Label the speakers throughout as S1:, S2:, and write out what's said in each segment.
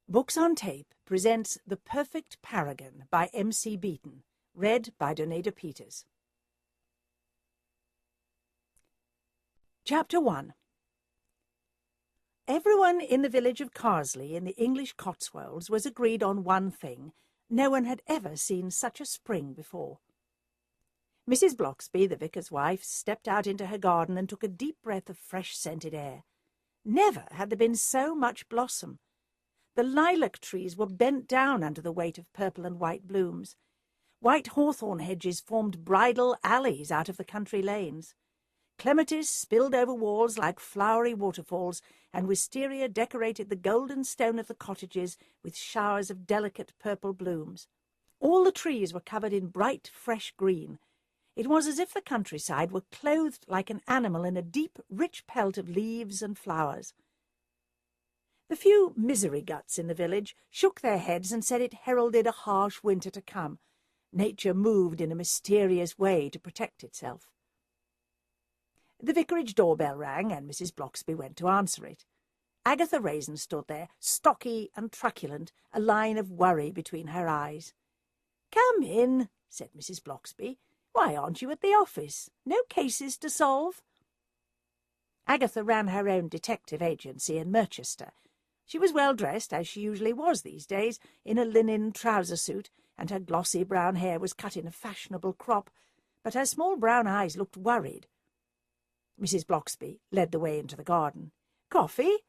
S1: Books on Tape presents The Perfect Paragon by M.C. Beaton, read by Donada Peters. Chapter 1. Everyone in the village of Carsley in the English Cotswolds was agreed on one thing: no one had ever seen such a spring before. Mrs. Bloxby, the vicar's wife, stepped out into her garden and took a deep breath of fresh-scented air. Never had there been so much blossom. The lilac trees were bent down under the weight of purple and white blooms. White hawthorn hedges formed bridal alleys out of the country lanes. Clematis spilled over walls like flowery waterfalls, and wisteria decorated the golden stone of the cottages with showers of delicate purple blooms. All the trees were covered in bright, fresh green. It was as if the countryside were clothed like an animal in a deep, rich pelt of leaves and flowers. The few misery guts in the village shook their heads and said it heralded a harsh winter to come. Nature moved in a mysterious way to protect itself. The vicarage doorbell rang, and Mrs. Bloxby went to answer it. Agatha Raisin stood there, stocky and truculent, a line of worry between her eyes. "Come in," said Mrs. Bloxby. "Why aren't you at the office? No cases to solve?" Agatha ran her own detective agency in Merchester. She was well dressed, as she usually was these days, in a linen trouser suit, and her glossy brown hair was cut in a fashionable crop, but her small brown eyes looked worried. Mrs. Bloxby led the way into the garden. "Coffee?"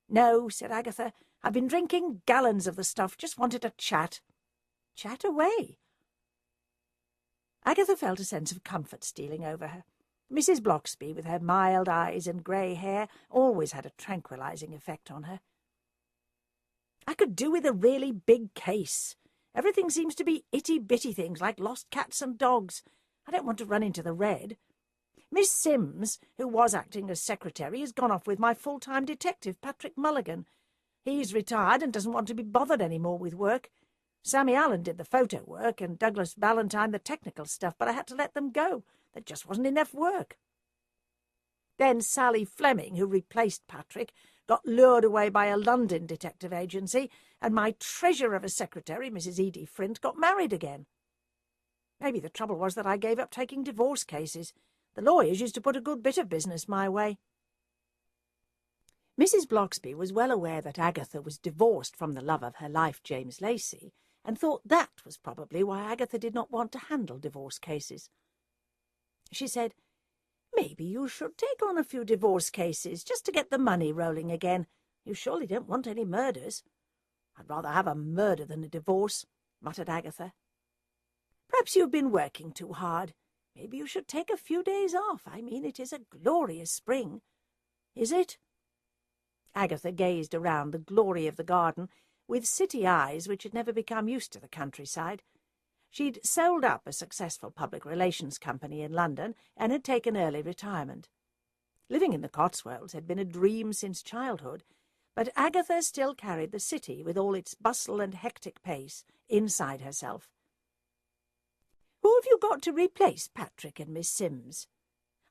S1: "No," said Agatha. "I've been drinking gallons of the stuff. Just wanted to chat." "Chat away." Agatha felt a sense of comfort stealing over her. Mrs. Bloxby, with her mild eyes and grey hair, always had a tranquilizing effect on her. "I could do with a really big case. Everything seems to be itty-bitty things like lost cats and dogs. I don't want to run into the red. Miss Sims, who was acting as secretary, has gone off with my full-time detective, Patrick Mulligan. He's retired and doesn't want to be bothered any more with work. Sammy Allen did the photo work and Douglas Ballantyne the technical stuff, but I had to let them go. There just wasn't enough work. Then Sally Fleming, who replaced Patrick, got lured away by a London detective agency, and my treasure of a secretary, Mrs. Edie Frint, got married again. Maybe the trouble was that I gave up taking divorce cases. The lawyers used to put a good bit of business my way." Mrs. Bloxby was well aware that Agatha was divorced from the love of her life, James Lacey, and thought that was probably why Agatha did not want to handle divorce cases. She said, "Maybe you should take on a few divorce cases, just to get the money rolling again. You surely don't want any murders." "I'd rather have a murder than a divorce," muttered Agatha. "Perhaps you've been working too hard. Maybe you should take a few days off. I mean, it is a glorious spring." "Is it?" Agatha gazed around the glory of the garden with city eyes which had never become used to the countryside. She'd sold up a successful public relations company in London and had taken early retirement. Living in the Cotswolds had been a dream since childhood, but Agatha still carried the city, with all its bustle and hectic pace, inside herself. "Who have you got to replace Patrick and Miss Sims?"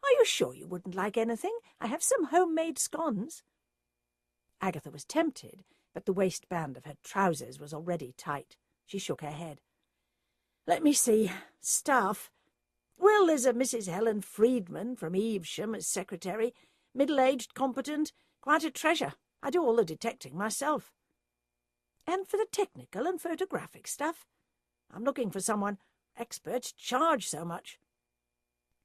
S1: "Are you sure you wouldn't like anything? I have some home-made scones." Agatha was tempted, but the waistband of her trousers was already tight. She shook her head. "Let me see. Staff. Well, there's a Mrs. Helen Friedman from Evesham as secretary, middle-aged, competent, quite a treasure. I do all the detecting myself." "And for the technical and photographic stuff?" "I'm looking for someone expert to charge so much."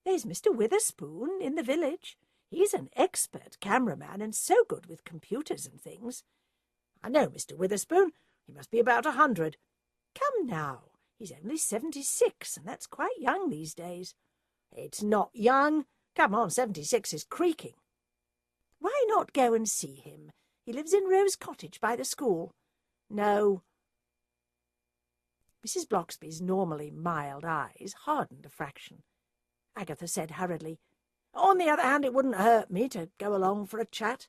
S1: "There's Mr. Witherspoon in the village. He's an expert cameraman and so good with computers and things." "I know Mr. Witherspoon. He must be about 100. "Come now. He's only 76, and that's quite young these days." "It's not young. Come on, 76 is creaking." "Why not go and see him? He lives in Rose Cottage by the school." "No." Mrs. Bloxby's normally mild eyes hardened a fraction. Agatha said hurriedly, "On the other hand, it wouldn't hurt me to go along for a chat."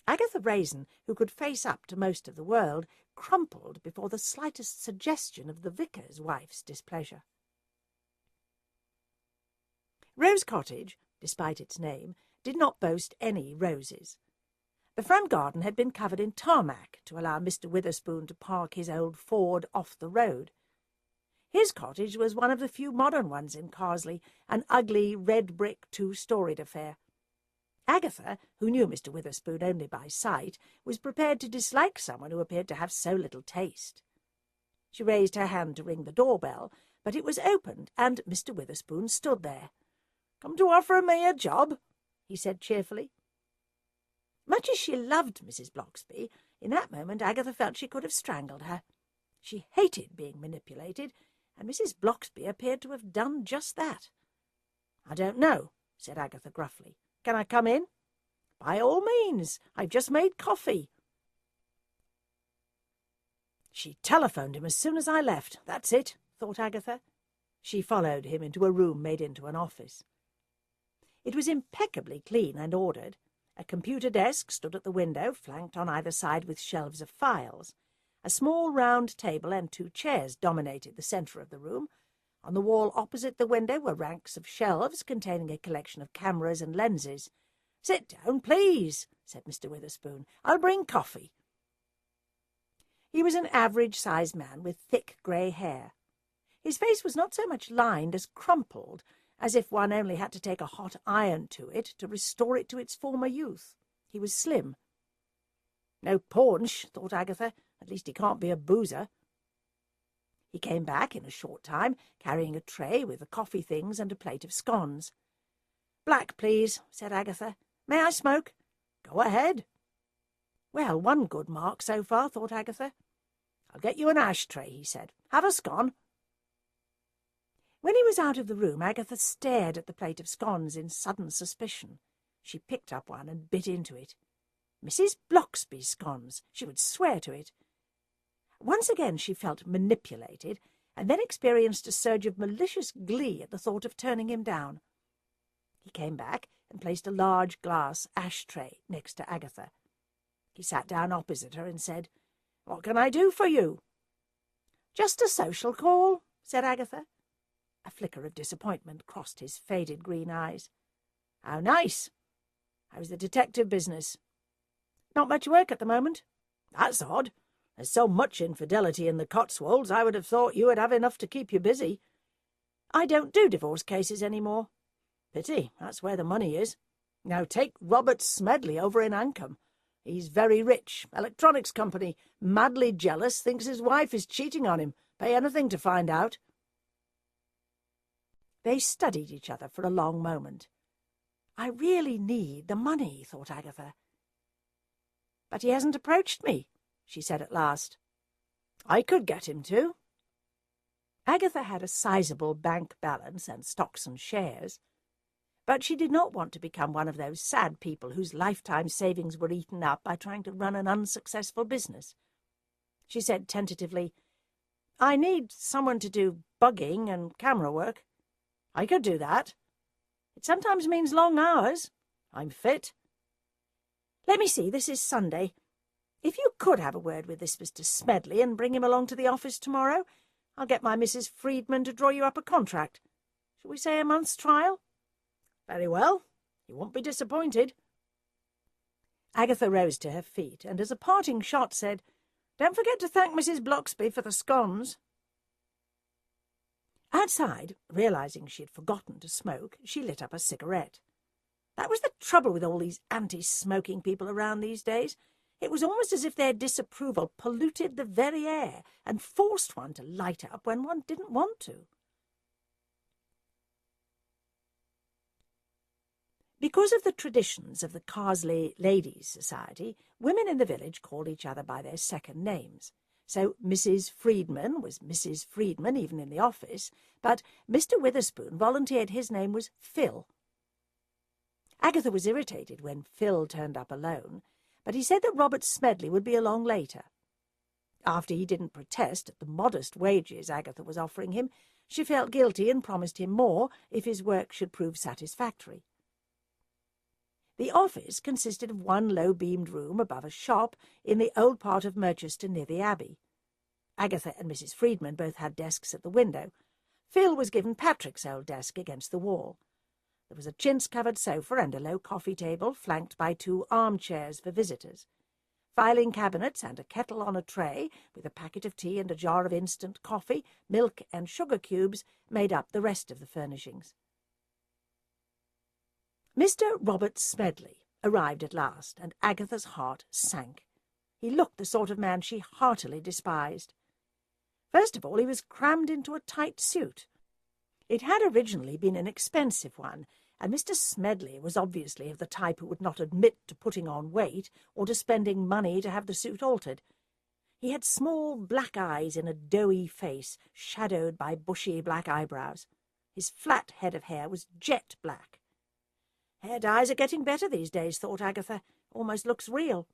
S1: Agatha Raisin, who could face up to most of the world, crumpled before the slightest suggestion of the vicar's wife's displeasure. Rose Cottage, despite its name, did not boast any roses. The front garden had been covered in tarmac to allow Mr. Witherspoon to park his old Ford off the road. His cottage was one of the few modern ones in Carsley, an ugly red-brick two-storied affair. Agatha, who knew Mr. Witherspoon only by sight, was prepared to dislike someone who appeared to have so little taste. She raised her hand to ring the doorbell, but it was opened, and Mr. Witherspoon stood there. "Come to offer me a job?" he said cheerfully. Much as she loved Mrs. Bloxby, in that moment Agatha felt she could have strangled her. She hated being manipulated, and Mrs. Bloxby appeared to have done just that. "I don't know," said Agatha gruffly. "Can I come in?" "By all means. I've just made coffee." She telephoned him as soon as I left. That's it, thought Agatha. She followed him into a room made into an office. It was impeccably clean and ordered. A computer desk stood at the window, flanked on either side with shelves of files. A small round table and 2 chairs dominated the centre of the room. On the wall opposite the window were ranks of shelves containing a collection of cameras and lenses. "Sit down, please," said Mr. Witherspoon. "I'll bring coffee." He was an average-sized man with thick grey hair. His face was not so much lined as crumpled, as if one only had to take a hot iron to it to restore it to its former youth. He was slim. "No paunch," thought Agatha. "At least he can't be a boozer." He came back in a short time, carrying a tray with the coffee things and a plate of scones. "Black, please," said Agatha. "May I smoke?" "Go ahead." "Well, one good mark so far," thought Agatha. "I'll get you an ashtray," he said. "Have a scone." When he was out of the room, Agatha stared at the plate of scones in sudden suspicion. She picked up one and bit into it. Mrs. Bloxby's scones! She would swear to it. Once again she felt manipulated, and then experienced a surge of malicious glee at the thought of turning him down. He came back and placed a large glass ashtray next to Agatha. He sat down opposite her and said, "What can I do for you?" "Just a social call," said Agatha. A flicker of disappointment crossed his faded green eyes. "How nice. How's the detective business?" "Not much work at the moment." "That's odd. There's so much infidelity in the Cotswolds, I would have thought you would have enough to keep you busy." "I don't do divorce cases any more." "Pity. That's where the money is. Now take Robert Smedley over in Ancombe. He's very rich. Electronics company. Madly jealous. Thinks his wife is cheating on him. Pay anything to find out." They studied each other for a long moment. "I really need the money," thought Agatha. "But he hasn't approached me," she said at last. "I could get him to." Agatha had a sizable bank balance and stocks and shares, but she did not want to become one of those sad people whose lifetime savings were eaten up by trying to run an unsuccessful business. She said tentatively, "I need someone to do bugging and camera work." "I could do that." "It sometimes means long hours." "I'm fit." "Let me see, this is Sunday. If you could have a word with this Mr. Smedley and bring him along to the office tomorrow, I'll get my Mrs. Friedman to draw you up a contract. Shall we say a month's trial?" "Very well. You won't be disappointed." Agatha rose to her feet, and as a parting shot said, "Don't forget to thank Mrs. Bloxby for the scones." Outside, realizing she had forgotten to smoke, she lit up a cigarette. That was the trouble with all these anti-smoking people around these days. It was almost as if their disapproval polluted the very air and forced one to light up when one didn't want to. Because of the traditions of the Carsley Ladies' Society, women in the village called each other by their second names. So Mrs. Friedman was Mrs. Friedman even in the office, but Mr. Witherspoon volunteered his name was Phil. Agatha was irritated when Phil turned up alone, but he said that Robert Smedley would be along later. After he didn't protest at the modest wages Agatha was offering him, she felt guilty and promised him more if his work should prove satisfactory. The office consisted of one low-beamed room above a shop in the old part of Merchiston near the Abbey. Agatha and Mrs. Friedman both had desks at the window. Phil was given Patrick's old desk against the wall. There was a chintz-covered sofa and a low coffee table, flanked by 2 armchairs for visitors. Filing cabinets and a kettle on a tray, with a packet of tea and a jar of instant coffee, milk and sugar cubes, made up the rest of the furnishings. Mr. Robert Smedley arrived at last, and Agatha's heart sank. He looked the sort of man she heartily despised. First of all, he was crammed into a tight suit. It had originally been an expensive one, and Mr. Smedley was obviously of the type who would not admit to putting on weight or to spending money to have the suit altered. He had small black eyes in a doughy face, shadowed by bushy black eyebrows. His flat head of hair was jet black. Hair dyes are getting better these days, thought Agatha. Almost looks real.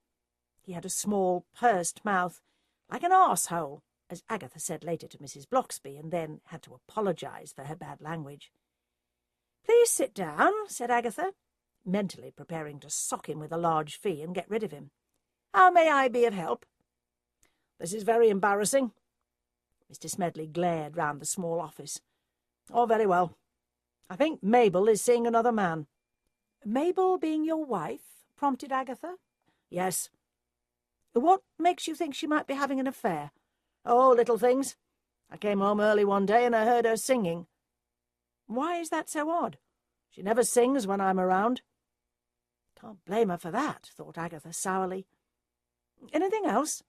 S1: He had a small, pursed mouth, like an arsehole, as Agatha said later to Mrs. Bloxby, and then had to apologise for her bad language. "Please sit down," said Agatha, mentally preparing to sock him with a large fee and get rid of him. "How may I be of help?" "This is very embarrassing." Mr. Smedley glared round the small office. "Oh, very well. I think Mabel is seeing another man." "Mabel being your wife?" prompted Agatha. "Yes." "What makes you think she might be having an affair?" "Oh, little things. I came home early one day and I heard her singing." "Why is that so odd?" "She never sings when I'm around." "Can't blame her for that," thought Agatha sourly. "Anything else?"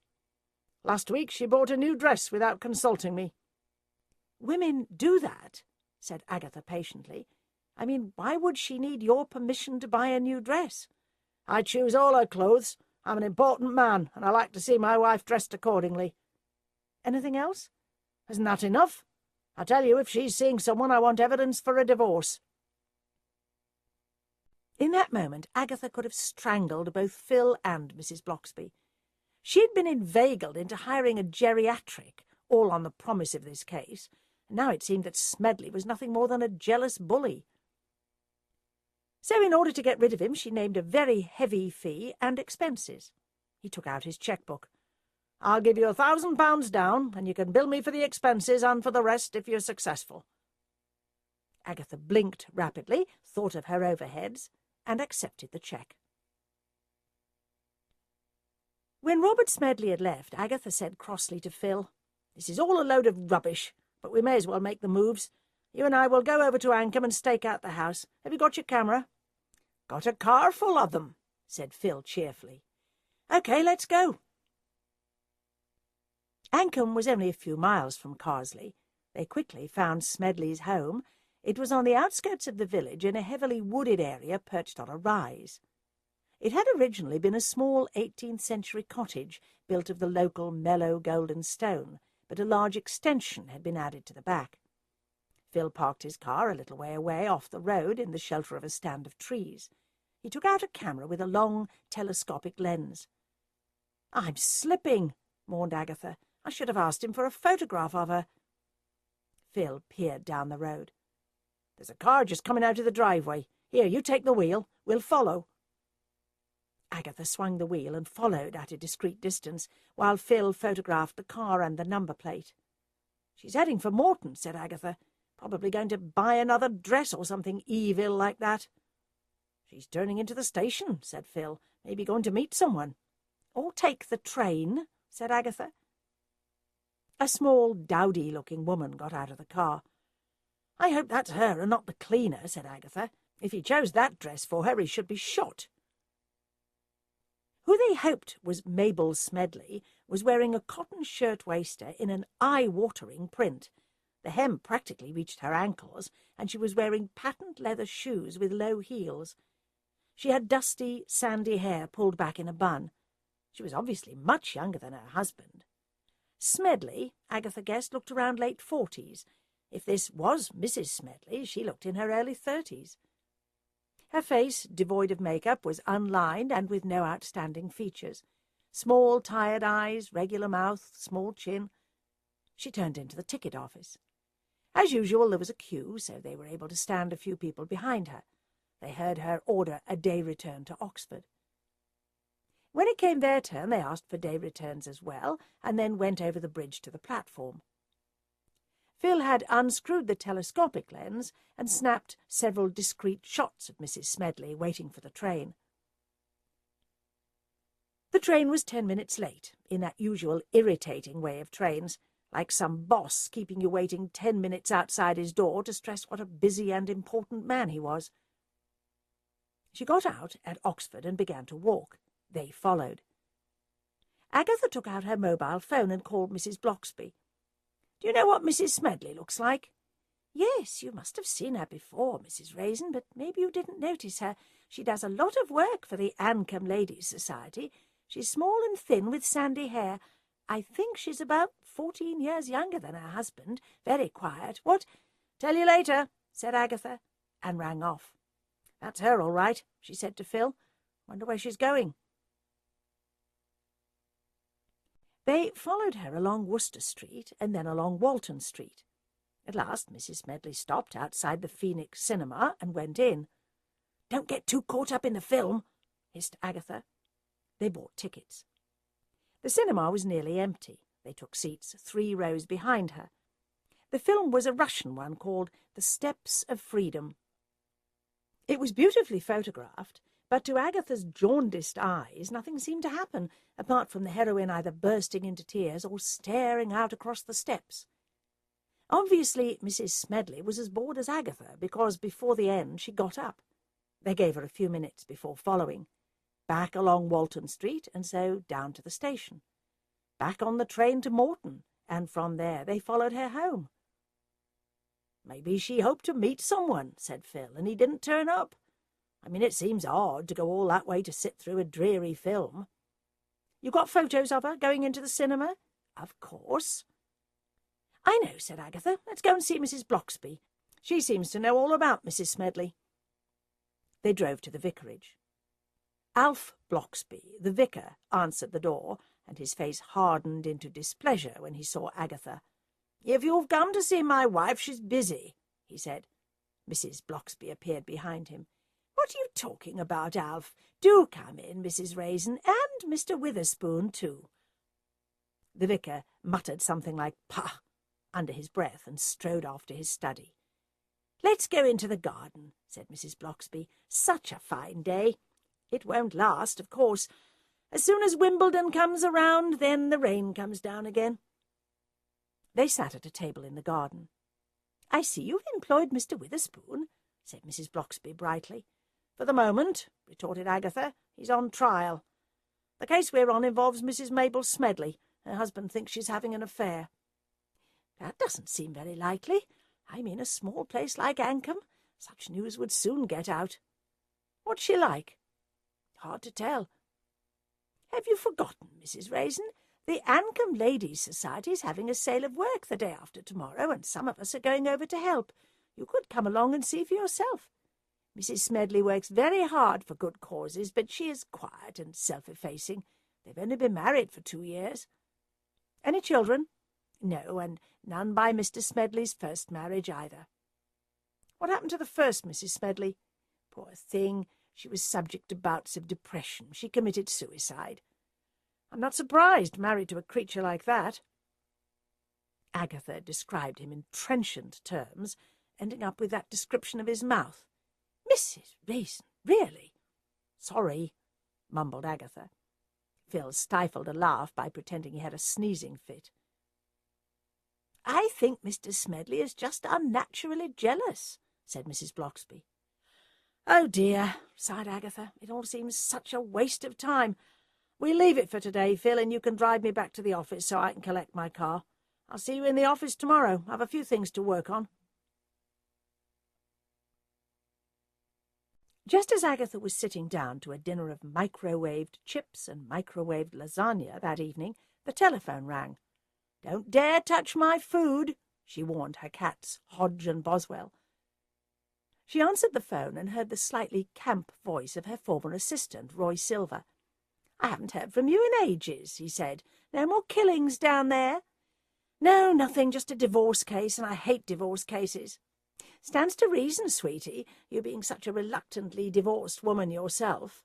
S1: "Last week she bought a new dress without consulting me." "Women do that," said Agatha patiently. "I mean, why would she need your permission to buy a new dress?" "I choose all her clothes. I'm an important man, and I like to see my wife dressed accordingly." "Anything else?" "Isn't that enough? I tell you, if she's seeing someone, I want evidence for a divorce." In that moment, Agatha could have strangled both Phil and Mrs. Bloxby. She had been inveigled into hiring a geriatric, all on the promise of this case, and now it seemed that Smedley was nothing more than a jealous bully. So in order to get rid of him, she named a very heavy fee and expenses. He took out his cheque-book. "I'll give you £1,000 down, and you can bill me for the expenses and for the rest if you're successful." Agatha blinked rapidly, thought of her overheads, and accepted the cheque. When Robert Smedley had left, Agatha said crossly to Phil, "This is all a load of rubbish, but we may as well make the moves. You and I will go over to Ankham and stake out the house. Have you got your camera?" "Got a car full of them," said Phil cheerfully. "OK, let's go." Ankham was only a few miles from Carsley. They quickly found Smedley's home. It was on the outskirts of the village in a heavily wooded area perched on a rise. It had originally been a small 18th-century cottage built of the local mellow golden stone, but a large extension had been added to the back. Phil parked his car a little way away off the road in the shelter of a stand of trees. He took out a camera with a long telescopic lens. "I'm slipping," mourned Agatha. "I should have asked him for a photograph of her." Phil peered down the road. "There's a car just coming out of the driveway. Here, you take the wheel. We'll follow." Agatha swung the wheel and followed at a discreet distance, while Phil photographed the car and the number plate. "She's heading for Morton," said Agatha. "Probably going to buy another dress or something evil like that." "She's turning into the station," said Phil. "Maybe going to meet someone." "Or take the train," said Agatha. A small, dowdy-looking woman got out of the car. "I hope that's her and not the cleaner," said Agatha. "If he chose that dress for her, he should be shot." Who they hoped was Mabel Smedley was wearing a cotton shirt-waister in an eye-watering print. The hem practically reached her ankles, and she was wearing patent leather shoes with low heels. She had dusty, sandy hair pulled back in a bun. She was obviously much younger than her husband. Smedley, Agatha guessed, looked around late 40s. If this was Mrs. Smedley, she looked in her early 30s. Her face, devoid of makeup, was unlined and with no outstanding features. Small, tired eyes, regular mouth, small chin. She turned into the ticket office. As usual, there was a queue, so they were able to stand a few people behind her. They heard her order a day return to Oxford. When it came their turn, they asked for day returns as well, and then went over the bridge to the platform. Phil had unscrewed the telescopic lens and snapped several discreet shots of Mrs. Smedley waiting for the train. The train was 10 minutes late, in that usual irritating way of trains, like some boss keeping you waiting 10 minutes outside his door to stress what a busy and important man he was. She got out at Oxford and began to walk. They followed. Agatha took out her mobile phone and called Mrs. Bloxby. "Do you know what Mrs. Smedley looks like?" "Yes, you must have seen her before, Mrs. Raisin, but maybe you didn't notice her. She does a lot of work for the Ancombe Ladies' Society. She's small and thin with sandy hair. I think she's about 14 years younger than her husband. Very quiet. What?" "Tell you later," said Agatha, and rang off. "That's her, all right," she said to Phil. "Wonder where she's going." They followed her along Worcester Street and then along Walton Street. At last Mrs. Smedley stopped outside the Phoenix Cinema and went in. "Don't get too caught up in the film," hissed Agatha. They bought tickets. The cinema was nearly empty. They took seats 3 rows behind her. The film was a Russian one called The Steps of Freedom. It was beautifully photographed, but to Agatha's jaundiced eyes nothing seemed to happen, apart from the heroine either bursting into tears or staring out across the steps. Obviously, Mrs. Smedley was as bored as Agatha, because before the end she got up. They gave her a few minutes before following. Back along Walton Street, and so down to the station. Back on the train to Morton, and from there they followed her home. "Maybe she hoped to meet someone," said Phil, "and he didn't turn up. I mean, it seems odd to go all that way to sit through a dreary film." "You got photos of her going into the cinema?" "Of course." "I know," said Agatha. "Let's go and see Mrs. Bloxby. She seems to know all about Mrs. Smedley." They drove to the vicarage. Alf Bloxby, the vicar, answered the door, and his face hardened into displeasure when he saw Agatha. "If you've come to see my wife, she's busy," he said. Mrs. Bloxby appeared behind him. "What are you talking about, Alf? Do come in, Mrs. Raisin, and Mr. Witherspoon, too." The vicar muttered something like "Pah!" under his breath and strode off to his study. "Let's go into the garden," said Mrs. Bloxby. "Such a fine day. It won't last, of course. As soon as Wimbledon comes around, then the rain comes down again." They sat at a table in the garden. "I see you've employed Mr. Witherspoon," said Mrs. Bloxby brightly. "For the moment," retorted Agatha. "He's on trial. The case we're on involves Mrs. Mabel Smedley. Her husband thinks she's having an affair." "That doesn't seem very likely. I mean, a small place like Ancombe. Such news would soon get out." "What's she like?" "Hard to tell." "Have you forgotten, Mrs. Raisin? The Ancombe Ladies' Society is having a sale of work the day after tomorrow, and some of us are going over to help. You could come along and see for yourself. Mrs. Smedley works very hard for good causes, but she is quiet and self-effacing. They've only been married for 2 years." "Any children?" "No, and none by Mr. Smedley's first marriage either." "What happened to the first Mrs. Smedley?" "Poor thing. She was subject to bouts of depression. She committed suicide." "I'm not surprised, married to a creature like that." Agatha described him in trenchant terms, ending up with that description of his mouth. "Mrs. Raisin, really?" "Sorry," mumbled Agatha. Phil stifled a laugh by pretending he had a sneezing fit. "I think Mr. Smedley is just unnaturally jealous," said Mrs. Bloxby. "Oh dear," sighed Agatha. "It all seems such a waste of time. We'll leave it for today, Phil, and you can drive me back to the office so I can collect my car. I'll see you in the office tomorrow. I've a few things to work on." Just as Agatha was sitting down to a dinner of microwaved chips and microwaved lasagna that evening, the telephone rang. "Don't dare touch my food," she warned her cats, Hodge and Boswell. She answered the phone and heard the slightly camp voice of her former assistant, Roy Silver. "I haven't heard from you in ages," he said. "No more killings down there?" "No, nothing, just a divorce case, and I hate divorce cases." "Stands to reason, sweetie, you being such a reluctantly divorced woman yourself."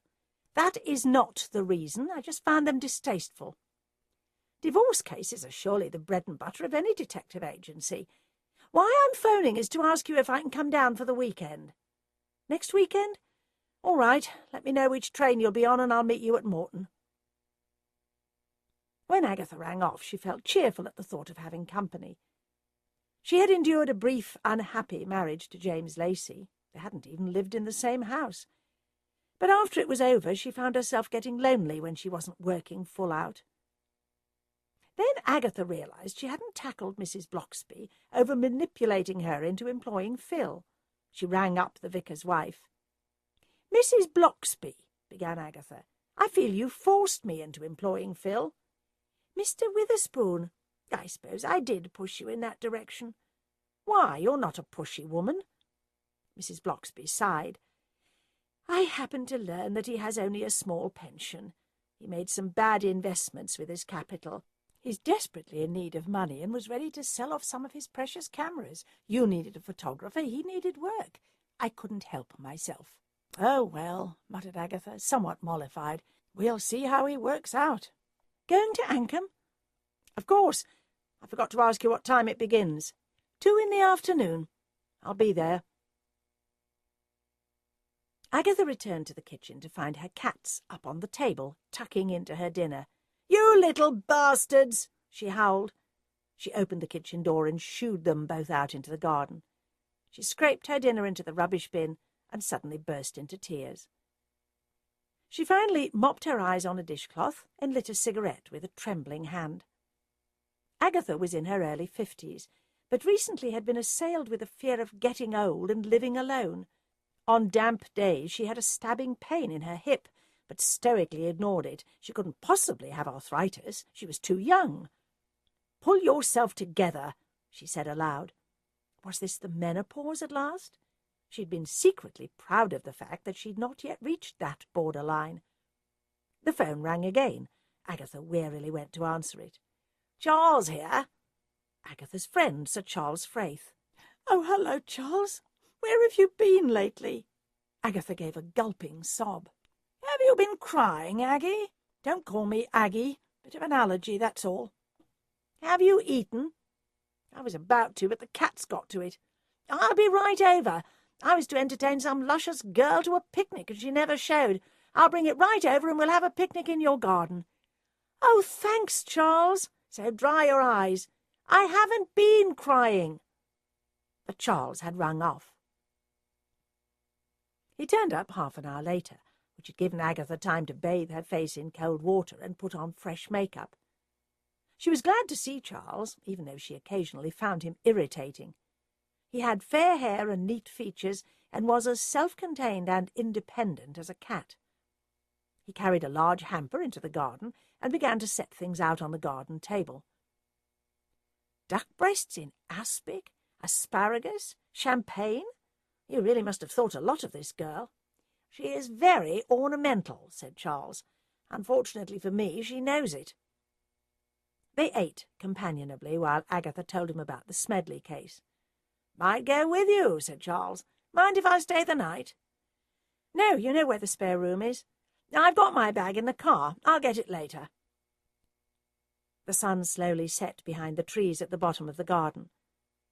S1: "That is not the reason. I just found them distasteful." "Divorce cases are surely the bread and butter of any detective agency. Why I'm phoning is to ask you if I can come down for the weekend. Next weekend? All right, let me know which train you'll be on and I'll meet you at Morton. When Agatha rang off, she felt cheerful at the thought of having company. She had endured a brief, unhappy marriage to James Lacey. They hadn't even lived in the same house. But after it was over, she found herself getting lonely when she wasn't working full out. Then Agatha realised she hadn't tackled Mrs. Bloxby over manipulating her into employing Phil. She rang up the vicar's wife. "Mrs. Bloxby," began Agatha, "I feel you forced me into employing Phil." "Mr. Witherspoon, I suppose I did push you in that direction." "Why, you're not a pushy woman." Mrs. Bloxby sighed. "I happened to learn that he has only a small pension. He made some bad investments with his capital. He's desperately in need of money and was ready to sell off some of his precious cameras. You needed a photographer, he needed work. I couldn't help myself." "Oh, well," muttered Agatha, somewhat mollified. "We'll see how he works out." "Going to Ankham?" "Of course. I forgot to ask you what time it begins." 2 in the afternoon. I'll be there." Agatha returned to the kitchen to find her cats up on the table, tucking into her dinner. "You little bastards!" she howled. She opened the kitchen door and shooed them both out into the garden. She scraped her dinner into the rubbish bin and suddenly burst into tears. She finally mopped her eyes on a dishcloth and lit a cigarette with a trembling hand. Agatha was in her early 50s, but recently had been assailed with a fear of getting old and living alone. On damp days she had a stabbing pain in her hip, but stoically ignored it. She couldn't possibly have arthritis. She was too young. "Pull yourself together," she said aloud. Was this the menopause at last? She'd been secretly proud of the fact that she'd not yet reached that borderline. The phone rang again. Agatha wearily went to answer it. "Charles here." Agatha's friend, Sir Charles Frayth. "Oh, hello, Charles. Where have you been lately?" Agatha gave a gulping sob. "Have you been crying, Aggie?" "Don't call me Aggie. Bit of an allergy, that's all." "Have you eaten?" "I was about to, but the cat's got to it." "I'll be right over. I was to entertain some luscious girl to a picnic, and she never showed. I'll bring it right over and we'll have a picnic in your garden." "Oh, thanks, Charles. So dry your eyes. I haven't been crying." But Charles had rung off. He turned up half an hour later, which had given Agatha time to bathe her face in cold water and put on fresh makeup. She was glad to see Charles, even though she occasionally found him irritating. He had fair hair and neat features, and was as self-contained and independent as a cat. He carried a large hamper into the garden and began to set things out on the garden table. Duck breasts in aspic, asparagus, champagne? You really must have thought a lot of this girl. "She is very ornamental," said Charles. "Unfortunately for me, she knows it." They ate companionably while Agatha told him about the Smedley case. "Might go with you," said Charles. "Mind if I stay the night?" "No, you know where the spare room is." "I've got my bag in the car. I'll get it later." The sun slowly set behind the trees at the bottom of the garden.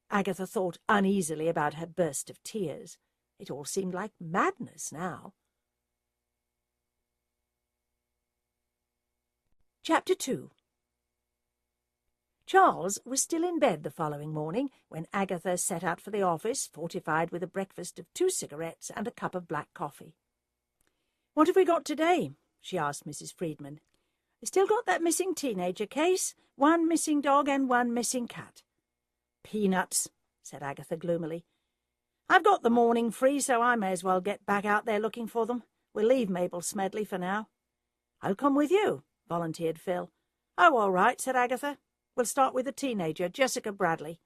S1: Agatha thought uneasily about her burst of tears. It all seemed like madness now. Chapter 2. Charles was still in bed the following morning when Agatha set out for the office, fortified with a breakfast of 2 cigarettes and a cup of black coffee. "What have we got today?" she asked Mrs. Friedman. "Still got that missing teenager case, 1 missing dog and 1 missing cat." "Peanuts," said Agatha gloomily. "I've got the morning free, so I may as well get back out there looking for them. We'll leave Mabel Smedley for now." "I'll come with you," volunteered Phil. "Oh, all right," said Agatha. "We'll start with the teenager, Jessica Bradley."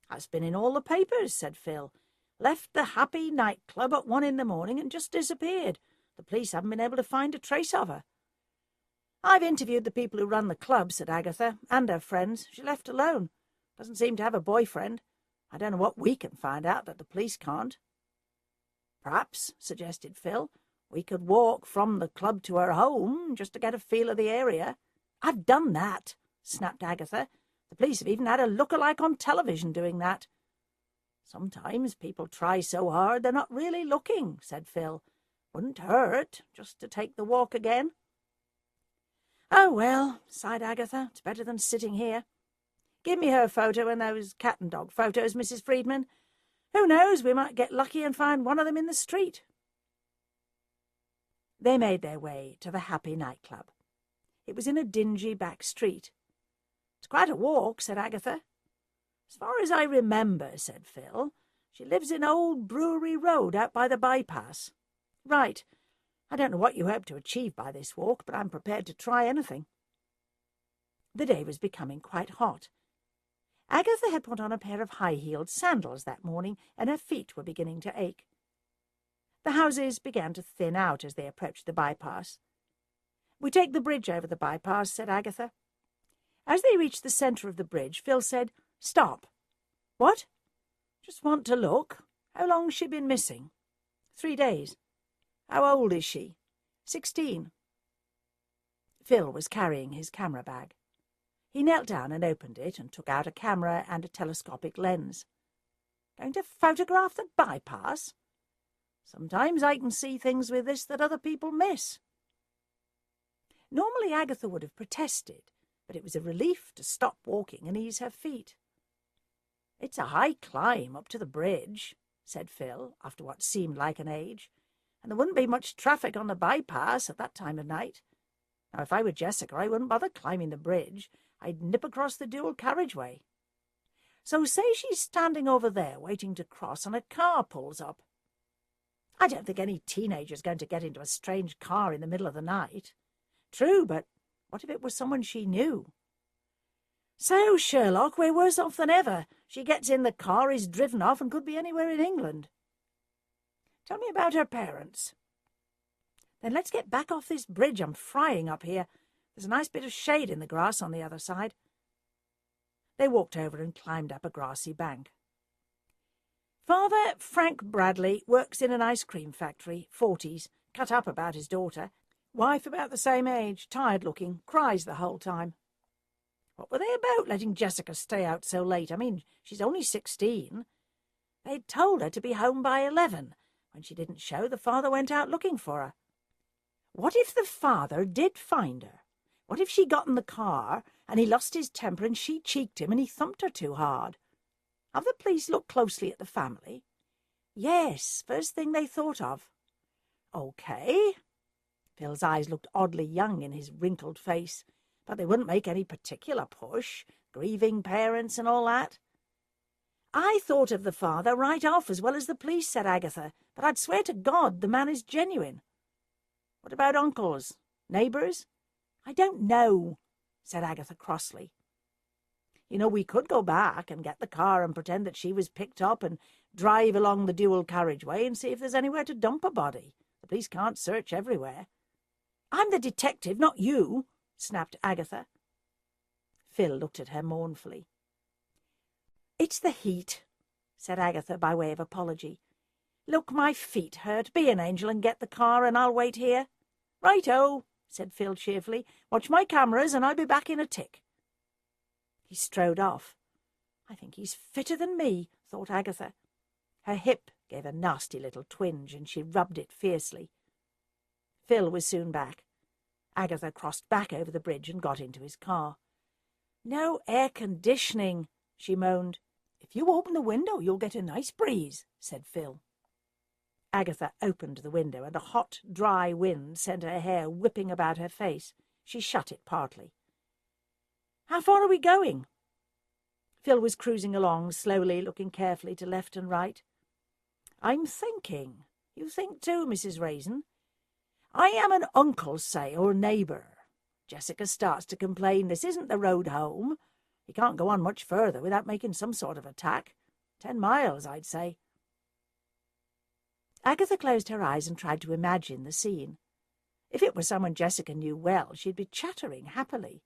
S1: "That's been in all the papers," said Phil. "Left the Happy Night Club at 1 in the morning and just disappeared. The police haven't been able to find a trace of her." "I've interviewed the people who run the club," said Agatha, "and her friends. She left alone. Doesn't seem to have a boyfriend. I don't know what we can find out that the police can't." "Perhaps," suggested Phil, "we could walk from the club to her home, just to get a feel of the area." "I've done that," snapped Agatha. "The police have even had a look-alike on television doing that. "Sometimes people try so hard they're not really looking," said Phil. "Wouldn't hurt, just to take the walk again." "Oh, well," sighed Agatha, "it's better than sitting here. Give me her photo and those cat and dog photos, Mrs. Friedman. Who knows, we might get lucky and find one of them in the street." They made their way to the Happy nightclub. It was in a dingy back street. "It's quite a walk," said Agatha. "As far as I remember," said Phil, "she lives in Old Brewery Road out by the bypass." "Right. I don't know what you hope to achieve by this walk, but I'm prepared to try anything." The day was becoming quite hot. Agatha had put on a pair of high-heeled sandals that morning, and her feet were beginning to ache. The houses began to thin out as they approached the bypass. "We take the bridge over the bypass," said Agatha. As they reached the centre of the bridge, Phil said, "Stop." "What?" "Just want to look. How long's she been missing?" 3 days. "How old is she?" 16. Phil was carrying his camera bag. He knelt down and opened it and took out a camera and a telescopic lens. "Going to photograph the bypass? Sometimes I can see things with this that other people miss." Normally Agatha would have protested, but it was a relief to stop walking and ease her feet. "It's a high climb up to the bridge," said Phil, after what seemed like an age, "and there wouldn't be much traffic on the bypass at that time of night. Now, if I were Jessica, I wouldn't bother climbing the bridge. I'd nip across the dual carriageway. So say she's standing over there waiting to cross and a car pulls up. I don't think any teenager's going to get into a strange car in the middle of the night. True, but what if it was someone she knew? So, Sherlock, we're worse off than ever. She gets in the car, is driven off, and could be anywhere in England. Tell me about her parents." "Then let's get back off this bridge. I'm frying up here. There's a nice bit of shade in the grass on the other side." They walked over and climbed up a grassy bank. "Father, Frank Bradley, works in an ice cream factory, 40s, cut up about his daughter. Wife about the same age, tired-looking, cries the whole time." "What were they about, letting Jessica stay out so late? I mean, she's only 16. They'd told her to be home by 11. When she didn't show, the father went out looking for her." "What if the father did find her? What if she got in the car and he lost his temper and she cheeked him and he thumped her too hard? Have the police looked closely at the family?" "Yes, first thing they thought of." "OK." Phil's eyes looked oddly young in his wrinkled face, but they wouldn't make any particular push, grieving parents and all that. "I thought of the father right off as well as the police," said Agatha, "but I'd swear to God the man is genuine." "What about uncles? Neighbours?" "I don't know," said Agatha crossly. "You know, we could go back and get the car and pretend that she was picked up and drive along the dual carriageway and see if there's anywhere to dump a body. The police can't search everywhere." "I'm the detective, not you," snapped Agatha. Phil looked at her mournfully. "It's the heat," said Agatha by way of apology. "Look, my feet hurt. Be an angel and get the car and I'll wait here." "Right-o," said Phil cheerfully. "Watch my cameras and I'll be back in a tick." He strode off. "I think he's fitter than me," thought Agatha. Her hip gave a nasty little twinge and she rubbed it fiercely. Phil was soon back. Agatha crossed back over the bridge and got into his car. "No air conditioning," she moaned. "If you open the window, you'll get a nice breeze," said Phil. Agatha opened the window, and a hot, dry wind sent her hair whipping about her face. She shut it partly. "How far are we going?" Phil was cruising along slowly, looking carefully to left and right. "I'm thinking. You think too, Mrs. Raisin? I am an uncle, say, or neighbour. Jessica starts to complain this isn't the road home. You can't go on much further without making some sort of attack. 10 miles, I'd say." Agatha closed her eyes and tried to imagine the scene. If it were someone Jessica knew well, she'd be chattering happily.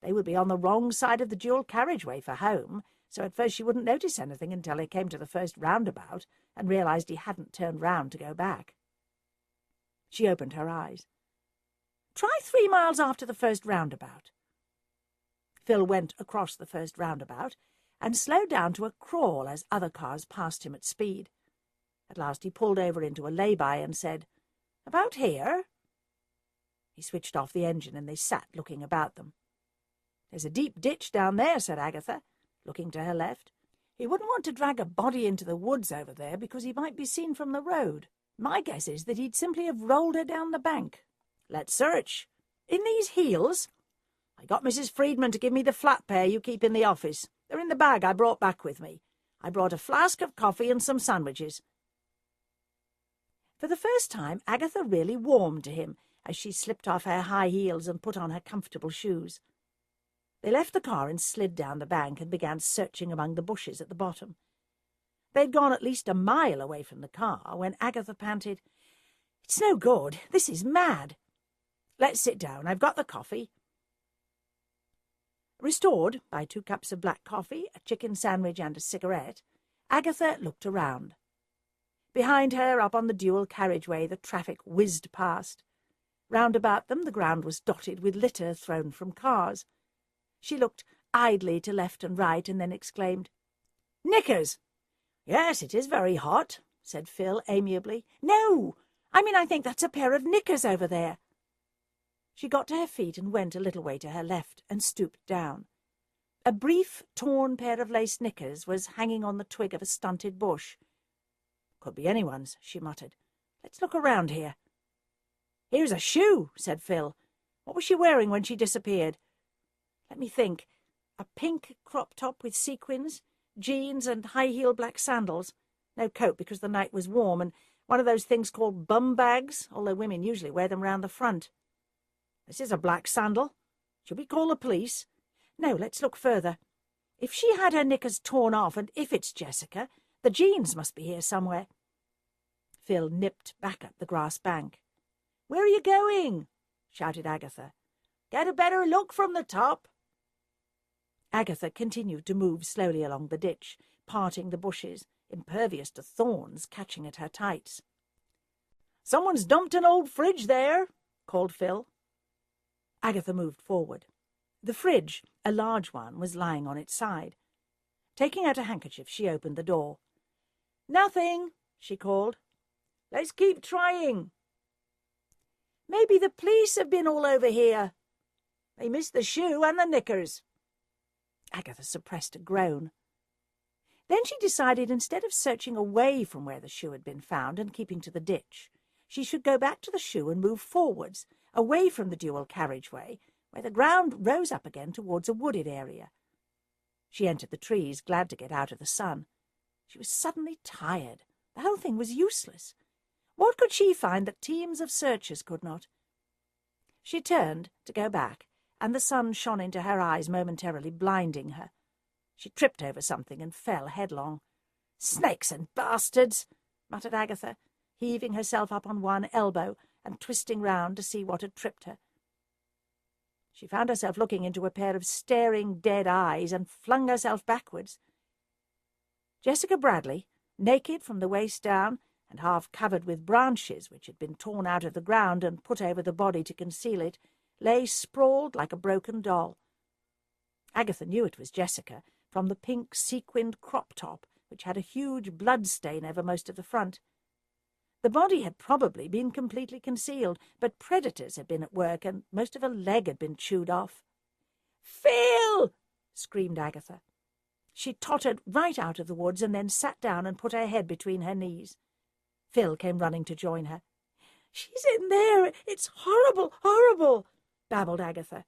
S1: They would be on the wrong side of the dual carriageway for home, so at first she wouldn't notice anything until he came to the first roundabout and realised he hadn't turned round to go back. She opened her eyes. "Try 3 miles after the first roundabout." Phil went across the first roundabout, and slowed down to a crawl as other cars passed him at speed. At last he pulled over into a lay-by and said, "About here?" He switched off the engine and they sat looking about them. "There's a deep ditch down there," said Agatha, looking to her left. "He wouldn't want to drag a body into the woods over there because he might be seen from the road. My guess is that he'd simply have rolled her down the bank. Let's search. In these heels? I got Mrs. Friedman to give me the flat pair you keep in the office. They're in the bag I brought back with me. I brought a flask of coffee and some sandwiches." For the first time, Agatha really warmed to him as she slipped off her high heels and put on her comfortable shoes. They left the car and slid down the bank and began searching among the bushes at the bottom. They'd gone at least a mile away from the car when Agatha panted, "It's no good. This is mad. Let's sit down. I've got the coffee." Restored by 2 cups of black coffee, a chicken sandwich and a cigarette, Agatha looked around. Behind her, up on the dual carriageway, the traffic whizzed past. Round about them the ground was dotted with litter thrown from cars. She looked idly to left and right and then exclaimed, "Knickers!" "Yes, it is very hot," said Phil amiably. "No, I think that's a pair of knickers over there." She got to her feet and went a little way to her left and stooped down. A brief, torn pair of lace knickers was hanging on the twig of a stunted bush. "Could be anyone's," she muttered. "Let's look around here." "Here's a shoe," said Phil. "What was she wearing when she disappeared?" "Let me think. A pink crop top with sequins, jeans and high-heeled black sandals. No coat because the night was warm, and one of those things called bum bags, although women usually wear them round the front. This is a black sandal. Should we call the police? No, let's look further. If she had her knickers torn off, and if it's Jessica, the jeans must be here somewhere." Phil nipped back up the grass bank. "Where are you going?" shouted Agatha. "Get a better look from the top." Agatha continued to move slowly along the ditch, parting the bushes, impervious to thorns catching at her tights. "Someone's dumped an old fridge there," called Phil. Agatha moved forward. The fridge, a large one, was lying on its side. Taking out a handkerchief, she opened the door. "Nothing," she called. "Let's keep trying." "Maybe the police have been all over here. They missed the shoe and the knickers." Agatha suppressed a groan. Then she decided instead of searching away from where the shoe had been found and keeping to the ditch, she should go back to the shoe and move forwards, away from the dual carriageway, where the ground rose up again towards a wooded area. She entered the trees, glad to get out of the sun. She was suddenly tired. The whole thing was useless. What could she find that teams of searchers could not? She turned to go back, and the sun shone into her eyes, momentarily blinding her. She tripped over something and fell headlong. "Snakes and bastards!" muttered Agatha, heaving herself up on one elbow and twisting round to see what had tripped her. She found herself looking into a pair of staring dead eyes and flung herself backwards. Jessica Bradley, naked from the waist down and half covered with branches which had been torn out of the ground and put over the body to conceal it, lay sprawled like a broken doll. Agatha knew it was Jessica from the pink sequined crop top, which had a huge blood stain over most of the front. The body had probably been completely concealed, but predators had been at work, and most of her leg had been chewed off. "Phil!" screamed Agatha. She tottered right out of the woods and then sat down and put her head between her knees. Phil came running to join her. "She's in there! It's horrible, horrible!" babbled Agatha.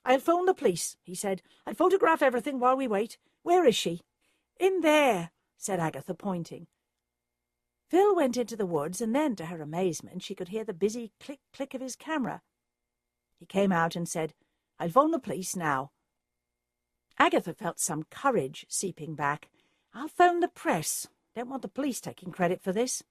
S1: "I'll phone the police," he said. "I'll photograph everything while we wait. Where is she?" "In there," said Agatha, pointing. Phil went into the woods, and then, to her amazement, she could hear the busy click-click of his camera. He came out and said, "I'll phone the police now." Agatha felt some courage seeping back. "I'll phone the press. Don't want the police taking credit for this."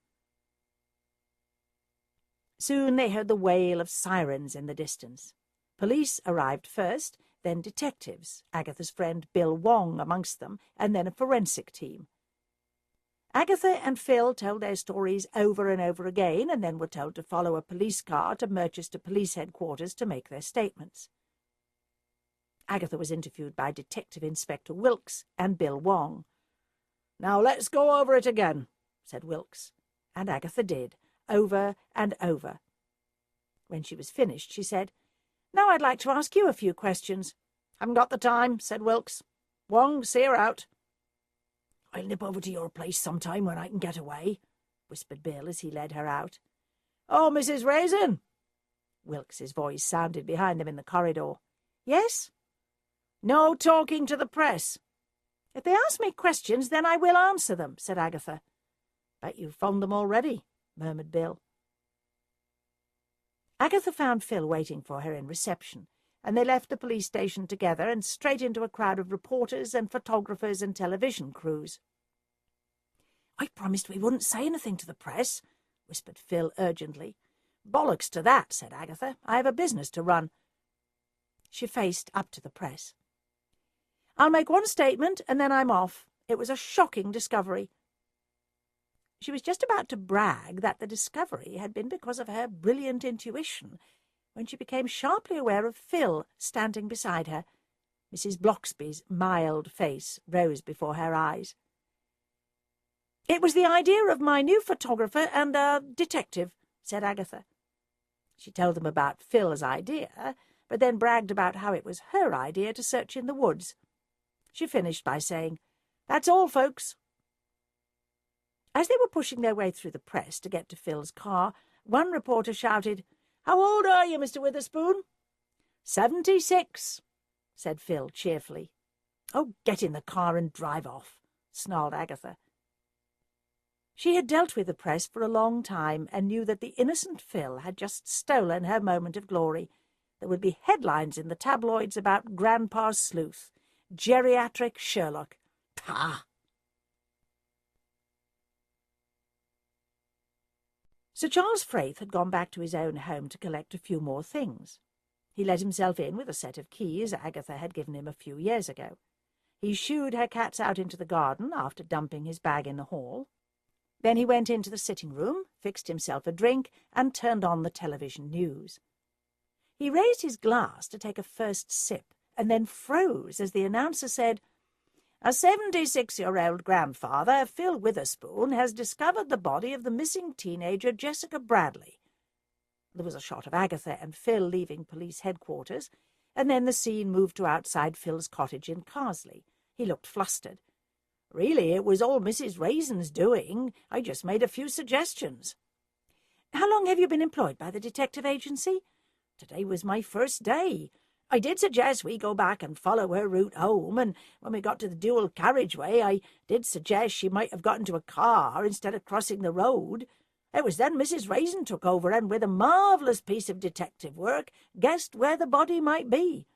S1: Soon they heard the wail of sirens in the distance. Police arrived first, then detectives, Agatha's friend Bill Wong amongst them, and then a forensic team. Agatha and Phil told their stories over and over again, and then were told to follow a police car to Merchester Police Headquarters to make their statements. Agatha was interviewed by Detective Inspector Wilkes and Bill Wong. "Now let's go over it again," said Wilkes, and Agatha did, over and over. When she was finished, she said, "Now I'd like to ask you a few questions." "Haven't got the time," said Wilkes. "Wong, see her out." "I'll nip over to your place sometime when I can get away," whispered Bill as he led her out. "Oh, Mrs. Raisin!" Wilkes's voice sounded behind them in the corridor. "Yes?" "No talking to the press." "If they ask me questions, then I will answer them," said Agatha. "Bet you've phoned them already," murmured Bill. Agatha found Phil waiting for her in reception, and they left the police station together and straight into a crowd of reporters and photographers and television crews. "I promised we wouldn't say anything to the press," whispered Phil urgently. "Bollocks to that," said Agatha. "I have a business to run." She faced up to the press. "I'll make one statement, and then I'm off. It was a shocking discovery." She was just about to brag that the discovery had been because of her brilliant intuition when she became sharply aware of Phil standing beside her. Mrs. Bloxby's mild face rose before her eyes. "It was the idea of my new photographer and detective," said Agatha. She told them about Phil's idea, but then bragged about how it was her idea to search in the woods. She finished by saying, "That's all, folks." As they were pushing their way through the press to get to Phil's car, one reporter shouted, "How old are you, Mr. Witherspoon?" 76, said Phil cheerfully. "Oh, get in the car and drive off," snarled Agatha. She had dealt with the press for a long time and knew that the innocent Phil had just stolen her moment of glory. There would be headlines in the tabloids about Grandpa's sleuth, geriatric Sherlock. Pah! Sir Charles Frayth had gone back to his own home to collect a few more things. He let himself in with a set of keys Agatha had given him a few years ago. He shooed her cats out into the garden after dumping his bag in the hall. Then he went into the sitting room, fixed himself a drink, and turned on the television news. He raised his glass to take a first sip, and then froze as the announcer said, "A 76-year-old grandfather, Phil Witherspoon, has discovered the body of the missing teenager Jessica Bradley." There was a shot of Agatha and Phil leaving police headquarters, and then the scene moved to outside Phil's cottage in Carsley. He looked flustered. "Really, it was all Mrs. Raisin's doing. I just made a few suggestions." "How long have you been employed by the detective agency?" "Today was my first day. I did suggest we go back and follow her route home, and when we got to the dual carriageway, I did suggest she might have got into a car instead of crossing the road. It was then Mrs. Raisin took over and, with a marvellous piece of detective work, guessed where the body might be."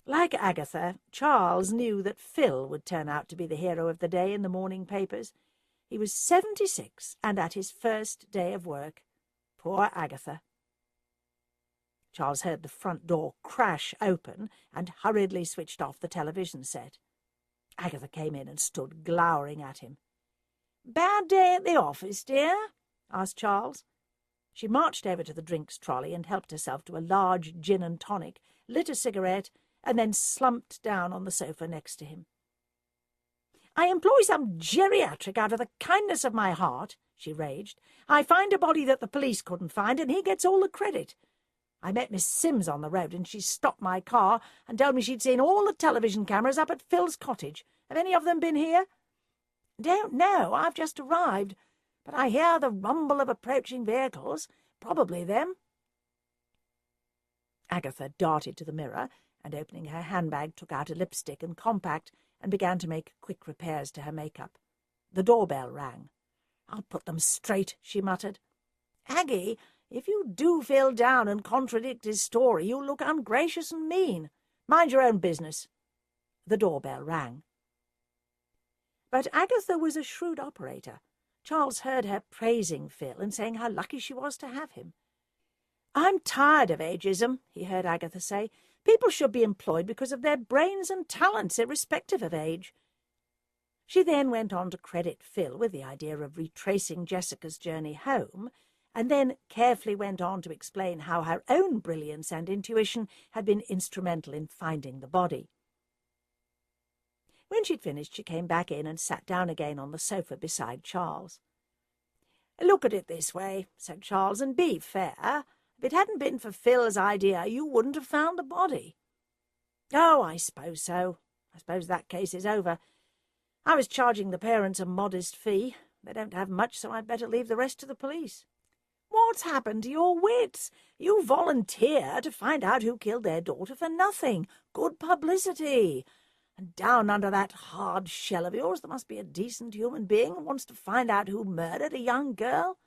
S1: Like Agatha, Charles knew that Phil would turn out to be the hero of the day in the morning papers. He was 76 and at his first day of work. Poor Agatha. Charles heard the front door crash open and hurriedly switched off the television set. Agatha came in and stood glowering at him. "Bad day at the office, dear?" asked Charles. She marched over to the drinks trolley and helped herself to a large gin and tonic, lit a cigarette, and then slumped down on the sofa next to him. "I employ some geriatric out of the kindness of my heart," she raged. "I find a body that the police couldn't find, and he gets all the credit. I met Miss Sims on the road, and she stopped my car and told me she'd seen all the television cameras up at Phil's cottage. Have any of them been here?" "Don't know. I've just arrived. But I hear the rumble of approaching vehicles. Probably them." Agatha darted to the mirror and, opening her handbag, took out a lipstick and compact and began to make quick repairs to her makeup. The doorbell rang. "I'll put them straight," she muttered. "Aggie, if you do Phil down and contradict his story, you'll look ungracious and mean. Mind your own business." The doorbell rang. But Agatha was a shrewd operator. Charles heard her praising Phil and saying how lucky she was to have him. "I'm tired of ageism," he heard Agatha say. "People should be employed because of their brains and talents, irrespective of age." She then went on to credit Phil with the idea of retracing Jessica's journey home, and then carefully went on to explain how her own brilliance and intuition had been instrumental in finding the body. When she'd finished, she came back in and sat down again on the sofa beside Charles. "Look at it this way," said Charles, "and be fair. If it hadn't been for Phil's idea, you wouldn't have found the body." "Oh, I suppose so. I suppose that case is over. I was charging the parents a modest fee. They don't have much, so I'd better leave the rest to the police." "What's happened to your wits? You volunteer to find out who killed their daughter for nothing. Good publicity. And down under that hard shell of yours there must be a decent human being who wants to find out who murdered a young girl."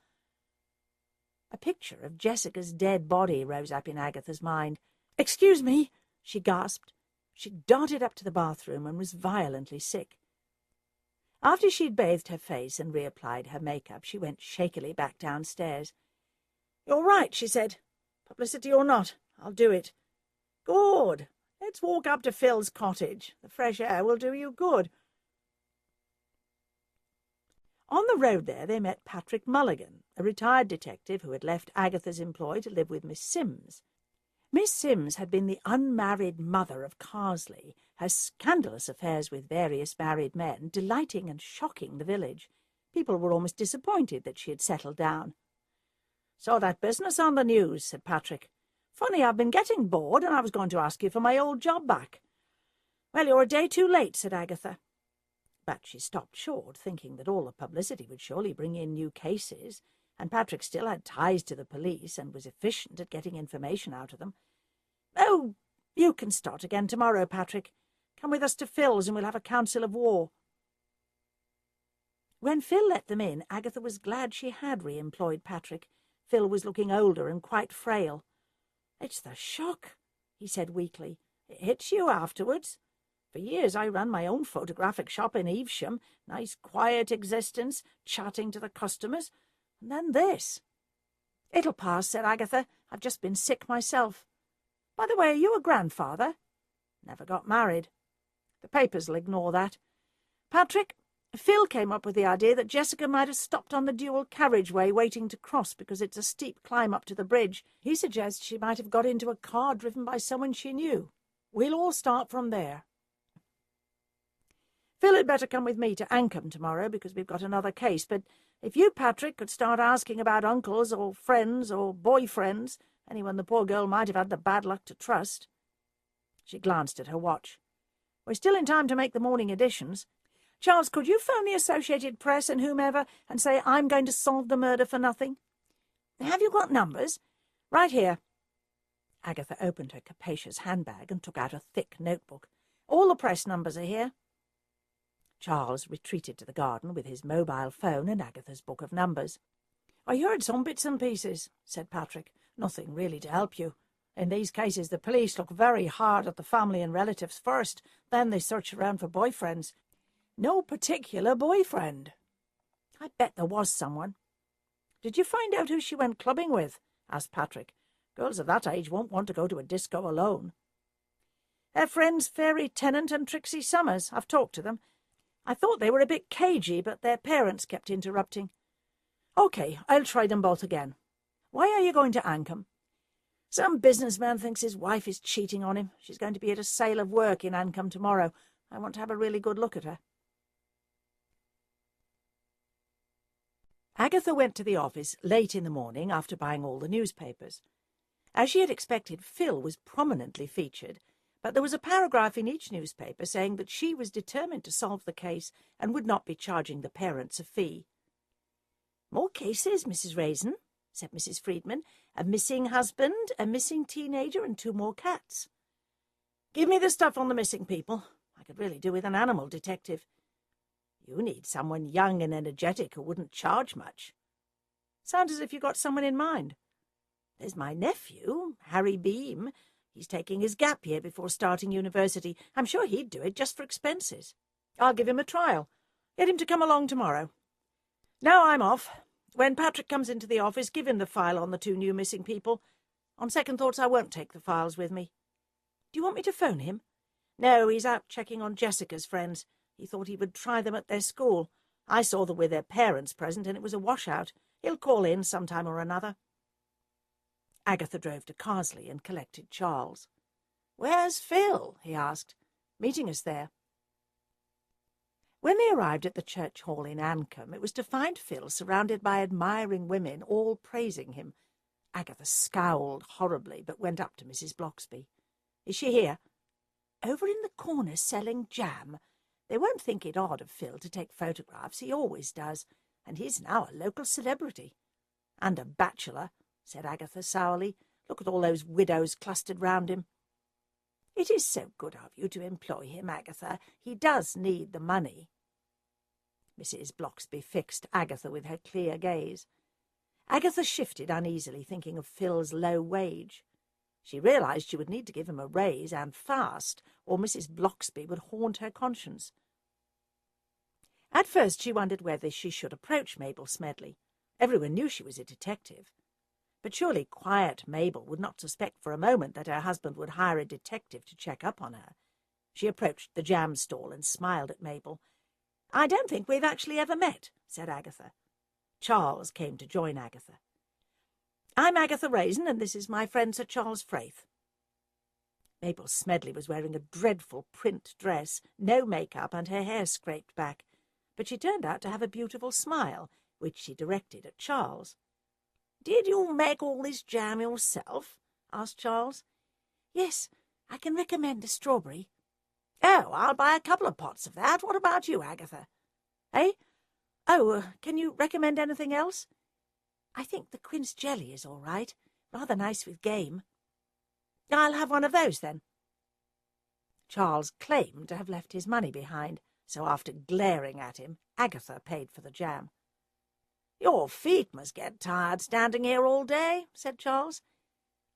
S1: A picture of Jessica's dead body rose up in Agatha's mind. "Excuse me," she gasped. She darted up to the bathroom and was violently sick. After she'd bathed her face and reapplied her makeup, she went shakily back downstairs. "You're right," she said. "Publicity or not, I'll do it." "Good. Let's walk up to Phil's cottage. The fresh air will do you good." On the road there they met Patrick Mulligan, a retired detective who had left Agatha's employ to live with Miss Sims. Miss Sims had been the unmarried mother of Carsley, her scandalous affairs with various married men delighting and shocking the village. People were almost disappointed that she had settled down. "Saw that business on the news," said Patrick. "Funny, I've been getting bored, and I was going to ask you for my old job back." "Well, you're a day too late," said Agatha. But she stopped short, thinking that all the publicity would surely bring in new cases, and Patrick still had ties to the police and was efficient at getting information out of them. "Oh, you can start again tomorrow, Patrick. Come with us to Phil's and we'll have a council of war." When Phil let them in, Agatha was glad she had re-employed Patrick. Phil was looking older and quite frail. "It's the shock," he said weakly. "It hits you afterwards. For years I ran my own photographic shop in Evesham, nice quiet existence, chatting to the customers, and then this." "It'll pass," said Agatha. "I've just been sick myself. By the way, are you a grandfather?" "Never got married." "The papers'll ignore that. Patrick, Phil came up with the idea that Jessica might have stopped on the dual carriageway waiting to cross because it's a steep climb up to the bridge. He suggests she might have got into a car driven by someone she knew. We'll all start from there. Phil had better come with me to Ancombe tomorrow because we've got another case, but if you, Patrick, could start asking about uncles or friends or boyfriends, anyone the poor girl might have had the bad luck to trust." She glanced at her watch. "We're still in time to make the morning editions. Charles, could you phone the Associated Press and whomever and say I'm going to solve the murder for nothing? Have you got numbers? Right here." Agatha opened her capacious handbag and took out a thick notebook. "All the press numbers are here." Charles retreated to the garden with his mobile phone and Agatha's book of numbers. "I heard some bits and pieces," said Patrick. "Nothing really to help you. In these cases the police look very hard at the family and relatives first, then they search around for boyfriends. No particular boyfriend." "I bet there was someone." "Did you find out who she went clubbing with?" asked Patrick. "Girls of that age won't want to go to a disco alone." "Her friends Fairy Tennant and Trixie Summers. I've talked to them. I thought they were a bit cagey, but their parents kept interrupting." "OK, I'll try them both again. Why are you going to Ancombe?" "Some businessman thinks his wife is cheating on him. She's going to be at a sale of work in Ancombe tomorrow. I want to have a really good look at her." Agatha went to the office late in the morning after buying all the newspapers. As she had expected, Phil was prominently featured, but there was a paragraph in each newspaper saying that she was determined to solve the case and would not be charging the parents a fee. "More cases, Mrs. Raisin," said Mrs. Friedman. "A missing husband, a missing teenager, and 2 more cats." "Give me the stuff on the missing people. I could really do with an animal detective." "You need someone young and energetic who wouldn't charge much." "Sounds as if you got someone in mind." "There's my nephew, Harry Beam. He's taking his gap year before starting university. I'm sure he'd do it just for expenses." "I'll give him a trial. Get him to come along tomorrow. Now I'm off. When Patrick comes into the office, give him the file on the 2 new missing people. On second thoughts, I won't take the files with me." "Do you want me to phone him?" "No, he's out checking on Jessica's friends. He thought he would try them at their school. I saw them with their parents present, and it was a washout. He'll call in sometime or another. Agatha drove to Carsley and collected Charles. "Where's Phil?" he asked. "Meeting us there." When they arrived at the church hall in Ancombe, it was to find Phil surrounded by admiring women, all praising him. Agatha scowled horribly, but went up to Mrs. Bloxby. "Is she here?" "Over in the corner selling jam. They won't think it odd of Phil to take photographs. He always does, and he's now a local celebrity." "And a bachelor," said Agatha sourly. "Look at all those widows clustered round him." "It is so good of you to employ him, Agatha. He does need the money." Mrs. Bloxby fixed Agatha with her clear gaze. Agatha shifted uneasily, thinking of Phil's low wage. She realised she would need to give him a raise, and fast, or Mrs. Bloxby would haunt her conscience. At first she wondered whether she should approach Mabel Smedley. Everyone knew she was a detective. But surely quiet Mabel would not suspect for a moment that her husband would hire a detective to check up on her. She approached the jam stall and smiled at Mabel. "I don't think we've actually ever met," said Agatha. Charles came to join Agatha. "I'm Agatha Raisin, and this is my friend Sir Charles Fraith." Mabel Smedley was wearing a dreadful print dress, no make-up, and her hair scraped back, but she turned out to have a beautiful smile, which she directed at Charles. "Did you make all this jam yourself?" asked Charles. "Yes, I can recommend a strawberry." "Oh, I'll buy a couple of pots of that. What about you, Agatha?" "Eh? Oh, can you recommend anything else?" "I think the quince jelly is all right. Rather nice with game." "I'll have one of those, then." Charles claimed to have left his money behind, so after glaring at him, Agatha paid for the jam. "Your feet must get tired standing here all day," said Charles.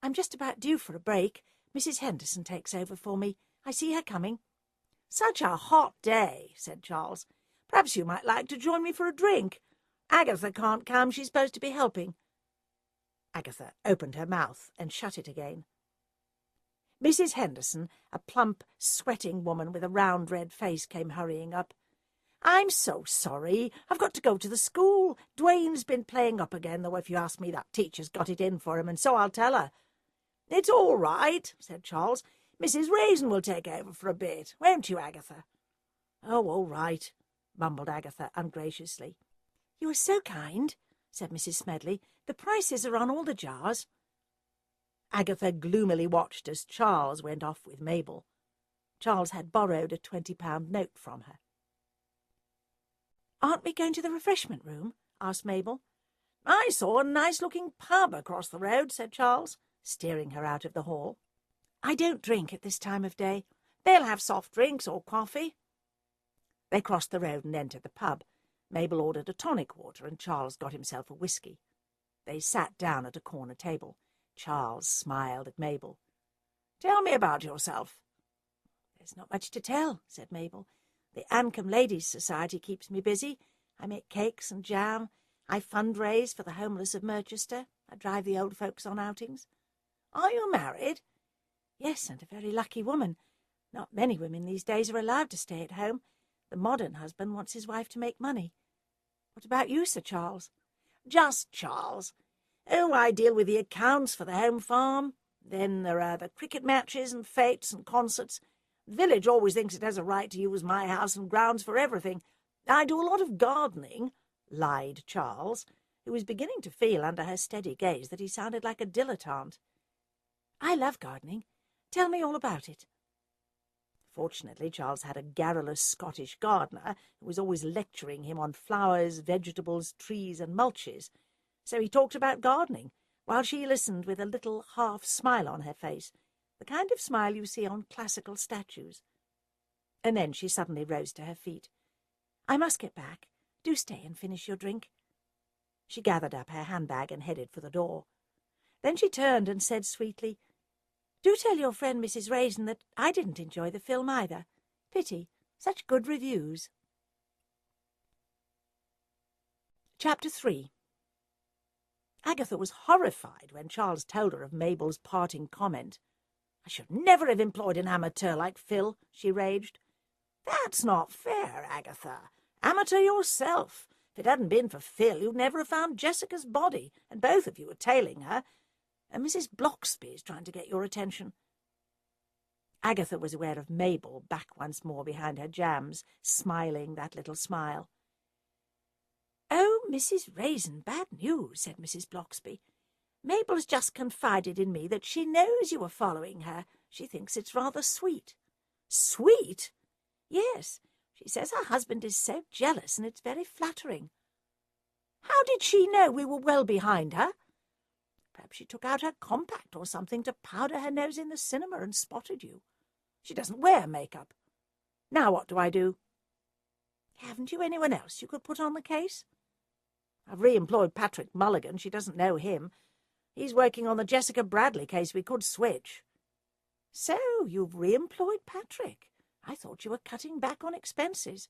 S1: "I'm just about due for a break. Mrs. Henderson takes over for me. I see her coming." "Such a hot day," said Charles. "Perhaps you might like to join me for a drink. Agatha can't come. She's supposed to be helping." Agatha opened her mouth and shut it again. Mrs. Henderson, a plump, sweating woman with a round red face, came hurrying up. "I'm so sorry. I've got to go to the school. Dwayne's been playing up again, though if you ask me, that teacher's got it in for him, and so I'll tell her." "It's all right," said Charles. "Mrs. Raisin will take over for a bit, won't you, Agatha?" "Oh, all right," mumbled Agatha ungraciously. "You are so kind," said Mrs. Smedley. "The prices are on all the jars." Agatha gloomily watched as Charles went off with Mabel. Charles had borrowed a £20 note from her. "Aren't we going to the refreshment room?" asked Mabel. "I saw a nice-looking pub across the road," said Charles, steering her out of the hall. "I don't drink at this time of day." "They'll have soft drinks or coffee." They crossed the road and entered the pub. Mabel ordered a tonic water, and Charles got himself a whisky. They sat down at a corner table. Charles smiled at Mabel. "Tell me about yourself." "There's not much to tell," said Mabel. "The Ancombe Ladies' Society keeps me busy. I make cakes and jam. I fundraise for the homeless of Merchester. I drive the old folks on outings." "Are you married?" "Yes, and a very lucky woman. Not many women these days are allowed to stay at home. The modern husband wants his wife to make money. What about you, Sir Charles?" "Just Charles. Oh, I deal with the accounts for the home farm. Then there are the cricket matches and fêtes and concerts. The village always thinks it has a right to use my house and grounds for everything. I do a lot of gardening," lied Charles, who was beginning to feel under her steady gaze that he sounded like a dilettante. "I love gardening. Tell me all about it." Fortunately, Charles had a garrulous Scottish gardener who was always lecturing him on flowers, vegetables, trees, and mulches. So he talked about gardening, while she listened with a little half-smile on her face, the kind of smile you see on classical statues. And then she suddenly rose to her feet. "I must get back. Do stay and finish your drink." She gathered up her handbag and headed for the door. Then she turned and said sweetly, "Do tell your friend Mrs. Raisin that I didn't enjoy the film either. Pity. Such good reviews." Chapter 3. Agatha was horrified when Charles told her of Mabel's parting comment. "I should never have employed an amateur like Phil," she raged. "That's not fair, Agatha. Amateur yourself. it hadn't been for Phil, you'd never have found Jessica's body, and both of you were tailing her. And Mrs. Bloxby is trying to get your attention." Agatha was aware of Mabel back once more behind her jams, smiling that little smile. "Oh, Mrs. Raisin, bad news," said Mrs. Bloxby. "Mabel's just confided in me that she knows you are following her. She thinks it's rather sweet." "Sweet?" "Yes. She says her husband is so jealous, and it's very flattering." "How did she know we were well behind her?" "Perhaps she took out her compact or something to powder her nose in the cinema and spotted you. She doesn't wear makeup. Now what do I do?" "Haven't you anyone else you could put on the case?" "I've re-employed Patrick Mulligan. She doesn't know him. He's working on the Jessica Bradley case. We could switch." "So you've re-employed Patrick? I thought you were cutting back on expenses."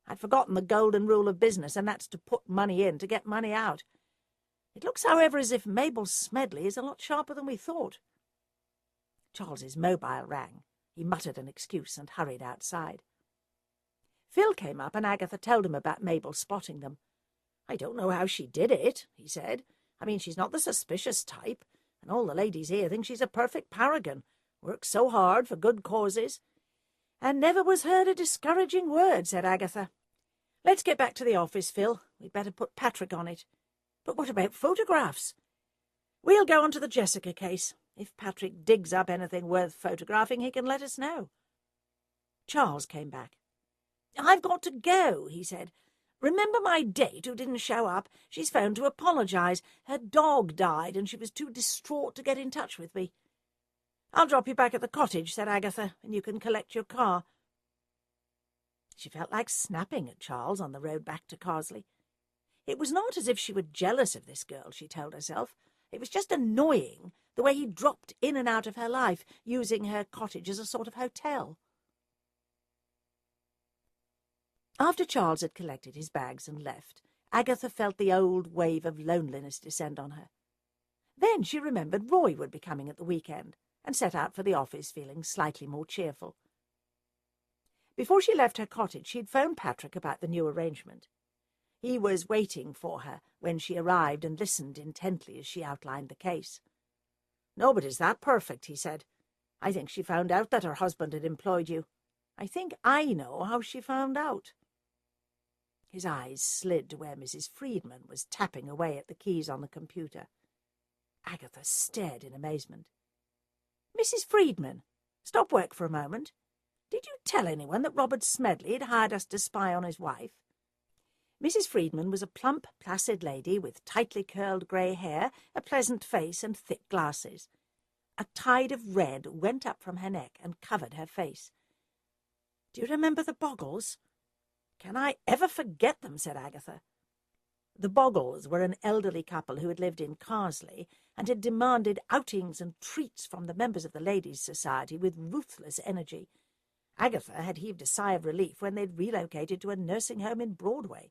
S1: "I'd forgotten the golden rule of business, and that's to put money in to get money out. It looks, however, as if Mabel Smedley is a lot sharper than we thought." Charles's mobile rang. He muttered an excuse and hurried outside. Phil came up, and Agatha told him about Mabel spotting them. "I don't know how she did it," he said. "I mean, she's not the suspicious type, and all the ladies here think she's a perfect paragon. Works so hard for good causes." "And never was heard a discouraging word," said Agatha. "Let's get back to the office, Phil. We'd better put Patrick on it." "But what about photographs?" "We'll go on to the Jessica case. If Patrick digs up anything worth photographing, he can let us know." Charles came back. "I've got to go," he said. "Remember my date who didn't show up? She's phoned to apologise. Her dog died, and she was too distraught to get in touch with me." "I'll drop you back at the cottage," said Agatha, "and you can collect your car." She felt like snapping at Charles on the road back to Carsley. It was not as if she were jealous of this girl, she told herself. It was just annoying, the way he dropped in and out of her life, using her cottage as a sort of hotel. After Charles had collected his bags and left, Agatha felt the old wave of loneliness descend on her. Then she remembered Roy would be coming at the weekend, and set out for the office feeling slightly more cheerful. Before she left her cottage, she'd phoned Patrick about the new arrangement. He was waiting for her when she arrived and listened intently as she outlined the case. "Nobody's that perfect," he said. "I think she found out that her husband had employed you. I think I know how she found out." His eyes slid to where Mrs. Friedman was tapping away at the keys on the computer. Agatha stared in amazement. "Mrs. Friedman, stop work for a moment. Did you tell anyone that Robert Smedley had hired us to spy on his wife?" Mrs. Friedman was a plump, placid lady with tightly curled grey hair, a pleasant face, and thick glasses. A tide of red went up from her neck and covered her face. "Do you remember the Boggles?" "Can I ever forget them?" said Agatha. The Boggles were an elderly couple who had lived in Carsley and had demanded outings and treats from the members of the Ladies' Society with ruthless energy. Agatha had heaved a sigh of relief when they'd relocated to a nursing home in Broadway.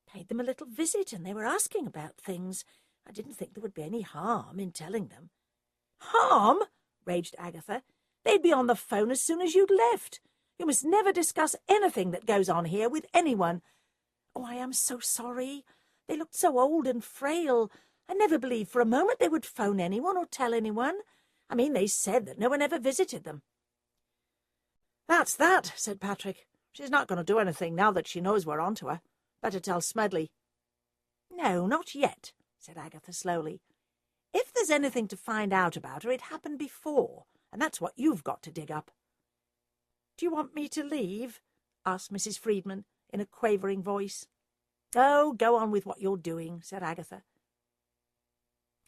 S1: "Paid them a little visit, and they were asking about things. I didn't think there would be any harm in telling them." "Harm?" raged Agatha. "They'd be on the phone as soon as you'd left. You must never discuss anything that goes on here with anyone." "Oh, I am so sorry. They looked so old and frail. I never believed for a moment they would phone anyone or tell anyone. I mean, they said that no one ever visited them." "That's that," said Patrick. "She's not going to do anything now that she knows we're on to her. Better tell Smedley." "No, not yet," said Agatha slowly. "If there's anything to find out about her, it happened before, and that's what you've got to dig up." "Do you want me to leave?" asked Mrs. Friedman in a quavering voice. "Oh, go on with what you're doing," said Agatha.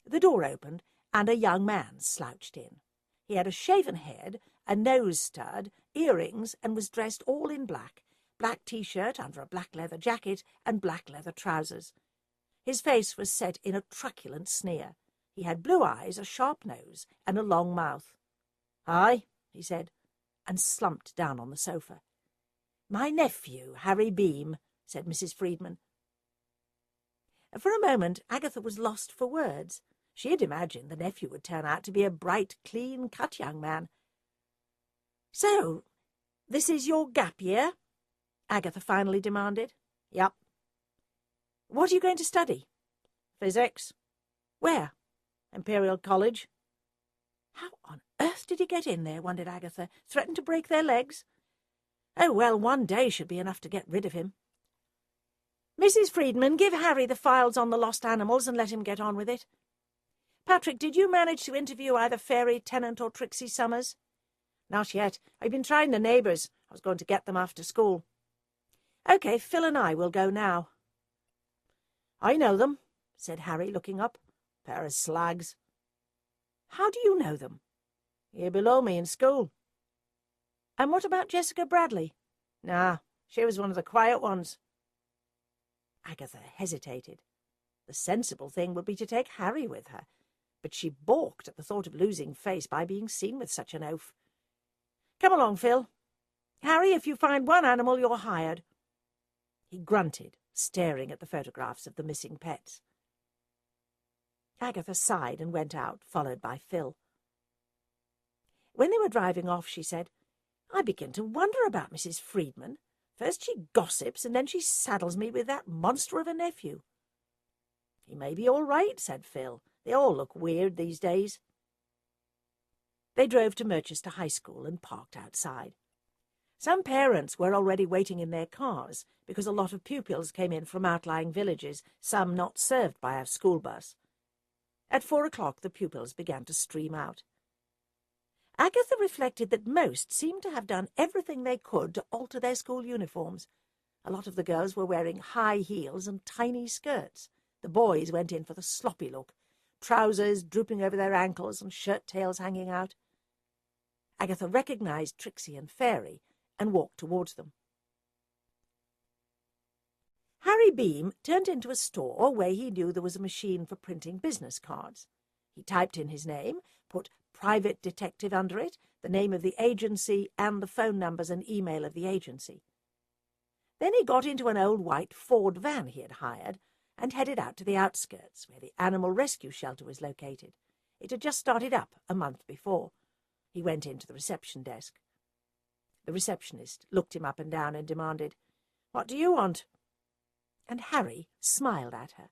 S1: The door opened, and a young man slouched in. He had a shaven head, a nose stud, earrings, and was dressed all in black T-shirt under a black leather jacket and black leather trousers. His face was set in a truculent sneer. He had blue eyes, a sharp nose, and a long mouth. "Hi," he said, and slumped down on the sofa. "My nephew, Harry Beam," said Mrs. Friedman. For a moment Agatha was lost for words. She had imagined the nephew would turn out to be a bright, clean-cut young man. "So, this is your gap year?" Agatha finally demanded. "Yep," What are you going to study?
S2: Physics.
S1: Where?
S2: Imperial College.
S1: How on earth did he get in there, wondered Agatha. Threatened to break their legs? Oh, well, one day should be enough to get rid of him. Mrs. Friedman, give Harry the files on the lost animals and let him get on with it. Patrick, did you manage to interview either Fairy, Tennant or Trixie Summers?
S2: Not yet. I've been trying the neighbours. I was going to get them after school.
S1: OK, Phil and I will go now.
S2: I know them, said Harry, looking up. Pair of slags.
S1: How do you know them?
S2: Year below me in school.
S1: And what about Jessica Bradley?
S2: Nah, she was one of the quiet ones.
S1: Agatha hesitated. The sensible thing would be to take Harry with her, but she balked at the thought of losing face by being seen with such an oaf. Come along, Phil. Harry, if you find one animal, you're hired. He grunted, staring at the photographs of the missing pets. Agatha sighed and went out, followed by Phil. When they were driving off, she said, I begin to wonder about Mrs. Friedman. First she gossips, and then she saddles me with that monster of a nephew.
S2: He may be all right, said Phil. They all look weird these days.
S1: They drove to Merchester High School and parked outside. Some parents were already waiting in their cars because a lot of pupils came in from outlying villages, some not served by a school bus. At 4 o'clock the pupils began to stream out. Agatha reflected that most seemed to have done everything they could to alter their school uniforms. A lot of the girls were wearing high heels and tiny skirts. The boys went in for the sloppy look, trousers drooping over their ankles and shirt-tails hanging out. Agatha recognized Trixie and Fairy and walked towards them. Harry Beam turned into a store where he knew there was a machine for printing business cards. He typed in his name, put Private Detective under it, the name of the agency, and the phone numbers and email of the agency. Then he got into an old white Ford van he had hired and headed out to the outskirts, where the animal rescue shelter was located. It had just started up a month before. He went into the reception desk. The receptionist looked him up and down and demanded, "What do you want?" And Harry smiled at her.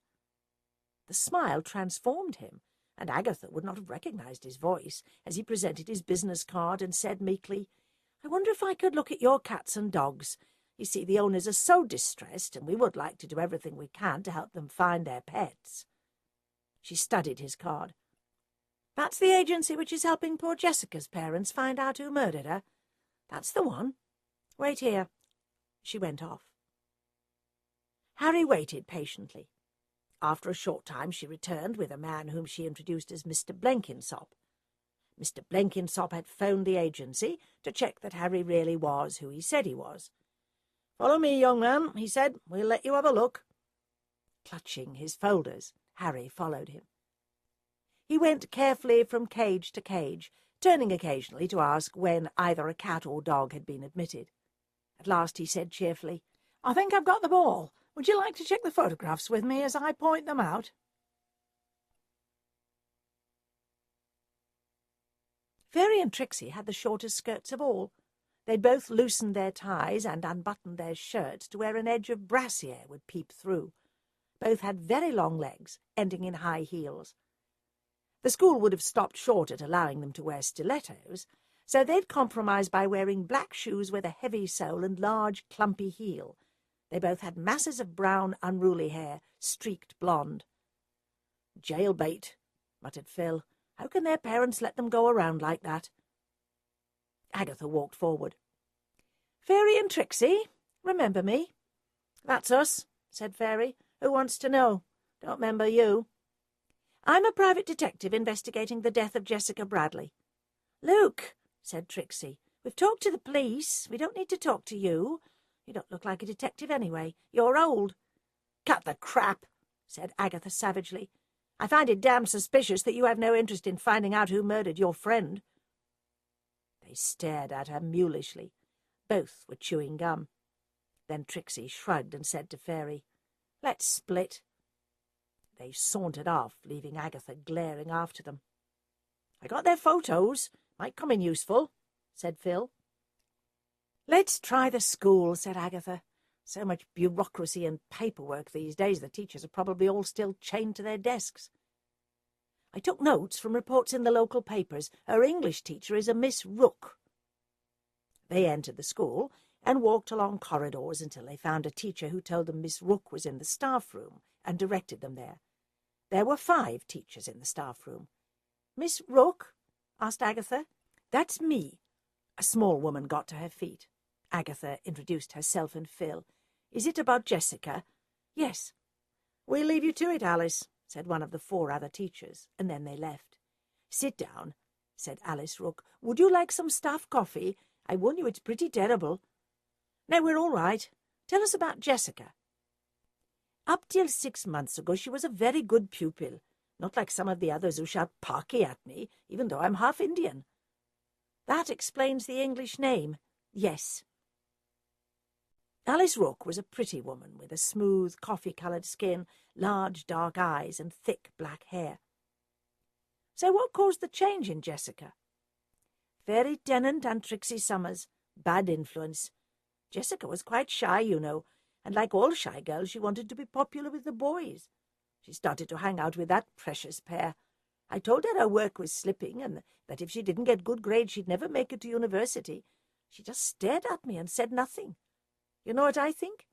S1: The smile transformed him, and Agatha would not have recognized his voice as he presented his business card and said meekly, "I wonder if I could look at your cats and dogs. You see, the owners are so distressed, and we would like to do everything we can to help them find their pets." She studied his card. "That's the agency which is helping poor Jessica's parents find out who murdered her. That's the one. Wait here." She went off. Harry waited patiently. After a short time she returned with a man whom she introduced as Mr. Blenkinsop. Mr. Blenkinsop had phoned the agency to check that Harry really was who he said he was. "Follow me, young man," he said. "We'll let you have a look." Clutching his folders, Harry followed him. He went carefully from cage to cage, turning occasionally to ask when either a cat or dog had been admitted. At last he said cheerfully, "I think I've got them all. Would you like to check the photographs with me as I point them out?" Fairy and Trixie had the shortest skirts of all. They'd both loosened their ties and unbuttoned their shirts to where an edge of brassiere would peep through. Both had very long legs, ending in high heels. The school would have stopped short at allowing them to wear stilettos, so they'd compromised by wearing black shoes with a heavy sole and large, clumpy heel. They both had masses of brown, unruly hair, streaked blonde. "Jailbait," muttered Phil. "How can their parents let them go around like that?" Agatha walked forward. "Fairy and Trixie, remember me?" "That's us," said Fairy. "Who wants to know? Don't remember you." "I'm a private detective investigating the death of Jessica Bradley." "Luke," said Trixie, "we've talked to the police. We don't need to talk to you. You don't look like a detective anyway. You're old." "Cut the crap," said Agatha savagely. "I find it damned suspicious that you have no interest in finding out who murdered your friend." They stared at her mulishly. Both were chewing gum. Then Trixie shrugged and said to Fairy, "Let's split." They sauntered off, leaving Agatha glaring after them. "I got their photos. Might come in useful," said Phil. "Let's try the school," said Agatha. So much bureaucracy and paperwork these days, the teachers are probably all still chained to their desks. I took notes from reports in the local papers. Her English teacher is a Miss Rook. They entered the school and walked along corridors until they found a teacher who told them Miss Rook was in the staff room and directed them there. There were 5 teachers in the staff room. "Miss Rook?" asked Agatha. "That's me." A small woman got to her feet. Agatha introduced herself and Phil. "Is it about Jessica?" "Yes." "We'll leave you to it, Alice," said one of the 4 other teachers, and then they left. "Sit down," said Alice Rook. "Would you like some staff coffee? I warn you it's pretty terrible." "No, we're all right. Tell us about Jessica." "Up till 6 months ago she was a very good pupil, not like some of the others who shout Parky at me, even though I'm half Indian." "That explains the English name." "Yes." Alice Rook was a pretty woman with a smooth, coffee-coloured skin, large dark eyes and thick black hair. "So what caused the change in Jessica?" "Fairy Tennant and Trixie Summers. Bad influence. Jessica was quite shy, you know, and like all shy girls she wanted to be popular with the boys. She started to hang out with that precious pair. I told her work was slipping and that if she didn't get good grades she'd never make it to university. She just stared at me and said nothing. You know what I think?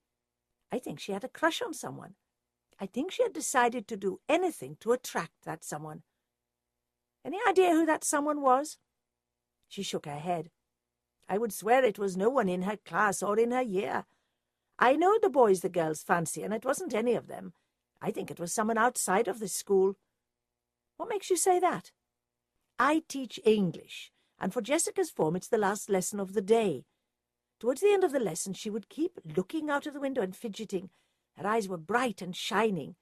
S1: I think she had a crush on someone. I think she had decided to do anything to attract that someone. Any idea who that someone was?" She shook her head. "I would swear it was no one in her class or in her year. I know the boys the girls fancy, and it wasn't any of them. I think it was someone outside of the school." "What makes you say that?" "I teach English, and for Jessica's form it's the last lesson of the day. Towards the end of the lesson she would keep looking out of the window and fidgeting. Her eyes were bright and shining.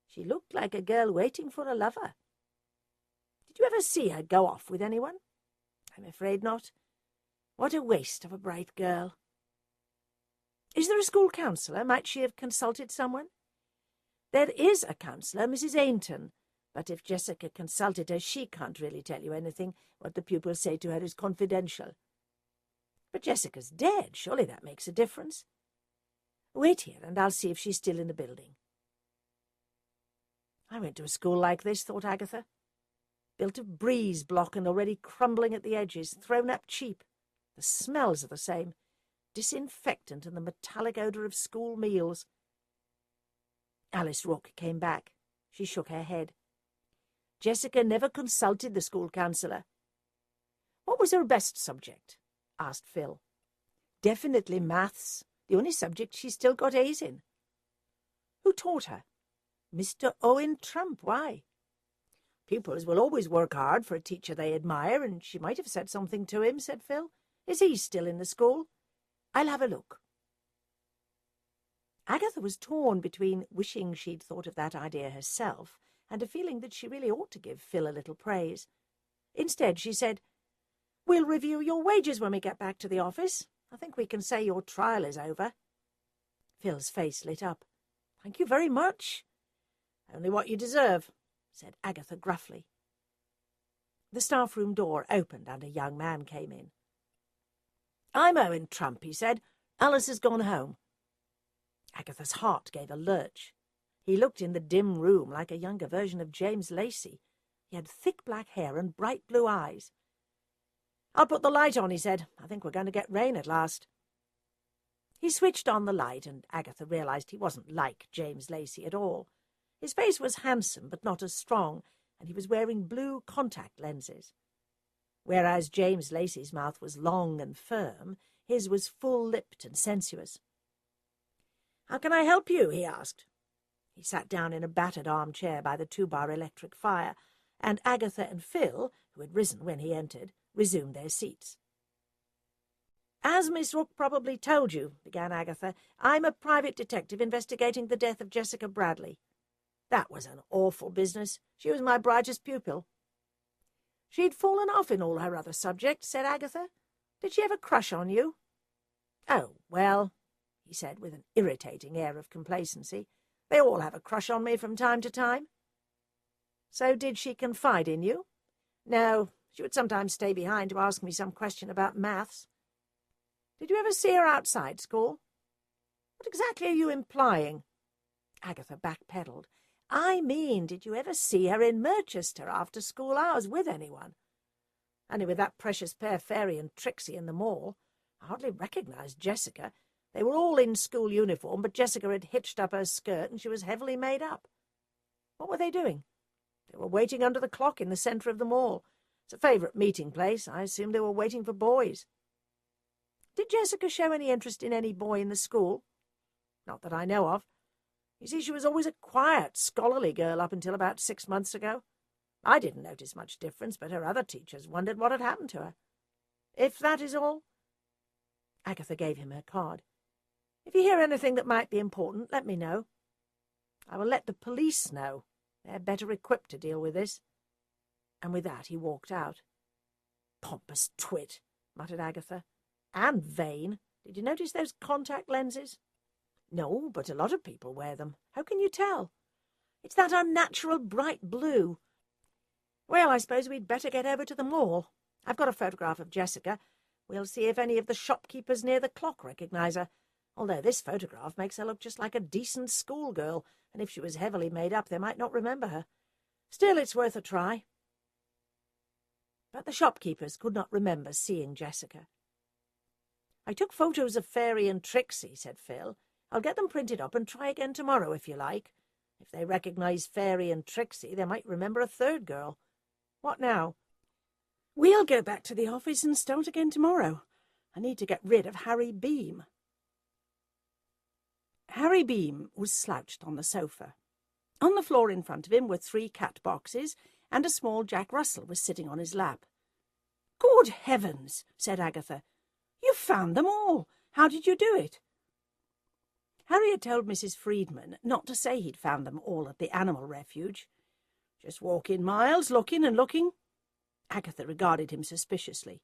S1: She looked like a girl waiting for a lover." "Did you ever see her go off with anyone?" "I'm afraid not. What a waste of a bright girl." "Is there a school counsellor? Might she have consulted someone?" "There is a counsellor, Mrs. Ainton, but if Jessica consulted her she can't really tell you anything. What the pupils say to her is confidential." "But Jessica's dead. Surely that makes a difference." "Wait here and I'll see if she's still in the building." I went to a school like this, thought Agatha. Built of breeze block and already crumbling at the edges, thrown up cheap. The smells are the same. Disinfectant and the metallic odour of school meals. Alice Rook came back. She shook her head. "Jessica never consulted the school counsellor." "What was her best subject?" asked Phil. "Definitely maths. The only subject she still got A's in." "Who taught her?" "Mr. Owen Trump. Why?" "Pupils will always work hard for a teacher they admire, and she might have said something to him," said Phil. "Is he still in the school?" "I'll have a look." Agatha was torn between wishing she'd thought of that idea herself and a feeling that she really ought to give Phil a little praise. Instead, she said, "We'll review your wages when we get back to the office. I think we can say your trial is over." Phil's face lit up. "Thank you very much." "Only what you deserve," said Agatha gruffly. The staff room door opened and a young man came in. "I'm Owen Trump," he said. "Alice has gone home." Agatha's heart gave a lurch. He looked in the dim room like a younger version of James Lacey. He had thick black hair and bright blue eyes. "I'll put the light on," he said. "I think we're going to get rain at last." He switched on the light, and Agatha realized he wasn't like James Lacey at all. His face was handsome, but not as strong, and he was wearing blue contact lenses. Whereas James Lacey's mouth was long and firm, his was full-lipped and sensuous. "How can I help you?" he asked. He sat down in a battered armchair by the 2-bar electric fire, and Agatha and Phil, who had risen when he entered, resumed their seats. "As Miss Rook probably told you," began Agatha, "I'm a private detective investigating the death of Jessica Bradley. That was an awful business. She was my brightest pupil." "She'd fallen off in all her other subjects," said Agatha. "Did she have a crush on you?" "Oh, well," he said with an irritating air of complacency, "they all have a crush on me from time to time." "So did she confide in you?" "No, she would sometimes stay behind to ask me some question about maths." "Did you ever see her outside school?"
S2: What exactly are you implying?
S1: Agatha backpedaled. I mean, did you ever see her in Merchester after school hours with anyone? Only with that precious pair, Fairy and Trixie, in the mall. I hardly recognised Jessica. They were all in school uniform, but Jessica had hitched up her skirt and she was heavily made up. What were they doing? They were waiting under the clock in the centre of the mall. It's a favourite meeting place. I assume they were waiting for boys. Did Jessica show any interest in any boy in the school? Not that I know of. You see, she was always a quiet, scholarly girl up until about 6 months ago. I didn't notice much difference, but her other teachers wondered what had happened to her. If that is all. Agatha gave him her card. If you hear anything that might be important, let me know. I will let the police know. They're better equipped to deal with this. And with that he walked out. Pompous twit, muttered Agatha. And vain. Did you notice those contact lenses? No, but a lot of people wear them. How can you tell? It's that unnatural bright blue. Well, I suppose we'd better get over to the mall. I've got a photograph of Jessica. We'll see if any of the shopkeepers near the clock recognise her, although this photograph makes her look just like a decent schoolgirl, and if she was heavily made up they might not remember her. Still, it's worth a try. But the shopkeepers could not remember seeing Jessica. I took photos of Fairy and Trixie, said Phil. I'll get them printed up and try again tomorrow, if you like. If they recognise Fairy and Trixie, they might remember a third girl. What now? We'll go back to the office and start again tomorrow. I need to get rid of Harry Beam. Harry Beam was slouched on the sofa. On the floor in front of him were 3 cat boxes, and a small Jack Russell was sitting on his lap. Good heavens, said Agatha. You found them all. How did you do it? Harry had told Mrs. Friedman not to say he'd found them all at the animal refuge. Just walking miles, looking and looking. Agatha regarded him suspiciously.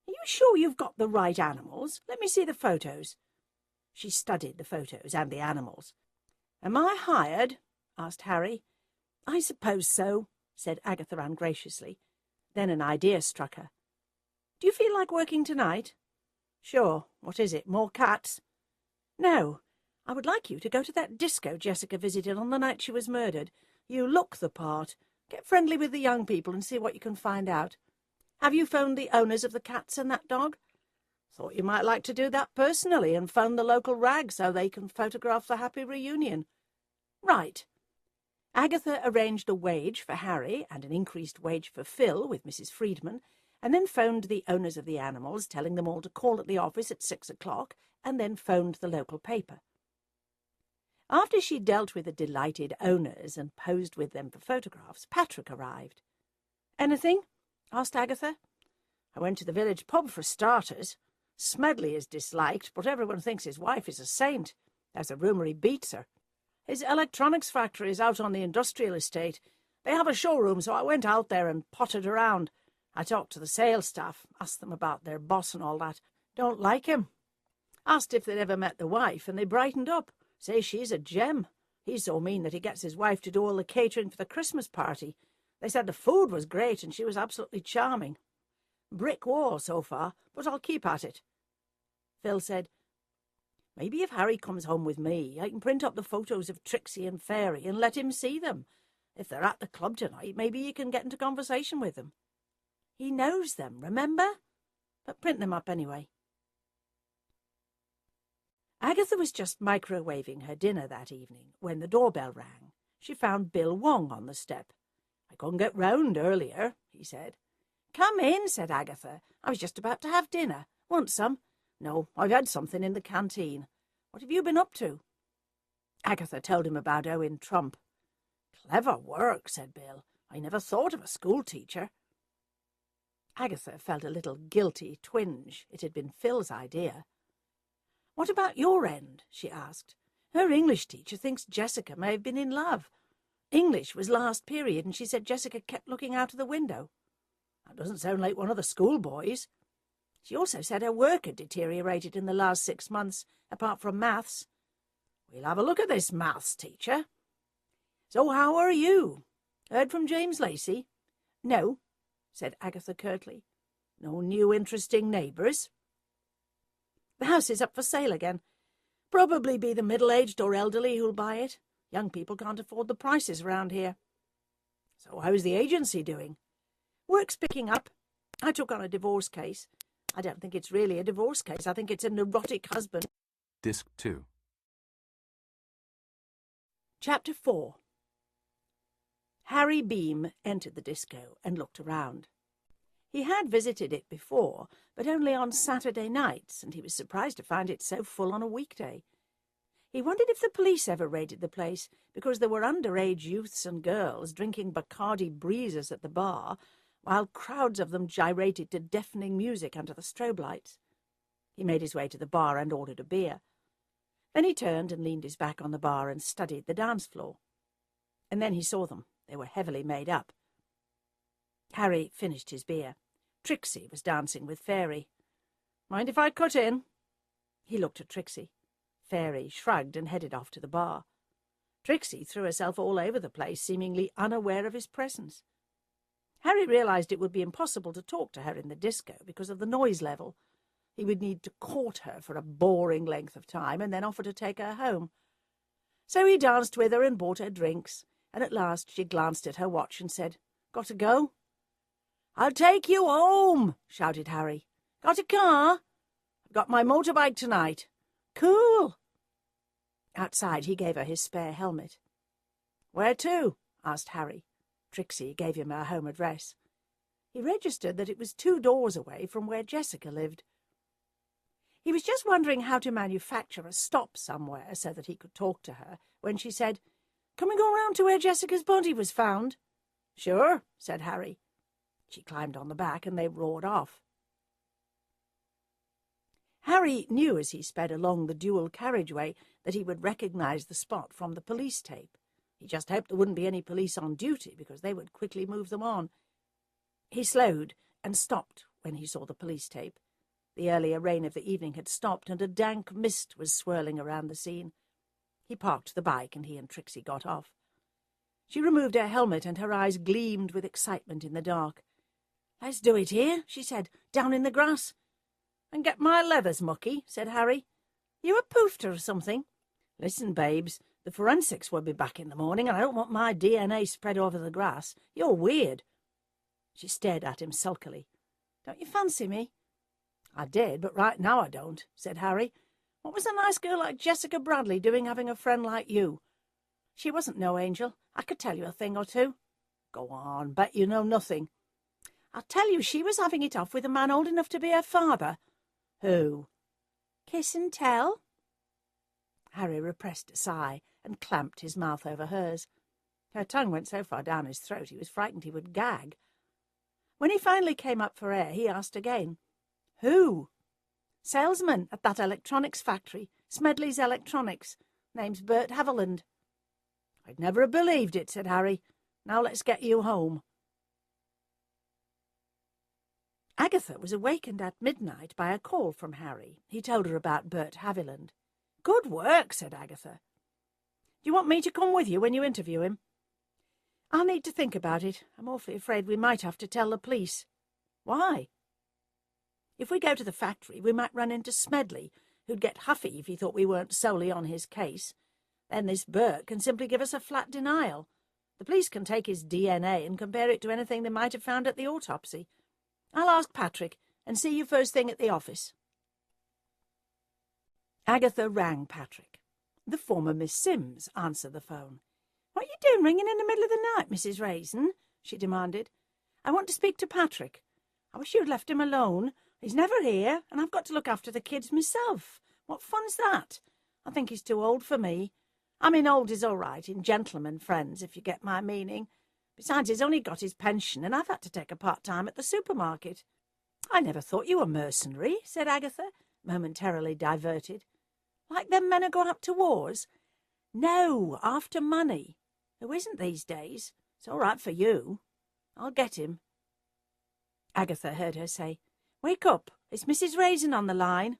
S1: Are you sure you've got the right animals? Let me see the photos. She studied the photos and the animals. Am I hired? Asked Harry. I suppose so, said Agatha ungraciously. Then an idea struck her. Do you feel like working tonight? Sure. What is it, more cats? No. I would like you to go to that disco Jessica visited on the night she was murdered. You look the part. Get friendly with the young people and see what you can find out. Have you phoned the owners of the cats and that dog? Thought you might like to do that personally and phone the local rag so they can photograph the happy reunion. Right. Agatha arranged a wage for Harry and an increased wage for Phil with Mrs. Friedman, and then phoned the owners of the animals, telling them all to call at the office at 6 o'clock, and then phoned the local paper. After she dealt with the delighted owners and posed with them for photographs, Patrick arrived. Anything? Asked Agatha. I went to the village pub for starters. Smedley is disliked, but everyone thinks his wife is a saint. There's a rumour he beats her. His electronics factory is out on the industrial estate. They have a showroom, so I went out there and potted around. I talked to the sales staff, asked them about their boss and all that. Don't like him. Asked if they'd ever met the wife, and they brightened up. Say she's a gem. He's so mean that he gets his wife to do all the catering for the Christmas party. They said the food was great and she was absolutely charming. Brick wall so far, but I'll keep at it. Phil said, maybe if Harry comes home with me, I can print up the photos of Trixie and Fairy and let him see them. If they're at the club tonight, maybe he can get into conversation with them. He knows them, remember? But print them up anyway. Agatha was just microwaving her dinner that evening when the doorbell rang. She found Bill Wong on the step. I couldn't get round earlier, he said. Come in, said Agatha. I was just about to have dinner. Want some? No, I've had something in the canteen. What have you been up to? Agatha told him about Owen Trump. Clever work, said Bill. I never thought of a schoolteacher. Agatha felt a little guilty twinge. It had been Phil's idea. What about your end? She asked. Her English teacher thinks Jessica may have been in love. English was last period, and she said Jessica kept looking out of the window. That doesn't sound like one of the schoolboys. She also said her work had deteriorated in the last 6 months, apart from maths. We'll have a look at this maths teacher. So how are you? Heard from James Lacey? No, said Agatha curtly. No new interesting neighbours? The house is up for sale again.
S2: probably be the middle-aged or elderly who'll buy it. Young people can't afford the prices around here. So how's the agency doing? Work's picking up. I took on a divorce case. I don't think it's really a divorce case. I think it's a neurotic husband.
S3: Disc 2.
S1: Chapter 4. Harry Beam entered the disco and looked around. He had visited it before, but only on Saturday nights, and he was surprised to find it so full on a weekday. He wondered if the police ever raided the place, because there were underage youths and girls drinking Bacardi breezes at the bar, while crowds of them gyrated to deafening music under the strobe lights. He made his way to the bar and ordered a beer. Then he turned and leaned his back on the bar and studied the dance floor. And then he saw them. They were heavily made up. Harry finished his beer. Trixie was dancing with Fairy. "Mind if I cut in?" He looked at Trixie. Fairy shrugged and headed off to the bar. Trixie threw herself all over the place, seemingly unaware of his presence. Harry realized it would be impossible to talk to her in the disco because of the noise level. He would need to court her for a boring length of time and then offer to take her home. So he danced with her and bought her drinks, and at last she glanced at her watch and said, "Got to go?" "I'll take you home," shouted Harry. "Got a car?" "I've got my motorbike tonight." "Cool." Outside he gave her his spare helmet. "Where to?" asked Harry. Trixie gave him her home address. He registered that it was 2 doors away from where Jessica lived. He was just wondering how to manufacture a stop somewhere so that he could talk to her when she said, "Can we go round to where Jessica's body was found?" "Sure," said Harry. She climbed on the back and they roared off. Harry knew as he sped along the dual carriageway that he would recognize the spot from the police tape. He just hoped there wouldn't be any police on duty, because they would quickly move them on. He slowed and stopped when he saw the police tape. The earlier rain of the evening had stopped, and a dank mist was swirling around the scene. He parked the bike, and he and Trixie got off. She removed her helmet, and her eyes gleamed with excitement in the dark. "Let's do it here," she said, "down in the grass." "And get my leathers mucky," said Harry. "You a poofter or something?" "Listen, babes, the forensics will be back in the morning, and I don't want my DNA spread over the grass. You're weird." She stared at him sulkily. "Don't you fancy me?" "I did, but right now I don't," said Harry. "What was a nice girl like Jessica Bradley doing having a friend like you?" "She wasn't no angel. I could tell you a thing or two." "Go on, bet you know nothing." "I'll tell you, she was having it off with a man old enough to be her father." "Who?" "Kiss and tell." Harry repressed a sigh and clamped his mouth over hers. Her tongue went so far down his throat he was frightened he would gag. When he finally came up for air, he asked again, "Who?" "Salesman at that electronics factory, Smedley's Electronics. Name's Bert Haviland." "I'd never have believed it," said Harry. "Now let's get you home." Agatha was awakened at midnight by a call from Harry. He told her about Bert Haviland. "Good work," said Agatha. "Do you want me to come with you when you interview him?" "I'll need to think about it. I'm awfully afraid we might have to tell the police." "Why?" "If we go to the factory, we might run into Smedley, who'd get huffy if he thought we weren't solely on his case. Then this Bert can simply give us a flat denial. The police can take his DNA and compare it to anything they might have found at the autopsy. I'll ask Patrick and see you first thing at the office." Agatha rang Patrick. The former Miss Sims answered the phone. "What are you doing ringing in the middle of the night, Mrs. Raisin?" she demanded. "I want to speak to Patrick. I wish you'd left him alone. He's never here, and I've got to look after the kids myself. What fun's that? I think he's too old for me. I mean, old is all right in gentlemen friends, if you get my meaning. Besides, he's only got his pension, and I've had to take a part-time at the supermarket." "I never thought you were mercenary," said Agatha, momentarily diverted. "Like them men who go up to wars?" "No, after money. Who isn't these days? It's all right for you. I'll get him." Agatha heard her say, "Wake up, it's Mrs. Raisin on the line."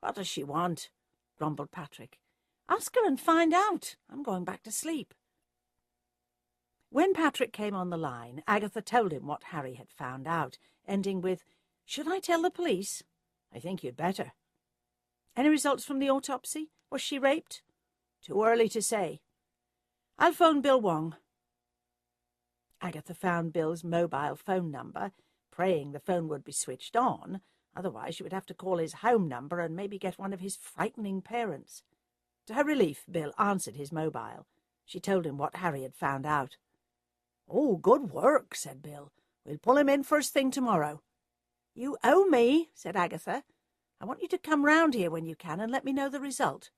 S1: "What does she want?" grumbled Patrick. "Ask her and find out. I'm going back to sleep." When Patrick came on the line, Agatha told him what Harry had found out, ending with, "Should I tell the police?" "I think you'd better." "Any results from the autopsy?"
S2: Was she raped? Too early to say. I'll phone Bill Wong.
S1: Agatha found Bill's mobile phone number, praying the phone would be switched on. Otherwise she would have to call his home number and maybe get one of his frightening parents. To her relief, Bill answered his mobile. She told him what Harry had found out. "Oh, good work," said Bill. "We'll pull him in first thing tomorrow." "You owe me," said Agatha. "I want you to come round here when you can and let me know the result."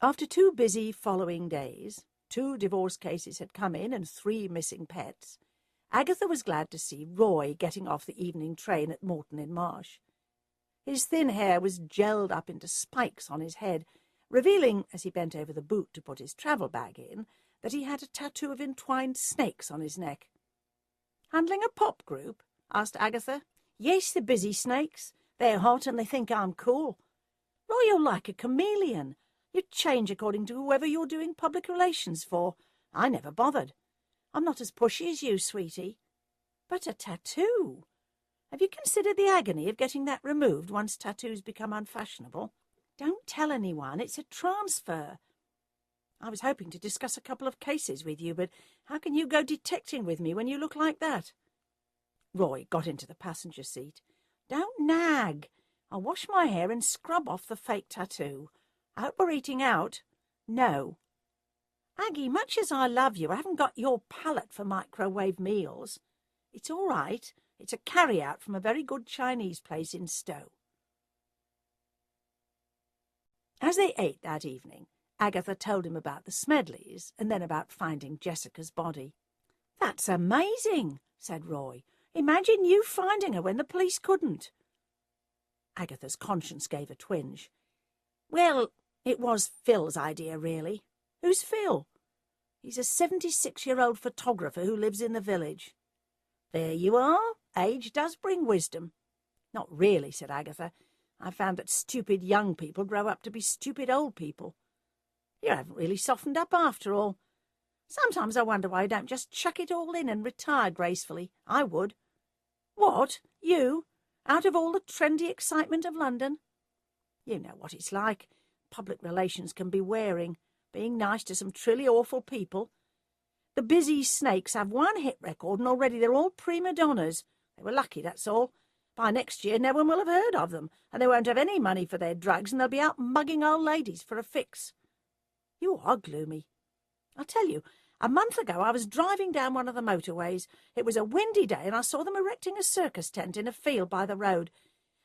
S1: After 2 busy following days, 2 divorce cases had come in and 3 missing pets, Agatha was glad to see Roy getting off the evening train at Moreton-in-Marsh. His thin hair was gelled up into spikes on his head, revealing, as he bent over the boot to put his travel bag in, that he had a tattoo of entwined snakes on his neck. "Handling a pop group?" asked Agatha. "Yes, the busy snakes. They're hot and they think I'm cool. Roy, you're like a chameleon. You change according to whoever you're doing public relations for. I never bothered. I'm not as pushy as you, sweetie. But a tattoo? Have you considered the agony of getting that removed once tattoos become unfashionable? Don't tell anyone. It's a transfer. I was hoping to discuss a couple of cases with you, but how can you go detecting with me when you look like that?" Roy got into the passenger seat. "Don't nag. I'll wash my hair and scrub off the fake tattoo. I hope we're eating out." "No." "Aggie, much as I love you, I haven't got your palate for microwave meals. It's all right. It's a carry-out from a very good Chinese place in Stowe." As they ate that evening, Agatha told him about the Smedleys and then about finding Jessica's body. "That's amazing," said Roy. "Imagine you finding her when the police couldn't." Agatha's conscience gave a twinge. "Well, it was Phil's idea, really." "Who's Phil?" "He's a 76-year-old photographer who lives in the village." "There you are. Age does bring wisdom." "Not really," said Agatha. "I found that stupid young people grow up to be stupid old people." "You haven't really softened up after all. Sometimes I wonder why you don't just chuck it all in and retire gracefully. I would." "What? You? Out of all the trendy excitement of London?" "You know what it's like. Public relations can be wearing, being nice to some truly awful people. The busy snakes have 1 hit record and already they're all prima donnas. They were lucky, that's all. By next year no one will have heard of them, and they won't have any money for their drugs, and they'll be out mugging old ladies for a fix." "You are gloomy." "I'll tell you, a month ago I was driving down one of the motorways. It was a windy day and I saw them erecting a circus tent in a field by the road.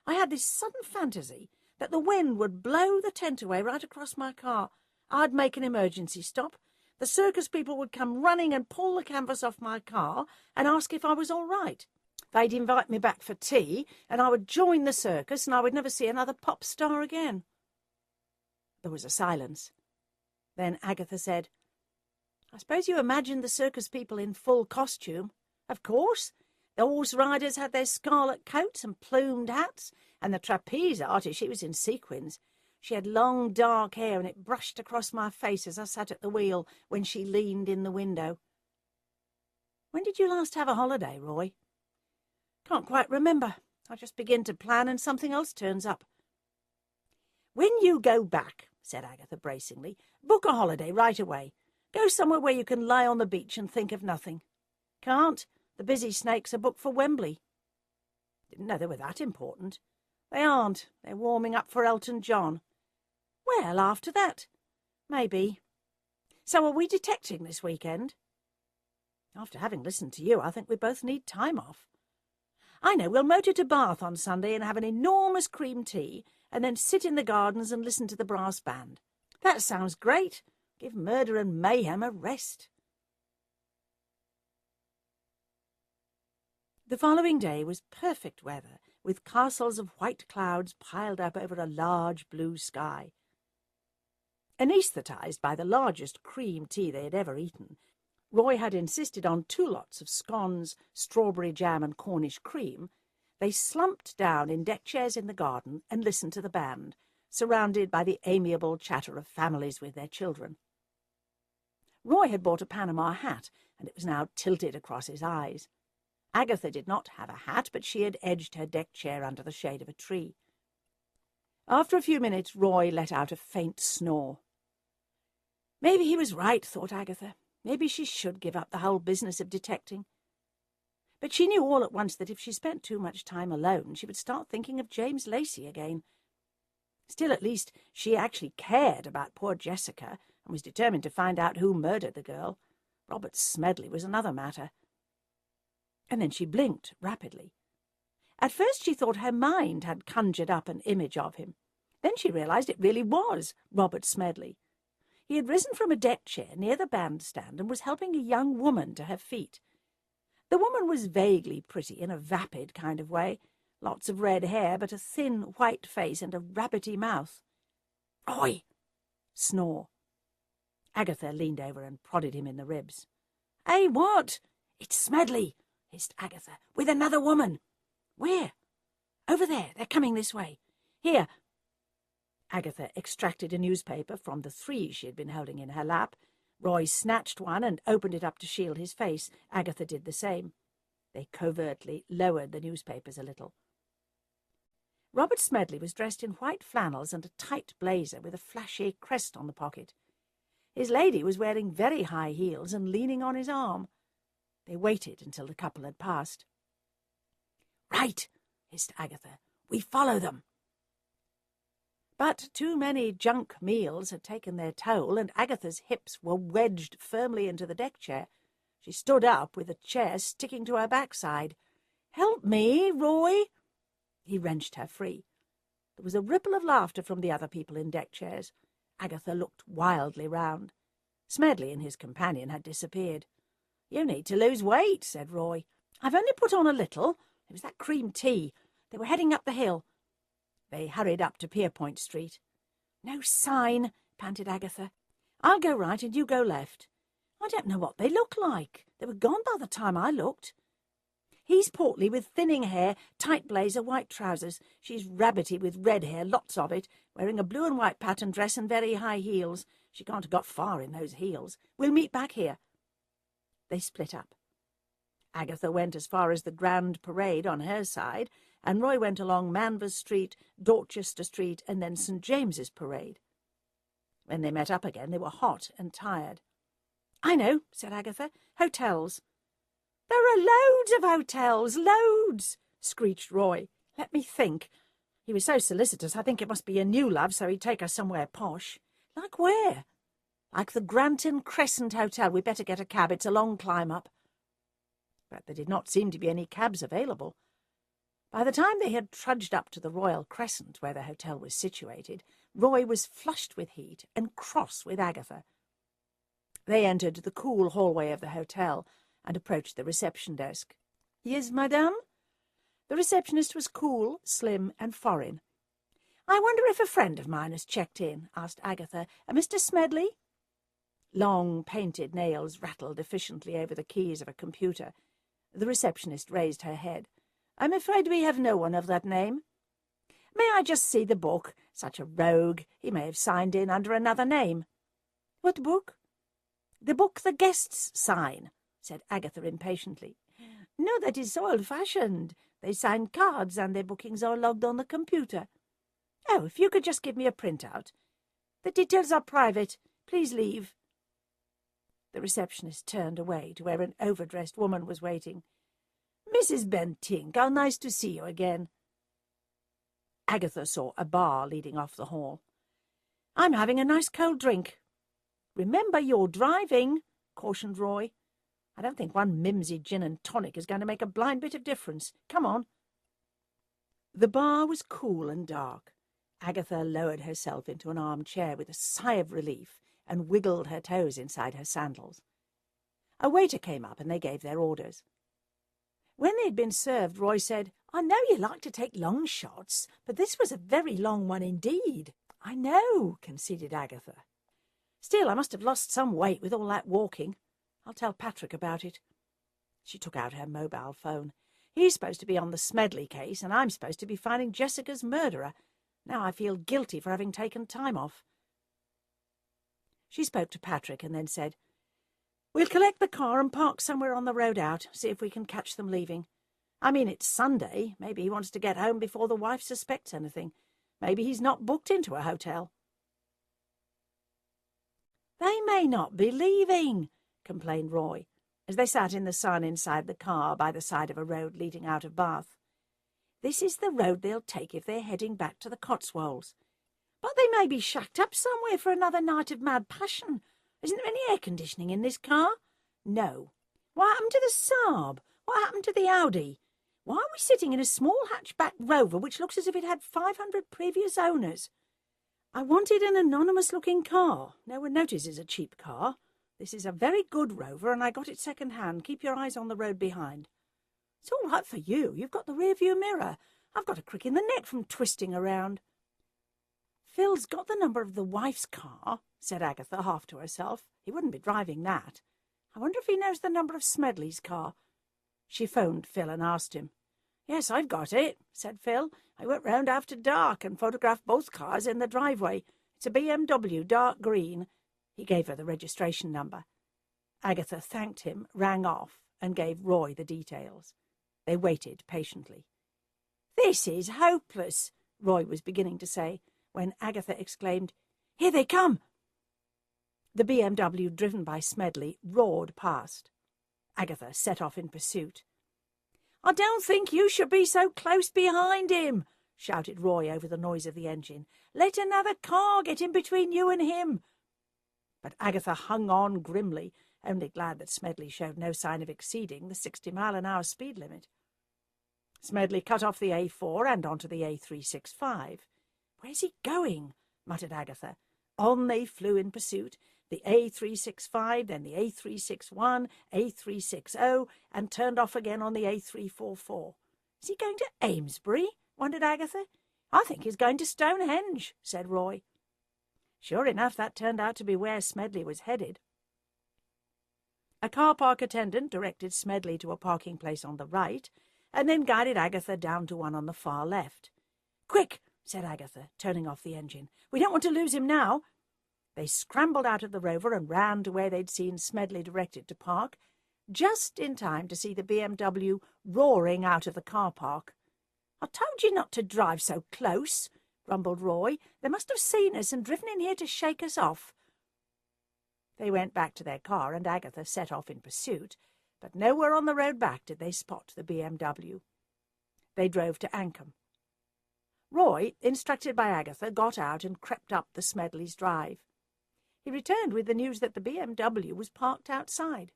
S1: I had this sudden fantasy that the wind would blow the tent away right across my car. I'd make an emergency stop. The circus people would come running and pull the canvas off my car and ask if I was all right. They'd invite me back for tea, and I would join the circus, and I would never see another pop star again." There was a silence. Then Agatha said, "I suppose you imagined the circus people in full costume?" "Of course. The horse riders had their scarlet coats and plumed hats, and the trapeze artist, she was in sequins. She had long dark hair, and it brushed across my face as I sat at the wheel when she leaned in the window." "When did you last have a holiday, Roy?" "Can't quite remember. I just begin to plan and something else turns up." "When you go back," said Agatha bracingly, "book a holiday right away. Go somewhere where you can lie on the beach and think of nothing." "Can't. The busy snakes are booked for Wembley." "Didn't know they were that important." "They aren't. They're warming up for Elton John." "Well, after that. Maybe. So are we detecting this weekend?" "After having listened to you, I think we both need time off." "I know. We'll motor to Bath on Sunday and have an enormous cream tea, and then sit in the gardens and listen to the brass band." "That sounds great. Give murder and mayhem a rest." The following day was perfect weather, with castles of white clouds piled up over a large blue sky. Anaesthetised by the largest cream tea they had ever eaten, Roy had insisted on 2 lots of scones, strawberry jam and Cornish cream. They slumped down in deck chairs in the garden and listened to the band, surrounded by the amiable chatter of families with their children. Roy had bought a Panama hat, and it was now tilted across his eyes. Agatha did not have a hat, but she had edged her deck chair under the shade of a tree. After a few minutes, Roy let out a faint snore. Maybe he was right, thought Agatha. Maybe she should give up the whole business of detecting. But she knew all at once that if she spent too much time alone, she would start thinking of James Lacey again. Still, at least, she actually cared about poor Jessica and was determined to find out who murdered the girl. Robert Smedley was another matter. And then she blinked rapidly. At first she thought her mind had conjured up an image of him. Then she realized it really was Robert Smedley. He had risen from a deck chair near the bandstand and was helping a young woman to her feet. The woman was vaguely pretty in a vapid kind of way, lots of red hair, but a thin white face and a rabbity mouth. "Oi!" Snore. Agatha leaned over and prodded him in the ribs. "Hey, what?" "It's Smedley," hissed Agatha, "with another woman." "Where?" "Over there. They're coming this way. Here." Agatha extracted a newspaper from the 3 she had been holding in her lap. Roy snatched one and opened it up to shield his face. Agatha did the same. They covertly lowered the newspapers a little. Robert Smedley was dressed in white flannels and a tight blazer with a flashy crest on the pocket. His lady was wearing very high heels and leaning on his arm. They waited until the couple had passed. "Right," hissed Agatha. "We follow them." But too many junk meals had taken their toll, and Agatha's hips were wedged firmly into the deck chair. She stood up with the chair sticking to her backside. "Help me, Roy!" He wrenched her free. There was a ripple of laughter from the other people in deck chairs. Agatha looked wildly round. Smedley and his companion had disappeared. "You need to lose weight," said Roy. "I've only put on a little. It was that cream tea. They were heading up the hill." They hurried up to Pierpoint Street. "No sign," panted Agatha. "I'll go right and you go left." "I don't know what they look like. They were gone by the time I looked." "He's portly with thinning hair, tight blazer, white trousers. She's rabbity with red hair, lots of it, wearing a blue and white pattern dress and very high heels. She can't have got far in those heels. We'll meet back here." They split up. Agatha went as far as the Grand Parade on her side, and Roy went along Manvers Street, Dorchester Street, and then St. James's Parade. When they met up again, they were hot and tired. "I know," said Agatha. "Hotels." "There are loads of hotels, loads," screeched Roy. "Let me think." He was so solicitous, I think it must be a new love, so he'd take her somewhere posh. "Like where?" "Like the Granton Crescent Hotel. We'd better get a cab. It's a long climb up." But there did not seem to be any cabs available. By the time they had trudged up to the Royal Crescent, where the hotel was situated, Roy was flushed with heat and cross with Agatha. They entered the cool hallway of the hotel and approached the reception desk. "Yes, madame?" The receptionist was cool, slim, and foreign. "I wonder if a friend of mine has checked in," asked Agatha. "A Mr. Smedley?" Long, painted nails rattled efficiently over the keys of a computer. The receptionist raised her head. "I'm afraid we have no one of that name." "May I just see the book? Such a rogue. He may have signed in under another name." "What book?" "The book the guests sign," said Agatha impatiently. "No, that is so old-fashioned. They sign cards and their bookings are logged on the computer." "Oh, if you could just give me a printout." "The details are private. Please leave." The receptionist turned away to where an overdressed woman was waiting. "Mrs. Bentinck, how nice to see you again." Agatha saw a bar leading off the hall. "I'm having a nice cold drink." "Remember, you're driving," cautioned Roy. "I don't think one mimsy gin and tonic is going to make a blind bit of difference. Come on." The bar was cool and dark. Agatha lowered herself into an armchair with a sigh of relief and wiggled her toes inside her sandals. A waiter came up and they gave their orders. When they had been served, Roy said, "I know you like to take long shots, but this was a very long one indeed." "I know," conceded Agatha. "Still, I must have lost some weight with all that walking. I'll tell Patrick about it." She took out her mobile phone. "He's supposed to be on the Smedley case, and I'm supposed to be finding Jessica's murderer. Now I feel guilty for having taken time off." She spoke to Patrick and then said,
S2: We'll collect the car and park somewhere on the road out, see if we can catch them leaving. I mean, it's Sunday. Maybe he wants to get home before the wife suspects anything. Maybe he's not booked into a hotel."
S1: "They may not be leaving," complained Roy, as they sat in the sun inside the car by the side of a road leading out of Bath. "This is the road they'll take if they're heading back to the Cotswolds. But they may be shacked up somewhere for another night of mad passion. Isn't there any air conditioning in this car?" "No." "What happened to the Saab? What happened to the Audi? Why are we sitting in a small hatchback Rover which looks as if it had 500 previous owners?" "I wanted an anonymous-looking car. No one notices a cheap car. This is a very good Rover, and I got it second-hand. Keep your eyes on the road behind." "It's all right for you. You've got the rear-view mirror. I've got a crick in the neck from twisting around." "Phil's got the number of the wife's car," said Agatha, half to herself. "He wouldn't be driving that. I wonder if he knows the number of Smedley's car." She phoned Phil and asked him. "Yes, I've got it," said Phil. "I went round after dark and photographed both cars in the driveway. It's a BMW, dark green." He gave her the registration number. Agatha thanked him, rang off, and gave Roy the details. They waited patiently. "This is hopeless," Roy was beginning to say, when Agatha exclaimed, "Here they come!" The BMW, driven by Smedley, roared past. Agatha set off in pursuit. "I don't think you should be so close behind him," shouted Roy over the noise of the engine. "Let another car get in between you and him." But Agatha hung on grimly, only glad that Smedley showed no sign of exceeding the 60-mile-an-hour speed limit. Smedley cut off the A4 and onto the A365. "Where's he going?" muttered Agatha. On they flew in pursuit, the A365, then the A361, A360, and turned off again on the A344. "Is he going to Amesbury?" wondered Agatha. "I think he's going to Stonehenge," said Roy. Sure enough, that turned out to be where Smedley was headed. A car park attendant directed Smedley to a parking place on the right, and then guided Agatha down to one on the far left. "Quick!" said Agatha, turning off the engine. "We don't want to lose him now." They scrambled out of the Rover and ran to where they'd seen Smedley directed to park, just in time to see the BMW roaring out of the car park. "I told you not to drive so close," grumbled Roy. "They must have seen us and driven in here to shake us off." They went back to their car, and Agatha set off in pursuit, but nowhere on the road back did they spot the BMW. They drove to Ancombe. Roy, instructed by Agatha, got out and crept up the Smedleys' drive. He returned with the news that the BMW was parked outside.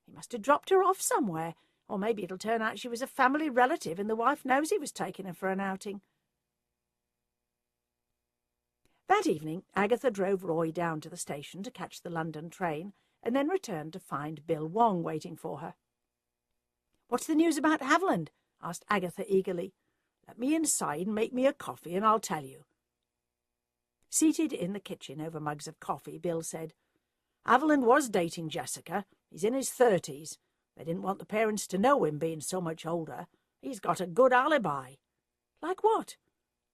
S1: "He must have dropped her off somewhere, or maybe it'll turn out she was a family relative and the wife knows he was taking her for an outing." That evening, Agatha drove Roy down to the station to catch the London train, and then returned to find Bill Wong waiting for her. "What's the news about Haviland?" asked Agatha eagerly. "Let me inside and make me a coffee, and I'll tell you." Seated in the kitchen over mugs of coffee, Bill said, "Haviland was dating Jessica. He's in his 30s. They didn't want the parents to know him, being so much older. He's got a good alibi." "Like what?"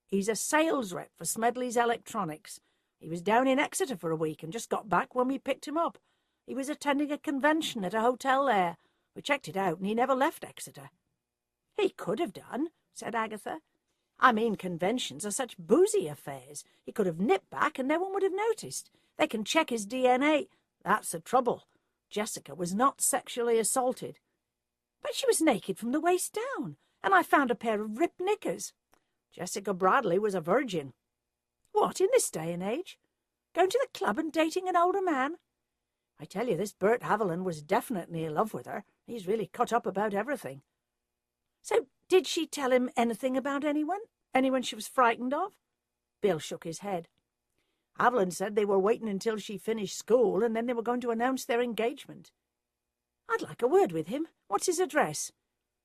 S1: "He's a sales rep for Smedley's Electronics. He was down in Exeter for a week and just got back when we picked him up. He was attending a convention at a hotel there. We checked it out, and he never left Exeter." "He could have done," said Agatha. "I mean, conventions are such boozy affairs. He could have nipped back and no one would have noticed. They can check his DNA. That's the trouble. Jessica was not sexually assaulted." "But she was naked from the waist down, and I found a pair of ripped knickers." "Jessica Bradley was a virgin." "What, in this day and age? Going to the club and dating an older man? I tell you, this Bert Haviland was definitely in love with her. He's really cut up about everything." "So did she tell him anything about anyone? Anyone she was frightened of?" Bill shook his head. "Haviland said they were waiting until she finished school, and then they were going to announce their engagement." "I'd like a word with him. What's his address?"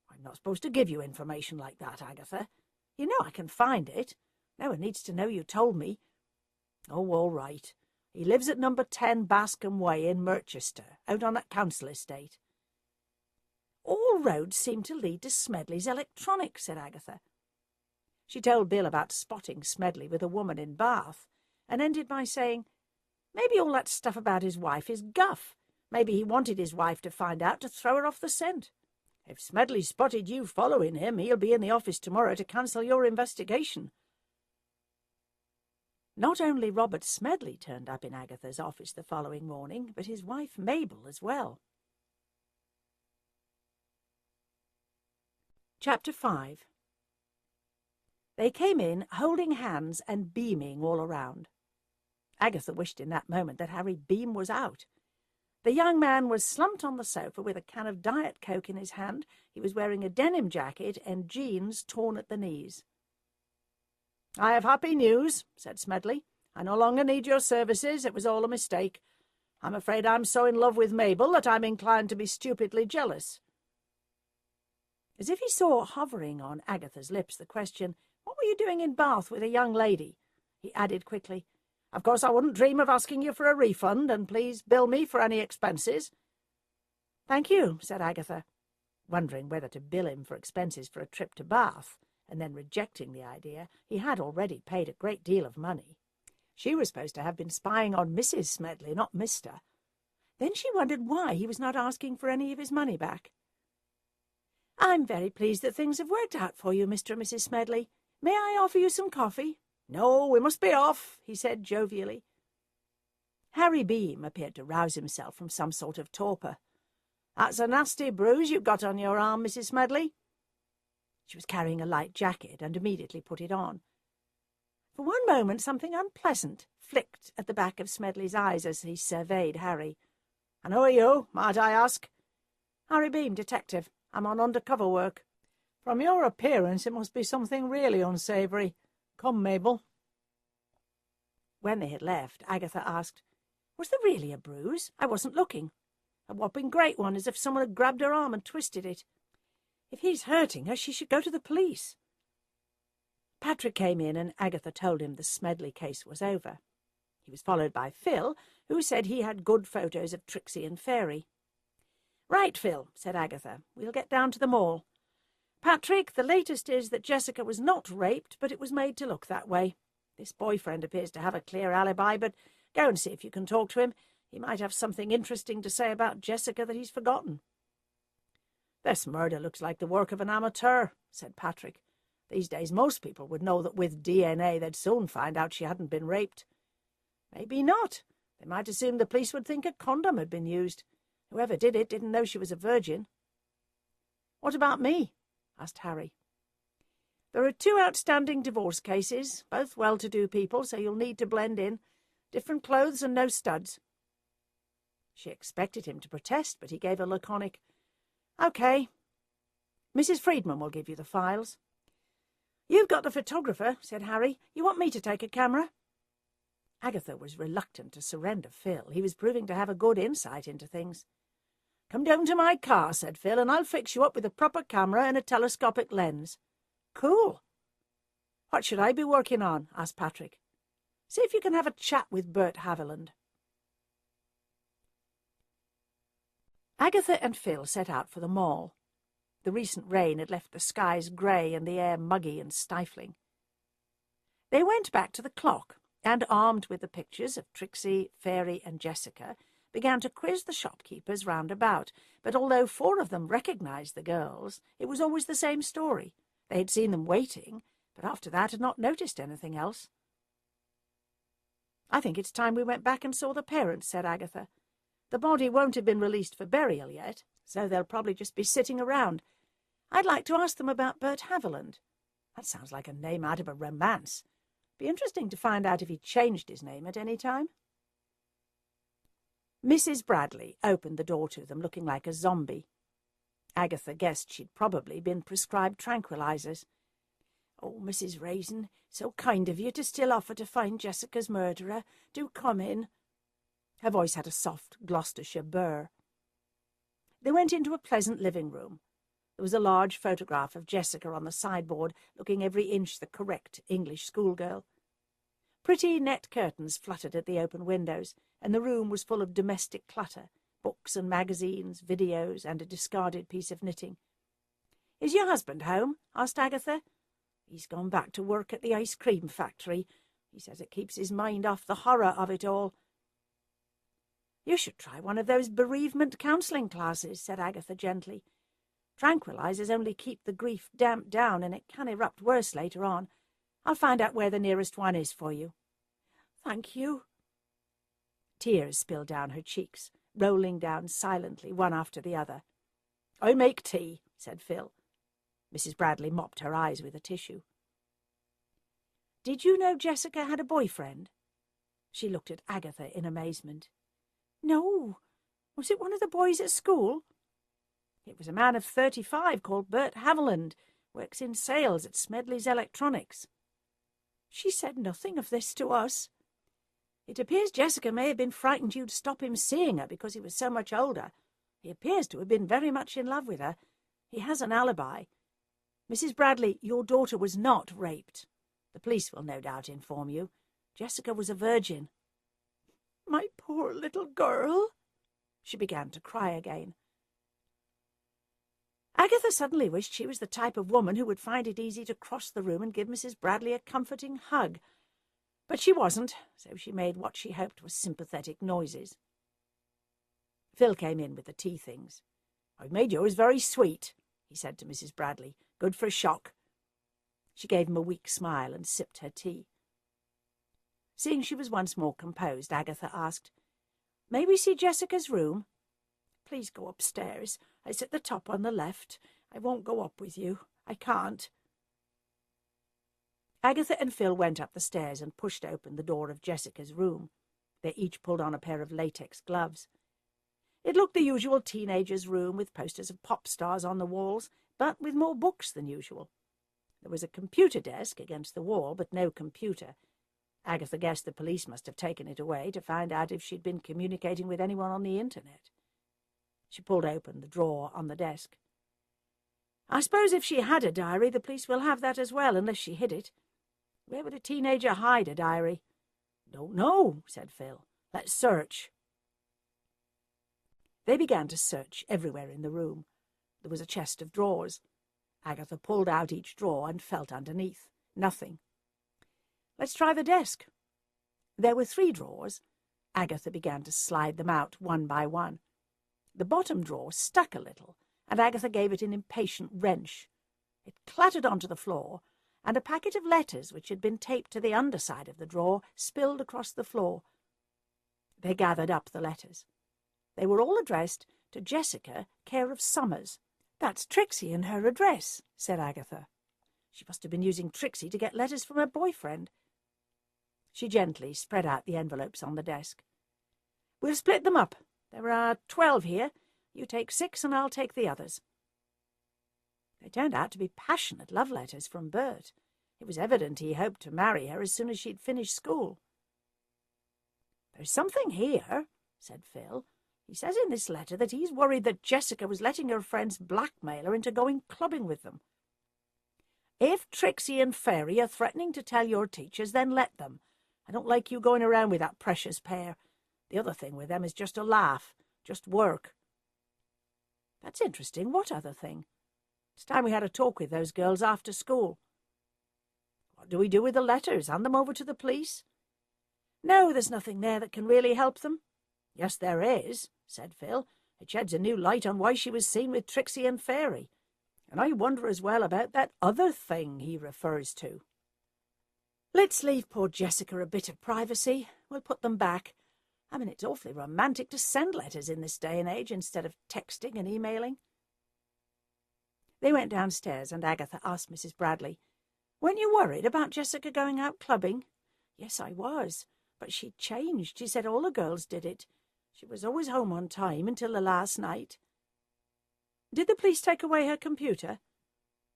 S1: "I'm not supposed to give you information like that, Agatha. You know I can find it. No one needs to know you told me." "Oh, all right. He lives at number 10 Bascombe Way in Merchester, out on that council estate." "All roads seem to lead to Smedley's Electronics," said Agatha. She told Bill about spotting Smedley with a woman in Bath, and ended by saying, "Maybe all that stuff about his wife is guff.
S2: Maybe he wanted his wife to find out to throw her off the scent. If Smedley spotted you following him, he'll be in the office tomorrow to cancel your investigation.
S1: Not only Robert Smedley turned up in Agatha's office the following morning, but his wife Mabel as well. Chapter 5. They came in, holding hands and beaming all around. Agatha wished in that moment that Harry Beam was out. The young man was slumped on the sofa with a can of Diet Coke in his hand. He was wearing a denim jacket and jeans torn at the knees.
S2: "I have happy news," said Smedley. "I no longer need your services. It was all a mistake. I'm afraid I'm so in love with Mabel that I'm inclined to be stupidly jealous."
S1: As if he saw hovering on Agatha's lips the question, "What were you doing in Bath with a young lady?" he added quickly,
S2: "Of course I wouldn't dream of asking you for a refund, and please bill me for any expenses."
S1: "Thank you," said Agatha, wondering whether to bill him for expenses for a trip to Bath, and then rejecting the idea. He had already paid a great deal of money. She was supposed to have been spying on Mrs. Smedley, not Mr. Then she wondered why he was not asking for any of his money back. "I'm very pleased that things have worked out for you, Mr. and Mrs. Smedley. May I offer you some coffee?"
S2: "No, we must be off," he said jovially.
S1: Harry Beam appeared to rouse himself from some sort of torpor.
S2: "That's a nasty bruise you've got on your arm, Mrs. Smedley."
S1: She was carrying a light jacket and immediately put it on. For one moment something unpleasant flicked at the back of Smedley's eyes as he surveyed Harry.
S2: "And who are you, might I ask?"
S1: "Harry Beam, detective. I'm on undercover work."
S2: "From your appearance it must be something really unsavoury. Come, Mabel."
S1: When they had left, Agatha asked, "Was there really a bruise? I wasn't looking."
S2: "A whopping great one, as if someone had grabbed her arm and twisted it."
S1: "If he's hurting her, she should go to the police." Patrick came in and Agatha told him the Smedley case was over. He was followed by Phil, who said he had good photos of Trixie and Fairy. "Right, Phil," said Agatha. "We'll get down to the mall. Patrick, the latest is that Jessica was not raped, but it was made to look that way. This boyfriend appears to have a clear alibi, but go and see if you can talk to him. He might have something interesting to say about Jessica that he's forgotten."
S2: "This murder looks like the work of an amateur," said Patrick. "These days most people would know that with DNA they'd soon find out she hadn't been raped."
S1: "Maybe not. They might assume the police would think a condom had been used. Whoever did it didn't know she was a virgin."
S2: "What about me?"
S1: asked Harry. "There are 2 outstanding divorce cases, both well-to-do people, so you'll need to blend in. Different clothes and no studs." She expected him to protest, but he gave a laconic, "Okay. Mrs. Friedman will give you the files." "You've got the photographer," said Harry. "You want me to take a camera?" Agatha was reluctant to surrender Phil. He was proving to have a good insight into things.
S2: "Come down to my car," said Phil, "and I'll fix you up with a proper camera and a telescopic lens."
S1: "Cool."
S2: "What should I be working on?" asked Patrick.
S1: "See if you can have a chat with Bert Haviland." Agatha and Phil set out for the mall. The recent rain had left the skies grey and the air muggy and stifling. They went back to the clock and, armed with the pictures of Trixie, Fairy and Jessica, began to quiz the shopkeepers round about. But although 4 of them recognised the girls, it was always the same story. They had seen them waiting, but after that had not noticed anything else. "I think it's time we went back and saw the parents," said Agatha. "The body won't have been released for burial yet, so they'll probably just be sitting around. I'd like to ask them about Bert Haviland. That sounds like a name out of a romance. Be interesting to find out if he changed his name at any time." Mrs. Bradley opened the door to them, looking like a zombie. Agatha guessed she'd probably been prescribed tranquilizers. "Oh, Mrs. Raisin, so kind of you to still offer to find Jessica's murderer. Do come in." Her voice had a soft Gloucestershire burr. They went into a pleasant living room. There was a large photograph of Jessica on the sideboard, looking every inch the correct English schoolgirl. Pretty net curtains fluttered at the open windows, and the room was full of domestic clutter, books and magazines, videos, and a discarded piece of knitting. "Is your husband home?" asked Agatha. "He's gone back to work at the ice cream factory. He says it keeps his mind off the horror of it all."
S2: "You should try one of those bereavement counselling classes," said Agatha gently. "Tranquilizers only keep the grief damped down, and it can erupt worse later on. I'll find out where the nearest one is for you." "Thank you." Tears spilled down her cheeks, rolling down silently, one after the other. "I'll make tea," said Phil. Mrs. Bradley mopped her eyes with a tissue. "Did you know Jessica had a boyfriend?" She looked at Agatha in amazement. "No. Was it one of the boys at school?" "It was a man of 35 called Bert Haviland, works in sales at Smedley's Electronics." "She said nothing of this to us." "It appears Jessica may have been frightened you'd stop him seeing her because he was so much older. He appears to have been very much in love with her. He has an alibi. Mrs. Bradley, your daughter was not raped. The police will no doubt inform you. Jessica was a virgin." "My poor little girl." She began to cry again. Agatha suddenly wished she was the type of woman who would find it easy to cross the room and give Mrs. Bradley a comforting hug. But she wasn't, so she made what she hoped was sympathetic noises. Phil came in with the tea things. "I've made yours very sweet," he said to Mrs. Bradley. "Good for shock." She gave him a weak smile and sipped her tea. Seeing she was once more composed, Agatha asked, "May we see Jessica's room?" "Please go upstairs. It's at the top on the left. I won't go up with you. I can't." Agatha and Phil went up the stairs and pushed open the door of Jessica's room. They each pulled on a pair of latex gloves. It looked the usual teenager's room, with posters of pop stars on the walls, but with more books than usual. There was a computer desk against the wall, but no computer. Agatha guessed the police must have taken it away to find out if she'd been communicating with anyone on the internet. She pulled open the drawer on the desk. "I suppose if she had a diary, the police will have that as well, unless she hid it. Where would a teenager hide a diary?" "Don't know," said Phil. "Let's search." They began to search everywhere in the room. There was a chest of drawers. Agatha pulled out each drawer and felt underneath. Nothing. "Let's try the desk." There were 3 drawers. Agatha began to slide them out one by one. The bottom drawer stuck a little, and Agatha gave it an impatient wrench. It clattered onto the floor, and a packet of letters which had been taped to the underside of the drawer spilled across the floor. They gathered up the letters. They were all addressed to Jessica, care of Summers. "That's Trixie and her address," said Agatha. She must have been using Trixie to get letters from her boyfriend. She gently spread out the envelopes on the desk. "We'll split them up. There are 12 here. You take 6 and I'll take the others." They turned out to be passionate love letters from Bert. It was evident he hoped to marry her as soon as she'd finished school. "There's something here," said Phil. "He says in this letter that he's worried that Jessica was letting her friends blackmail her into going clubbing with them. If Trixie and Fairy are threatening to tell your teachers, then let them. I don't like you going around with that precious pair. The other thing with them is just a laugh, just work." "That's interesting. What other thing? It's time we had a talk with those girls after school." "What do we do with the letters? Hand them over to the police?" "No, there's nothing there that can really help them." "Yes, there is," said Phil. "It sheds a new light on why she was seen with Trixie and Fairy. And I wonder as well about that other thing he refers to." "Let's leave poor Jessica a bit of privacy. We'll put them back. I mean, it's awfully romantic to send letters in this day and age instead of texting and emailing." They went downstairs, and Agatha asked Mrs. Bradley, "Weren't you worried about Jessica going out clubbing?" "Yes, I was. But she'd changed. She said all the girls did it. She was always home on time until the last night." "Did the police take away her computer?"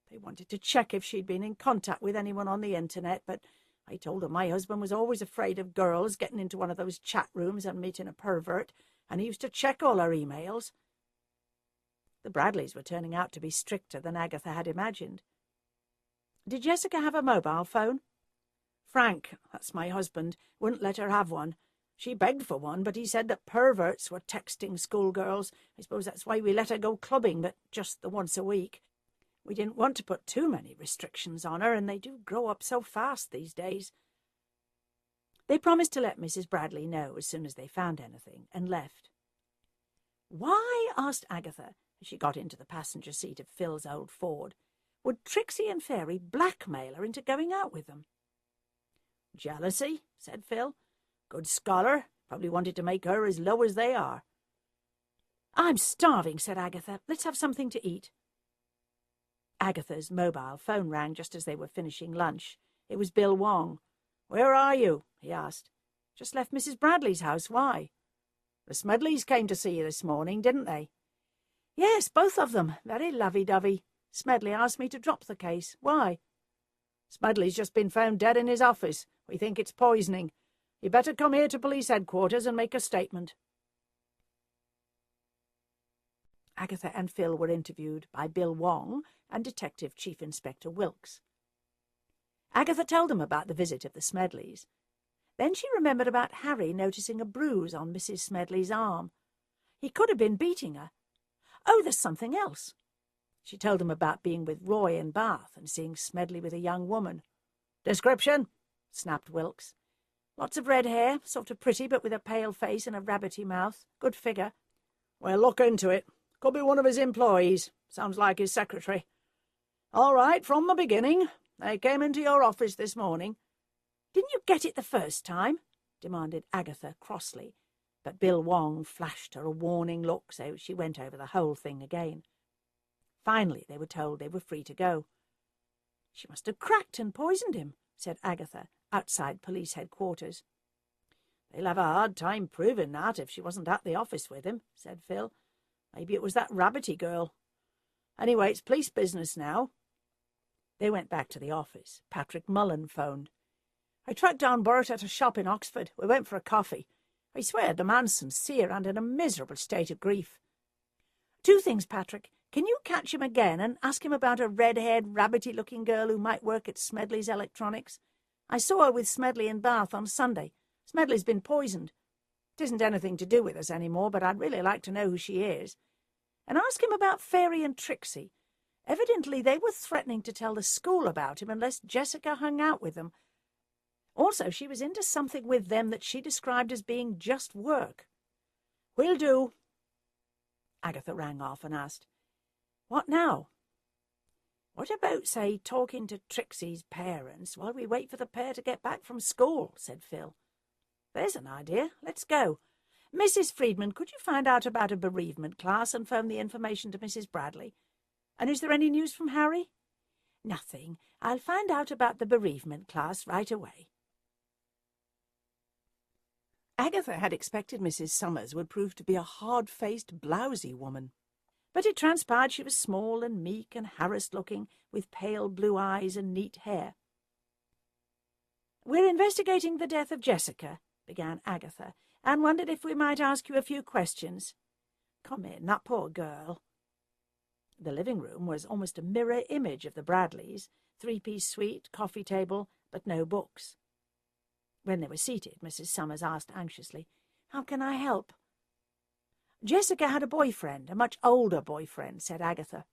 S2: "They wanted to check if she'd been in contact with anyone on the internet, but I told them my husband was always afraid of girls getting into one of those chat rooms and meeting a pervert, and he used to check all her emails." The Bradleys were turning out to be stricter than Agatha had imagined. "Did Jessica have a mobile phone?" "Frank, that's my husband, wouldn't let her have one. She begged for one, but he said that perverts were texting schoolgirls. I suppose that's why we let her go clubbing, but just the once a week. We didn't want to put too many restrictions on her, and they do grow up so fast these days."
S1: They promised to let Mrs. Bradley know as soon as they found anything, and left. Why, asked Agatha, as she got into the passenger seat of Phil's old Ford, would Trixie and Fairy blackmail her into going out with them? Jealousy, said Phil. Good scholar, probably wanted to make her as low as they are. I'm starving, said Agatha. Let's have something to eat. Agatha's mobile phone rang just as they were finishing lunch. It was Bill Wong. Where are you? He asked. Just left Mrs. Bradley's house. Why? The Smedleys came to see you this morning, didn't they? Yes, both of them. Very lovey-dovey. Smedley asked me to drop the case. Why? Smedley's just been found dead in his office. We think it's poisoning. You better come here to police headquarters and make a statement. Agatha and Phil were interviewed by Bill Wong and Detective Chief Inspector Wilkes. Agatha told them about the visit of the Smedleys. Then she remembered about Harry noticing a bruise on Mrs. Smedley's arm. He could have been beating her. Oh, there's something else. She told him about being with Roy in Bath and seeing Smedley with a young woman. Description, snapped Wilkes. Lots of red hair, sort of pretty, but with a pale face and a rabbity mouth. Good figure. We'll look into it. Could be one of his employees. Sounds like his secretary. All right, from the beginning. They came into your office this morning. Didn't you get it the first time? Demanded Agatha crossly. But Bill Wong flashed her a warning look, so she went over the whole thing again. Finally, they were told they were free to go. She must have cracked and poisoned him, said Agatha, outside police headquarters. They'll have a hard time proving that if she wasn't at the office with him, said Phil. Maybe it was that rabbity girl. Anyway, it's police business now. They went back to the office. Patrick Mullen phoned. I tracked down Bert at a shop in Oxford. We went for a coffee. I swear the man's sincere and in a miserable state of grief. Two things, Patrick. Can you catch him again and ask him about a red-haired, rabbity-looking girl who might work at Smedley's Electronics? I saw her with Smedley in Bath on Sunday. Smedley's been poisoned. It isn't anything to do with us any more, but I'd really like to know who she is. And ask him about Fairy and Trixie. Evidently they were threatening to tell the school about him unless Jessica hung out with them. Also, she was into something with them that she described as being just work. Will do. Agatha rang off and asked, What now? What about, say, talking to Trixie's parents while we wait for the pair to get back from school, said Phil. There's an idea. Let's go. Mrs. Friedman, could you find out about a bereavement class and phone the information to Mrs. Bradley? And is there any news from Harry? Nothing. I'll find out about the bereavement class right away. Agatha had expected Mrs. Summers would prove to be a hard-faced, blousy woman. But it transpired she was small and meek and harassed-looking, with pale blue eyes and neat hair. We're investigating the death of Jessica, began Agatha, and wondered if we might ask you a few questions. Come in, that poor girl. The living room was almost a mirror image of the Bradleys, three-piece suite, coffee table, but no books. When they were seated, Mrs. Summers asked anxiously, How can I help? Jessica had a boyfriend, a much older boyfriend, said Agatha.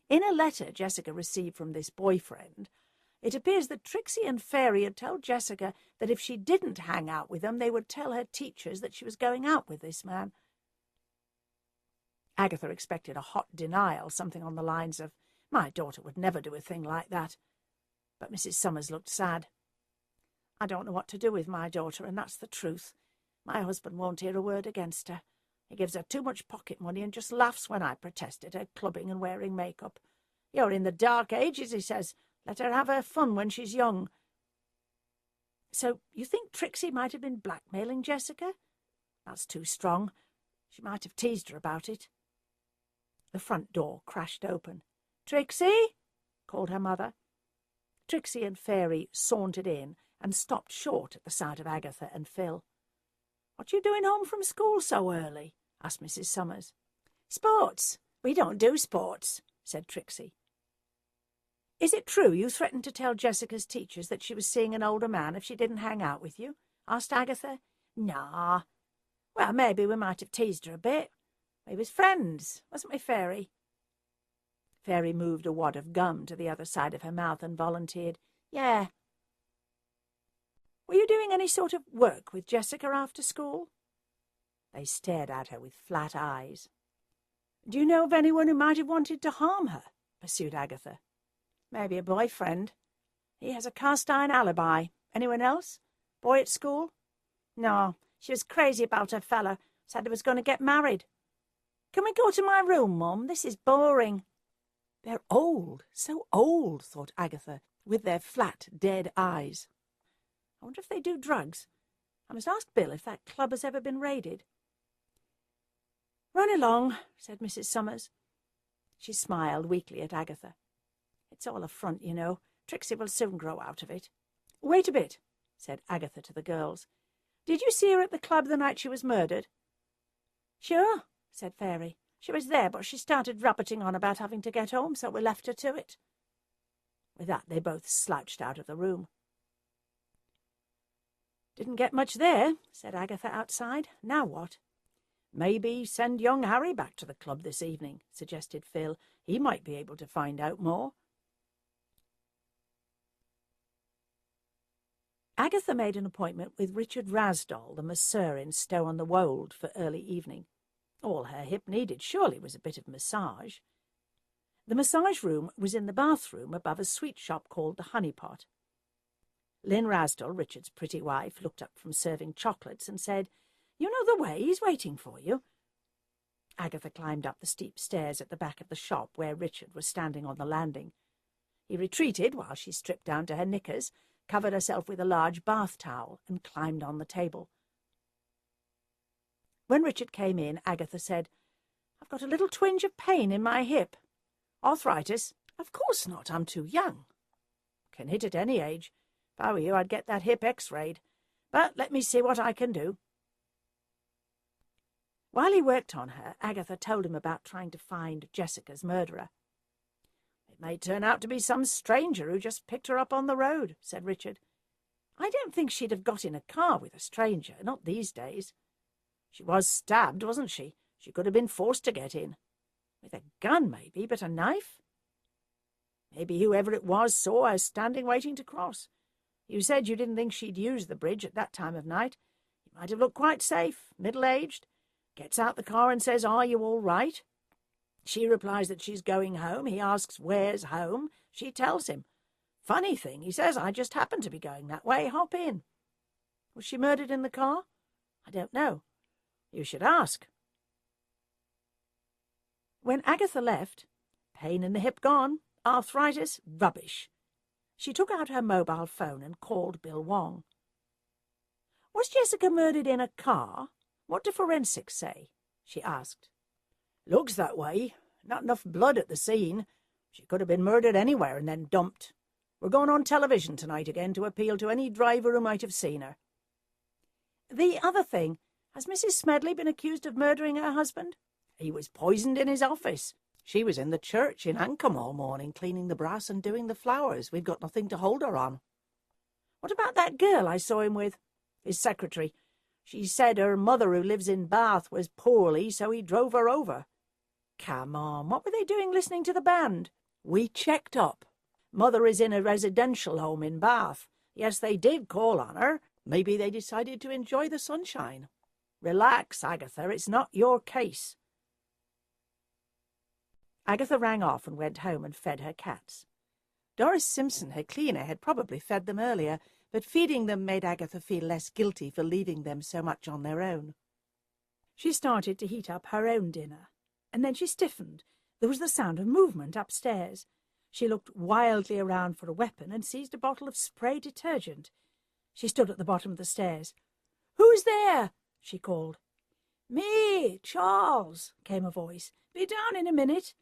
S1: In a letter Jessica received from this boyfriend, it appears that Trixie and Fairy had told Jessica that if she didn't hang out with them, they would tell her teachers that she was going out with this man. Agatha expected a hot denial, something on the lines of, My daughter would never do a thing like that. But Mrs. Summers looked sad. I don't know what to do with my daughter, and that's the truth. My husband won't hear a word against her. He gives her too much pocket money and just laughs when I protest at her clubbing and wearing makeup. You're in the dark ages, he says. Let her have her fun when she's young. So you think Trixie might have been blackmailing Jessica? That's too strong. She might have teased her about it. The front door crashed open. Trixie, called her mother. Trixie and Fairy sauntered in and stopped short at the sight of Agatha and Phil. What you doing home from school so early? Asked Mrs. Summers. Sports. We don't do sports, said Trixie. Is it true you threatened to tell Jessica's teachers that she was seeing an older man if she didn't hang out with you? Asked Agatha. Nah. Well, maybe we might have teased her a bit. We was friends, wasn't we, Fairy? Fairy moved a wad of gum to the other side of her mouth and volunteered. Yeah.
S2: Were you doing any sort of work with Jessica after school?" They stared at her with flat eyes. "Do you know of anyone who might have wanted to harm her?" pursued Agatha. "Maybe a boyfriend. He has a cast-iron alibi. Anyone else? Boy at school?" "No, she was crazy about her fella. Said he was going to get married." "Can we go to my room, Mum? This is boring." "They're old, so old," thought Agatha, with their flat, dead eyes. "I wonder if they do drugs. I must ask Bill if that club has ever been raided." "Run along," said Mrs. Summers. She smiled weakly at Agatha. "It's all a front, you know. Trixie will soon grow out of it." "Wait a bit," said Agatha to the girls. "Did you see her at the club the night she was murdered?" "Sure," said Fairy. "She was there, but she started rabbiting on about having to get home, so we left her to it." With that they both slouched out of the room. "Didn't get much there," said Agatha outside. "Now what?" "Maybe send young Harry back to the club this evening," suggested Phil. "He might be able to find out more." Agatha made an appointment with Richard Rasdall, the masseur in Stow-on-the-Wold, for early evening. All her hip needed surely was a bit of massage. The massage room was in the bathroom above a sweet shop called the Honey Pot. Lynn Rasdall, Richard's pretty wife, looked up from serving chocolates and said, "You know the way, he's waiting for you." Agatha climbed up the steep stairs at the back of the shop where Richard was standing on the landing. He retreated while she stripped down to her knickers, covered herself with a large bath towel, and climbed on the table. When Richard came in, Agatha said, "I've got a little twinge of pain in my hip." "Arthritis?" "Of course not. I'm too young." "Can hit at any age. If I were you, I'd get that hip x-rayed. But let me see what I can do." While he worked on her, Agatha told him about trying to find Jessica's murderer. "It may turn out to be some stranger who just picked her up on the road," said Richard. "I don't think she'd have got in a car with a stranger, not these days. She was stabbed, wasn't she? She could have been forced to get in. With a gun, maybe, but a knife? Maybe whoever it was saw her standing waiting to cross. You said you didn't think she'd use the bridge at that time of night. It might have looked quite safe, middle-aged. Gets out the car and says, 'Are you all right?' She replies that she's going home. He asks, 'Where's home?' She tells him. Funny thing, he says, 'I just happened to be going that way. Hop in.' Was she murdered in the car? I don't know. You should ask." When Agatha left, pain in the hip gone, arthritis, rubbish. She took out her mobile phone and called Bill Wong. "Was Jessica murdered in a car? What do forensics say?" she asked. "Looks that way. Not enough blood at the scene. She could have been murdered anywhere and then dumped. We're going on television tonight again to appeal to any driver who might have seen her." "The other thing, has Mrs. Smedley been accused of murdering her husband?" "He was poisoned in his office. She was in the church in Ancombe all morning, cleaning the brass and doing the flowers. We've got nothing to hold her on." "What about that girl I saw him with?" "His secretary. She said her mother, who lives in Bath, was poorly, so he drove her over." "Come on, what were they doing listening to the band?" "We checked up. Mother is in a residential home in Bath. Yes, they did call on her. Maybe they decided to enjoy the sunshine." "Relax, Agatha, it's not your case." Agatha rang off and went home and fed her cats. Doris Simpson, her cleaner, had probably fed them earlier, but feeding them made Agatha feel less guilty for leaving them so much on their own. She started to heat up her own dinner, and then she stiffened. There was the sound of movement upstairs. She looked wildly around for a weapon and seized a bottle of spray detergent. She stood at the bottom of the stairs. "Who's there?" she called. "Me, Charles," came a voice. "Be down in a minute."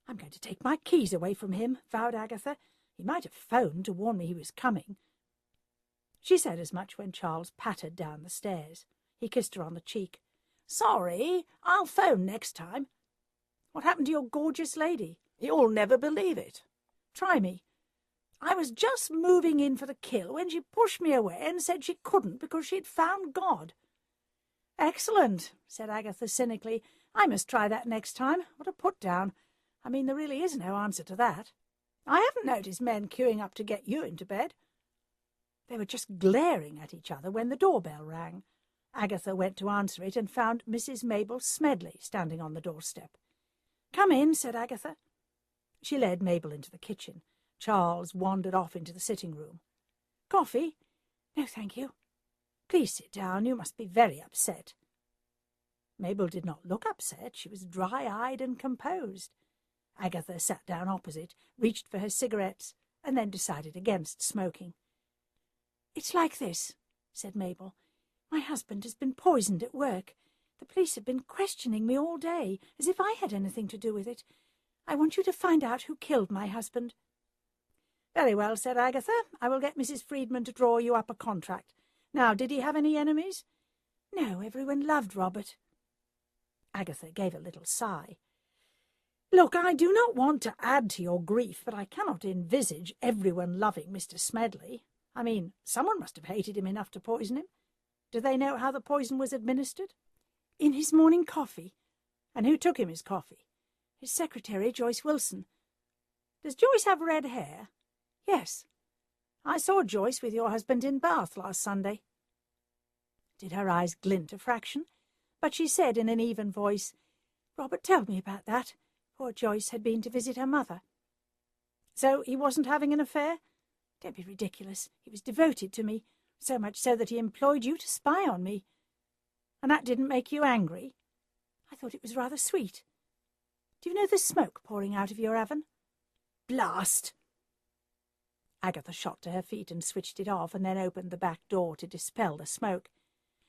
S2: "I'm going to take my keys away from him," vowed Agatha. "He might have phoned to warn me he was coming." She said as much when Charles pattered down the stairs. He kissed her on the cheek. "Sorry, I'll phone next time." "What happened to your gorgeous lady?" "You'll never believe it." "Try me." "I was just moving in for the kill when she pushed me away and said she couldn't because she'd found God." "Excellent," said Agatha cynically. "I must try that next time. What a put-down. I mean, there really is no answer to that. I haven't noticed men queuing up to get you into bed." They were just glaring at each other when the doorbell rang. Agatha went to answer it and found Mrs. Mabel Smedley standing on the doorstep. "Come in," said Agatha. She led Mabel into the kitchen. Charles wandered off into the sitting-room. "Coffee?" "No, thank you." "Please sit down. You must be very upset." Mabel did not look upset. She was dry-eyed and composed. Agatha sat down opposite, reached for her cigarettes, and then decided against smoking. "It's like this," said Mabel. "My husband has been poisoned at work. The police have been questioning me all day, as if I had anything to do with it. I want you to find out who killed my husband." "Very well," said Agatha. "I will get Mrs. Friedman to draw you up a contract. Now, did he have any enemies?" "No, everyone loved Robert." Agatha gave a little sigh. "Look, I do not want to add to your grief, but I cannot envisage everyone loving Mr. Smedley. I mean, someone must have hated him enough to poison him. Do they know how the poison was administered?" "In his morning coffee." "And who took him his coffee?"
S1: "His secretary, Joyce Wilson."
S2: "Does Joyce have red hair?"
S1: "Yes. I saw Joyce with your husband in Bath last Sunday." Did her eyes glint a fraction? But she said in an even voice, "Robert told me about that. Poor Joyce had been to visit her mother."
S2: "So he wasn't having an affair?"
S1: "Don't be ridiculous. He was devoted to me, so much so that he employed you to spy on me."
S2: "And that didn't make you angry?"
S1: "I thought it was rather sweet. Do you know the smoke pouring out of your oven?"
S2: "Blast!"
S1: Agatha shot to her feet and switched it off, and then opened the back door to dispel the smoke.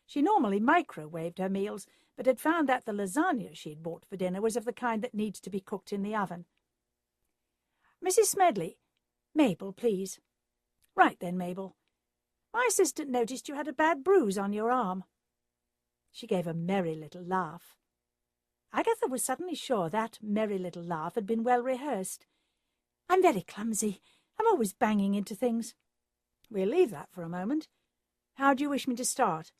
S1: She normally microwaved her meals, but had found that the lasagna she had bought for dinner was of the kind that needs to be cooked in the oven. "Mrs. Smedley." "Mabel, please." "Right then, Mabel. My assistant noticed you had a bad bruise on your arm." She gave a merry little laugh. Agatha was suddenly sure that merry little laugh had been well rehearsed. "I'm very clumsy. I'm always banging into things."
S2: "We'll leave that for a moment. How do you wish me to start?"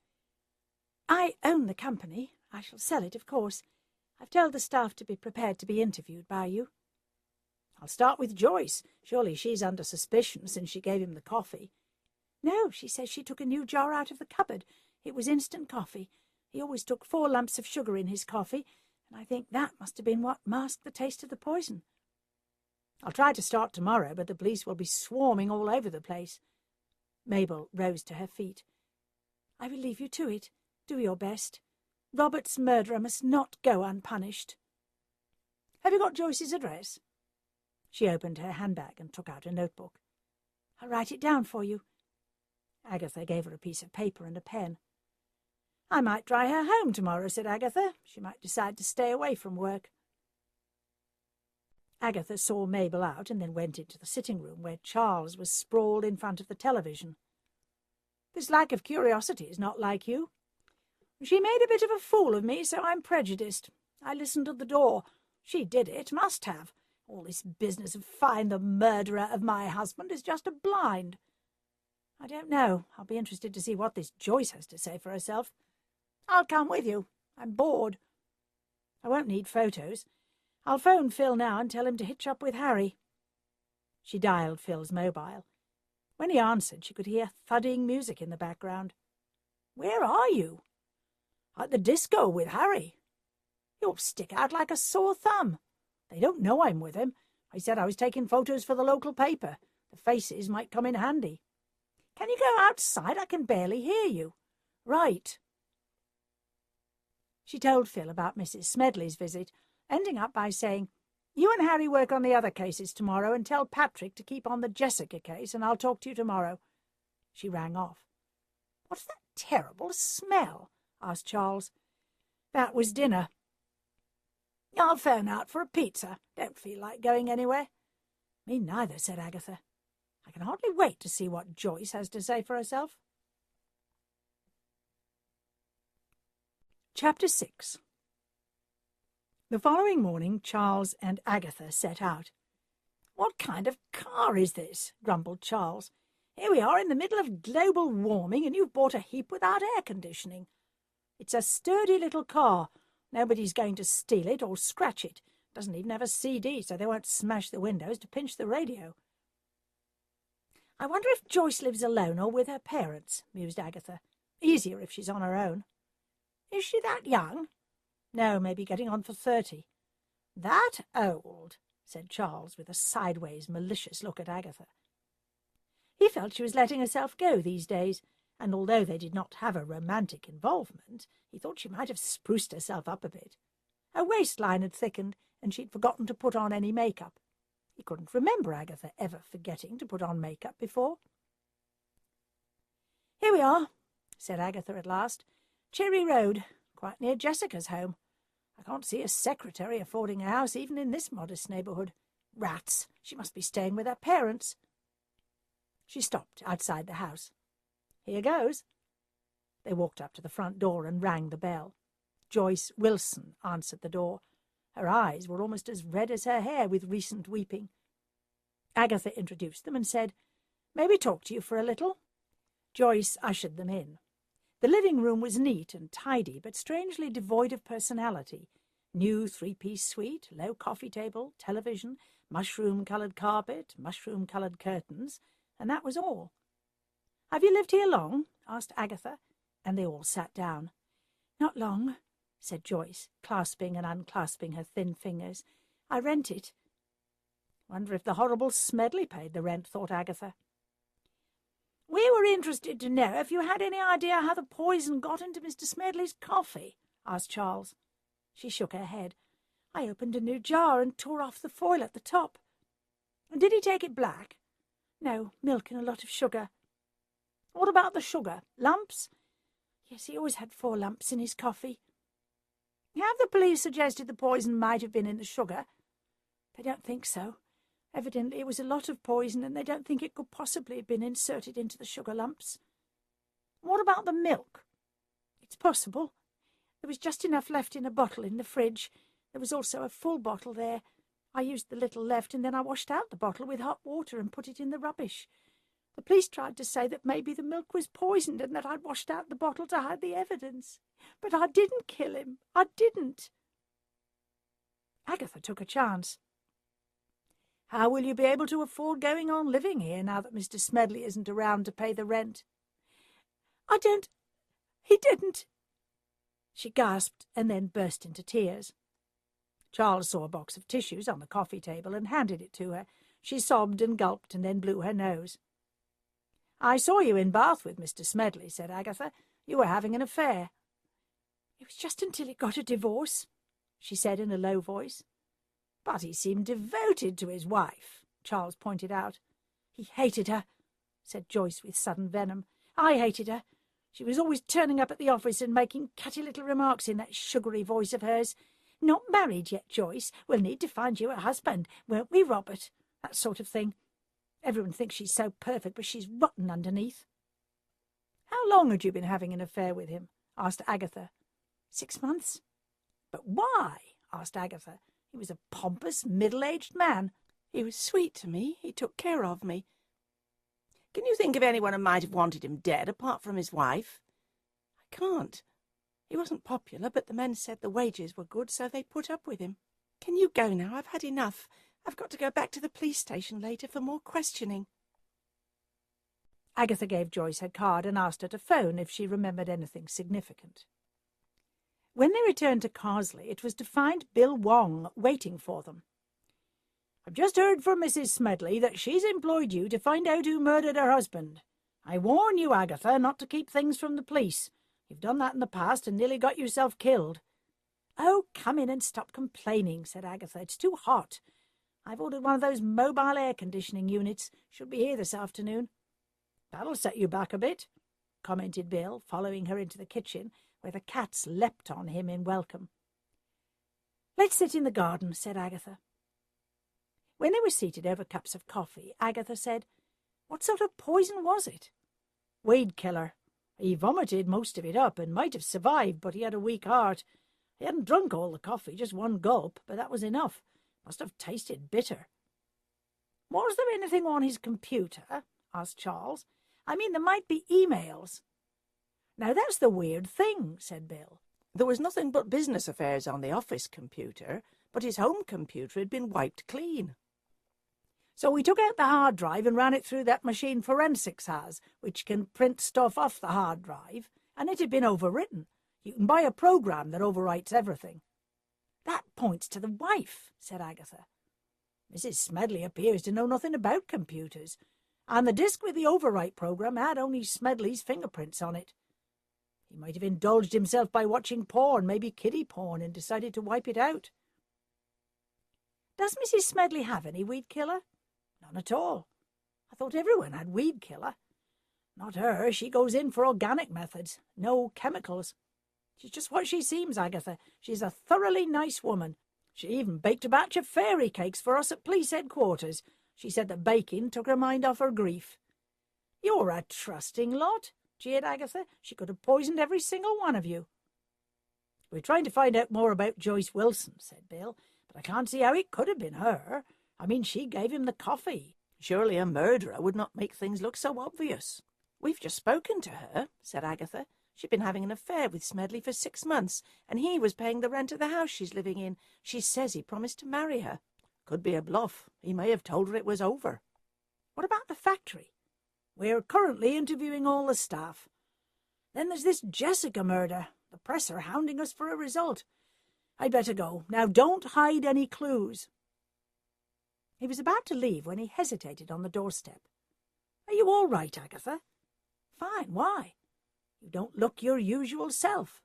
S1: "I own the company. I shall sell it, of course. I've told the staff to be prepared to be interviewed by you."
S2: "I'll start with Joyce. Surely she's under suspicion since she gave him the coffee."
S1: "No, she says she took a new jar out of the cupboard. It was instant coffee. He always took 4 lumps of sugar in his coffee, and I think that must have been what masked the taste of the poison."
S2: "I'll try to start tomorrow, but the police will be swarming all over the place."
S1: Mabel rose to her feet. "I will leave you to it. Do your best. Robert's murderer must not go unpunished."
S2: "Have you got Joyce's address?"
S1: She opened her handbag and took out a notebook. "I'll write it down for you." Agatha gave her a piece of paper and a pen.
S2: "I might try her home tomorrow," said Agatha. "She might decide to stay away from work."
S1: Agatha saw Mabel out and then went into the sitting-room where Charles was sprawled in front of the television.
S2: "This lack of curiosity is not like you. She made a bit of a fool of me, so I'm prejudiced. I listened at the door. She did it, must have. All this business of find the murderer of my husband is just a blind."
S1: "I don't know. I'll be interested to see what this Joyce has to say for herself."
S2: "I'll come with you. I'm bored."
S1: "I won't need photos. I'll phone Phil now and tell him to hitch up with Harry." She dialed Phil's mobile. When he answered, she could hear thudding music in the background.
S2: "Where are you?" "At the disco with Harry." "You'll stick out like a sore thumb. They don't know I'm with him. I said I was taking photos for the local paper. The faces might come in handy." "Can you go outside? I can barely hear you." "Right."
S1: She told Phil about Mrs. Smedley's visit, ending up by saying, "You and Harry work on the other cases tomorrow and tell Patrick to keep on the Jessica case, and I'll talk to you tomorrow." She rang off.
S2: "What's that terrible smell?" asked Charles.
S1: "That was dinner."
S2: "I'll phone out for a pizza. Don't feel like going anywhere."
S1: "Me neither," said Agatha. "I can hardly wait to see what Joyce has to say for herself." Chapter 6. The following morning Charles and Agatha set out.
S2: "What kind of car is this?" grumbled Charles. "Here we are in the middle of global warming, and you've bought a heap without air conditioning." "It's a sturdy little car. Nobody's going to steal it or scratch it. It doesn't even have a CD, so they won't smash the windows to pinch the radio." I wonder if Joyce lives alone or with her parents, mused Agatha. Easier if she's on her own. Is she that young? No, maybe getting on for 30. That old, said Charles, with a sideways, malicious look at Agatha. He felt she was letting herself go these days, and although they did not have a romantic involvement, he thought she might have spruced herself up a bit. Her waistline had thickened, and she'd forgotten to put on any makeup. He couldn't remember Agatha ever forgetting to put on makeup before. "Here we are," said Agatha at last. "Cherry Road, quite near Jessica's home. I can't see a secretary affording a house even in this modest neighbourhood. Rats! She must be staying with her parents." She stopped outside the house. "Here goes." They walked up to the front door and rang the bell. Joyce Wilson answered the door. Her eyes were almost as red as her hair with recent weeping. Agatha introduced them and said, "May we talk to you for a little?" Joyce ushered them in. The living room was neat and tidy, but strangely devoid of personality. New three-piece suite, low coffee table, television, mushroom-coloured carpet, mushroom-coloured curtains, and that was all. "Have you lived here long?" asked Agatha, and they all sat down. "Not long," said Joyce, clasping and unclasping her thin fingers. "I rent it." Wonder if the horrible Smedley paid the rent, thought Agatha. "We were interested to know if you had any idea how the poison got into Mr. Smedley's coffee," asked Charles. She shook her head. "I opened a new jar and tore off the foil at the top." "Did he take it black?" "No, milk and a lot of sugar." "What about the sugar? Lumps?" "Yes, he always had 4 lumps in his coffee." "Have the police suggested the poison might have been in the sugar?" "They don't think so. Evidently it was a lot of poison, and they don't think it could possibly have been inserted into the sugar lumps." "What about the milk?" "It's possible. There was just enough left in a bottle in the fridge. There was also a full bottle there. I used the little left, and then I washed out the bottle with hot water and put it in the rubbish. The police tried to say that maybe the milk was poisoned and that I'd washed out the bottle to hide the evidence. But I didn't kill him. I didn't." Agatha took a chance. "How will you be able to afford going on living here now that Mr. Smedley isn't around to pay the rent?" He didn't." She gasped and then burst into tears. Charles saw a box of tissues on the coffee table and handed it to her. She sobbed and gulped and then blew her nose. "I saw you in Bath with Mr. Smedley," said Agatha. "You were having an affair." "It was just until he got a divorce," she said in a low voice. "But he seemed devoted to his wife," Charles pointed out. "He hated her," said Joyce with sudden venom. "I hated her. She was always turning up at the office and making catty little remarks in that sugary voice of hers. 'Not married yet, Joyce. We'll need to find you a husband, won't we, Robert?' That sort of thing. Everyone thinks she's so perfect, but she's rotten underneath." "How long had you been having an affair with him?" asked Agatha. 6 months. "But why?" asked Agatha. "He was a pompous, middle-aged man."
S3: "He was sweet to me. He took care of me." "Can you think of anyone who might have wanted him dead, apart from his wife?" "I can't. He wasn't popular, but the men said the wages were good, so they put up with him. Can you go now? I've had enough. I've got to go back to the police station later for more questioning."
S2: Agatha gave Joyce her card and asked her to phone if she remembered anything significant. When they returned to Carsley, it was to find Bill Wong waiting for them. "I've just heard from Mrs. Smedley that she's employed you to find out who murdered her husband. I warn you, Agatha, not to keep things from the police. You've done that in the past and nearly got yourself killed." "Oh, come in and stop complaining," said Agatha. "It's too hot. I've ordered one of those mobile air-conditioning units. Should be here this afternoon." "That'll set you back a bit," commented Bill, following her into the kitchen, where the cats leapt on him in welcome. "Let's sit in the garden," said Agatha. When they were seated over cups of coffee, Agatha said, "What sort of poison was it?" "Weed killer. He vomited most of it up and might have survived, but he had a weak heart. He hadn't drunk all the coffee, just 1 gulp, but that was enough. Must have tasted bitter." "Was there anything on his computer?" asked Charles. "I mean, there might be emails." "Now that's the weird thing," said Bill.
S3: "There was nothing but business affairs on the office computer, but his home computer had been wiped clean."
S2: So we took out the hard drive and ran it through that machine forensics has, which can print stuff off the hard drive, and it had been overwritten. You can buy a program that overwrites everything.
S1: That points to the wife, said Agatha.
S2: Mrs. Smedley appears to know nothing about computers, and the disk with the overwrite program had only Smedley's fingerprints on it. He might have indulged himself by watching porn, maybe kiddie porn, and decided to wipe it out.
S1: Does Mrs. Smedley have any weed killer?
S2: None at all. I thought everyone had weed killer. Not her. She goes in for organic methods. No chemicals. She's just what she seems, Agatha. She's a thoroughly nice woman. She even baked a batch of fairy cakes for us at police headquarters. She said that baking took her mind off her grief.
S1: You're a trusting lot, jeered Agatha. She could have poisoned every single one of you.
S2: We're trying to find out more about Joyce Wilson, said Bill, but I can't see how it could have been her. I mean, she gave him the coffee.
S3: Surely a murderer would not make things look so obvious. We've just spoken to her, said Agatha. She'd been having an affair with Smedley for 6 months, and he was paying the rent of the house she's living in. She says he promised to marry her. Could be a bluff. He may have told her it was over.
S2: What about the factory? We're currently interviewing all the staff. Then there's this Jessica murder. The press are hounding us for a result. I'd better go. Now don't hide any clues.
S1: He was about to leave when he hesitated on the doorstep.
S2: Are you all right, Agatha?
S1: Fine. Why?
S2: You don't look your usual self.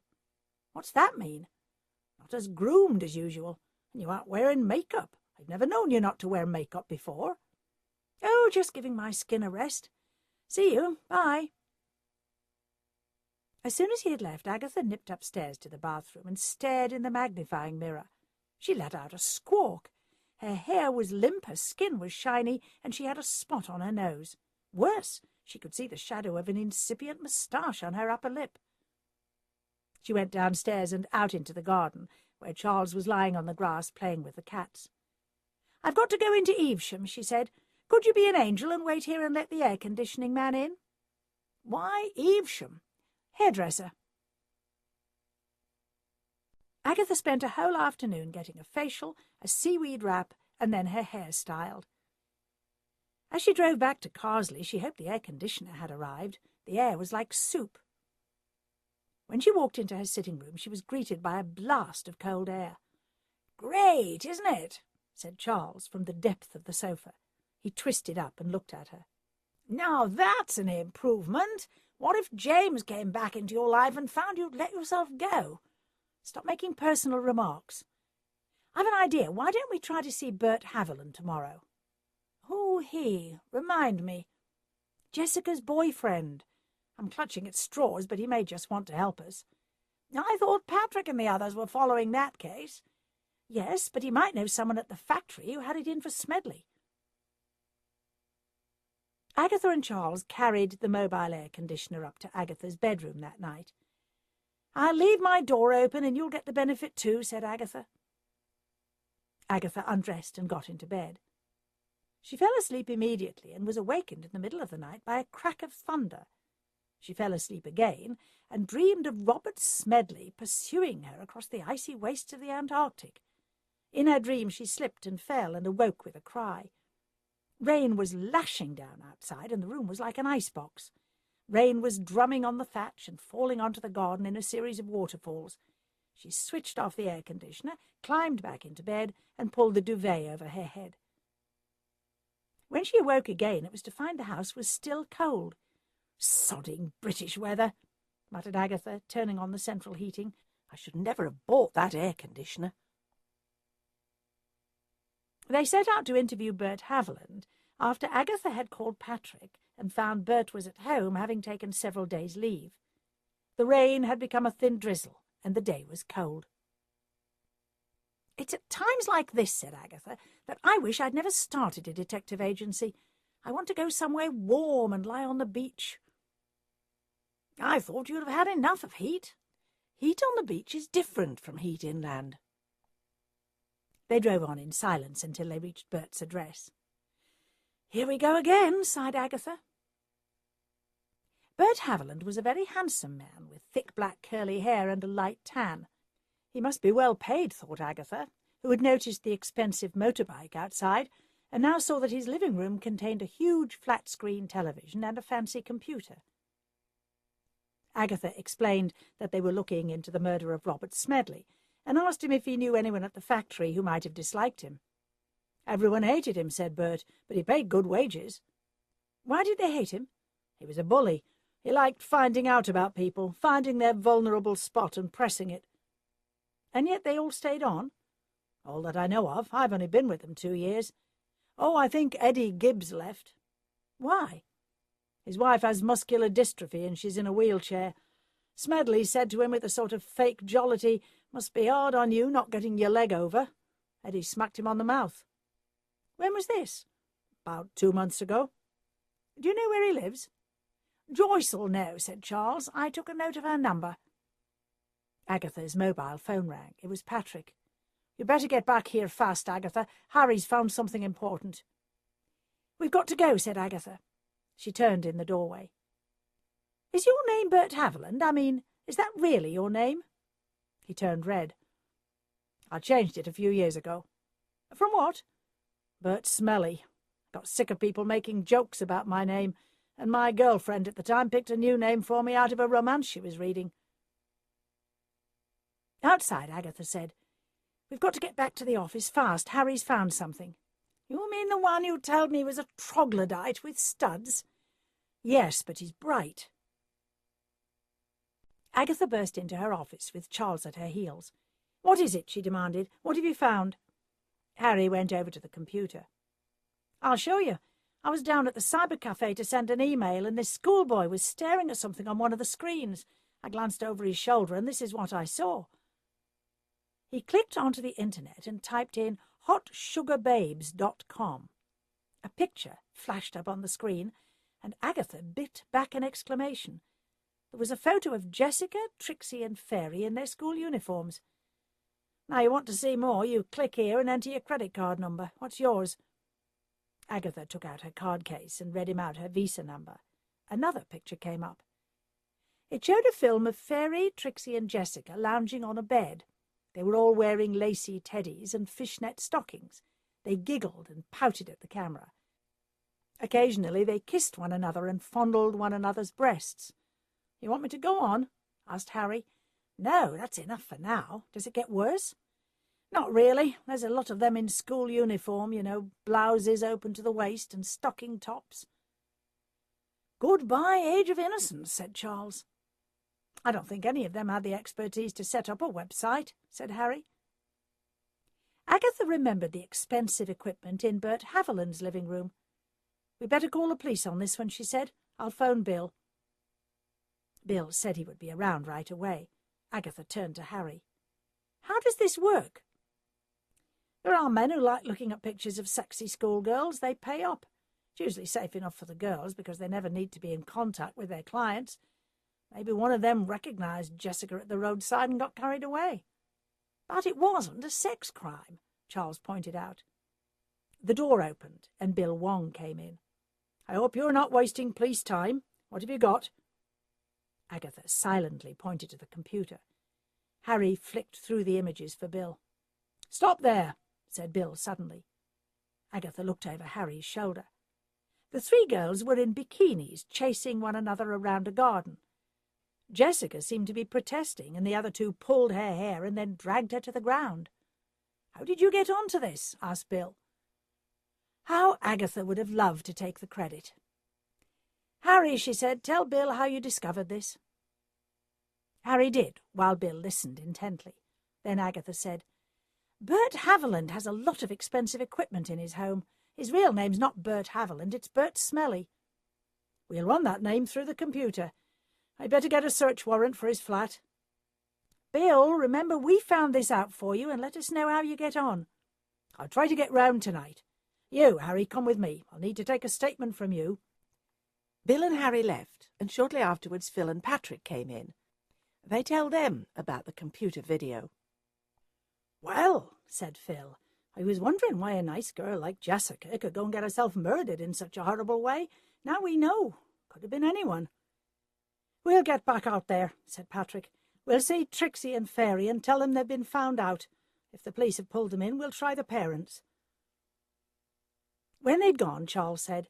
S2: What's that mean? Not as groomed as usual, and you aren't wearing makeup. I've never known you not to wear makeup before.
S1: Oh, just giving my skin a rest. See you. Bye. As soon as he had left, Agatha nipped upstairs to the bathroom and stared in the magnifying mirror. She let out a squawk. Her hair was limp, her skin was shiny, and she had a spot on her nose. Worse, she could see the shadow of an incipient moustache on her upper lip. She went downstairs and out into the garden, where Charles was lying on the grass playing with the cats. "I've got to go into Evesham," she said. "Could you be an angel and wait here and let the air-conditioning man in?"
S2: "Why Evesham?"
S1: "Hairdresser." Agatha spent a whole afternoon getting a facial, a seaweed wrap, and then her hair styled. As she drove back to Carsley, she hoped the air-conditioner had arrived. The air was like soup. When she walked into her sitting room, she was greeted by a blast of cold air.
S2: "Great, isn't it?"
S1: said Charles from the depth of the sofa. He twisted up and looked at her.
S2: "Now that's an improvement. What if James came back into your life and found you'd let yourself go?"
S1: "Stop making personal remarks. I've an idea. Why don't we try to see Bert Haviland tomorrow?"
S2: "Who he? Remind me."
S1: "Jessica's boyfriend. I'm clutching at straws, but he may just want to help us."
S2: "I thought Patrick and the others were following that case."
S1: "Yes, but he might know someone at the factory who had it in for Smedley." Agatha and Charles carried the mobile air-conditioner up to Agatha's bedroom that night.
S2: "I'll leave my door open and you'll get the benefit too," said Agatha.
S1: Agatha undressed and got into bed. She fell asleep immediately and was awakened in the middle of the night by a crack of thunder. She fell asleep again and dreamed of Robert Smedley pursuing her across the icy wastes of the Antarctic. In her dream she slipped and fell and awoke with a cry. Rain was lashing down outside and the room was like an icebox. Rain was drumming on the thatch and falling onto the garden in a series of waterfalls. She switched off the air-conditioner, climbed back into bed, and pulled the duvet over her head. When she awoke again, it was to find the house was still cold. "Sodding British weather," muttered Agatha, turning on the central heating.
S3: "I should never have bought that air-conditioner."
S1: They set out to interview Bert Haviland after Agatha had called Patrick and found Bert was at home, having taken several days' leave. The rain had become a thin drizzle, and the day was cold. "It's at times like this," said Agatha, "that I wish I'd never started a detective agency. I want to go somewhere warm and lie on the beach."
S2: "I thought you'd have had enough of heat."
S3: "Heat on the beach is different from heat inland."
S1: They drove on in silence until they reached Bert's address.
S2: "Here we go again," sighed Agatha.
S1: Bert Haviland was a very handsome man with thick black curly hair and a light tan. He must be well paid, thought Agatha, who had noticed the expensive motorbike outside, and now saw that his living room contained a huge flat-screen television and a fancy computer. Agatha explained that they were looking into the murder of Robert Smedley, and asked him if he knew anyone at the factory who might have disliked him. "Everyone hated him," said Bert, "but he paid good wages." "Why did they hate him?" "He was a bully. He liked finding out about people, finding their vulnerable spot and pressing it." "And yet they all stayed on?" "All that I know of. I've only been with them 2 years. Oh, I think Eddie Gibbs left." "Why?" "His wife has muscular dystrophy and she's in a wheelchair. Smedley said to him with a sort of fake jollity, 'Must be hard on you not getting your leg over.' Eddie smacked him on the mouth." "When was this?" "About 2 months ago." "Do you know where he lives?" "Joyce'll know," said Charles. "I took a note of her number." Agatha's mobile phone rang. It was Patrick. "You'd better get back here fast, Agatha. Harry's found something important." "We've got to go," said Agatha. She turned in the doorway. "Is your name Bert Haviland? I mean, is that really your name?" He turned red. "I changed it a few years ago." "From what?" "Bert Smelly. Got sick of people making jokes about my name, and my girlfriend at the time picked a new name for me out of a romance she was reading." Outside, Agatha said, "We've got to get back to the office fast. Harry's found something." "You mean the one you told me was a troglodyte with studs?" "Yes, but he's bright." Agatha burst into her office with Charles at her heels. "What is it?" she demanded. "What have you found?" Harry went over to the computer. "I'll show you. I was down at the cyber cafe to send an email, and this schoolboy was staring at something on one of the screens. I glanced over his shoulder, and this is what I saw." He clicked onto the internet and typed in hotsugarbabes.com. A picture flashed up on the screen, and Agatha bit back an exclamation. There was a photo of Jessica, Trixie, and Fairy in their school uniforms. "Now you want to see more, you click here and enter your credit card number. What's yours?" Agatha took out her card case and read him out her Visa number. Another picture came up. It showed a film of Fairy, Trixie, and Jessica lounging on a bed. They were all wearing lacy teddies and fishnet stockings. They giggled and pouted at the camera. Occasionally they kissed one another and fondled one another's breasts. "You want me to go on?" asked Harry. "No, that's enough for now. Does it get worse?" "Not really. There's a lot of them in school uniform, you know, blouses open to the waist and stocking tops." "Goodbye, age of innocence," said Charles. "I don't think any of them had the expertise to set up a website," said Harry. Agatha remembered the expensive equipment in Bert Haviland's living room. "We'd better call the police on this one," she said. "I'll phone Bill." Bill said he would be around right away. Agatha turned to Harry. "How does this work?" "There are men who like looking at pictures of sexy schoolgirls. They pay up. It's usually safe enough for the girls because they never need to be in contact with their clients. Maybe one of them recognized Jessica at the roadside and got carried away." "But it wasn't a sex crime," Charles pointed out. The door opened and Bill Wong came in. "I hope you're not wasting police time. What have you got?" Agatha silently pointed to the computer. Harry flicked through the images for Bill. "Stop there," said Bill suddenly. Agatha looked over Harry's shoulder. The 3 girls were in bikinis, chasing one another around a garden. Jessica seemed to be protesting, and the other 2 pulled her hair and then dragged her to the ground. "How did you get onto this?" asked Bill. How Agatha would have loved to take the credit. "Harry," she said, "tell Bill how you discovered this." Harry did, while Bill listened intently. Then Agatha said, "Bert Haviland has a lot of expensive equipment in his home. His real name's not Bert Haviland, it's Bert Smelly. We'll run that name through the computer. I'd better get a search warrant for his flat. Bill, remember we found this out for you, and let us know how you get on." "I'll try to get round tonight. You, Harry, come with me. I'll need to take a statement from you."
S3: Bill and Harry left, and shortly afterwards Phil and Patrick came in. They told them about the computer video.
S1: "Well," said Phil, "I was wondering why a nice girl like Jessica could go and get herself murdered in such a horrible way. Now we know. Could have been anyone." "We'll get back out there," said Patrick. "We'll see Trixie and Fairy and tell them they've been found out. If the police have pulled them in, we'll try the parents."
S2: When they'd gone, Charles said,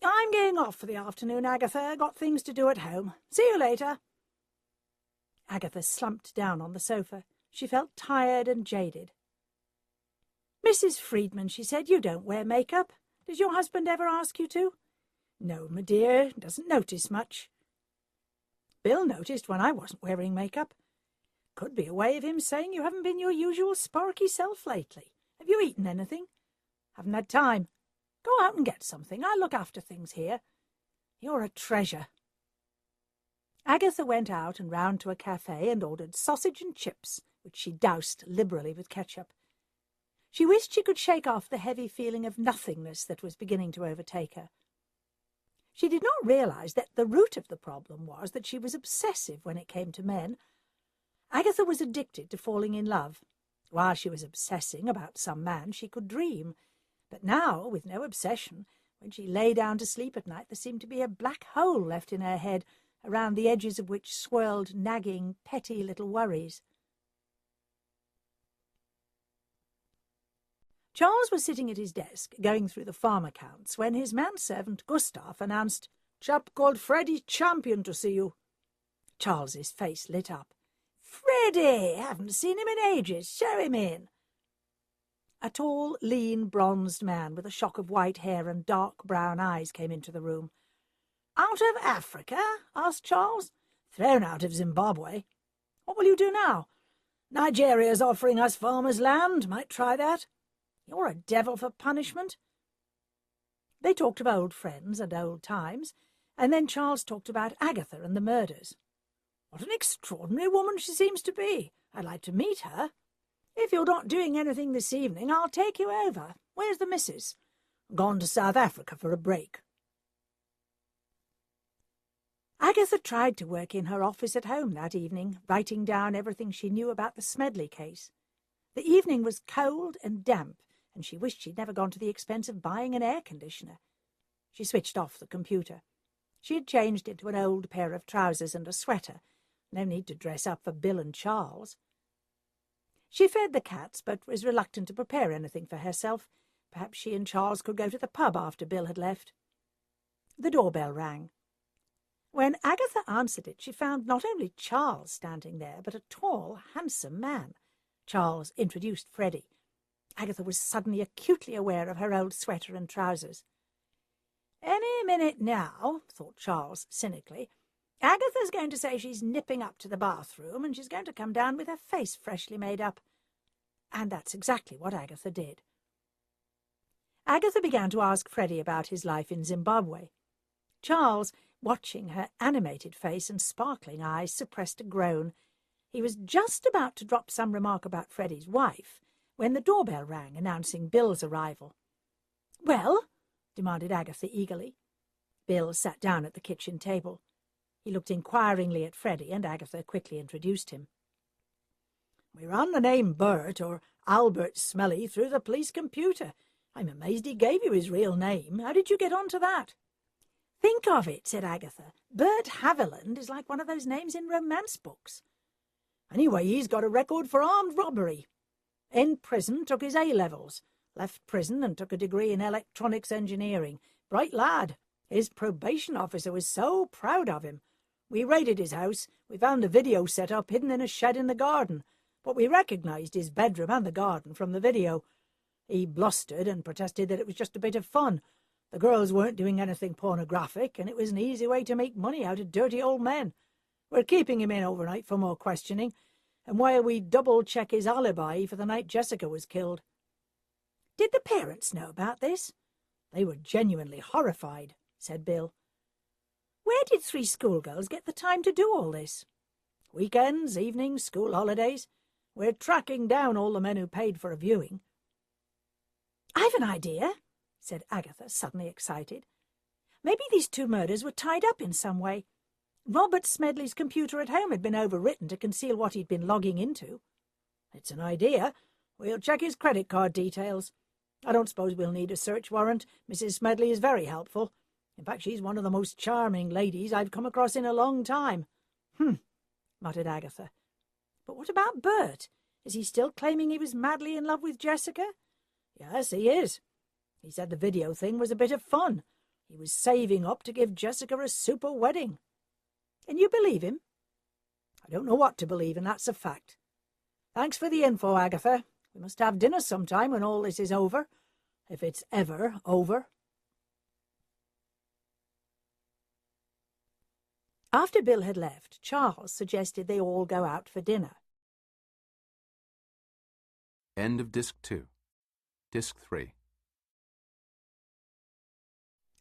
S2: "I'm going off for the afternoon, Agatha. Got things to do at home. See you later." Agatha slumped down on the sofa. She felt tired and jaded. "Mrs. Friedman," she said, "you don't wear makeup. Does your husband ever ask you to?" "No, my dear, doesn't notice much." "Bill noticed when I wasn't wearing makeup. Could be a way of him saying you haven't been your usual sparky self lately. Have you eaten anything?" "Haven't had time." "Go out and get something. I look after things here. You're a treasure." Agatha went out and round to a cafe and ordered sausage and chips, which she doused liberally with ketchup. She wished she could shake off the heavy feeling of nothingness that was beginning to overtake her. She did not realize that the root of the problem was that she was obsessive when it came to men. Agatha was addicted to falling in love. While she was obsessing about some man, she could dream. But now, with no obsession, when she lay down to sleep at night, there seemed to be a black hole left in her head, around the edges of which swirled nagging, petty little worries. Charles was sitting at his desk, going through the farm accounts, when his manservant Gustav announced, "Chap called Freddie Champion to see you." Charles's face lit up. "Freddie! Haven't seen him in ages. Show him in." A tall, lean, bronzed man with a shock of white hair and dark brown eyes came into the room. "Out of Africa?" asked Charles. "Thrown out of Zimbabwe." "What will you do now?" "Nigeria's offering us farmers' land. Might try that." "You're a devil for punishment." They talked of old friends and old times, and then Charles talked about Agatha and the murders. "What an extraordinary woman she seems to be. I'd like to meet her. If you're not doing anything this evening, I'll take you over. Where's the missus?" "Gone to South Africa for a break." Agatha tried to work in her office at home that evening, writing down everything she knew about the Smedley case. The evening was cold and damp, and she wished she'd never gone to the expense of buying an air conditioner. She switched off the computer. She had changed into an old pair of trousers and a sweater. No need to dress up for Bill and Charles. She fed the cats, but was reluctant to prepare anything for herself. Perhaps she and Charles could go to the pub after Bill had left. The doorbell rang. When Agatha answered it, she found not only Charles standing there, but a tall, handsome man. Charles introduced Freddie. Agatha was suddenly acutely aware of her old sweater and trousers. "Any minute now," thought Charles cynically, "Agatha's going to say she's nipping up to the bathroom, and she's going to come down with her face freshly made up." And that's exactly what Agatha did. Agatha began to ask Freddie about his life in Zimbabwe. Charles, watching her animated face and sparkling eyes, suppressed a groan. He was just about to drop some remark about Freddie's wife when the doorbell rang, announcing Bill's arrival. "Well?" demanded Agatha eagerly. Bill sat down at the kitchen table. He looked inquiringly at Freddie, and Agatha quickly introduced him. "We ran the name Bert, or Albert Smelly, through the police computer. I'm amazed he gave you his real name. How did you get on to that?" "Think of it," said Agatha. "Bert Haviland is like one of those names in romance books." "Anyway, he's got a record for armed robbery. In prison, took his A-levels. Left prison and took a degree in electronics engineering. Bright lad. His probation officer was so proud of him. We raided his house. We found a video set up hidden in a shed in the garden, but we recognised his bedroom and the garden from the video. He blustered and protested that it was just a bit of fun. The girls weren't doing anything pornographic, and it was an easy way to make money out of dirty old men. We're keeping him in overnight for more questioning, and while we double-check his alibi for the night Jessica was killed." "Did the parents know about this?" "They were genuinely horrified," said Bill. "Where did three schoolgirls get the time to do all this?" "Weekends, evenings, school holidays. We're tracking down all the men who paid for a viewing." "I've an idea," said Agatha, suddenly excited. "Maybe these two murders were tied up in some way. Robert Smedley's computer at home had been overwritten to conceal what he'd been logging into." "It's an idea. We'll check his credit card details. I don't suppose we'll need a search warrant. Mrs. Smedley is very helpful. In fact, she's one of the most charming ladies I've come across in a long time." Muttered Agatha. "But what about Bert? Is he still claiming he was madly in love with Jessica?" "Yes, he is. He said the video thing was a bit of fun. He was saving up to give Jessica a super wedding. Can you believe him? I don't know what to believe, and that's a fact. Thanks for the info, Agatha. We must have dinner sometime when all this is over, if it's ever over.
S1: After Bill had left, Charles suggested they all go out for dinner.
S4: End of Disc 2. Disc 3.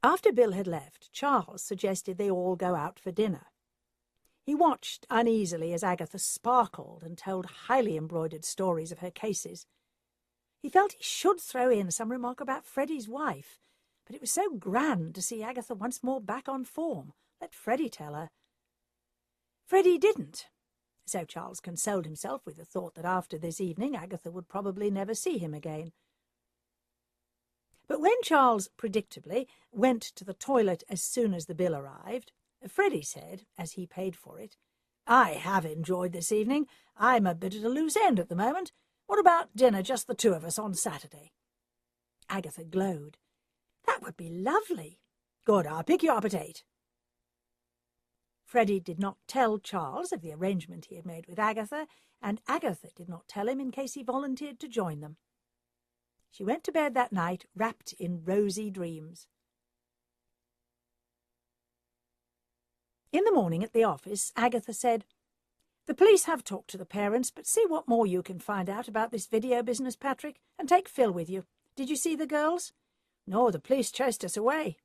S1: After Bill had left, Charles suggested they all go out for dinner. He watched uneasily as Agatha sparkled and told highly embroidered stories of her cases. He felt he should throw in some remark about Freddie's wife, but it was so grand to see Agatha once more back on form. Let Freddie tell her. Freddie didn't, so Charles consoled himself with the thought that after this evening Agatha would probably never see him again. But when Charles, predictably, went to the toilet as soon as the bill arrived, Freddie said, as he paid for it, "I have enjoyed this evening. I'm a bit at a loose end at the moment. What about dinner, just the two of us, on Saturday?" Agatha glowed. "That would be lovely." "Good, I'll pick you up at 8. Freddie did not tell Charles of the arrangement he had made with Agatha, and Agatha did not tell him in case he volunteered to join them. She went to bed that night wrapped in rosy dreams. In the morning at the office, Agatha said, "The police have talked to the parents, but see what more you can find out about this video business, Patrick, and take Phil with you. Did you see the girls?" "No, the police chased us away."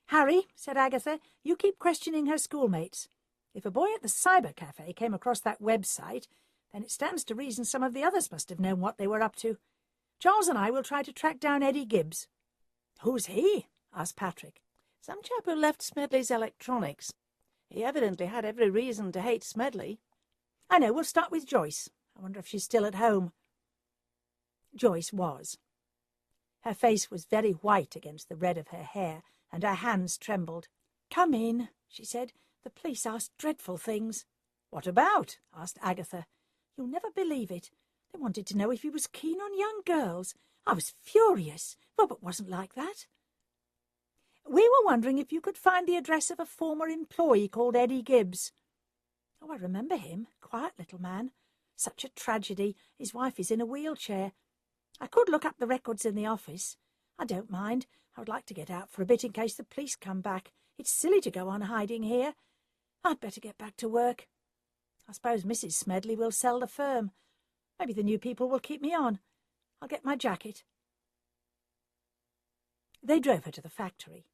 S1: "Harry," said Agatha, "you keep questioning her schoolmates. If a boy at the cyber cafe came across that website, then it stands to reason some of the others must have known what they were up to. Charles and I will try to track down Eddie Gibbs."
S3: "Who's he?" asked Patrick. "Some chap who left Smedley's Electronics. He evidently had every reason to hate Smedley."
S1: "I know, we'll start with Joyce. I wonder if she's still at home." Joyce was. Her face was very white against the red of her hair, and her hands trembled. "Come in," she said. "The police asked dreadful things." "What about?" asked Agatha. "You'll never believe it. They wanted to know if he was keen on young girls. I was furious. Robert wasn't like that. We were wondering if you could find the address of a former employee called Eddie Gibbs." "Oh, I remember him. Quiet little man. Such a tragedy. His wife is in a wheelchair. I could look up the records in the office. I don't mind. I would like to get out for a bit in case the police come back. It's silly to go on hiding here. I'd better get back to work. I suppose Mrs. Smedley will sell the firm. Maybe the new people will keep me on. I'll get my jacket." They drove her to the factory.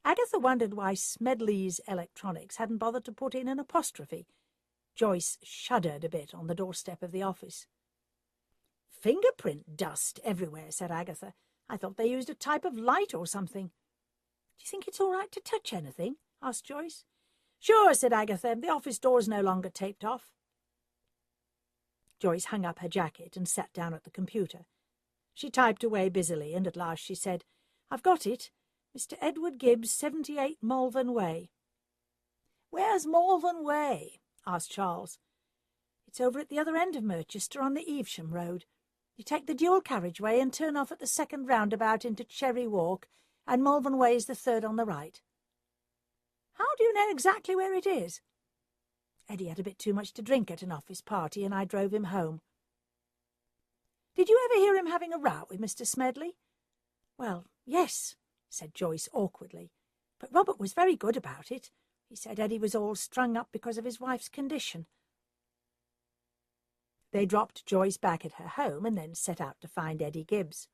S1: Agatha wondered why Smedley's Electronics hadn't bothered to put in an apostrophe. Joyce shuddered a bit on the doorstep of the office. "Fingerprint dust everywhere," said Agatha. "I thought they used a type of light or something." "Do you think it's all right to touch anything?" asked Joyce. "Sure," said Agatha. "The office door's no longer taped off." Joyce hung up her jacket and sat down at the computer. She typed away busily, and at last she said, "I've got it. Mr. Edward Gibbs, 78 Malvern Way." "Where's Malvern Way?" asked Charles. "It's over at the other end of Merchester on the Evesham Road. You take the dual carriageway and turn off at the second roundabout into Cherry Walk, and Malvern Way is the third on the right." "How do you know exactly where it is?" "Eddie had a bit too much to drink at an office party, and I drove him home." "Did you ever hear him having a row with Mr. Smedley?" "Well, yes," said Joyce awkwardly, "but Robert was very good about it. He said Eddie was all strung up because of his wife's condition." They dropped Joyce back at her home and then set out to find Eddie Gibbs.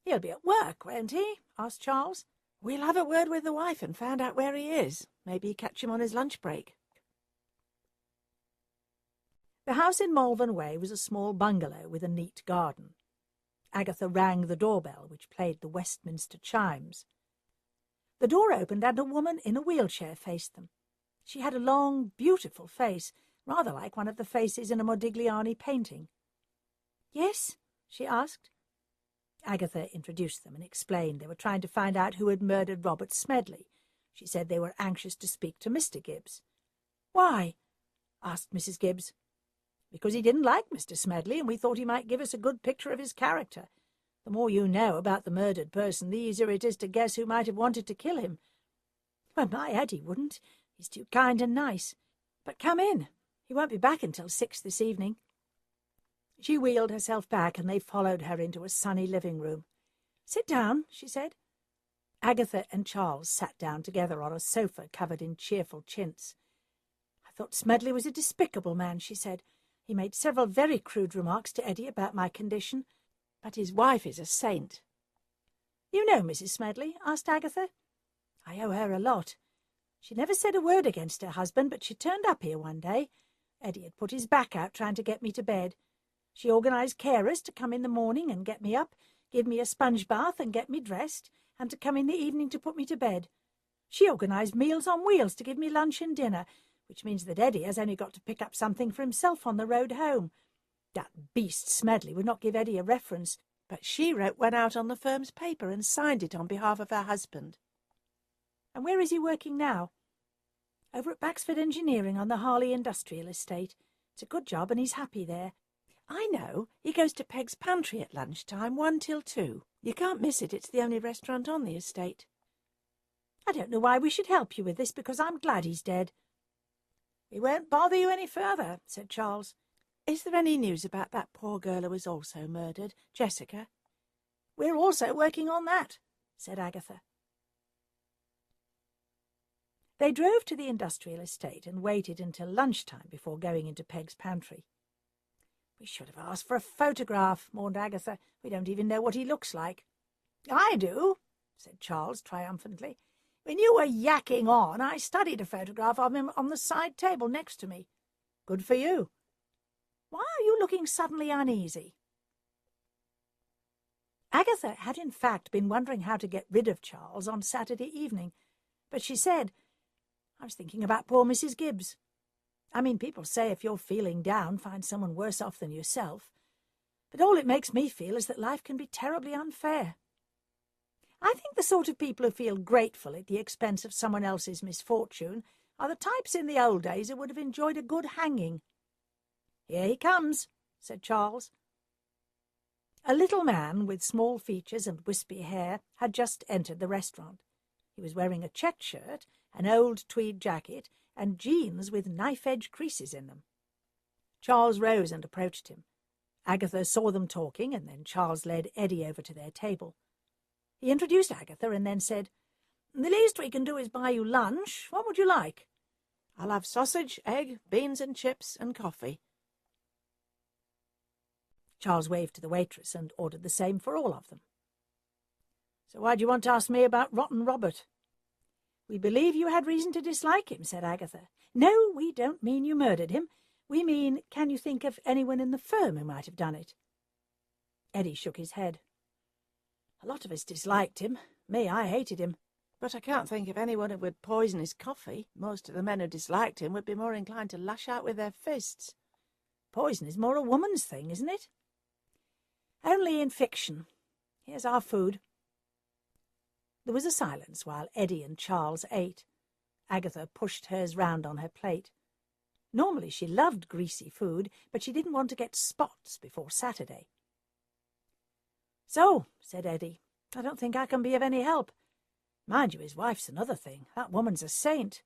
S1: "He'll be at work, won't he?" asked Charles.
S3: "We'll have a word with the wife and find out where he is. Maybe catch him on his lunch break."
S1: The house in Malvern Way was a small bungalow with a neat garden. Agatha rang the doorbell, which played the Westminster chimes. The door opened and a woman in a wheelchair faced them. She had a long, beautiful face, rather like one of the faces in a Modigliani painting. "Yes?" she asked. Agatha introduced them and explained they were trying to find out who had murdered Robert Smedley. She said they were anxious to speak to Mr. Gibbs. "Why?" asked Mrs. Gibbs. "Because he didn't like Mr. Smedley, and we thought he might give us a good picture of his character.
S2: The more you know about the murdered person, the easier it is to guess who might have wanted to kill him. Well, my Eddie wouldn't. He's too kind and nice. But come in. He won't be back until 6 this evening." She wheeled herself back, and they followed her into a sunny living room. "Sit down," she said. Agatha and Charles sat down together on a sofa covered in cheerful chintz. "I thought Smedley was a despicable man," she said. "He made several very crude remarks to Eddie about my condition, but his wife is a saint." "You know Mrs. Smedley?" asked Agatha. "I owe her a lot. She never said a word against her husband, but she turned up here one day. Eddie had put his back out trying to get me to bed. She organised carers to come in the morning and get me up, give me a sponge bath and get me dressed, and to come in the evening to put me to bed. She organised Meals on Wheels to give me lunch and dinner, which means that Eddie has only got to pick up something for himself on the road home. That beast Smedley would not give Eddie a reference,
S3: But she wrote one out on the firm's paper and signed it on behalf of her husband."
S2: "And where is he working now?" "Over at Baxford Engineering on the Harley Industrial Estate. It's a good job and he's happy there."
S3: "I know. He goes to Peg's Pantry at lunchtime, 1 till 2. You can't miss it. It's the only restaurant on the estate."
S2: "I don't know why we should help you with this, because I'm glad he's dead." "We won't bother you any further," said Charles.
S3: "Is there any news about that poor girl who was also murdered, Jessica?"
S2: "We're also working on that," said Agatha. They drove to the industrial estate and waited until lunchtime before going into Peg's pantry. "We should have asked for a photograph," mourned Agatha. "We don't even know what he looks like." "I do," said Charles triumphantly. "When you were yakking on, I studied a photograph of him on the side table next to me." "Good for you. Why are you looking suddenly uneasy?" Agatha had in fact been wondering how to get rid of Charles on Saturday evening, but she said, "I was thinking about poor Mrs. Gibbs. I mean, people say if you're feeling down, find someone worse off than yourself. But all it makes me feel is that life can be terribly unfair. I think the sort of people who feel grateful at the expense of someone else's misfortune are the types in the old days who would have enjoyed a good hanging." "Here he comes," said Charles. A little man with small features and wispy hair had just entered the restaurant. He was wearing a checked shirt, an old tweed jacket, and jeans with knife-edge creases in them. Charles rose and approached him. Agatha saw them talking, and then Charles led Eddie over to their table. He introduced Agatha and then said, "The least we can do is buy you lunch. What would you like?"
S3: "I'll have sausage, egg, beans and chips, and coffee."
S2: Charles waved to the waitress and ordered the same for all of them. "So why do you want to ask me about Rotten Robert?" "We believe you had reason to dislike him," said Agatha. "No, we don't mean you murdered him. We mean, can you think of anyone in the firm who might have done it?" Eddie shook his head. "A lot of us disliked him. Me, I hated him."
S3: "But I can't think of anyone who would poison his coffee. Most of the men who disliked him would be more inclined to lash out with their fists."
S2: "Poison is more a woman's thing, isn't it?" "Only in fiction. Here's our food." There was a silence while Eddie and Charles ate. Agatha pushed hers round on her plate. Normally she loved greasy food, but she didn't want to get spots before Saturday. "So," said Eddie, "I don't think I can be of any help. Mind you, his wife's another thing. That woman's a saint."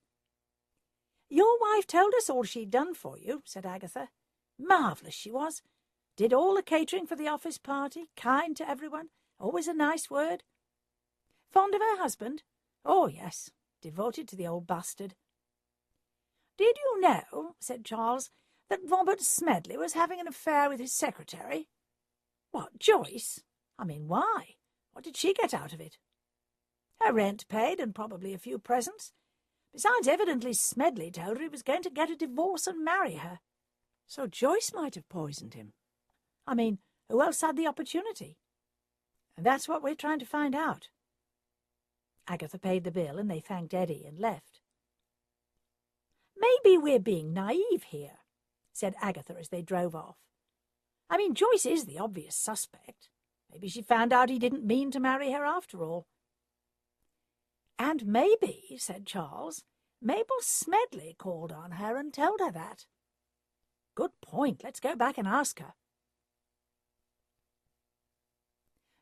S2: "Your wife told us all she'd done for you," said Agatha. "Marvellous she was. Did all the catering for the office party, kind to everyone, always a nice word. Fond of her husband? Oh, yes, devoted to the old bastard." "Did you know," said Charles, "that Robert Smedley was having an affair with his secretary?" "What, Joyce? I mean, why? What did she get out of it?" "Her rent paid and probably a few presents. Besides, evidently Smedley told her he was going to get a divorce and marry her."
S3: "So Joyce might have poisoned him."
S2: "I mean, who else had the opportunity?" "And that's what we're trying to find out." Agatha paid the bill and they thanked Eddie and left. "Maybe we're being naive here," said Agatha as they drove off. "I mean, Joyce is the obvious suspect. Maybe she found out he didn't mean to marry her after all." "And maybe," said Charles, "Mabel Smedley called on her and told her that." "Good point. Let's go back and ask her."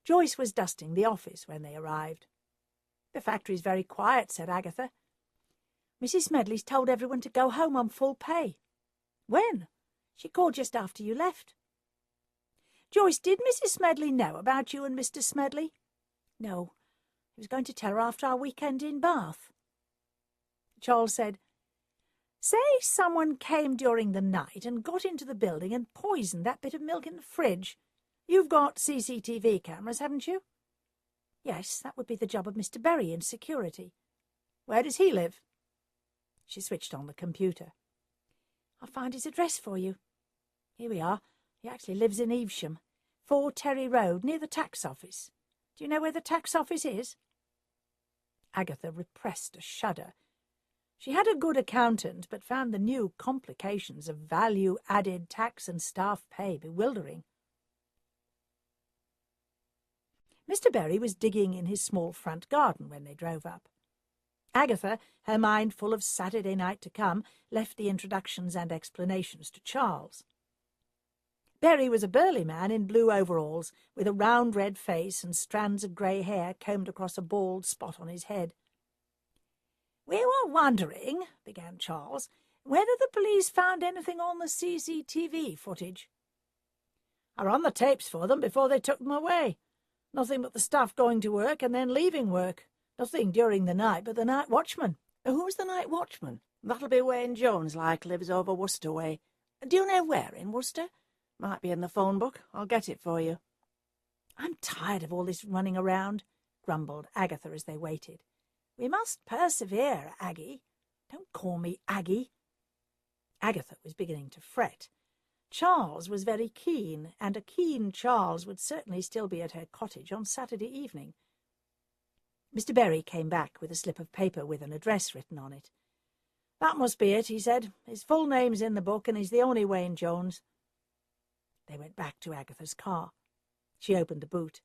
S1: Joyce was dusting the office when they arrived. "The factory's very quiet," said Agatha. "Mrs. Smedley's told everyone to go home on full pay." "When?" "She called just after you left." "Joyce, did Mrs. Smedley know about you and Mr. Smedley?" "No. I was going to tell her after our weekend in Bath." Charles said, "Say someone came during the night and got into the building and poisoned that bit of milk in the fridge. You've got CCTV cameras, haven't you?" "Yes, that would be the job of Mr. Berry in security." "Where does he live?" She switched on the computer. "I'll find his address for you. Here we are. He actually lives in Evesham, 4 Terry Road, near the tax office. Do you know where the tax office is?" Agatha repressed a shudder. She had a good accountant, but found the new complications of value-added tax and staff pay bewildering. Mr. Berry was digging in his small front garden when they drove up. Agatha, her mind full of Saturday night to come, left the introductions and explanations to Charles. Berry was a burly man in blue overalls, with a round red face and strands of grey hair combed across a bald spot on his head. "We were wondering," began Charles, "whether the police found anything on the CCTV footage." "I ran the tapes for them before they took them away. Nothing but the staff going to work and then leaving work. Nothing during the night but the night watchman."
S3: "Who's the night watchman?" "That'll be Wayne Jones, like, lives over Worcester way. Do you know where in Worcester? Might be in the phone book. I'll get it for you."
S1: "I'm tired of all this running around," grumbled Agatha as they waited. "We must persevere, Aggie. Don't call me Aggie." Agatha was beginning to fret. Charles was very keen, and a keen Charles would certainly still be at her cottage on Saturday evening. Mr. Berry came back with a slip of paper with an address written on it. "That must be it," he said. "His full name's in the book, and he's the only Wayne Jones." They went back to Agatha's car. She opened the boot.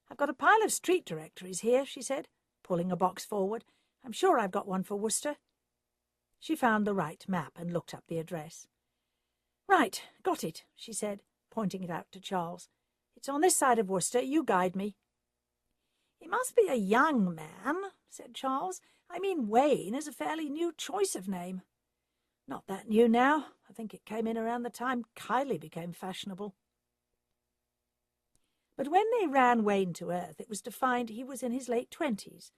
S1: "I've got a pile of street directories here," she said, pulling a box forward. "I'm sure I've got one for Worcester." She found the right map and looked up the address. "Right, got it," she said, pointing it out to Charles. "It's on this side of Worcester. You guide me." "It must be a young man," said Charles. "I mean, Wayne is a fairly new choice of name." "Not that new now. I think it came in around the time Kylie became fashionable." But when they ran Wayne to earth, it was to find he was in his late 20s.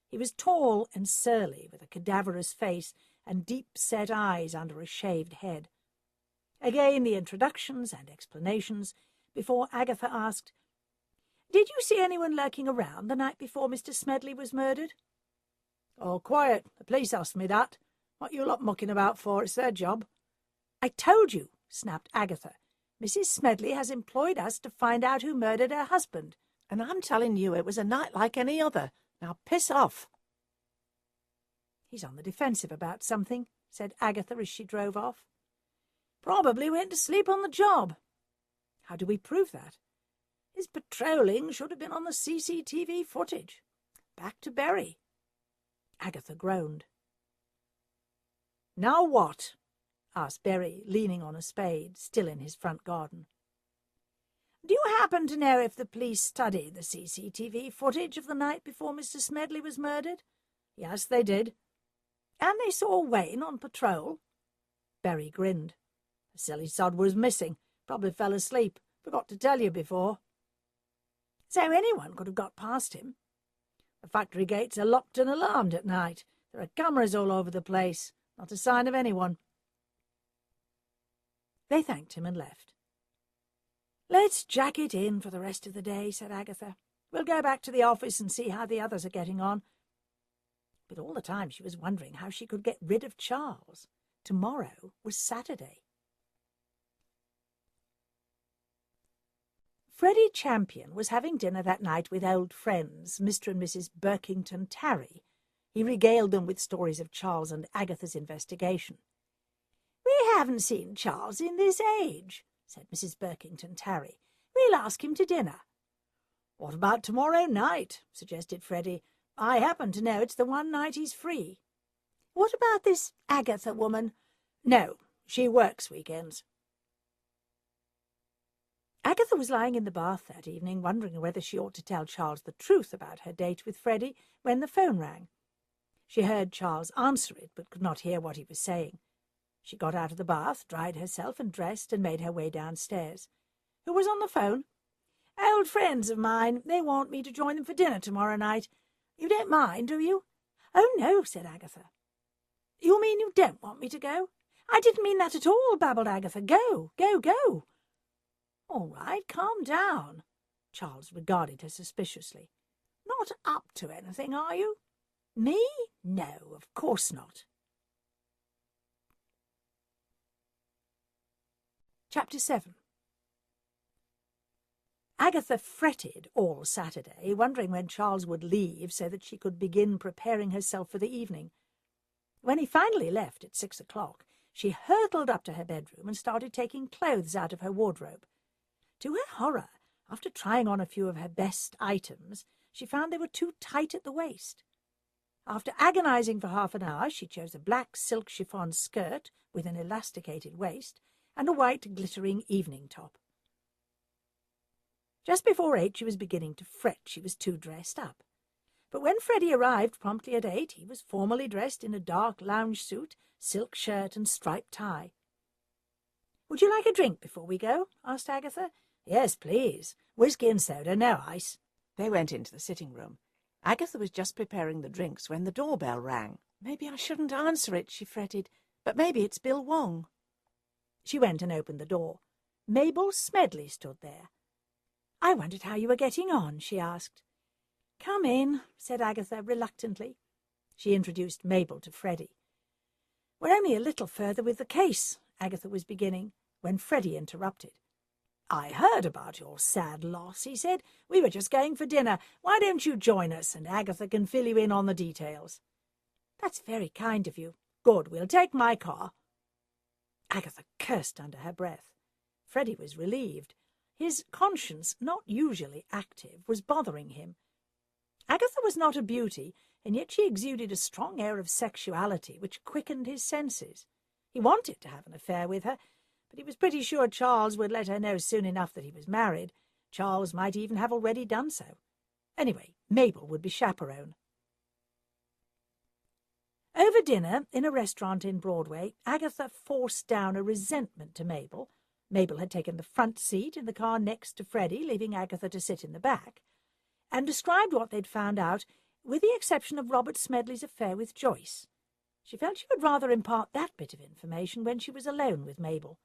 S1: He was tall and surly, with a cadaverous face and deep-set eyes under a shaved head. Again the introductions and explanations, before Agatha asked, "Did you see anyone lurking around the night before Mr. Smedley was murdered?" "Oh, quiet. The police asked me that. What you lot mucking about for? It's their job." "I told you," snapped Agatha. "Mrs. Smedley has employed us to find out who murdered her husband."
S3: "And I'm telling you it was a night like any other. Now piss off."
S1: "He's on the defensive about something," said Agatha as she drove off. "Probably went to sleep on the job." "How do we prove that?" "His patrolling should have been on the CCTV footage. Back to Berry." Agatha groaned. "Now what?" asked Berry, leaning on a spade, still in his front garden. "Do you happen to know if the police studied the CCTV footage of the night before Mr. Smedley was murdered?" "Yes, they did." "And they saw Wayne on patrol?" Berry grinned. "The silly sod was missing. Probably fell asleep. Forgot to tell you before." "So anyone could have got past him?" "The factory gates are locked and alarmed at night. There are cameras all over the place. Not a sign of anyone." They thanked him and left. "Let's jack it in for the rest of the day," said Agatha. "We'll go back to the office and see how the others are getting on." But all the time she was wondering how she could get rid of Charles. Tomorrow was Saturday. Freddie Champion was having dinner that night with old friends, Mr. and Mrs. Berkington Tarry. He regaled them with stories of Charles and Agatha's investigation. "We haven't seen Charles in this age," said Mrs. Berkington Tarry. "We'll ask him to dinner." "What about tomorrow night?" suggested Freddie. "I happen to know it's the one night he's free." "What about this Agatha woman?" "No, she works weekends." Agatha was lying in the bath that evening, wondering whether she ought to tell Charles the truth about her date with Freddie, when the phone rang. She heard Charles answer it, but could not hear what he was saying. She got out of the bath, dried herself and dressed, and made her way downstairs. Who was on the phone? Old friends of mine. They want me to join them for dinner tomorrow night. You don't mind, do you? Oh, no, said Agatha. You mean you don't want me to go? I didn't mean that at all, babbled Agatha. Go, go, go. All right, calm down. Charles regarded her suspiciously. Not up to anything, are you? Me? No, of course not. Chapter 7. Agatha fretted all Saturday, wondering when Charles would leave so that she could begin preparing herself for the evening. When he finally left at 6 o'clock, she hurtled up to her bedroom and started taking clothes out of her wardrobe. To her horror, after trying on a few of her best items, she found they were too tight at the waist. After agonizing for half an hour, she chose a black silk chiffon skirt with an elasticated waist and a white glittering evening top. Just before 8, she was beginning to fret she was too dressed up. But when Freddie arrived promptly at 8, he was formally dressed in a dark lounge suit, silk shirt and striped tie. "Would you like a drink before we go?" asked Agatha. "Yes, please. Whiskey and soda, no ice."
S3: They went into the sitting room. Agatha was just preparing the drinks when the doorbell rang. Maybe I shouldn't answer it, she fretted, but maybe it's Bill Wong.
S1: She went and opened the door. Mabel Smedley stood there. "I wondered how you were getting on," she asked. "Come in," said Agatha reluctantly. She introduced Mabel to Freddie. "We're only a little further with the case," Agatha was beginning, when Freddie interrupted. "I heard about your sad loss," he said. "We were just going for dinner. Why don't you join us, and Agatha can fill you in on the details?" "That's very kind of you." "Good, we'll take my car." Agatha cursed under her breath. Freddie was relieved. His conscience, not usually active, was bothering him. Agatha was not a beauty, and yet she exuded a strong air of sexuality which quickened his senses. He wanted to have an affair with her, but he was pretty sure Charles would let her know soon enough that he was married. Charles might even have already done so. Anyway, Mabel would be chaperone. Over dinner, in a restaurant in Broadway, Agatha forced down a resentment to Mabel. Mabel had taken the front seat in the car next to Freddie, leaving Agatha to sit in the back, and described what they'd found out, with the exception of Robert Smedley's affair with Joyce. She felt she would rather impart that bit of information when she was alone with Mabel.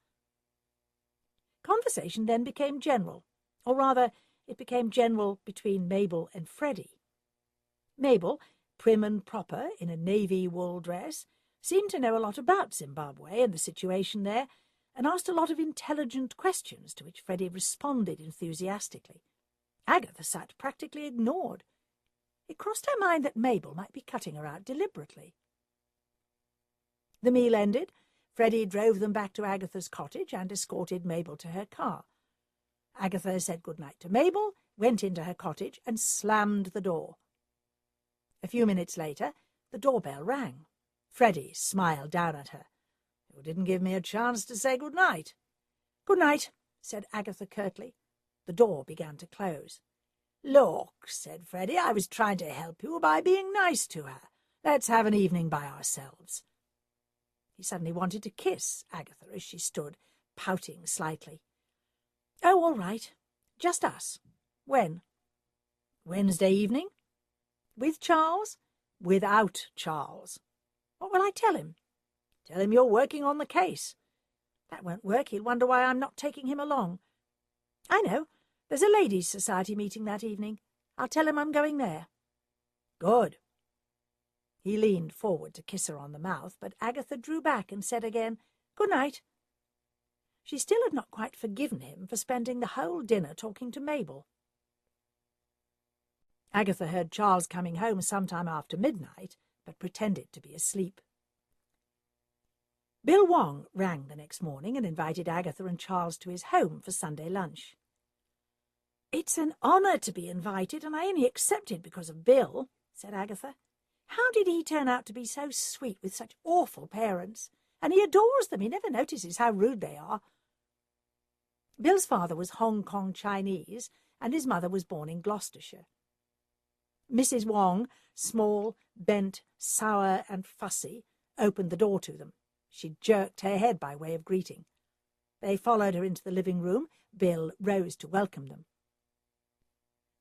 S1: Conversation then became general, or rather, it became general between Mabel and Freddie. Mabel, prim and proper in a navy wool dress, seemed to know a lot about Zimbabwe and the situation there, and asked a lot of intelligent questions to which Freddie responded enthusiastically. Agatha sat practically ignored. It crossed her mind that Mabel might be cutting her out deliberately. The meal ended. Freddie drove them back to Agatha's cottage and escorted Mabel to her car. Agatha said good night to Mabel, went into her cottage, and slammed the door. A few minutes later, the doorbell rang. Freddie smiled down at her. "You didn't give me a chance to say good night." "Good night," said Agatha curtly. The door began to close. "Look," said Freddie, "I was trying to help you by being nice to her. Let's have an evening by ourselves." He suddenly wanted to kiss Agatha as she stood, pouting slightly. "Oh, all right. Just us. When?" "Wednesday evening." "With Charles?" "Without Charles." "What will I tell him?" "Tell him you're working on the case." "That won't work. He'll wonder why I'm not taking him along." "I know. There's a ladies' society meeting that evening. I'll tell him I'm going there." "Good." He leaned forward to kiss her on the mouth, but Agatha drew back and said again, "Good night." She still had not quite forgiven him for spending the whole dinner talking to Mabel. Agatha heard Charles coming home sometime after midnight, but pretended to be asleep. Bill Wong rang the next morning and invited Agatha and Charles to his home for Sunday lunch. "It's an honour to be invited, and I only accepted because of Bill," said Agatha. "How did he turn out to be so sweet with such awful parents? And he adores them. He never notices how rude they are." Bill's father was Hong Kong Chinese, and his mother was born in Gloucestershire. Mrs. Wong, small, bent, sour and fussy, opened the door to them. She jerked her head by way of greeting. They followed her into the living room. Bill rose to welcome them.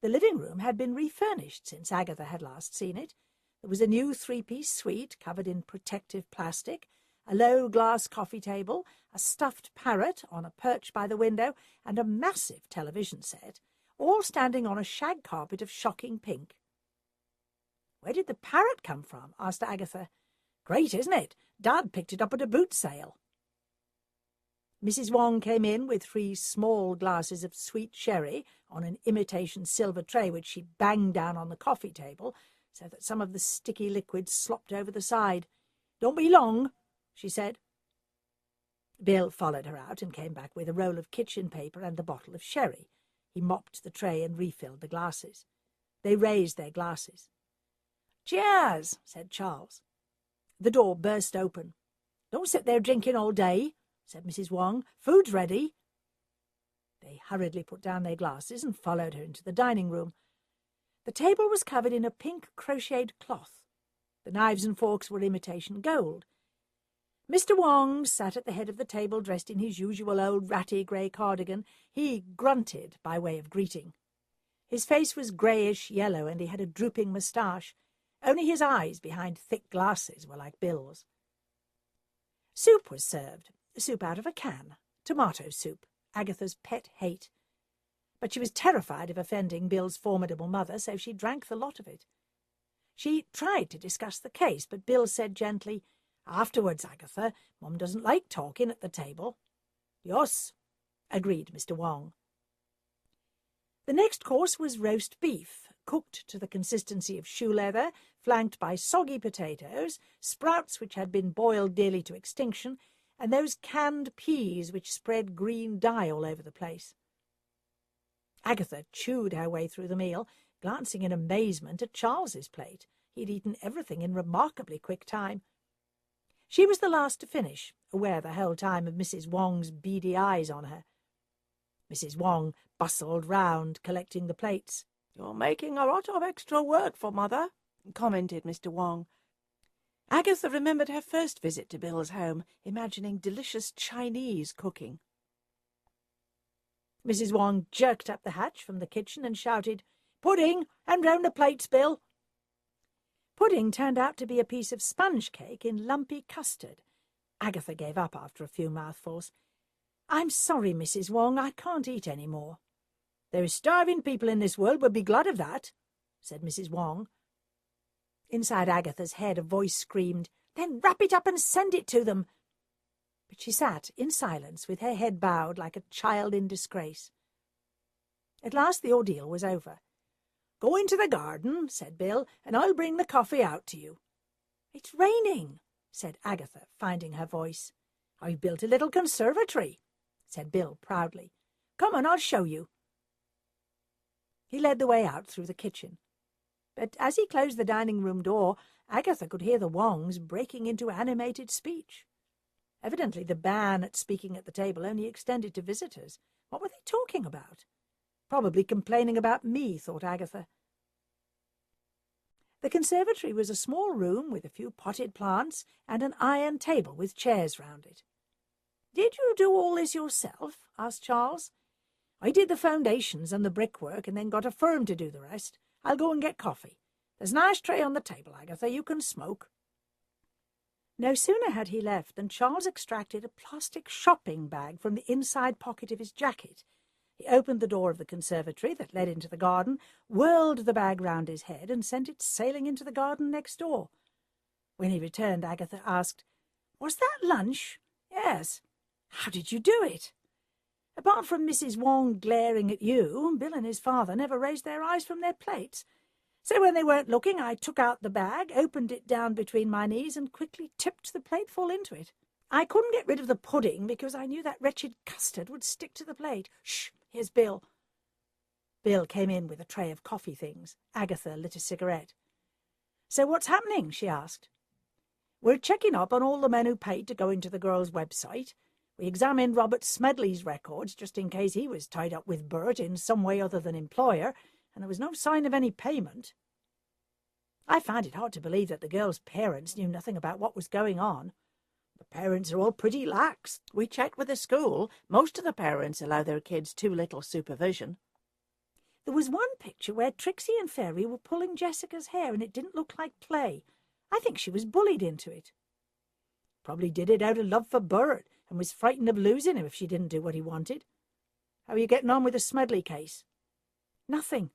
S1: The living room had been refurnished since Agatha had last seen it. There was a new three-piece suite covered in protective plastic, a low glass coffee table, a stuffed parrot on a perch by the window, and a massive television set, all standing on a shag carpet of shocking pink. "Where did the parrot come from?" asked Agatha. "Great, isn't it? Dad picked it up at a boot sale." Mrs. Wong came in with 3 small glasses of sweet sherry on an imitation silver tray which she banged down on the coffee table so that some of the sticky liquid slopped over the side. "Don't be long," she said. Bill followed her out and came back with a roll of kitchen paper and the bottle of sherry. He mopped the tray and refilled the glasses. They raised their glasses. "Cheers," said Charles. The door burst open. "Don't sit there drinking all day," said Mrs. Wong. "Food's ready." They hurriedly put down their glasses and followed her into the dining room. The table was covered in a pink crocheted cloth. The knives and forks were imitation gold. Mr. Wong sat at the head of the table dressed in his usual old ratty grey cardigan. He grunted by way of greeting. His face was greyish-yellow and he had a drooping moustache. Only his eyes behind thick glasses were like Bill's. Soup was served, soup out of a can, tomato soup, Agatha's pet hate. But she was terrified of offending Bill's formidable mother, so she drank the lot of it. She tried to discuss the case, but Bill said gently, "Afterwards, Agatha. Mum doesn't like talking at the table." "Yes," agreed Mr. Wong. The next course was roast beef, cooked to the consistency of shoe leather, flanked by soggy potatoes, sprouts which had been boiled nearly to extinction, and those canned peas which spread green dye all over the place. Agatha chewed her way through the meal, glancing in amazement at Charles's plate. He'd eaten everything in remarkably quick time. She was the last to finish, aware the whole time of Mrs. Wong's beady eyes on her. Mrs. Wong bustled round, collecting the plates.
S3: "You're making a lot of extra work for Mother," commented Mr. Wong. Agatha remembered her first visit to Bill's home, imagining delicious Chinese cooking.
S1: Mrs. Wong jerked up the hatch from the kitchen and shouted, "Pudding, and round the plates, Bill." Pudding turned out to be a piece of sponge cake in lumpy custard. Agatha gave up after a few mouthfuls. "I'm sorry, Mrs. Wong, I can't eat any more." "There is starving people in this world would be glad of that," said Mrs. Wong. Inside Agatha's head a voice screamed, "Then wrap it up and send it to them." But she sat in silence with her head bowed like a child in disgrace. At last the ordeal was over. "Go into the garden," said Bill, "and I'll bring the coffee out to you." "It's raining," said Agatha, finding her voice. "I've built a little conservatory," said Bill proudly. "Come on, I'll show you." He led the way out through the kitchen. But as he closed the dining-room door, Agatha could hear the Wongs breaking into animated speech. Evidently the ban at speaking at the table only extended to visitors. What were they talking about? Probably complaining about me, thought Agatha. The conservatory was a small room with a few potted plants and an iron table with chairs round it. "Did you do all this yourself?" asked Charles. "I did the foundations and the brickwork and then got a firm to do the rest. I'll go and get coffee. There's an ashtray on the table, Agatha. You can smoke." No sooner had he left than Charles extracted a plastic shopping bag from the inside pocket of his jacket. He opened the door of the conservatory that led into the garden, whirled the bag round his head, and sent it sailing into the garden next door. When he returned, Agatha asked, "Was that lunch?" "Yes." "How did you do it?" "Apart from Mrs. Wong glaring at you, Bill and his father never raised their eyes from their plates. So when they weren't looking, I took out the bag, opened it down between my knees, and quickly tipped the plateful into it. I couldn't get rid of the pudding because I knew that wretched custard would stick to the plate. Shh! Here's Bill." Bill came in with a tray of coffee things. Agatha lit a cigarette. "So what's happening?" she asked. "We're checking up on all the men who paid to go into the girl's website.
S2: We examined Robert Smedley's records, just in case he was tied up with Bert in some way other than employer, and there was no sign of any payment. I found it hard to believe that the girl's parents knew nothing about what was going on. The parents are all pretty lax.
S3: We checked with the school. Most of the parents allow their kids too little supervision.
S2: There was one picture where Trixie and Fairy were pulling Jessica's hair, and it didn't look like play. I think she was bullied into it. Probably did it out of love for Bert, and was frightened of losing him if she didn't do what he wanted. How are you getting on with the Smedley case? Nothing.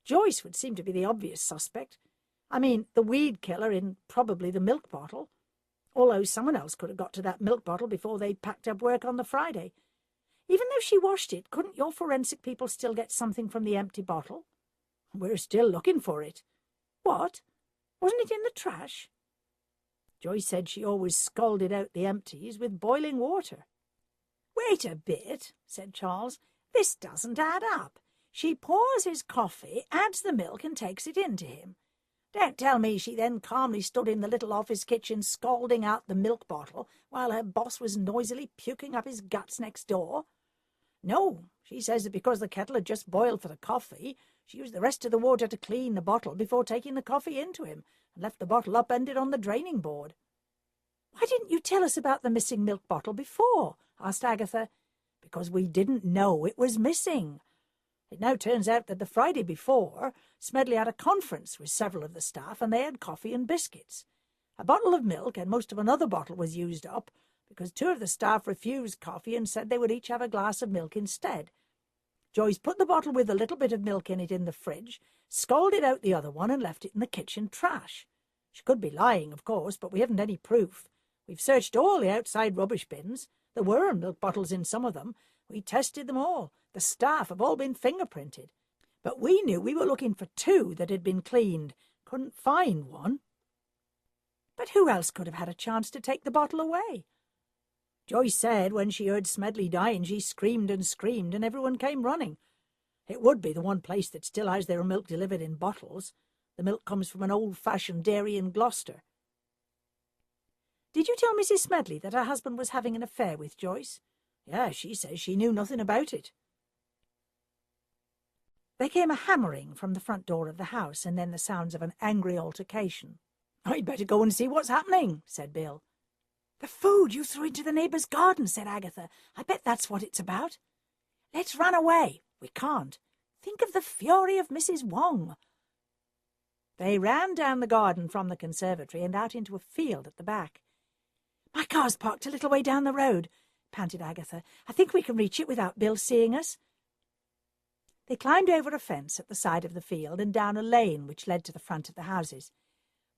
S2: Joyce would seem to be the obvious suspect. I mean, the weed killer in probably the milk bottle. Although someone else could have got to that milk bottle before they'd packed up work on the Friday. Even though she washed it, couldn't your forensic people still get something from the empty bottle? We're still looking for it. What? Wasn't it in the trash? Joyce said she always scalded out the empties with boiling water. Wait a bit, said Charles. This doesn't add up. She pours his coffee, adds the milk, and takes it in to him. Don't tell me she then calmly stood in the little office kitchen scalding out the milk bottle while her boss was noisily puking up his guts next door. No, she says that because the kettle had just boiled for the coffee, she used the rest of the water to clean the bottle before taking the coffee into him, and left the bottle upended on the draining board. Why didn't you tell us about the missing milk bottle before? Asked Agatha. Because we didn't know it was missing. It now turns out that the Friday before, Smedley had a conference with several of the staff, and they had coffee and biscuits. A bottle of milk and most of another bottle was used up, because 2 of the staff refused coffee and said they would each have a glass of milk instead. Joyce put the bottle with a little bit of milk in it in the fridge, scalded out the other one, and left it in the kitchen trash. She could be lying, of course, but we haven't any proof. We've searched all the outside rubbish bins. There were milk bottles in some of them. We tested them all. The staff have all been fingerprinted. But we knew we were looking for 2 that had been cleaned. Couldn't find one. But who else could have had a chance to take the bottle away? Joyce said when she heard Smedley dying, she screamed and screamed, and everyone came running. It would be the one place that still has their milk delivered in bottles. The milk comes from an old-fashioned dairy in Gloucester. Did you tell Mrs. Smedley that her husband was having an affair with Joyce? Yeah, she says she knew nothing about it. There came a hammering from the front door of the house, and then the sounds of an angry altercation. "I'd better go and see what's happening," said Bill. "The food you threw into the neighbour's garden," said Agatha. "I bet that's what it's about." "Let's run away." "We can't. Think of the fury of Mrs. Wong." They ran down the garden from the conservatory and out into a field at the back. "My car's parked a little way down the road," panted Agatha. "I think we can reach it without Bill seeing us." They climbed over a fence at the side of the field and down a lane which led to the front of the houses.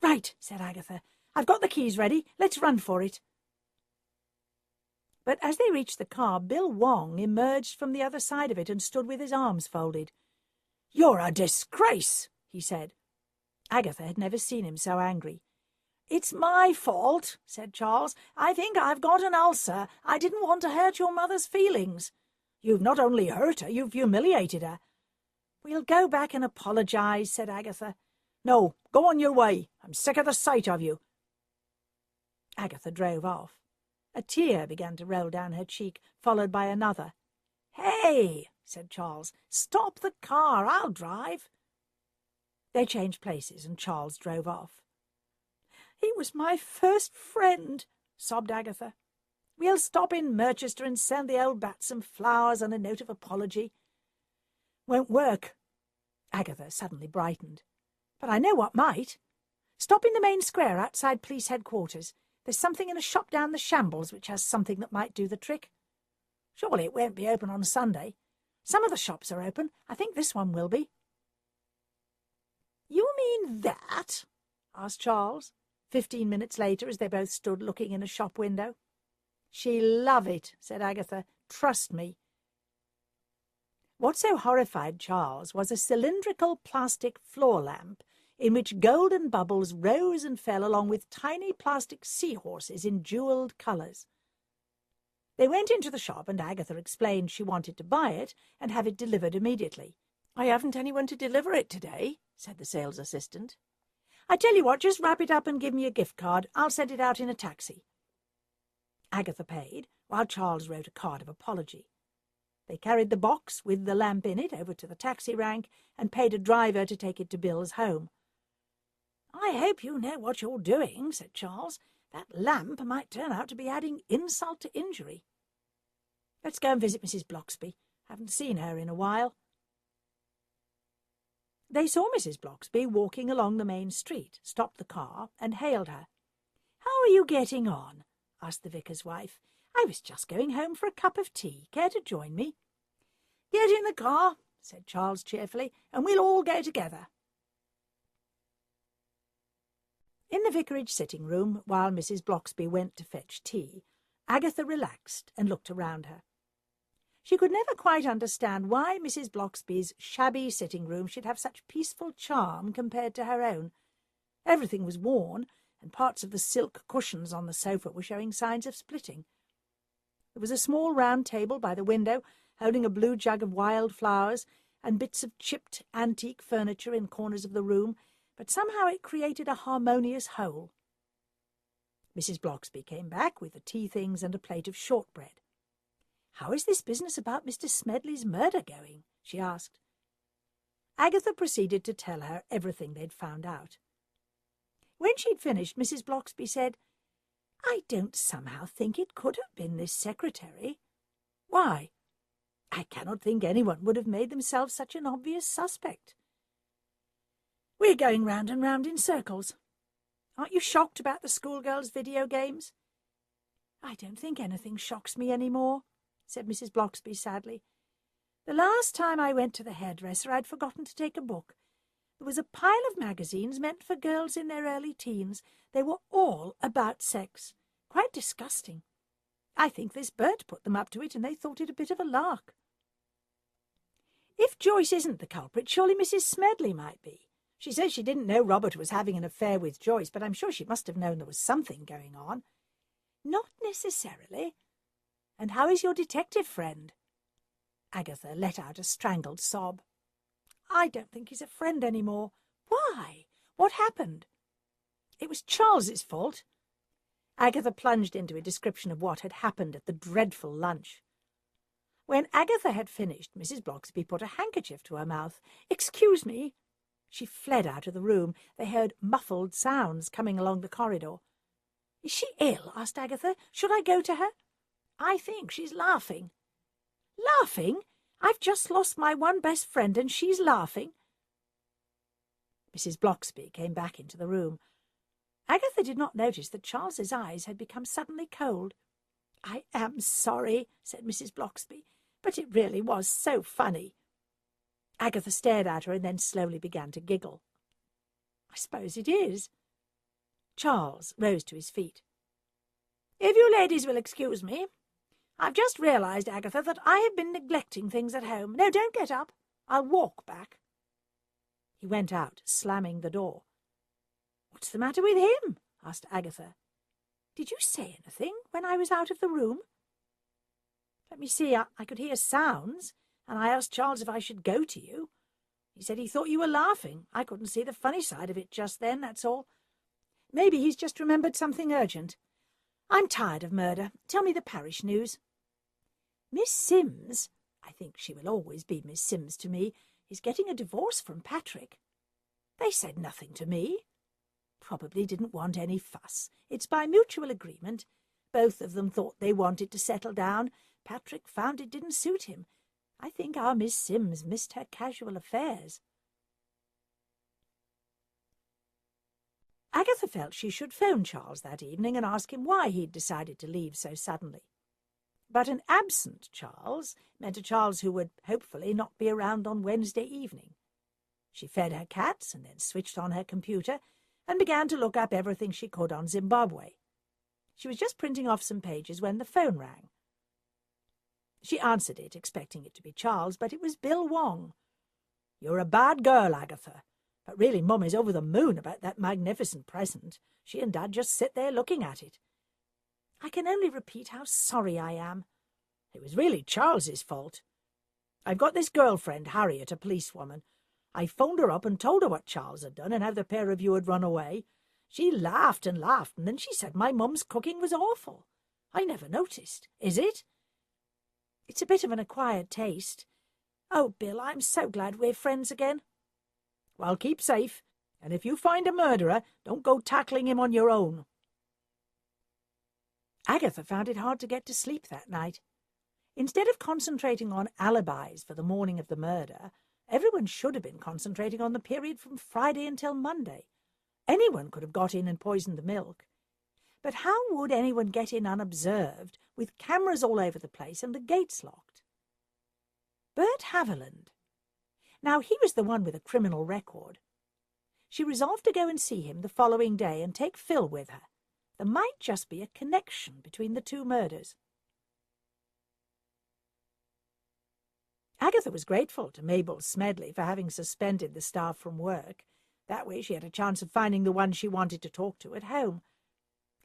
S2: "Right," said Agatha. "I've got the keys ready. Let's run for it." But as they reached the car, Bill Wong emerged from the other side of it and stood with his arms folded. "You're a disgrace," he said. Agatha had never seen him so angry. "It's my fault," said Charles. "I think I've got an ulcer. I didn't want to hurt your mother's feelings." "You've not only hurt her, you've humiliated her." "We'll go back and apologise," said Agatha. "No, go on your way. I'm sick of the sight of you." Agatha drove off. A tear began to roll down her cheek, followed by another. "Hey," said Charles, "stop the car. I'll drive." They changed places, and Charles drove off. "He was my first friend," sobbed Agatha. "We'll stop in Merchester and send the old bat some flowers and a note of apology." "Won't work." Agatha suddenly brightened. "But I know what might. Stop in the main square outside police headquarters. There's something in a shop down the Shambles which has something that might do the trick. Surely it won't be open on Sunday. Some of the shops are open. I think this one will be." "You mean that?" asked Charles, 15 minutes later, as they both stood looking in a shop window. "She'll love it," said Agatha. "Trust me." What so horrified Charles was a cylindrical plastic floor lamp in which golden bubbles rose and fell along with tiny plastic seahorses in jewelled colours. They went into the shop, and Agatha explained she wanted to buy it and have it delivered immediately. "I haven't anyone to deliver it today," said the sales assistant. "I tell you what, just wrap it up and give me a gift card. I'll send it out in a taxi." Agatha paid,
S1: while Charles wrote a card of apology. They carried the box with the lamp in it over to the taxi rank and paid a driver to take it to Bill's home. "I hope you know what you're doing," said Charles. "That lamp might turn out to be adding insult to injury. Let's go and visit Mrs. Bloxby. Haven't seen her in a while." They saw Mrs. Bloxby walking along the main street, stopped the car, and hailed her. "How are you getting on?" asked the vicar's wife. "I was just going home for a cup of tea. Care to join me?" "Get in the car," said Charles cheerfully, "and we'll all go together." In the vicarage sitting-room, while Mrs. Bloxby went to fetch tea, Agatha relaxed and looked around her. She could never quite understand why Mrs. Bloxby's shabby sitting-room should have such peaceful charm compared to her own. Everything was worn, and parts of the silk cushions on the sofa were showing signs of splitting. There was a small round table by the window, holding a blue jug of wild flowers, and bits of chipped antique furniture in corners of the room, but somehow it created a harmonious whole. Mrs. Bloxby came back with the tea things and a plate of shortbread. "How is this business about Mr. Smedley's murder going?" she asked. Agatha proceeded to tell her everything they'd found out. When she'd finished, Mrs. Bloxby said, "I don't somehow think it could have been this secretary." "Why?" "I cannot think anyone would have made themselves such an obvious suspect." "We're going round and round in circles. Aren't you shocked about the schoolgirls' video games?" "I don't think anything shocks me any more," said Mrs. Bloxby sadly. "The last time I went to the hairdresser I'd forgotten to take a book. There was a pile of magazines meant for girls in their early teens. They were all about sex. Quite disgusting. I think this Bert put them up to it, and they thought it a bit of a lark." "If Joyce isn't the culprit, surely Mrs. Smedley might be. She says she didn't know Robert was having an affair with Joyce, but I'm sure she must have known there was something going on." "Not necessarily. And how is your detective friend?" Agatha let out a strangled sob. "I don't think he's a friend any more." "Why? What happened?" "It was Charles's fault." Agatha plunged into a description of what had happened at the dreadful lunch. When Agatha had finished, Mrs. Bloxby put a handkerchief to her mouth. "Excuse me." She fled out of the room. They heard muffled sounds coming along the corridor. "Is she ill?" asked Agatha. "Should I go to her?" "I think she's laughing." "Laughing? I've just lost my one best friend, and she's laughing." Mrs. Bloxby came back into the room. Agatha did not notice that Charles's eyes had become suddenly cold. "I am sorry," said Mrs. Bloxby, "but it really was so funny." Agatha stared at her and then slowly began to giggle. "I suppose it is." Charles rose to his feet. "If you ladies will excuse me, I've just realized, Agatha, that I have been neglecting things at home. No, don't get up. I'll walk back." He went out, slamming the door. "What's the matter with him?" asked Agatha. "Did you say anything when I was out of the room?" "Let me see. I could hear sounds, and I asked Charles if I should go to you. He said he thought you were laughing. I couldn't see the funny side of it just then, that's all. Maybe he's just remembered something urgent. I'm tired of murder. Tell me the parish news." "Miss Sims, I think she will always be Miss Sims to me, is getting a divorce from Patrick. They said nothing to me. Probably didn't want any fuss. It's by mutual agreement. Both of them thought they wanted to settle down. Patrick found it didn't suit him. I think our Miss Sims missed her casual affairs." Agatha felt she should phone Charles that evening and ask him why he'd decided to leave so suddenly. But an absent Charles meant a Charles who would hopefully not be around on Wednesday evening. She fed her cats and then switched on her computer and began to look up everything she could on Zimbabwe. She was just printing off some pages when the phone rang. She answered it, expecting it to be Charles, but it was Bill Wong. "You're a bad girl, Agatha. But really Mum is over the moon about that magnificent present. She and Dad just sit there looking at it." "I can only repeat how sorry I am." "It was really Charles's fault. I've got this girlfriend, Harriet, a policewoman. I phoned her up and told her what Charles had done and how the pair of you had run away. She laughed and laughed, and then she said my mum's cooking was awful.
S2: I never noticed. Is it? It's a bit of an acquired taste. Oh, Bill, I'm so glad we're friends again. Well, keep safe, and if you find a murderer, don't go tackling him on your own. Agatha found it hard to get to sleep that night. Instead of concentrating on alibis for the morning of the murder, everyone should have been concentrating on the period from Friday until Monday. Anyone could have got in and poisoned the milk. But how would anyone get in unobserved, with cameras all over the place and the gates locked? Bert Haviland. Now, he was the one with a criminal record. She resolved to go and see him the following day and take Phil with her. There might just be a connection between the two murders. Agatha was grateful to Mabel Smedley for having suspended the staff from work. That way she had a chance of finding the one she wanted to talk to at home.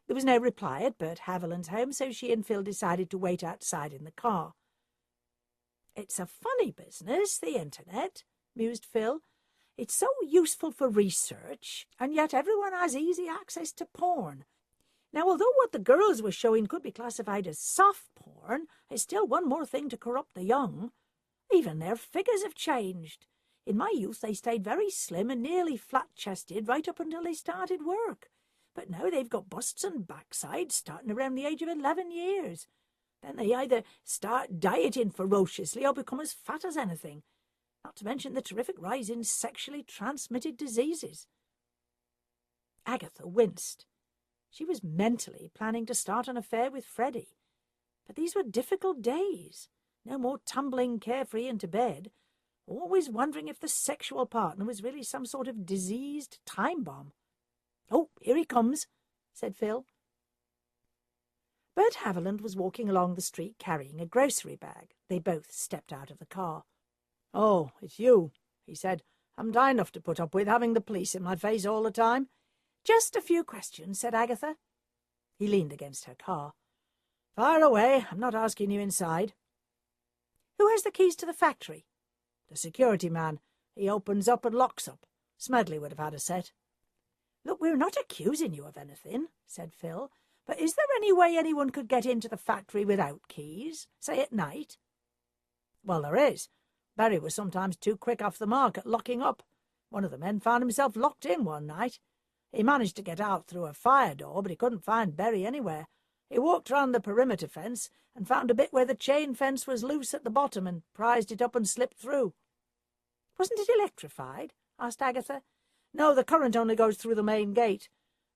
S2: There was no reply at Bert Haviland's home, so she and Phil decided to wait outside in the car. "It's a funny business, the internet," mused Phil. "It's so useful for research, and yet everyone has easy access to porn. Now, although what the girls were showing could be classified as soft porn, it's still one more thing to corrupt the young. Even their figures have changed. In my youth they stayed very slim and nearly flat-chested right up until they started work. But now they've got busts and backsides starting around the age of 11 years. Then they either start dieting ferociously or become as fat as anything, not to mention the terrific rise in sexually transmitted diseases." Agatha winced. She was mentally planning to start an affair with Freddie. But these were difficult days. No more tumbling carefree into bed, always wondering if the sexual partner was really some sort of diseased time bomb. "Oh, here he comes," said Phil. Bert Haviland was walking along the street carrying a grocery bag. They both stepped out of the car. "Oh, it's you," he said. "Haven't I enough to put up with, having the police in my face all the time?" "Just a few questions," said Agatha. He leaned against her car. "Fire away. I'm not asking you inside." "Who has the keys to the factory?" "The security man. He opens up and locks up. Smedley would have had a set." "Look, we're not accusing you of anything," said Phil, "but is there any way anyone could get into the factory without keys, say at night?" "Well, there is. Barry was sometimes too quick off the mark at locking up. One of the men found himself locked in one night. He managed to get out through a fire door, but he couldn't find Barry anywhere. He walked round the perimeter fence and found a bit where the chain fence was loose at the bottom and prized it up and slipped through." "Wasn't it electrified?" asked Agatha. "No, the current only goes through the main gate.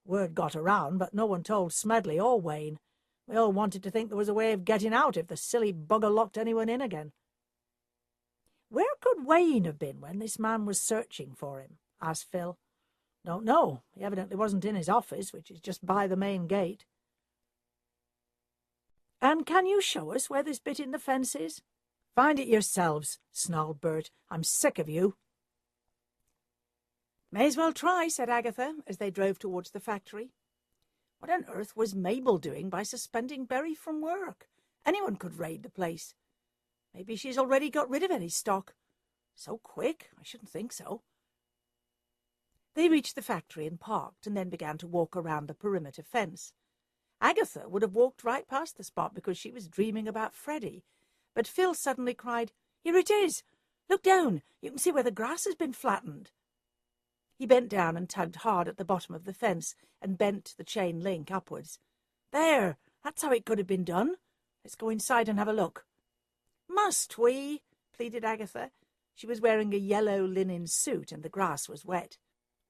S2: Word got around, but no one told Smedley or Wayne. We all wanted to think there was a way of getting out if the silly bugger locked anyone in again." "Where could Wayne have been when this man was searching for him?" asked Phil. "Don't know. He evidently wasn't in his office, which is just by the main gate." "And can you show us where this bit in the fence is?" "Find it yourselves," snarled Bert. "I'm sick of you." "May as well try," said Agatha, as they drove towards the factory. What on earth was Mabel doing by suspending Berry from work? Anyone could raid the place. Maybe she's already got rid of any stock. So quick? I shouldn't think so. They reached the factory and parked, and then began to walk around the perimeter fence. Agatha would have walked right past the spot because she was dreaming about Freddie, but Phil suddenly cried, "Here it is! Look down! You can see where the grass has been flattened." He bent down and tugged hard at the bottom of the fence and bent the chain link upwards. "There! That's how it could have been done. Let's go inside and have a look." "Must we?" pleaded Agatha. She was wearing a yellow linen suit and the grass was wet.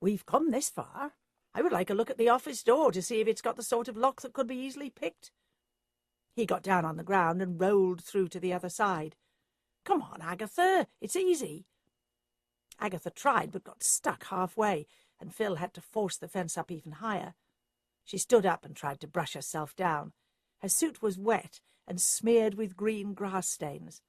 S2: "We've come this far. I would like a look at the office door to see if it's got the sort of lock that could be easily picked." He got down on the ground and rolled through to the other side. "Come on, Agatha, it's easy." Agatha tried but got stuck halfway, and Phil had to force the fence up even higher. She stood up and tried to brush herself down. Her suit was wet and smeared with green grass stains.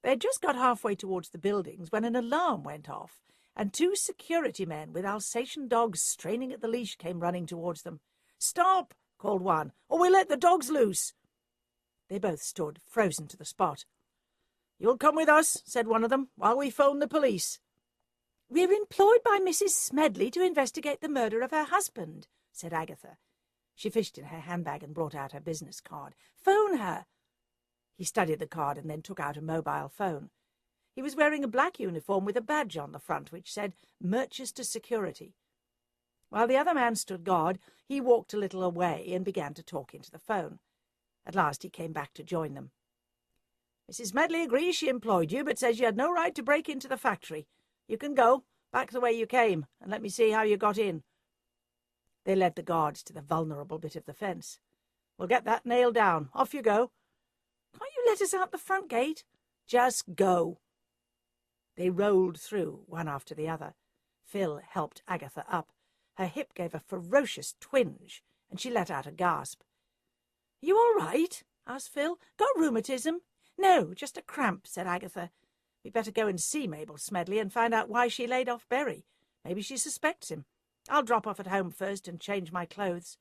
S2: They had just got halfway towards the buildings when an alarm went off, and 2 security men with Alsatian dogs straining at the leash came running towards them. "Stop!" called one, "or we'll let the dogs loose." They both stood, frozen to the spot. "You'll come with us," said one of them, "while we phone the police." "We're employed by Mrs. Smedley to investigate the murder of her husband," said Agatha. She fished in her handbag and brought out her business card. "Phone her!" He studied the card and then took out a mobile phone. He was wearing a black uniform with a badge on the front which said Merchester Security. While the other man stood guard, he walked a little away and began to talk into the phone. At last he came back to join them. "Mrs. Smedley agrees she employed you, but says you had no right to break into the factory. You can go, back the way you came, and let me see how you got in." They led the guards to the vulnerable bit of the fence. "We'll get that nailed down. Off you go." "Can't you let us out the front gate?" "Just go." They rolled through, one after the other. Phil helped Agatha up. Her hip gave a ferocious twinge, and she let out a gasp. "You all right?" asked Phil. "Got rheumatism?" "No, just a cramp," said Agatha. "We'd better go and see Mabel Smedley and find out why she laid off Berry. Maybe she suspects him. I'll drop off at home first and change my clothes."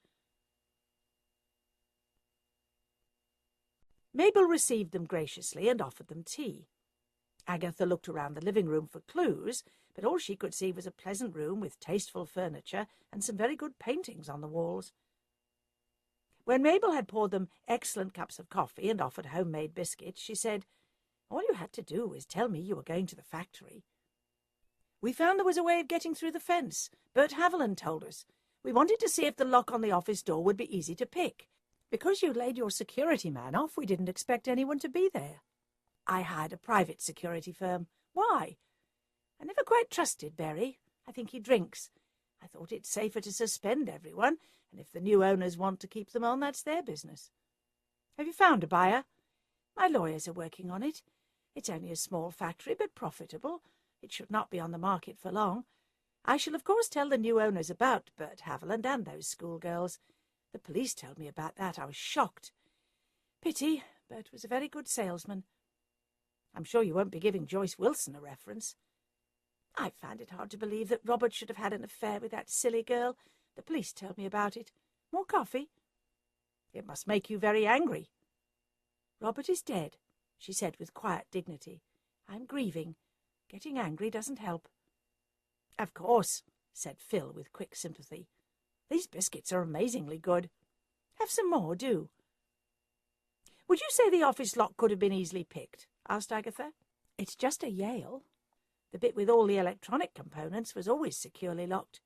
S2: Mabel received them graciously and offered them tea. Agatha looked around the living room for clues, but all she could see was a pleasant room with tasteful furniture and some very good paintings on the walls. When Mabel had poured them excellent cups of coffee and offered homemade biscuits, she said, "All you had to do was tell me you were going to the factory. We found there was a way of getting through the fence. Bert Haviland told us. We wanted to see if the lock on the office door would be easy to pick. Because you laid your security man off, we didn't expect anyone to be there. I hired a private security firm. Why? I never quite trusted Berry. I think he drinks. I thought it safer to suspend everyone, and if the new owners want to keep them on, that's their business. Have you found a buyer? My lawyers are working on it. It's only a small factory, but profitable. It should not be on the market for long. I shall of course tell the new owners about Bert Haviland and those schoolgirls. The police told me about that. I was shocked. Pity. Bert was a very good salesman. I'm sure you won't be giving Joyce Wilson a reference. I find it hard to believe that Robert should have had an affair with that silly girl. The police told me about it. More coffee? It must make you very angry. Robert is dead, she said with quiet dignity. I'm grieving. Getting angry doesn't help. Of course, said Phil with quick sympathy. These biscuits are amazingly good. Have some more, do. Would you say the office lock could have been easily picked? Asked Agatha. It's just a Yale. The bit with all the electronic components was always securely locked.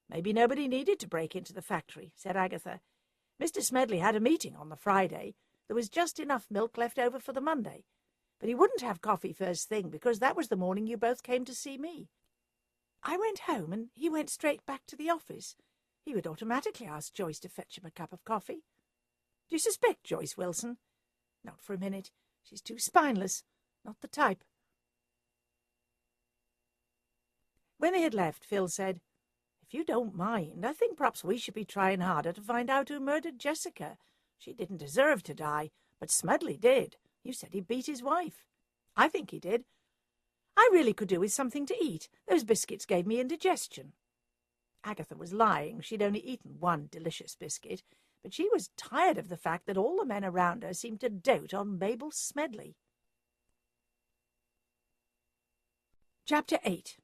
S2: Maybe nobody needed to break into the factory, said Agatha. Mr. Smedley had a meeting on the Friday. There was just enough milk left over for the Monday. But he wouldn't have coffee first thing because that was the morning you both came to see me. I went home and he went straight back to the office. He would automatically ask Joyce to fetch him a cup of coffee. Do you suspect Joyce Wilson? Not for a minute. She's too spineless. Not the type. When they had left, Phil said, If you don't mind, I think perhaps we should be trying harder to find out who murdered Jessica. She didn't deserve to die, but Smedley did. You said he beat his wife. I think he did. I really could do with something to eat. Those biscuits gave me indigestion. Agatha was lying. She'd only eaten one delicious biscuit, but she was tired of the fact that all the men around her seemed to dote on Mabel Smedley. Chapter 8.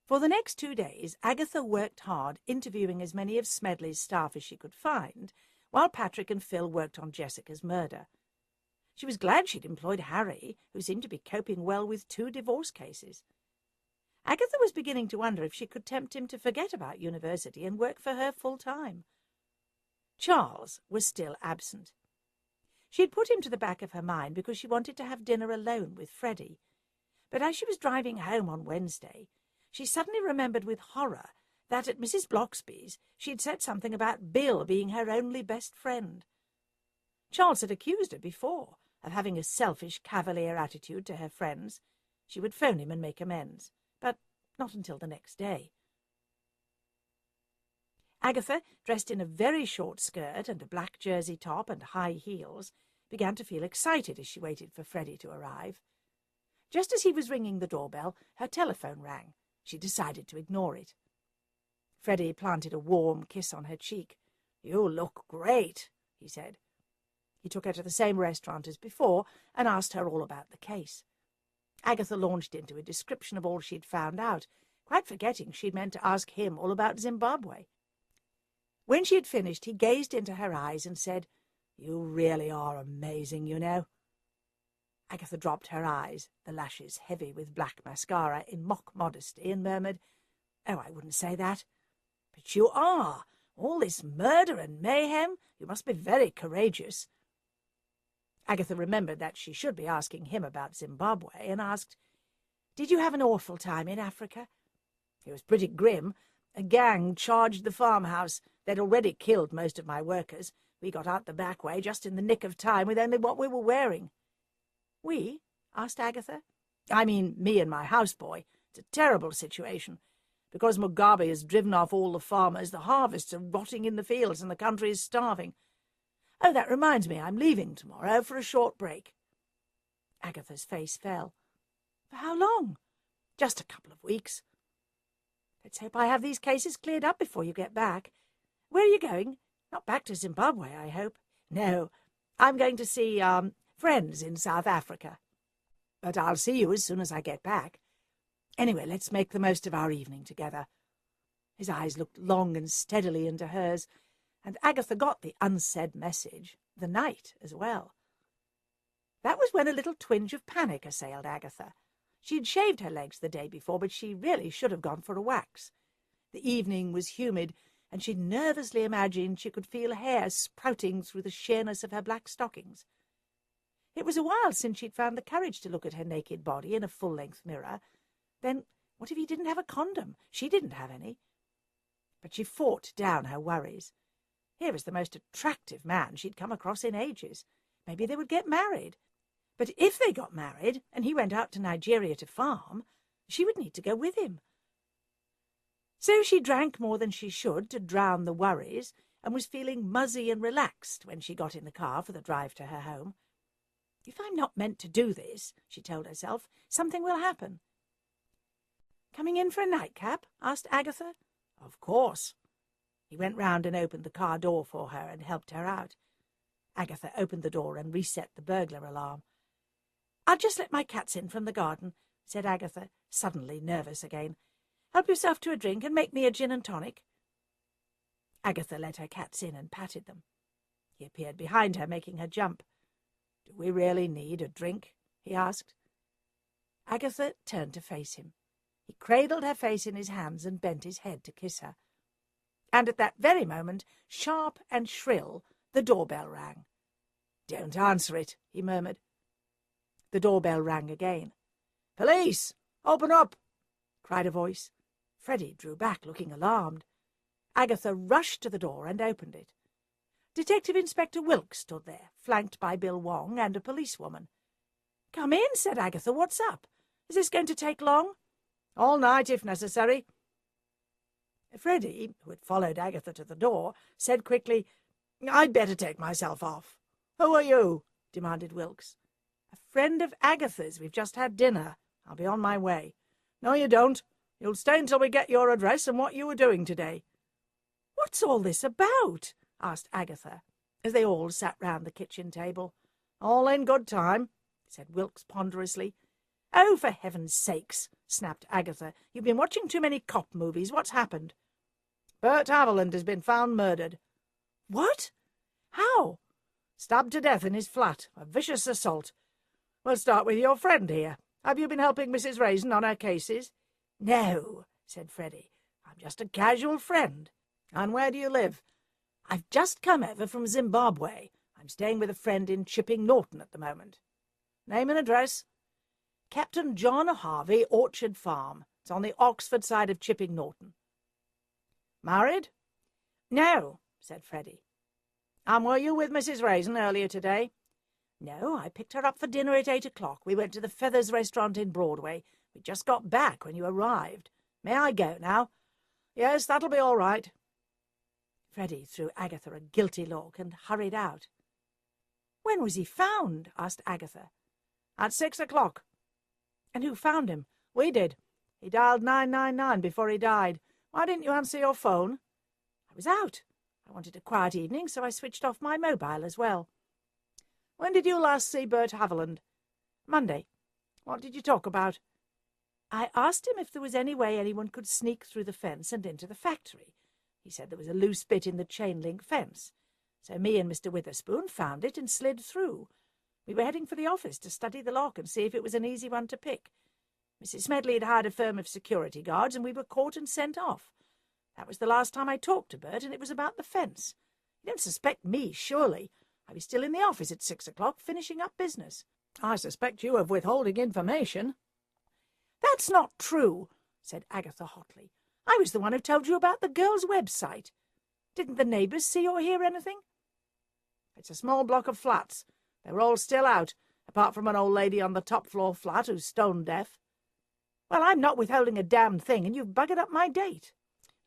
S2: For the next 2 days, Agatha worked hard, interviewing as many of Smedley's staff as she could find, while Patrick and Phil worked on Jessica's murder. She was glad she'd employed Harry, who seemed to be coping well with 2 divorce cases. Agatha was beginning to wonder if she could tempt him to forget about university and work for her full-time. Charles was still absent. She had put him to the back of her mind because she wanted to have dinner alone with Freddie. But as she was driving home on Wednesday, she suddenly remembered with horror that at Mrs. Bloxby's she had said something about Bill being her only best friend. Charles had accused her before of having a selfish, cavalier attitude to her friends. She would phone him and make amends, but not until the next day. Agatha, dressed in a very short skirt and a black jersey top and high heels, began to feel excited as she waited for Freddie to arrive. Just as he was ringing the doorbell, her telephone rang. She decided to ignore it. Freddie planted a warm kiss on her cheek. "You look great," he said. He took her to the same restaurant as before and asked her all about the case. Agatha launched into a description of all she'd found out, quite forgetting she'd meant to ask him all about Zimbabwe. When she had finished, he gazed into her eyes and said, "You really are amazing, you know." Agatha dropped her eyes, the lashes heavy with black mascara, in mock modesty, and murmured, "Oh, I wouldn't say that." "But you are. All this murder and mayhem. You must be very courageous." Agatha remembered that she should be asking him about Zimbabwe, and asked, "Did you have an awful time in Africa?" "It was pretty grim. A gang charged the farmhouse. They'd already killed most of my workers. We got out the back way just in the nick of time with only what we were wearing." "We?" asked Agatha. "I mean, me and my houseboy. It's a terrible situation. Because Mugabe has driven off all the farmers, the harvests are rotting in the fields and the country is starving. Oh, that reminds me, I'm leaving tomorrow for a short break." Agatha's face fell. "For how long?" "Just a couple of weeks." "Let's hope I have these cases cleared up before you get back. Where are you going? Not back to Zimbabwe, I hope." "No, I'm going to see, friends in South Africa. But I'll see you as soon as I get back. Anyway, let's make the most of our evening together." His eyes looked long and steadily into hers, and Agatha got the unsaid message, the night as well. That was when a little twinge of panic assailed Agatha. She had shaved her legs the day before, but she really should have gone for a wax. The evening was humid, and she nervously imagined she could feel hair sprouting through the sheerness of her black stockings. It was a while since she'd found the courage to look at her naked body in a full-length mirror. Then, what if he didn't have a condom? She didn't have any. But she fought down her worries. Here was the most attractive man she'd come across in ages. Maybe they would get married. But if they got married, and he went out to Nigeria to farm, she would need to go with him. So she drank more than she should to drown the worries, and was feeling muzzy and relaxed when she got in the car for the drive to her home. "If I'm not meant to do this," she told herself, "something will happen." "Coming in for a nightcap?" asked Agatha. "Of course." He went round and opened the car door for her and helped her out. Agatha opened the door and reset the burglar alarm. "I'll just let my cats in from the garden," said Agatha, suddenly nervous again. "Help yourself to a drink and make me a gin and tonic." Agatha let her cats in and patted them. He appeared behind her, making her jump. "Do we really need a drink?" he asked. Agatha turned to face him. He cradled her face in his hands and bent his head to kiss her. And at that very moment, sharp and shrill, the doorbell rang. "Don't answer it," he murmured. The doorbell rang again. "Police! Open up!" cried a voice. Freddie drew back, looking alarmed. Agatha rushed to the door and opened it. Detective Inspector Wilkes stood there, flanked by Bill Wong and a policewoman. "Come in," said Agatha. "What's up? Is this going to take long?" "All night, if necessary." Freddie, who had followed Agatha to the door, said quickly, "I'd better take myself off." "Who are you?" demanded Wilkes. "A friend of Agatha's. We've just had dinner. I'll be on my way." "No, you don't. You'll stay until we get your address and what you were doing today." "What's all this about?" asked Agatha, as they all sat round the kitchen table. "All in good time," said Wilkes ponderously. "Oh, for heaven's sakes," snapped Agatha. "You've been watching too many cop movies. What's happened?" "Bert Haviland has been found murdered." "What? How?" "Stabbed to death in his flat. A vicious assault. We'll start with your friend here. Have you been helping Mrs. Raisin on her cases?" "No," said Freddie. "I'm just a casual friend." "And where do you live?" "I've just come over from Zimbabwe. I'm staying with a friend in Chipping Norton at the moment." "Name and address?" "Captain John Harvey, Orchard Farm. It's on the Oxford side of Chipping Norton." "Married?" "No," said Freddie. "And were you with Mrs. Raisin earlier today?" "No, I picked her up for dinner at 8 o'clock. We went to the Feathers restaurant in Broadway. We just got back when you arrived. May I go now?" "Yes, that'll be all right." Freddie threw Agatha a guilty look and hurried out. "When was he found?" asked Agatha. "At 6 o'clock." "And who found him?" "We did. He dialed 999 before he died. Why didn't you answer your phone?" "I was out. I wanted a quiet evening, so I switched off my mobile as well." "When did you last see Bert Haviland?" "Monday." "What did you talk about?" "I asked him if there was any way anyone could sneak through the fence and into the factory. He said there was a loose bit in the chain-link fence. So me and Mr. Witherspoon found it and slid through. We were heading for the office to study the lock and see if it was an easy one to pick. Mrs. Smedley had hired a firm of security guards, and we were caught and sent off. That was the last time I talked to Bert, and it was about the fence. You don't suspect me, surely? I was still in the office at 6 o'clock, finishing up business.
S1: I suspect you of withholding information.
S2: That's not true, said Agatha hotly. I was the one who told you about the girl's website. Didn't the neighbours see or hear anything? It's a small block of flats. They were all still out, apart from an old lady on the top-floor flat who's stone-deaf. Well, I'm not withholding a damned thing, and you've buggered up my date.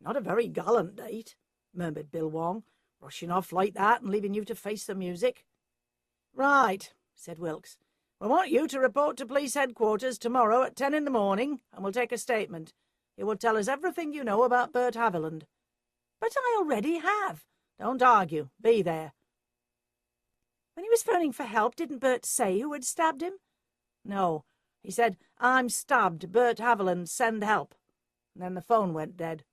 S1: Not a very gallant date, murmured Bill Wong, rushing off like that and leaving you to face the music.
S2: Right, said Wilkes. We want you to report to police headquarters tomorrow at 10 in the morning, and we'll take a statement. You will tell us everything you know about Bert Haviland. But I already have. Don't argue. Be there. When he was phoning for help, didn't Bert say who had stabbed him? No. He said, "I'm stabbed, Bert Haviland, send help." And then the phone went dead.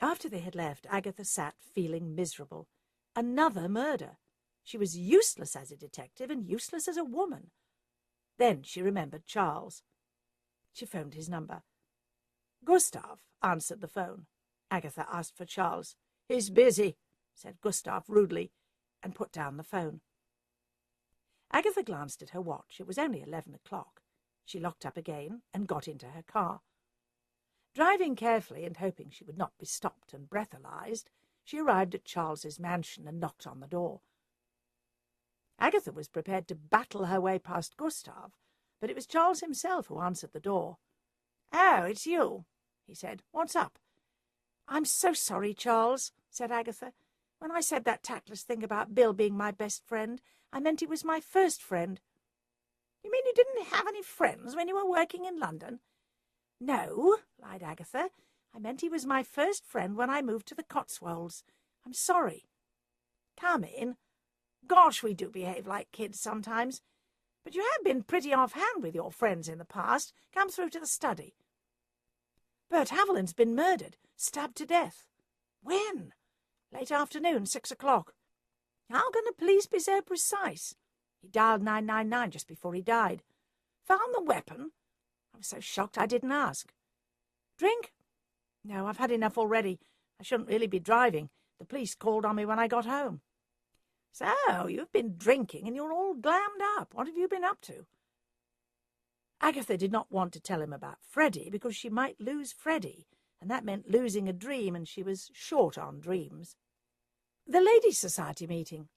S2: After they had left, Agatha sat feeling miserable. Another murder. She was useless as a detective and useless as a woman. Then she remembered Charles. She phoned his number. Gustav answered the phone. Agatha asked for Charles. "He's busy," said Gustav rudely, and put down the phone. Agatha glanced at her watch. It was only 11 o'clock. She locked up again and got into her car. Driving carefully and hoping she would not be stopped and breathalyzed, she arrived at Charles's mansion and knocked on the door. Agatha was prepared to battle her way past Gustav, but it was Charles himself who answered the door. "Oh, it's you," he said. "What's up?" "I'm so sorry, Charles," said Agatha. "When I said that tactless thing about Bill being my best friend, I meant he was my first friend." "You mean you didn't have any friends when you were working in London?" "No," lied Agatha. "I meant he was my first friend when I moved to the Cotswolds. I'm sorry." "Come in. Gosh, we do behave like kids sometimes. But you have been pretty offhand with your friends in the past. Come through to the study." "Bert Haviland's been murdered, stabbed to death." "When?" "Late afternoon, 6 o'clock. How can the police be so precise? He dialed 999 just before he died. Found the weapon? I was so shocked I didn't ask. Drink? No, I've had enough already. I shouldn't really be driving. The police called on me when I got home." "So, you've been drinking and you're all glammed up. What have you been up to?" Agatha did not want to tell him about Freddie because she might lose Freddie, and that meant losing a dream, and she was short on dreams. "The Ladies' Society meeting."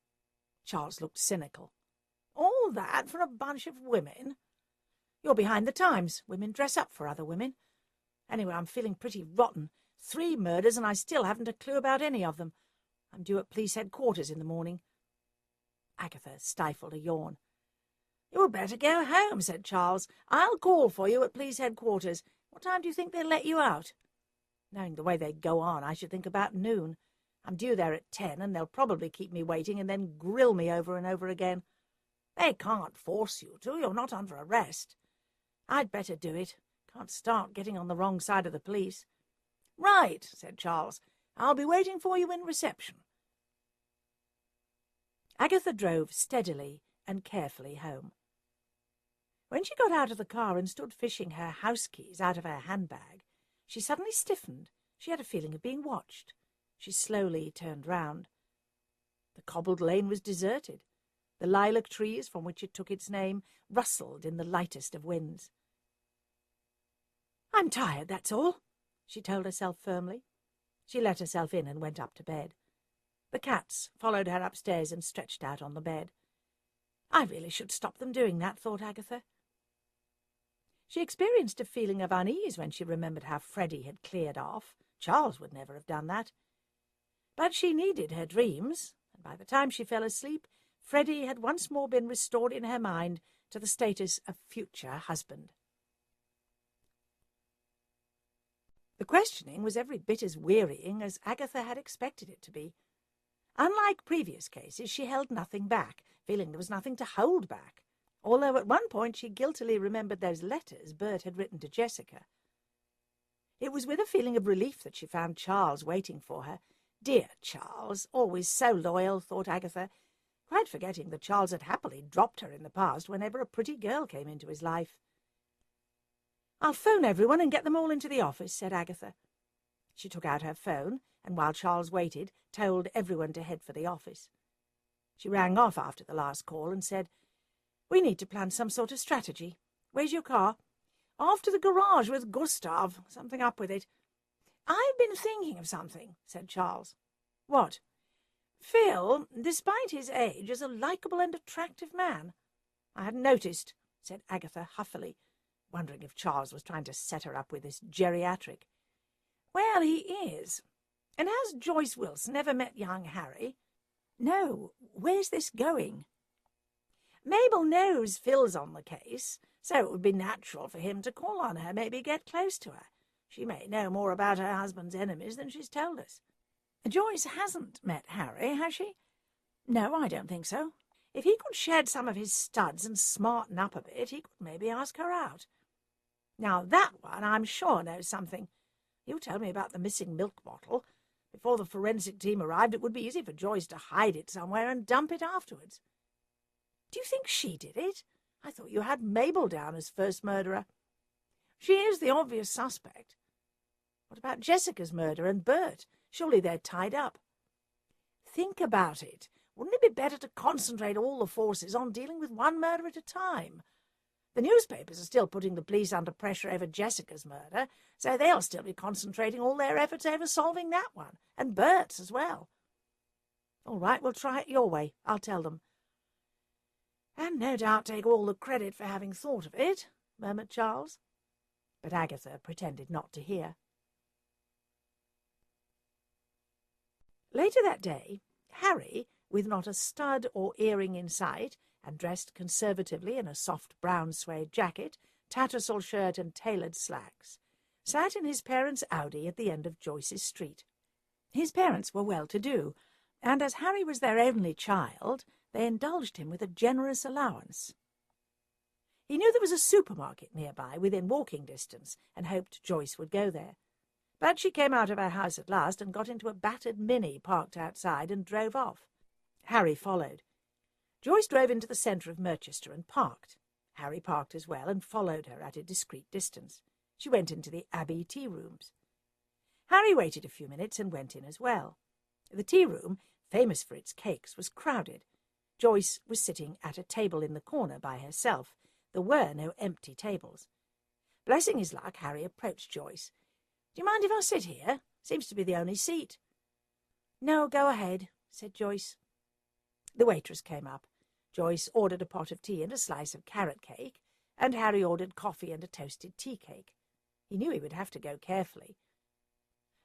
S2: Charles looked cynical. "All that for a bunch of women?" "You're behind the times. Women dress up for other women. Anyway, I'm feeling pretty rotten. 3 murders, and I still haven't a clue about any of them. I'm due at police headquarters in the morning." Agatha stifled a yawn. "You'd better go home," said Charles. "I'll call for you at police headquarters. What time do you think they'll let you out?" "Knowing the way they go on, I should think about noon. I'm due there at 10, and they'll probably keep me waiting and then grill me over and over again. They can't force you to. You're not under arrest. I'd better do it. Can't start getting on the wrong side of the police." "Right," said Charles. "I'll be waiting for you in reception." Agatha drove steadily and carefully home. When she got out of the car and stood fishing her house keys out of her handbag, she suddenly stiffened. She had a feeling of being watched. She slowly turned round. The cobbled lane was deserted. The lilac trees from which it took its name rustled in the lightest of winds. "I'm tired, that's all," she told herself firmly. She let herself in and went up to bed. The cats followed her upstairs and stretched out on the bed. "I really should stop them doing that," thought Agatha. She experienced a feeling of unease when she remembered how Freddie had cleared off. Charles would never have done that. But she needed her dreams, and by the time she fell asleep, Freddie had once more been restored in her mind to the status of future husband. The questioning was every bit as wearying as Agatha had expected it to be. Unlike previous cases, she held nothing back, feeling there was nothing to hold back, although at one point she guiltily remembered those letters Bert had written to Jessica.
S1: It was with a feeling of relief that she found Charles waiting for her. Dear Charles, always so loyal, thought Agatha, quite forgetting that Charles had happily dropped her in the past whenever a pretty girl came into his life. "I'll phone everyone and get them all into the office," said Agatha. She took out her phone and, while Charles waited, told everyone to head for the office. She rang off after the last call and said, "We need to plan some sort of strategy. Where's your car?" "Off to the garage with Gustav. Something up with it." "I've been thinking of something," said Charles. "What?" "Phil, despite his age, is a likeable and attractive man." "I hadn't noticed," said Agatha huffily, wondering if Charles was trying to set her up with this geriatric. "Well, he is. And has Joyce Wilson ever met young Harry?" "No. Where's this going?" "Mabel knows Phil's on the case, so it would be natural for him to call on her, maybe get close to her. She may know more about her husband's enemies than she's told us." "Joyce hasn't met Harry, has she?" "No, I don't think so. If he could shed some of his studs and smarten up a bit, he could maybe ask her out. Now that one, I'm sure, knows something. You told me about the missing milk bottle. Before the forensic team arrived, it would be easy for Joyce to hide it somewhere and dump it afterwards." "Do you think she did it? I thought you had Mabel down as first murderer." "She is the obvious suspect." "What about Jessica's murder and Bert? Surely they're tied up." "Think about it. Wouldn't it be better to concentrate all the forces on dealing with one murder at a time? The newspapers are still putting the police under pressure over Jessica's murder, so they'll still be concentrating all their efforts over solving that one, and Bert's as well." "All right, we'll try it your way. I'll tell them." "And no doubt take all the credit for having thought of it," murmured Charles. But Agatha pretended not to hear. Later that day, Harry, with not a stud or earring in sight, and dressed conservatively in a soft brown suede jacket, tattersall shirt and tailored slacks, sat in his parents' Audi at the end of Joyce's street. His parents were well-to-do, and as Harry was their only child, they indulged him with a generous allowance. He knew there was a supermarket nearby within walking distance, and hoped Joyce would go there. But she came out of her house at last and got into a battered Mini parked outside and drove off. Harry followed. Joyce drove into the centre of Merchester and parked. Harry parked as well and followed her at a discreet distance. She went into the Abbey tea-rooms. Harry waited a few minutes and went in as well. The tea-room, famous for its cakes, was crowded. Joyce was sitting at a table in the corner by herself. There were no empty tables. Blessing his luck, Harry approached Joyce. "Do you mind if I sit here? Seems to be the only seat." "No, go ahead," said Joyce. The waitress came up. Joyce ordered a pot of tea and a slice of carrot cake, and Harry ordered coffee and a toasted tea cake. He knew he would have to go carefully.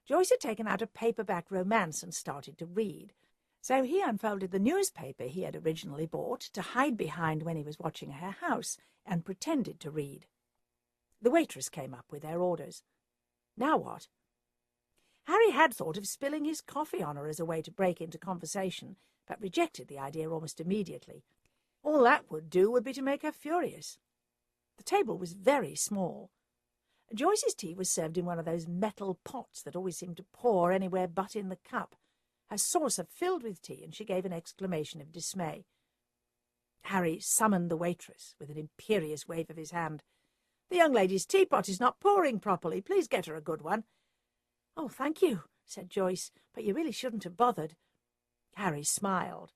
S1: Joyce had taken out a paperback romance and started to read, so he unfolded the newspaper he had originally bought to hide behind when he was watching her house, and pretended to read. The waitress came up with their orders. Now what? Harry had thought of spilling his coffee on her as a way to break into conversation, but rejected the idea almost immediately. All that would do would be to make her furious. The table was very small. Joyce's tea was served in one of those metal pots that always seemed to pour anywhere but in the cup. Her saucer filled with tea, and she gave an exclamation of dismay. Harry summoned the waitress with an imperious wave of his hand. "The young lady's teapot is not pouring properly. Please get her a good one." "Oh, thank you," said Joyce, "but you really shouldn't have bothered." Harry smiled.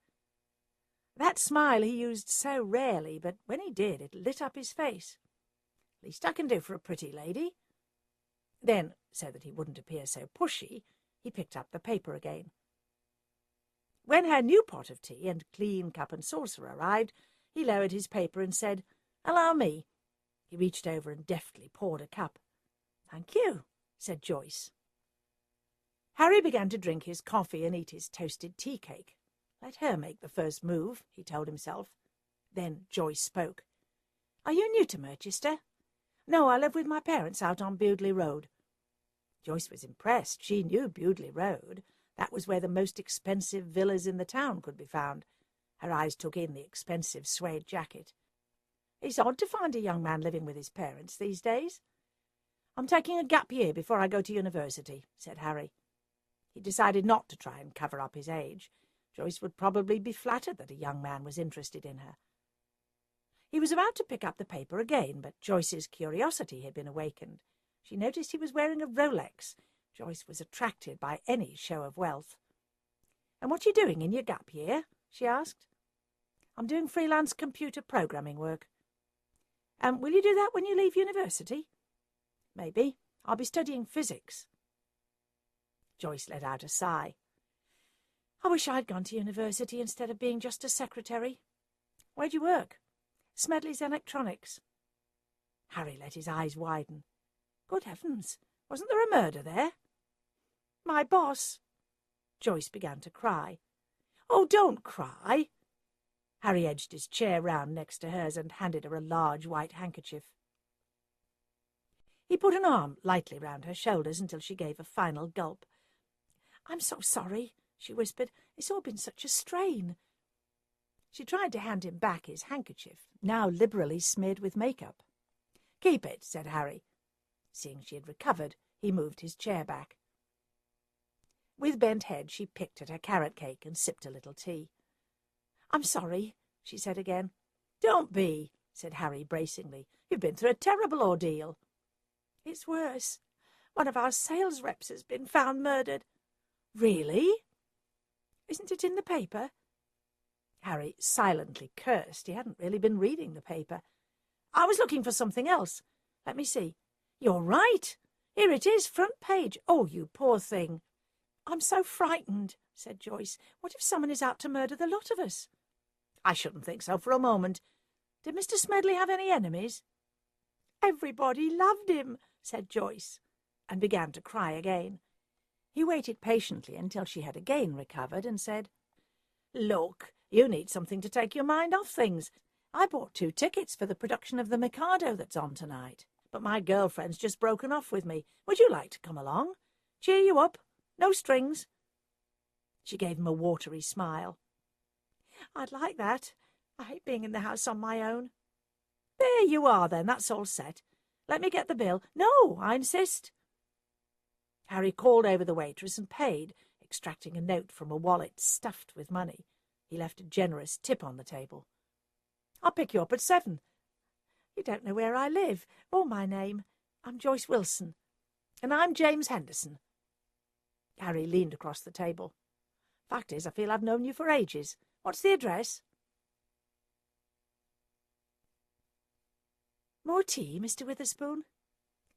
S1: That smile he used so rarely, but when he did, it lit up his face. "Least I can do for a pretty lady." Then, so that he wouldn't appear so pushy, he picked up the paper again. When her new pot of tea and clean cup and saucer arrived, he lowered his paper and said, "Allow me." He reached over and deftly poured a cup. "Thank you," said Joyce. Harry began to drink his coffee and eat his toasted tea cake. Let her make the first move, he told himself. Then Joyce spoke. "Are you new to Merchester?" "No, I live with my parents out on Bewdley Road." Joyce was impressed. She knew Bewdley Road. That was where the most expensive villas in the town could be found. Her eyes took in the expensive suede jacket. "It's odd to find a young man living with his parents these days."
S2: I'm taking a gap year before I go to university, said Harry. He decided not to try and cover up his age. Joyce would probably be flattered that a young man was interested in her. He was about to pick up the paper again, but Joyce's curiosity had been awakened. She noticed he was wearing a Rolex. Joyce was attracted by any show of wealth. "And what are you doing in your gap year?" she asked. "I'm doing freelance computer programming work." "And will you do that when you leave university?" "Maybe. I'll be studying physics." Joyce let out a sigh. "I wish I'd gone to university instead of being just a secretary." "Where'd you work?" "Smedley's Electronics." Harry let his eyes widen. "Good heavens, wasn't there a murder there?" "My boss." Joyce began to cry. "Oh, don't cry." Harry edged his chair round next to hers and handed her a large white handkerchief. He put an arm lightly round her shoulders until she gave a final gulp. "I'm so sorry," she whispered. "It's all been such a strain." She tried to hand him back his handkerchief, now liberally smeared with makeup. "Keep it," said Harry. Seeing she had recovered, he moved his chair back. With bent head, she picked at her carrot cake and sipped a little tea. "I'm sorry," she said again. "Don't be," said Harry bracingly. "You've been through a terrible ordeal." "It's worse. One of our sales reps has been found murdered." "Really?" "Isn't it in the paper?" Harry silently cursed. He hadn't really been reading the paper. "I was looking for something else. Let me see. You're right. Here it is, front page. Oh, you poor thing." "I'm so frightened," said Joyce. "What if someone is out to murder the lot of us?" "I shouldn't think so for a moment. Did Mr. Smedley have any enemies?" "Everybody loved him," said Joyce, and began to cry again. He waited patiently until she had again recovered and said, "Look, you need something to take your mind off things. I bought 2 tickets for the production of The Mikado that's on tonight, but my girlfriend's just broken off with me. Would you like to come along? Cheer you up. No strings." She gave him a watery smile. "I'd like that. I hate being in the house on my own." "There you are, then. That's all set. Let me get the bill." "No, I insist." Harry called over the waitress and paid, extracting a note from a wallet stuffed with money. He left a generous tip on the table. "I'll pick you up at 7. "You don't know where I live, or my name. I'm Joyce Wilson." "And I'm James Henderson." Harry leaned across the table. "Fact is, I feel I've known you for ages. What's the address?" "More tea, Mr. Witherspoon?"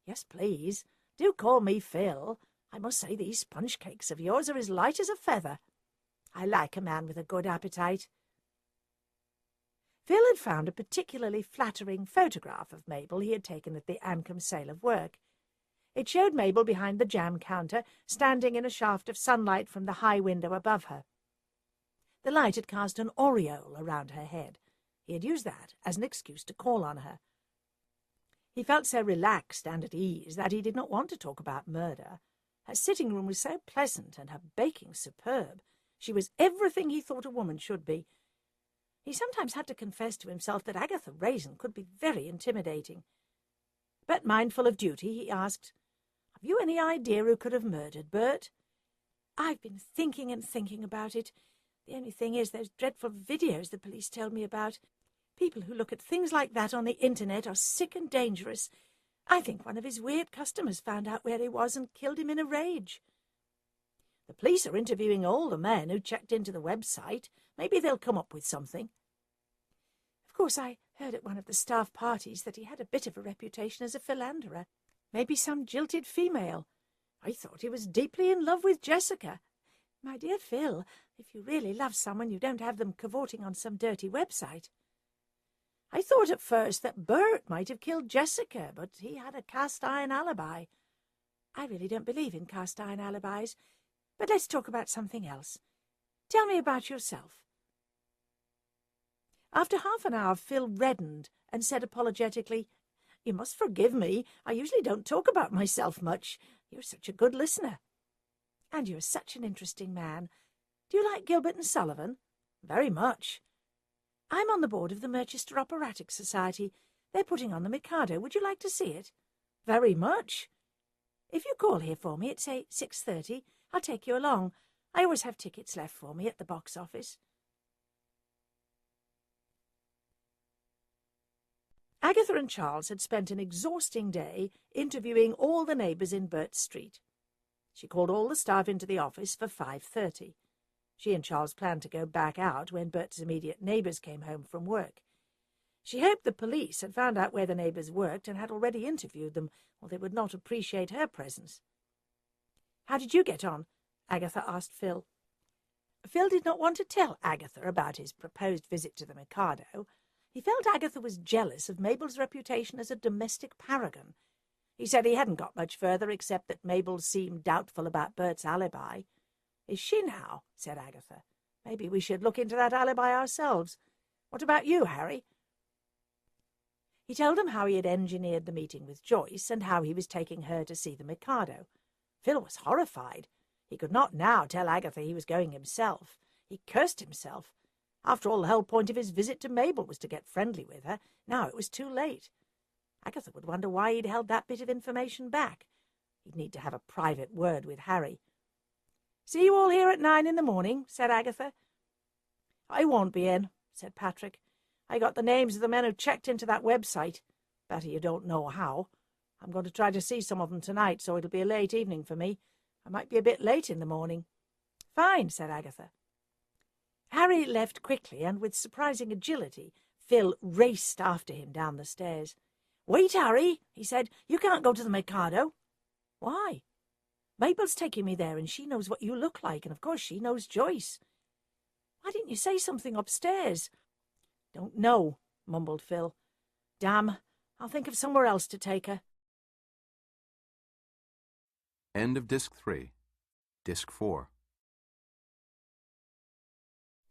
S2: "Yes, please. Do call me Phil. I must say these sponge cakes of yours are as light as a feather. I like a man with a good appetite." Phil had found a particularly flattering photograph of Mabel he had taken at the Ancombe sale of work. It showed Mabel behind the jam counter, standing in a shaft of sunlight from the high window above her. The light had cast an aureole around her head. He had used that as an excuse to call on her. He felt so relaxed and at ease that he did not want to talk about murder. Her sitting room was so pleasant and her baking superb. She was everything he thought a woman should be. He sometimes had to confess to himself that Agatha Raisin could be very intimidating. But mindful of duty, he asked, "Have you any idea who could have murdered Bert?" "I've been thinking and thinking about it. The only thing is those dreadful videos the police told me about. People who look at things like that on the internet are sick and dangerous. I think one of his weird customers found out where he was and killed him in a rage." "The police are interviewing all the men who checked into the website. Maybe they'll come up with something." "Of course, I heard at one of the staff parties that he had a bit of a reputation as a philanderer. Maybe some jilted female. I thought he was deeply in love with Jessica." "My dear Phil, if you really love someone, you don't have them cavorting on some dirty website." "I thought at first that Bert might have killed Jessica, but he had a cast-iron alibi." "I really don't believe in cast-iron alibis. But let's talk about something else. Tell me about yourself." After half an hour, Phil reddened and said apologetically, "You must forgive me. I usually don't talk about myself much. You're such a good listener." "And you're such an interesting man. Do you like Gilbert and Sullivan?" "Very much." "I'm on the board of the Merchester Operatic Society. They're putting on the Mikado. Would you like to see it?" Very much. If you call here for me at, say, 6:30, I'll take you along. I always have tickets left for me at the box office. Agatha and Charles had spent an exhausting day interviewing all the neighbours in Burt Street. She called all the staff into the office for 5:30. She and Charles planned to go back out when Bert's immediate neighbours came home from work. She hoped the police had found out where the neighbours worked and had already interviewed them, or they would not appreciate her presence. "How did you get on?" Agatha asked Phil. Phil did not want to tell Agatha about his proposed visit to the Mikado. He felt Agatha was jealous of Mabel's reputation as a domestic paragon. He said he hadn't got much further except that Mabel seemed doubtful about Bert's alibi. "Is she now?" said Agatha. "Maybe we should look into that alibi ourselves. What about you, Harry?" He told him how he had engineered the meeting with Joyce and how he was taking her to see the Mikado. Phil was horrified. He could not now tell Agatha he was going himself. He cursed himself. After all, the whole point of his visit to Mabel was to get friendly with her. Now it was too late. Agatha would wonder why he'd held that bit of information back. He'd need to have a private word with Harry. "See you all here at 9 in the morning," said Agatha. "I won't be in," said Patrick. "I got the names of the men who checked into that website. Better you don't know how. I'm going to try to see some of them tonight, so it'll be a late evening for me. I might be a bit late in the morning." "Fine," said Agatha. Harry left quickly, and with surprising agility, Phil raced after him down the stairs. "Wait, Harry," he said. "You can't go to the Mikado." "Why?" "Mabel's taking me there, and she knows what you look like, and of course she knows Joyce." "Why didn't you say something upstairs?" "Don't know," mumbled Phil. "Damn, I'll think of somewhere else to take her."
S4: End of Disc 3. Disc 4.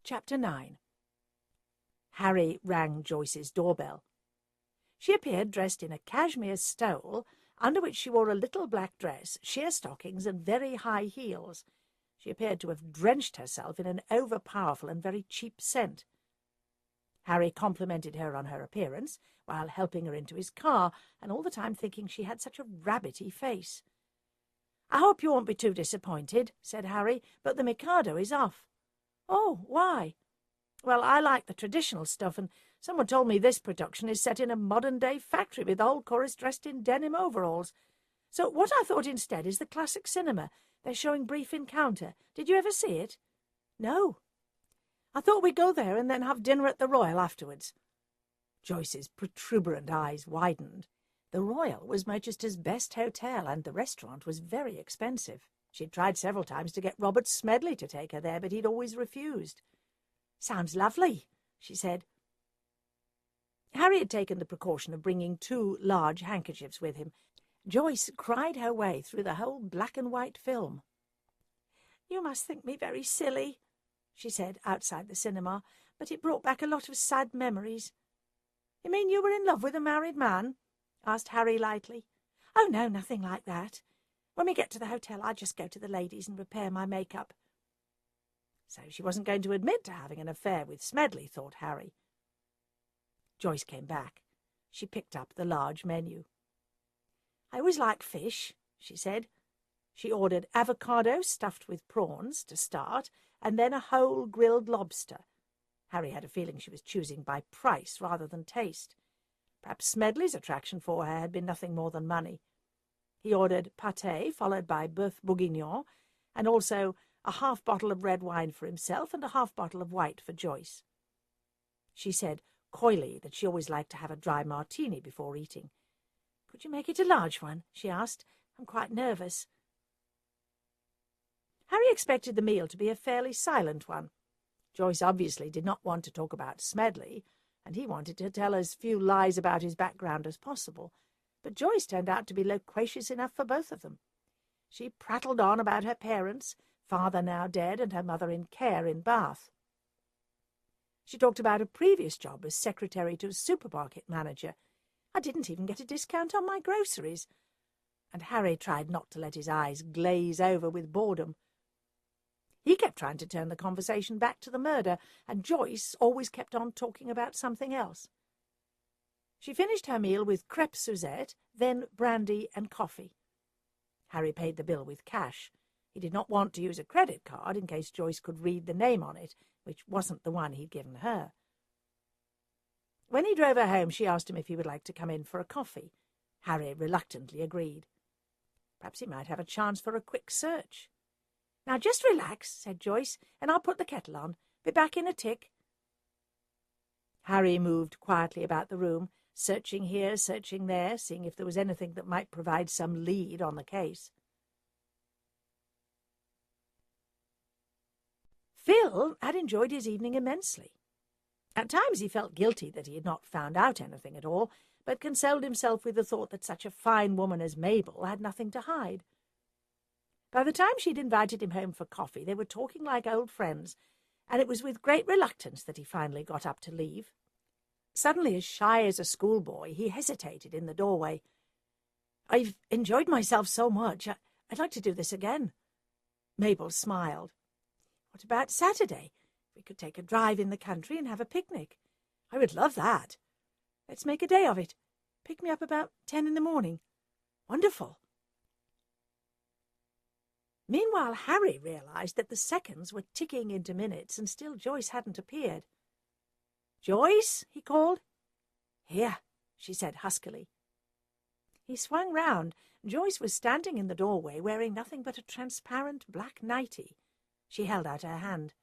S2: Chapter 9. Harry rang Joyce's doorbell. She appeared dressed in a cashmere stole, under which she wore a little black dress, sheer stockings, and very high heels. She appeared to have drenched herself in an overpowerful and very cheap scent. Harry complimented her on her appearance, while helping her into his car, and all the time thinking she had such a rabbity face. "I hope you won't be too disappointed," said Harry, "but the Mikado is off." "Oh, why?" "Well, I like the traditional stuff, and someone told me this production is set in a modern-day factory with the whole chorus dressed in denim overalls. So what I thought instead is the classic cinema. They're showing Brief Encounter. Did you ever see it?" "No." "I thought we'd go there and then have dinner at the Royal afterwards." Joyce's protuberant eyes widened. The Royal was Manchester's best hotel, and the restaurant was very expensive. She'd tried several times to get Robert Smedley to take her there, but he'd always refused. "Sounds lovely," she said. Harry had taken the precaution of bringing 2 large handkerchiefs with him. Joyce cried her way through the whole black-and-white film. "You must think me very silly," she said outside the cinema, "but it brought back a lot of sad memories." "You mean you were in love with a married man?" asked Harry lightly. "Oh, no, nothing like that. When we get to the hotel, I'll just go to the ladies and repair my makeup." So she wasn't going to admit to having an affair with Smedley, thought Harry. Joyce came back. She picked up the large menu. "I always like fish," she said. She ordered avocado stuffed with prawns to start, and then a whole grilled lobster. Harry had a feeling she was choosing by price rather than taste. Perhaps Smedley's attraction for her had been nothing more than money. He ordered pâté, followed by bœuf bourguignon, and also a half bottle of red wine for himself and a half bottle of white for Joyce. She said coyly that she always liked to have a dry martini before eating. "Could you make it a large one?" she asked. "I'm quite nervous." Harry expected the meal to be a fairly silent one. Joyce obviously did not want to talk about Smedley, and he wanted to tell as few lies about his background as possible. But Joyce turned out to be loquacious enough for both of them. She prattled on about her parents, father now dead and her mother in care in Bath. She talked about a previous job as secretary to a supermarket manager. "I didn't even get a discount on my groceries." And Harry tried not to let his eyes glaze over with boredom. He kept trying to turn the conversation back to the murder, and Joyce always kept on talking about something else.
S1: She finished her meal with crêpe Suzette, then brandy and coffee. Harry paid the bill with cash. He did not want to use a credit card in case Joyce could read the name on it, which wasn't the one he'd given her. When he drove her home, she asked him if he would like to come in for a coffee. Harry reluctantly agreed. Perhaps he might have a chance for a quick search. "Now just relax," said Joyce, "and I'll put the kettle on. Be back in a tick." Harry moved quietly about the room, searching here, searching there, seeing if there was anything that might provide some lead on the case. Phil had enjoyed his evening immensely. At times he felt guilty that he had not found out anything at all, but consoled himself with the thought that such a fine woman as Mabel had nothing to hide. By the time she'd invited him home for coffee, they were talking like old friends, and it was with great reluctance that he finally got up to leave. Suddenly, as shy as a schoolboy, he hesitated in the doorway. "I've enjoyed myself so much. I'd like to do this again." Mabel smiled. "What about Saturday? We could take a drive in the country and have a picnic." "I would love that." "Let's make a day of it. Pick me up about 10 in the morning." "Wonderful." Meanwhile, Harry realized that the seconds were ticking into minutes and still Joyce hadn't appeared. "Joyce?" he called. "Here," she said huskily. He swung round. Joyce was standing in the doorway wearing nothing but a transparent black nightie. She held out her hand.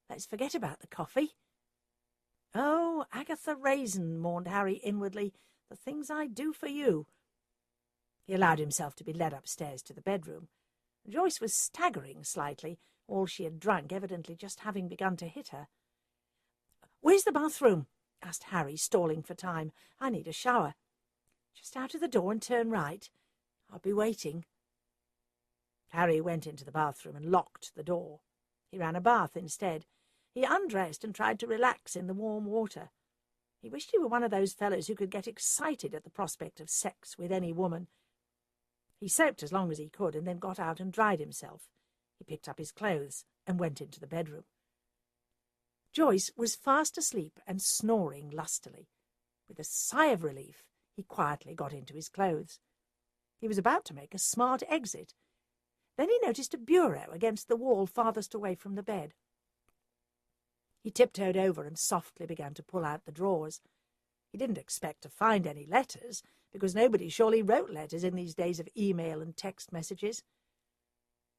S1: "Let's forget about the coffee." "Oh, Agatha Raisin," mourned Harry inwardly, "the things I do for you." He allowed himself to be led upstairs to the bedroom. Joyce was staggering slightly, all she had drunk evidently just having begun to hit her. "Where's the bathroom?" asked Harry, stalling for time. "I need a shower." "Just out of the door and turn right. I'll be waiting." Harry went into the bathroom and locked the door. He ran a bath instead. He undressed and tried to relax in the warm water. He wished he were one of those fellows who could get excited at the prospect of sex with any woman. He soaked as long as he could and then got out and dried himself. He picked up his clothes and went into the bedroom. Joyce was fast asleep and snoring lustily. With a sigh of relief, he quietly got into his clothes. He was about to make a smart exit. Then he noticed a bureau against the wall farthest away from the bed. He tiptoed over and softly began to pull out the drawers. He didn't expect to find any letters, because nobody surely wrote letters in these days of email and text messages.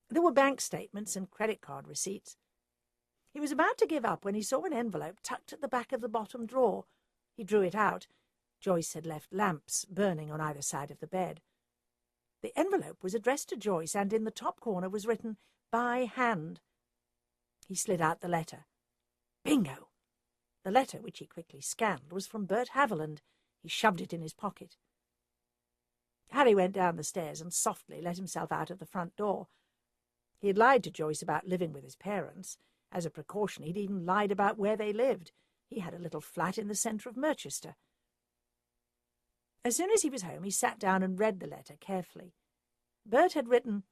S1: There were bank statements and credit card receipts. He was about to give up when he saw an envelope tucked at the back of the bottom drawer. He drew it out. Joyce had left lamps burning on either side of the bed. The envelope was addressed to Joyce, and in the top corner was written, "By hand." He slid out the letter. Bingo! The letter, which he quickly scanned, was from Bert Haviland. He shoved it in his pocket. Harry went down the stairs and softly let himself out of the front door. He had lied to Joyce about living with his parents. As a precaution, he'd even lied about where they lived. He had a little flat in the centre of Merchester. As soon as he was home, he sat down and read the letter carefully. Bert had written,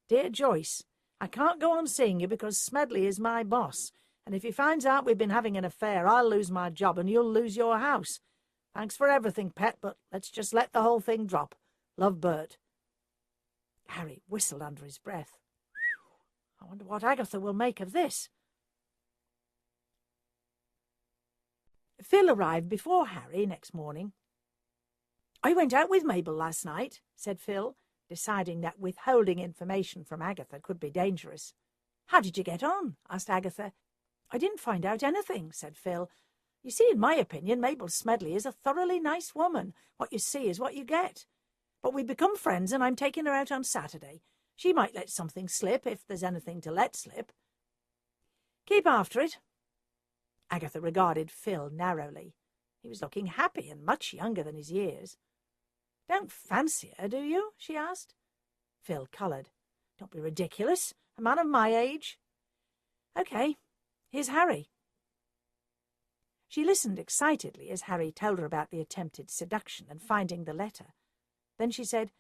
S1: "Dear Joyce, I can't go on seeing you because Smedley is my boss, and if he finds out we've been having an affair, I'll lose my job and you'll lose your house. Thanks for everything, pet, but let's just let the whole thing drop. Love, Bert." Harry whistled under his breath. I wonder what Agatha will make of this. Phil arrived before Harry next morning. "I went out with Mabel last night," said Phil, deciding that withholding information from Agatha could be dangerous. "How did you get on?" asked Agatha. "I didn't find out anything," said Phil. "You see, in my opinion, Mabel Smedley is a thoroughly nice woman. What you see is what you get. But we've become friends, and I'm taking her out on Saturday. She might let something slip, if there's anything to let slip." "Keep after it." Agatha regarded Phil narrowly. He was looking happy and much younger than his years. "Don't fancy her, do you?" she asked. Phil coloured. "Don't be ridiculous. A man of my age." "OK. Here's Harry." She listened excitedly as Harry told her about the attempted seduction and finding the letter. Then she said,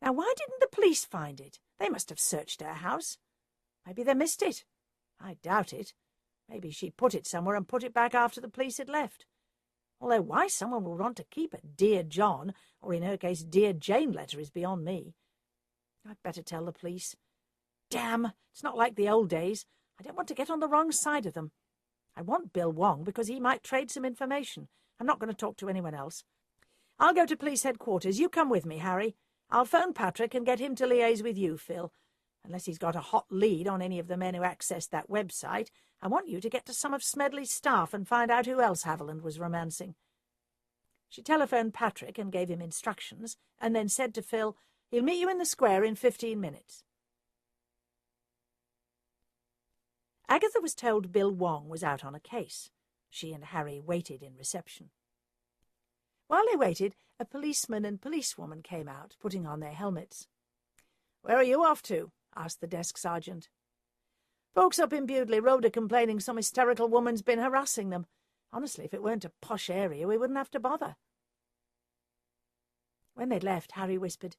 S1: "Now, why didn't the police find it? They must have searched her house. Maybe they missed it. I doubt it. Maybe she put it somewhere and put it back after the police had left.
S2: although why someone would want to keep a Dear John, or in her case Dear Jane letter is beyond me. I'd better tell the police. Damn, it's not like the old days. I don't want to get on the wrong side of them. I want Bill Wong because he might trade some information. I'm not going to talk to anyone else. I'll go to police headquarters. You come with me, Harry. I'll phone Patrick and get him to liaise with you, Phil. Unless he's got a hot lead on any of the men who accessed that website, I want you to get to some of Smedley's staff and find out who else Haviland was romancing. She telephoned Patrick and gave him instructions, and then said to Phil, he'll meet you in the square in 15 minutes. Agatha was told Bill Wong was out on a case. She and Harry waited in reception. While they waited, a policeman and policewoman came out, putting on their helmets. "Where are you off to?" asked the desk sergeant. "Folks up in Bewdley Road are complaining some hysterical woman's been harassing them. Honestly, if it weren't a posh area, we wouldn't have to bother." When they'd left, Harry whispered,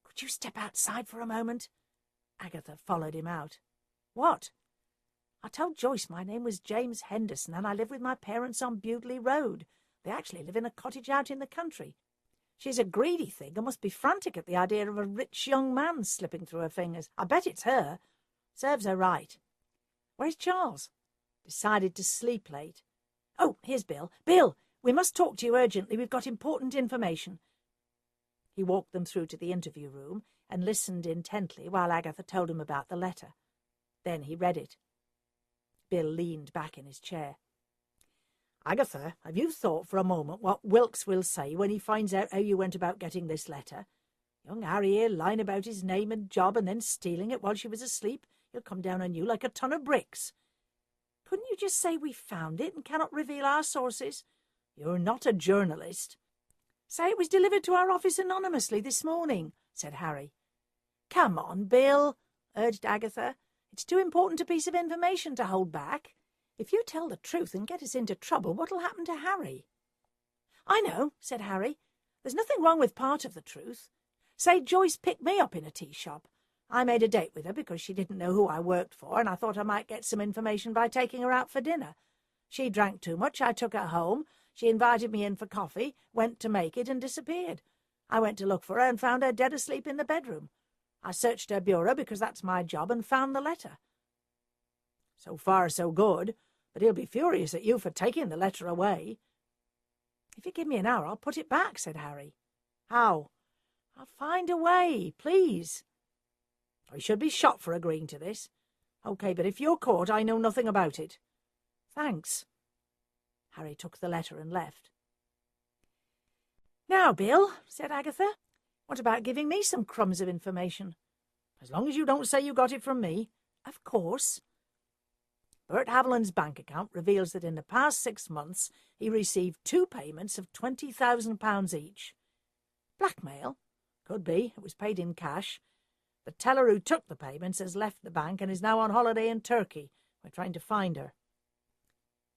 S2: "Could you step outside for a moment?" Agatha followed him out. "What?" "I told Joyce my name was James Henderson and I live with my parents on Bewdley Road. They actually live in a cottage out in the country. She's a greedy thing and must be frantic at the idea of a rich young man slipping through her fingers. I bet it's her. Serves her right." "Where's Charles?" "Decided to sleep late. Oh, here's Bill. Bill, we must talk to you urgently. We've got important information." He walked them through to the interview room and listened intently while Agatha told him about the letter. Then he read it. Bill leaned back in his chair. "Agatha, have you thought for a moment what Wilkes will say when he finds out how you went about getting this letter? Young Harry here lying about his name and job and then stealing it while she was asleep. He'll come down on you like a ton of bricks." "Couldn't you just say we found it and cannot reveal our sources?" "You're not a journalist." "Say it was delivered to our office anonymously this morning," said Harry. "Come on, Bill," urged Agatha. "It's too important a piece of information to hold back. If you tell the truth and get us into trouble, what'll happen to Harry?" "I know," said Harry. "There's nothing wrong with part of the truth. Say Joyce picked me up in a tea shop. I made a date with her because she didn't know who I worked for, and I thought I might get some information by taking her out for dinner. She drank too much. I took her home. She invited me in for coffee, went to make it, and disappeared. I went to look for her and found her dead asleep in the bedroom. I searched her bureau because that's my job and found the letter." "So far, so good, but he'll be furious at you for taking the letter away." "If you give me an hour, I'll put it back," said Harry. "How?" "I'll find a way, please." "I should be shot for agreeing to this." "OK, but if you're caught, I know nothing about it." "Thanks." Harry took the letter and left. "Now, Bill," said Agatha, "what about giving me some crumbs of information?" "As long as you don't say you got it from me." "Of course." "Bert Haviland's bank account reveals that in the past 6 months he received 2 payments of £20,000 each." "Blackmail?" "Could be. It was paid in cash. The teller who took the payments has left the bank and is now on holiday in Turkey. We're trying to find her."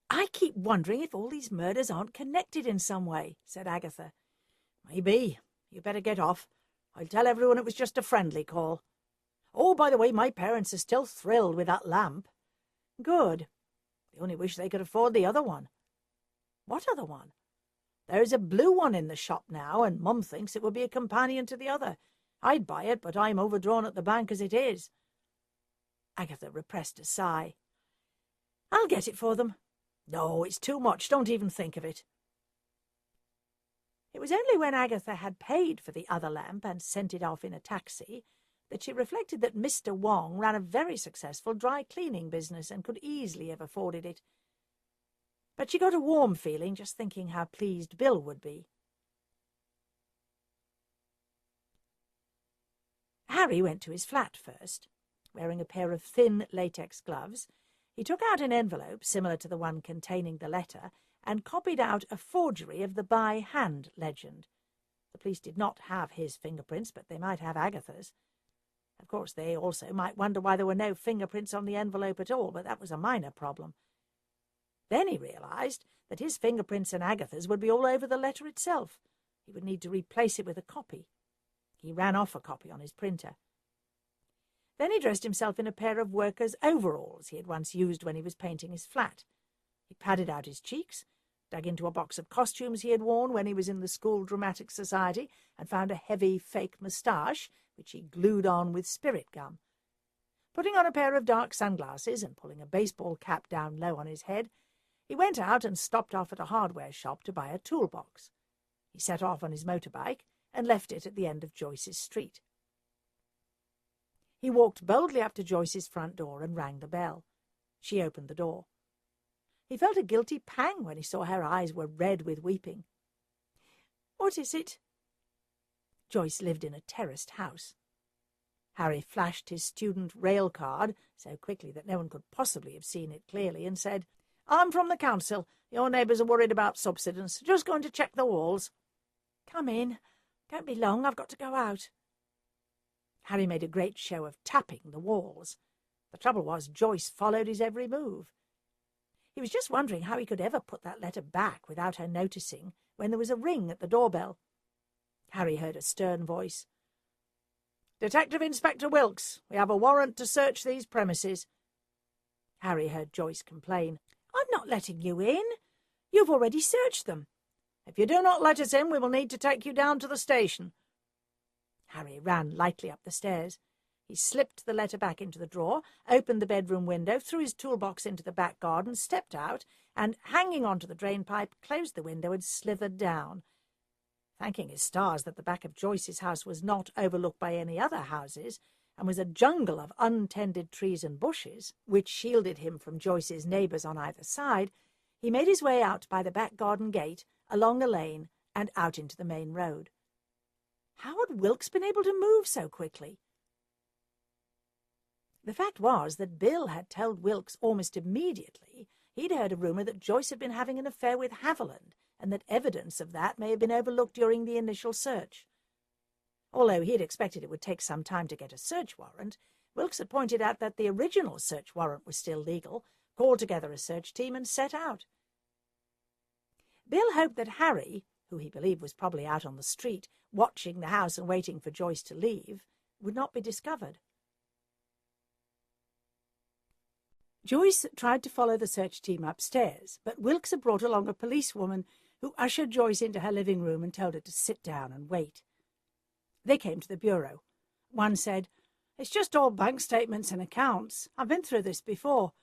S2: "I keep wondering if all these murders aren't connected in some way," said Agatha. "Maybe. You better get off. I'll tell everyone it was just a friendly call. Oh, by the way, my parents are still thrilled with that lamp." "Good. They only wish they could afford the other one." "What other one?" "There's a blue one in the shop now, and Mum thinks it would be a companion to the other. I'd buy it, but I'm overdrawn at the bank as it is." Agatha repressed a sigh. "I'll get it for them." "No, it's too much. Don't even think of it." It was only when Agatha had paid for the other lamp and sent it off in a taxi that she reflected that Mr. Wong ran a very successful dry cleaning business and could easily have afforded it. But she got a warm feeling just thinking how pleased Bill would be. Harry went to his flat first. Wearing a pair of thin latex gloves, he took out an envelope similar to the one containing the letter and copied out a forgery of the by hand legend. The police did not have his fingerprints, but they might have Agatha's. Of course, they also might wonder why there were no fingerprints on the envelope at all, but that was a minor problem. Then he realized that his fingerprints and Agatha's would be all over the letter itself. He would need to replace it with a copy. He ran off a copy on his printer. Then he dressed himself in a pair of worker's overalls he had once used when he was painting his flat. He padded out his cheeks, dug into a box of costumes he had worn when he was in the school dramatic society, and found a heavy fake moustache, which he glued on with spirit gum. Putting on a pair of dark sunglasses and pulling a baseball cap down low on his head, he went out and stopped off at a hardware shop to buy a toolbox. He set off on his motorbike and left it at the end of Joyce's street. He walked boldly up to Joyce's front door and rang the bell. She opened the door. He felt a guilty pang when he saw her eyes were red with weeping. "What is it?" Joyce lived in a terraced house. Harry flashed his student rail card so quickly that no one could possibly have seen it clearly and said, "I'm from the council. Your neighbours are worried about subsidence. Just going to check the walls." "Come in. Don't be long. I've got to go out." Harry made a great show of tapping the walls. The trouble was, Joyce followed his every move. He was just wondering how he could ever put that letter back without her noticing when there was a ring at the doorbell. Harry heard a stern voice. "Detective Inspector Wilkes, we have a warrant to search these premises." Harry heard Joyce complain. "I'm not letting you in. You've already searched them." "If you do not let us in, we will need to take you down to the station." Harry ran lightly up the stairs. He slipped the letter back into the drawer, opened the bedroom window, threw his toolbox into the back garden, stepped out, and, hanging onto the drainpipe, closed the window and slithered down. Thanking his stars that the back of Joyce's house was not overlooked by any other houses, and was a jungle of untended trees and bushes, which shielded him from Joyce's neighbours on either side, he made his way out by the back garden gate, along a lane, and out into the main road. How had Wilkes been able to move so quickly? The fact was that Bill had told Wilkes almost immediately he'd heard a rumour that Joyce had been having an affair with Haviland, and that evidence of that may have been overlooked during the initial search. Although he had expected it would take some time to get a search warrant, Wilkes had pointed out that the original search warrant was still legal, called together a search team, and set out. Bill hoped that Harry, who he believed was probably out on the street, watching the house and waiting for Joyce to leave, would not be discovered. Joyce tried to follow the search team upstairs, but Wilkes had brought along a policewoman who ushered Joyce into her living room and told her to sit down and wait. They came to the bureau. One said, "It's just all bank statements and accounts. I've been through this before."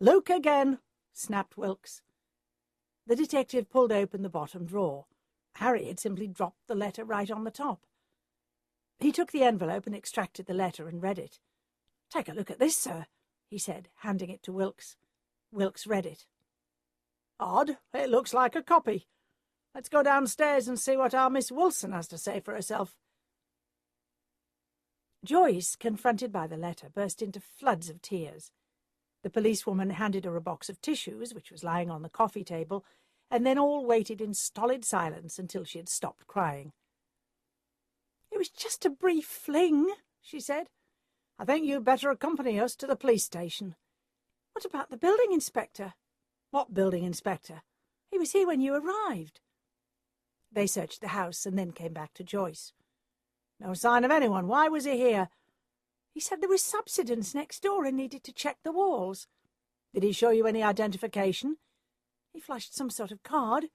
S2: "Look again," snapped Wilkes. The detective pulled open the bottom drawer. Harry had simply dropped the letter right on the top. He took the envelope and extracted the letter and read it. "Take a look at this, sir," he said, handing it to Wilkes. Wilkes read it. "Odd, it looks like a copy. Let's go downstairs and see what our Miss Wilson has to say for herself." Joyce, confronted by the letter, burst into floods of tears. The policewoman handed her a box of tissues, which was lying on the coffee table, and then all waited in stolid silence until she had stopped crying. "It was just a brief fling," she said. "I think you'd better accompany us to the police station." "What about the building inspector?" "What building inspector?" "He was here when you arrived." They searched the house and then came back to Joyce. "No sign of anyone. Why was he here?" "He said there was subsidence next door and needed to check the walls." "Did he show you any identification?" "He flashed some sort of card."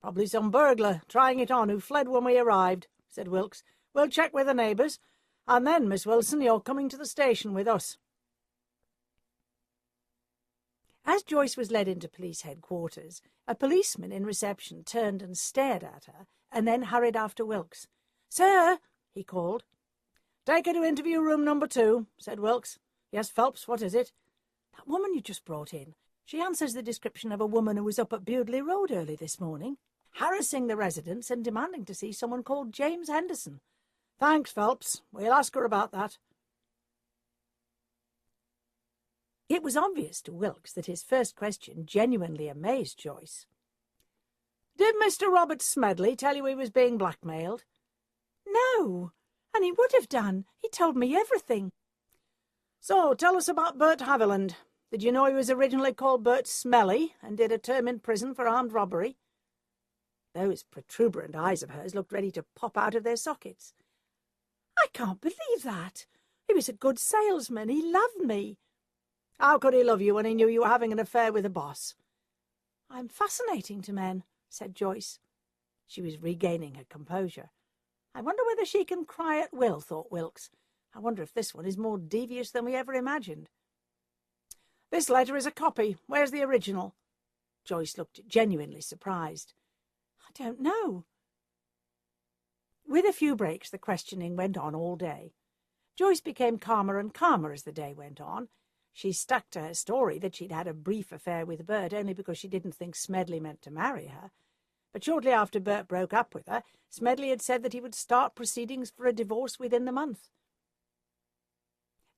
S2: "Probably some burglar trying it on who fled when we arrived," said Wilkes. "We'll check with the neighbours. And then, Miss Wilson, you're coming to the station with us." As Joyce was led into police headquarters, a policeman in reception turned and stared at her, and then hurried after Wilkes. "Sir," he called. "Take her to interview room number 2, said Wilkes. "Yes, Phelps, what is it?" "That woman you just brought in. She answers the description of a woman who was up at Bewdley Road early this morning, harassing the residents and demanding to see someone called James Henderson." "Thanks, Phelps. We'll ask her about that." It was obvious to Wilkes that his first question genuinely amazed Joyce. "Did Mr. Robert Smedley tell you he was being blackmailed?"
S3: "No, and he would have done. He told me everything."
S2: "So, tell us about Bert Haviland. Did you know he was originally called Bert Smelly and did a term in prison for armed robbery?" Those protuberant eyes of hers looked ready to pop out of their sockets.
S3: "I can't believe that. He was a good salesman. He loved me."
S2: "How could he love you when he knew you were having an affair with the boss?" "I'm fascinating to men," said Joyce. She was regaining her composure. "I wonder whether she can cry at will," thought Wilkes. "I wonder if this one is more devious than we ever imagined." "This letter is a copy. Where's the original?" Joyce looked genuinely surprised. "I don't know." With a few breaks, the questioning went on all day. Joyce became calmer and calmer as the day went on. She stuck to her story that she'd had a brief affair with Bert only because she didn't think Smedley meant to marry her. But shortly after Bert broke up with her, Smedley had said that he would start proceedings for a divorce within the month.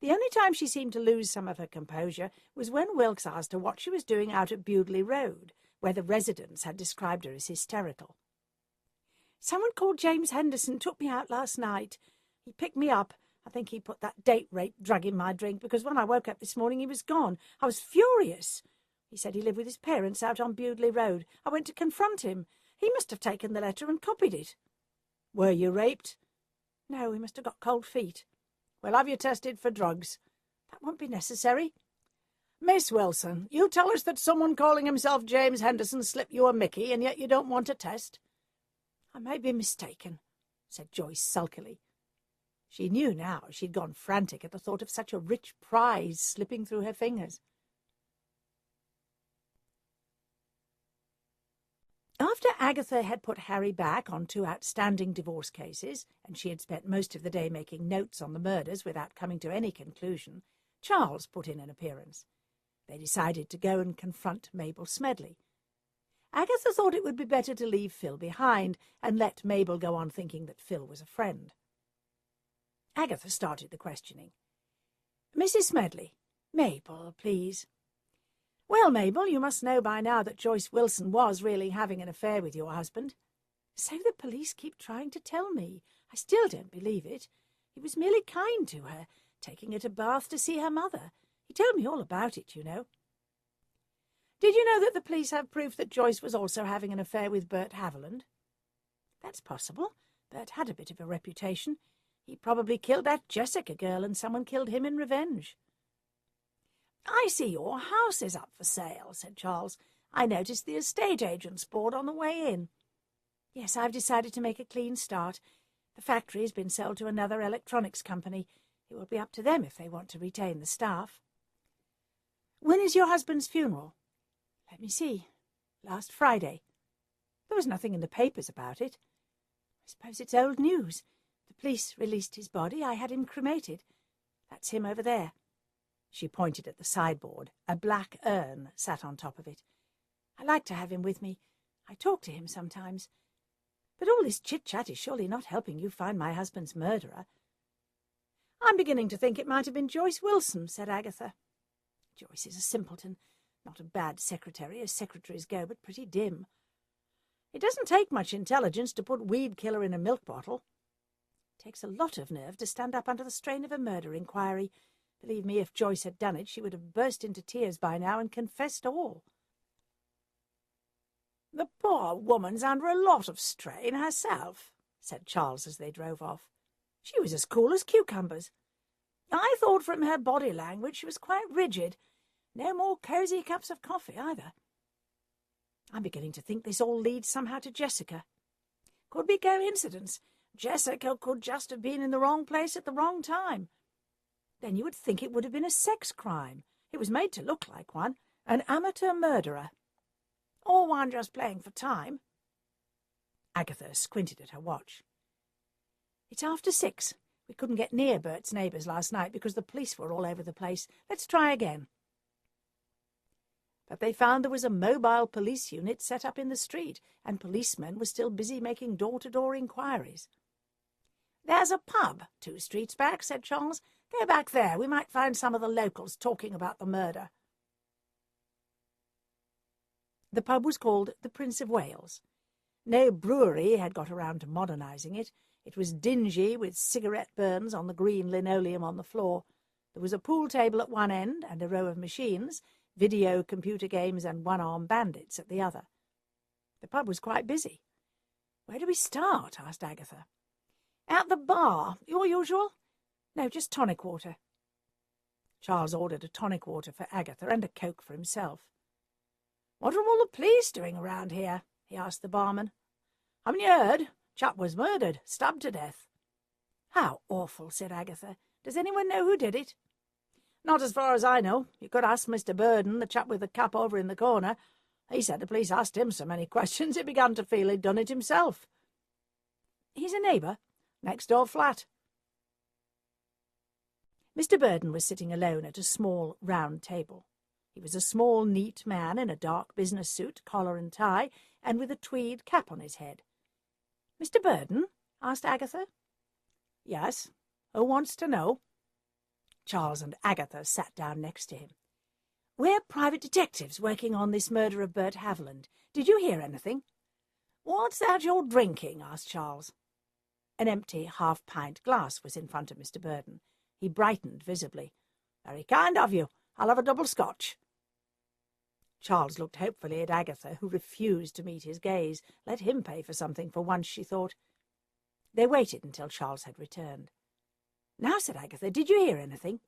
S2: The only time she seemed to lose some of her composure was when Wilkes asked her what she was doing out at Bewdley Road, where the residents had described her as hysterical. "Someone called James Henderson took me out last night. He picked me up. I think he put that date rape drug in my drink, because when I woke up this morning he was gone. I was furious. He said he lived with his parents out on Bewdley Road. I went to confront him. He must have taken the letter and copied it." "Were you raped?" "No, he must have got cold feet." "Well, have you tested for drugs?" "That won't be necessary." "Miss Wilson, you tell us that someone calling himself James Henderson slipped you a Mickey, and yet you don't want a test." "I may be mistaken," said Joyce sulkily. She knew now she'd gone frantic at the thought of such a rich prize slipping through her fingers. After Agatha had put Harry back on 2 outstanding divorce cases, and she had spent most of the day making notes on the murders without coming to any conclusion, Charles put in an appearance. They decided to go and confront Mabel Smedley. Agatha thought it would be better to leave Phil behind and let Mabel go on thinking that Phil was a friend. Agatha started the questioning. "Mrs. Smedley." "Mabel, please." "Well, Mabel, you must know by now that Joyce Wilson was really having an affair with your husband." "So the police keep trying to tell me. I still don't believe it. He was merely kind to her, taking her to Bath to see her mother. He told me all about it, you know." "Did you know that the police have proof that Joyce was also having an affair with Bert Haviland?" "That's possible. Bert had a bit of a reputation. He probably killed that Jessica girl, and someone killed him in revenge." "I see your house is up for sale," said Charles. "I noticed the estate agent's board on the way in." "Yes, I've decided to make a clean start. The factory has been sold to another electronics company. It will be up to them if they want to retain the staff." "When is your husband's funeral?" "Let me see. Last Friday. There was nothing in the papers about it. I suppose it's old news. The police released his body. I had him cremated. That's him over there." She pointed at the sideboard. A black urn sat on top of it. "I like to have him with me. I talk to him sometimes. But all this chit-chat is surely not helping you find my husband's murderer." "I'm beginning to think it might have been Joyce Wilson," said Agatha. "Joyce is a simpleton. Not a bad secretary as secretaries go, but pretty dim. It doesn't take much intelligence to put weed killer in a milk bottle. It takes a lot of nerve to stand up under the strain of a murder inquiry. Believe me, if Joyce had done it, she would have burst into tears by now and confessed all." "The poor woman's under a lot of strain herself," said Charles as they drove off. "She was as cool as cucumbers. I thought from her body language she was quite rigid. No more cosy cups of coffee, either. I'm beginning to think this all leads somehow to Jessica. Could be coincidence. Jessica could just have been in the wrong place at the wrong time. Then you would think it would have been a sex crime. It was made to look like one. An amateur murderer. Or one just playing for time." Agatha squinted at her watch. "It's after 6. We couldn't get near Bert's neighbours last night because the police were all over the place. Let's try again." But they found there was a mobile police unit set up in the street, and policemen were still busy making door-to-door inquiries. "There's a pub 2 streets back," said Charles. "Go back there. We might find some of the locals talking about the murder." The pub was called the Prince of Wales. No brewery had got around to modernising it. It was dingy, with cigarette burns on the green linoleum on the floor. There was a pool table at one end and a row of machines, video, computer games and one-armed bandits at the other. The pub was quite busy. "Where do we start?" asked Agatha. "At the bar. Your usual?" "No, just tonic water." Charles ordered a tonic water for Agatha and a Coke for himself. "What are all the police doing around here?" he asked the barman. "Haven't you heard? Chap was murdered, stabbed to death."
S1: "How awful," said Agatha. "Does anyone know who did it?"
S2: "Not as far as I know. You could ask Mr. Burden, the chap with the cap over in the corner. He said the police asked him so many questions he began to feel he'd done it himself."
S1: "He's a neighbour?"
S2: "Next door flat."
S1: Mr. Burden was sitting alone at a small, round table. He was a small, neat man in a dark business suit, collar and tie, and with a tweed cap on his head. "Mr. Burden?" asked Agatha.
S2: "Yes. Who wants to know?"
S1: Charles and Agatha sat down next to him. "We're private detectives working on this murder of Bert Haviland. Did you hear anything?"
S2: "What's that you're drinking?" asked Charles.
S1: An empty half-pint glass was in front of Mr. Burden. He brightened visibly.
S2: "Very kind of you. I'll have a double Scotch."
S1: Charles looked hopefully at Agatha, who refused to meet his gaze. Let him pay for something for once, she thought. They waited until Charles had returned. "Now," said Agatha, "did you hear anything?"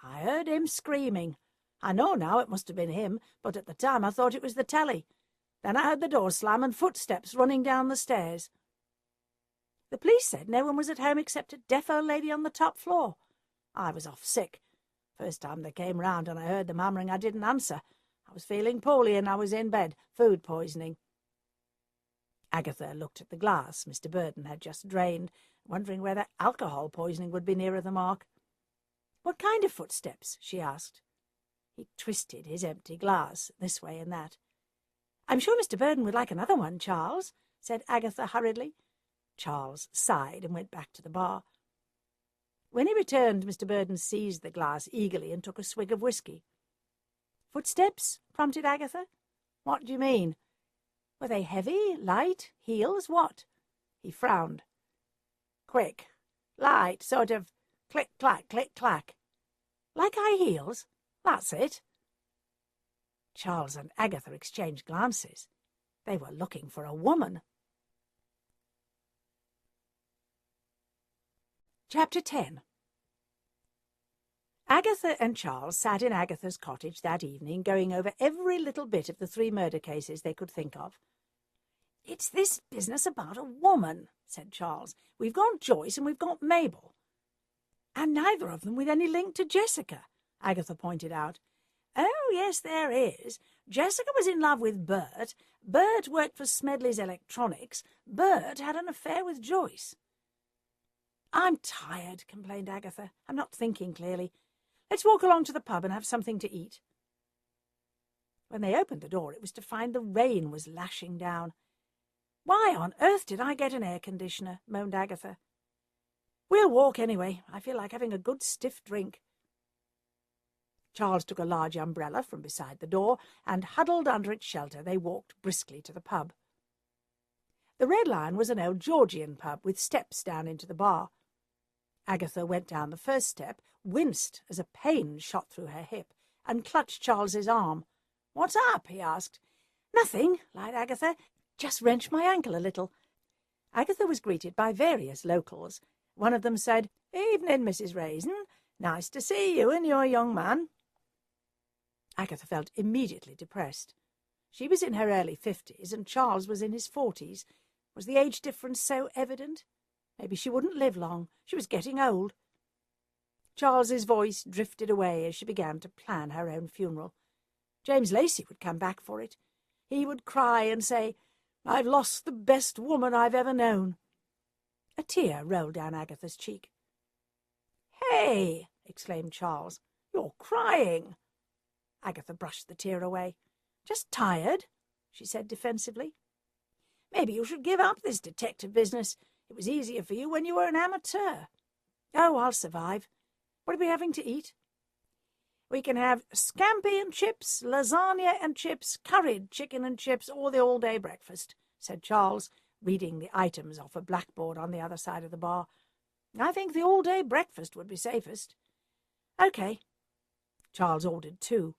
S2: "I heard him screaming. I know now it must have been him, but at the time I thought it was the telly. Then I heard the door slam and footsteps running down the stairs."
S1: "The police said no one was at home except a deaf old lady on the top floor."
S2: "I was off sick. First time they came round and I heard them hammering, I didn't answer. I was feeling poorly and I was in bed. Food poisoning."
S1: Agatha looked at the glass Mr. Burden had just drained, wondering whether alcohol poisoning would be nearer the mark. "What kind of footsteps?" she asked. He twisted his empty glass this way and that. "I'm sure Mr. Burden would like another one, Charles," said Agatha hurriedly. Charles sighed and went back to the bar. When he returned, Mr. Burden seized the glass eagerly and took a swig of whisky. "Footsteps?" prompted Agatha.
S2: "What do you mean?"
S1: "Were they heavy, light, heels, what?"
S2: He frowned. "Quick, light, sort of click-clack, click-clack."
S1: "Like high heels?"
S2: "That's it."
S1: Charles and Agatha exchanged glances. They were looking for a woman. Chapter 10. Agatha and Charles sat in Agatha's cottage that evening, going over every little bit of the 3 murder cases they could think of.
S2: "It's this business about a woman," said Charles. "We've got Joyce and we've got Mabel."
S1: "And neither of them with any link to Jessica," Agatha pointed out.
S2: "Oh, yes, there is. Jessica was in love with Bert. Bert worked for Smedley's Electronics. Bert had an affair with Joyce."
S1: "I'm tired," complained Agatha. "I'm not thinking clearly. Let's walk along to the pub and have something to eat." When they opened the door, it was to find the rain was lashing down. "Why on earth did I get an air conditioner?" moaned Agatha. "We'll walk anyway. I feel like having a good stiff drink." Charles took a large umbrella from beside the door, and, huddled under its shelter, they walked briskly to the pub. The Red Lion was an old Georgian pub with steps down into the bar. Agatha went down the first step, winced as a pain shot through her hip, and clutched Charles's arm.
S2: "What's up?" he asked.
S1: "Nothing," lied Agatha. "Just wrenched my ankle a little." Agatha was greeted by various locals. One of them said,
S2: "Evening, Mrs. Raisin. Nice to see you and your young man."
S1: Agatha felt immediately depressed. She was in her early 50s, and Charles was in his 40s. Was the age difference so evident? Maybe she wouldn't live long. She was getting old. Charles's voice drifted away as she began to plan her own funeral. James Lacey would come back for it. He would cry and say, "I've lost the best woman I've ever known." A tear rolled down Agatha's cheek.
S2: "Hey!" exclaimed Charles. "You're crying."
S1: Agatha brushed the tear away. "Just tired," she said defensively.
S2: "Maybe you should give up this detective business. It was easier for you when you were an amateur."
S1: "Oh, I'll survive. What are we having to eat?"
S2: "We can have scampi and chips, lasagna and chips, curried chicken and chips, or the all-day breakfast," said Charles, reading the items off a blackboard on the other side of the bar. "I think the all-day breakfast would be safest."
S1: "OK." Charles ordered 2.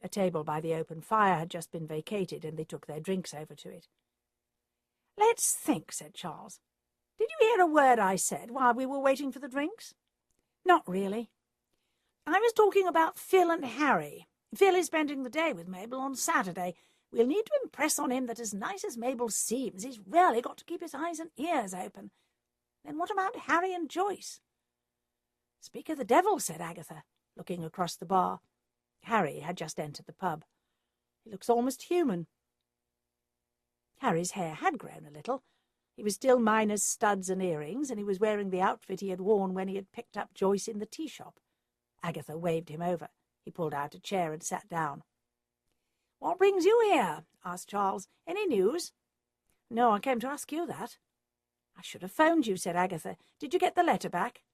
S1: A table by the open fire had just been vacated, and they took their drinks over to it.
S2: "Let's think," said Charles. "Did you hear a word I said while we were waiting for the drinks?"
S1: "Not really."
S2: "I was talking about Phil and Harry. Phil is spending the day with Mabel on Saturday. We'll need to impress on him that as nice as Mabel seems, he's really got to keep his eyes and ears open. Then what about Harry and Joyce? Speak of the devil, said Agatha, looking across the bar. Harry had just entered the pub. He looks almost human. Harry's hair had grown a little. He was still minus studs and earrings, and he was wearing the outfit he had worn when he had picked up Joyce in the tea shop. Agatha waved him over. He pulled out a chair and sat down. "What brings you here?" asked Charles. "Any news?" "No, I came to ask you that." "I should have phoned you," said Agatha. "Did you get the letter back?"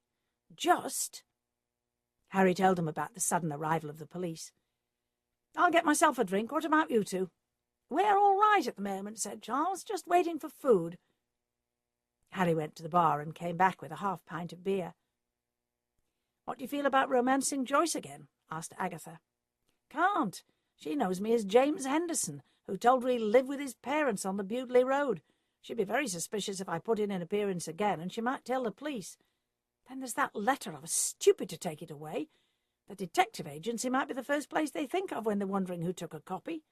S2: "Just." Harry told him about the sudden arrival of the police. "I'll get myself a drink. What about you two?" "We're all right at the moment," said Charles. "Just waiting for food." Harry went to the bar and came back with a half-pint of beer. "What do you feel about romancing Joyce again?" asked Agatha. "Can't. She knows me as James Henderson, who told her he lived with his parents on the Bewdley Road. She'd be very suspicious if I put in an appearance again, and she might tell the police. Then there's that letter. I was stupid to take it away. The detective agency might be the first place they think of when they're wondering who took a copy."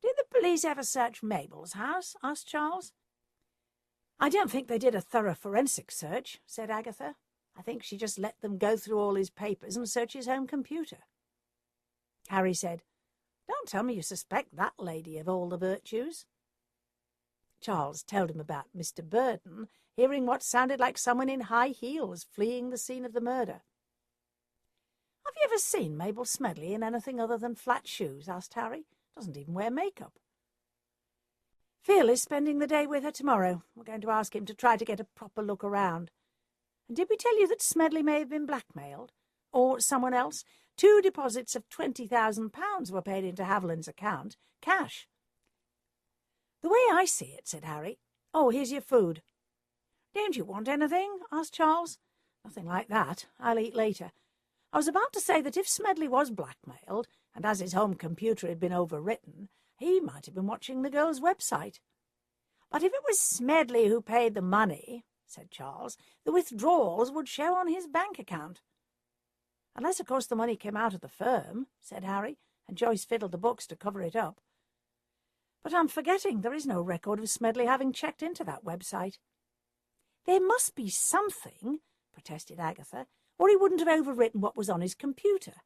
S2: "Did the police ever search Mabel's house?" asked Charles. "I don't think they did a thorough forensic search," said Agatha. "I think she just let them go through all his papers and search his home computer." Harry said, "Don't tell me you suspect that lady of all the virtues." Charles told him about Mr. Beaton hearing what sounded like someone in high heels fleeing the scene of the murder. "Have you ever seen Mabel Smedley in anything other than flat shoes?" asked Harry. "Doesn't even wear makeup." "Phil is spending the day with her tomorrow. We're going to ask him to try to get a proper look around. And did we tell you that Smedley may have been blackmailed? Or someone else? 2 deposits of £20,000 were paid into Haviland's account, cash." "The way I see it," said Harry. "Oh, here's your food." "Don't you want anything?" asked Charles. "Nothing like that. I'll eat later. I was about to say that if Smedley was blackmailed, and as his home computer had been overwritten, he might have been watching the girl's website." "But if it was Smedley who paid the money," said Charles, "the withdrawals would show on his bank account." "Unless, of course, the money came out of the firm," said Harry, "and Joyce fiddled the books to cover it up." "But I'm forgetting there is no record of Smedley having checked into that website." "There must be something," protested Agatha, "or he wouldn't have overwritten what was on his computer.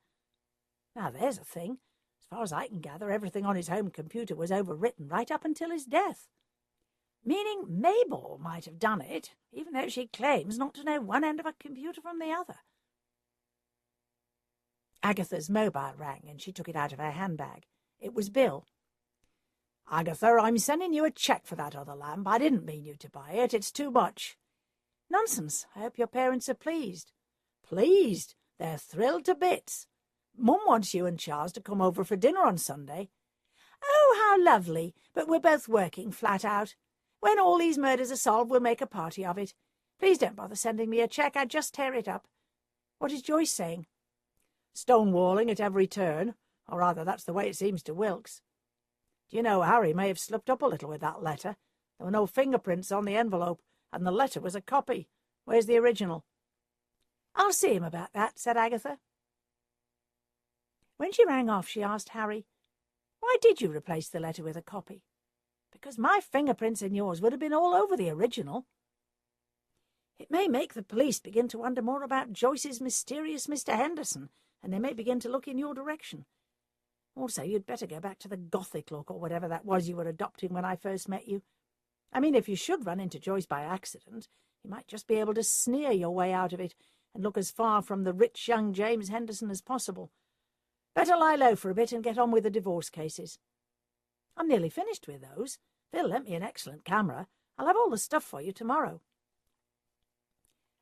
S2: Now there's a thing. As far as I can gather, everything on his home computer was overwritten right up until his death. Meaning Mabel might have done it, even though she claims not to know one end of a computer from the other." Agatha's mobile rang, and she took it out of her handbag. It was Bill. "Agatha, I'm sending you a cheque for that other lamp. I didn't mean you to buy it. It's too much." "Nonsense. I hope your parents are pleased." "Pleased? They're thrilled to bits. Mum wants you and Charles to come over for dinner on Sunday." "Oh, how lovely! But we're both working flat out. When all these murders are solved, we'll make a party of it. Please don't bother sending me a cheque. I'd just tear it up. What is Joyce saying?" "Stonewalling at every turn. Or rather, that's the way it seems to Wilkes. Do you know, Harry may have slipped up a little with that letter. There were no fingerprints on the envelope, and the letter was a copy. Where's the original?" "I'll see him about that," said Agatha. When she rang off, she asked Harry, "Why did you replace the letter with a copy?" "Because my fingerprints and yours would have been all over the original." "It may make the police begin to wonder more about Joyce's mysterious Mr. Henderson, and they may begin to look in your direction. Also, you'd better go back to the Gothic look or whatever that was you were adopting when I first met you. I mean, if you should run into Joyce by accident, you might just be able to sneer your way out of it and look as far from the rich young James Henderson as possible. Better lie low for a bit and get on with the divorce cases. I'm nearly finished with those. Phil lent me an excellent camera. I'll have all the stuff for you tomorrow."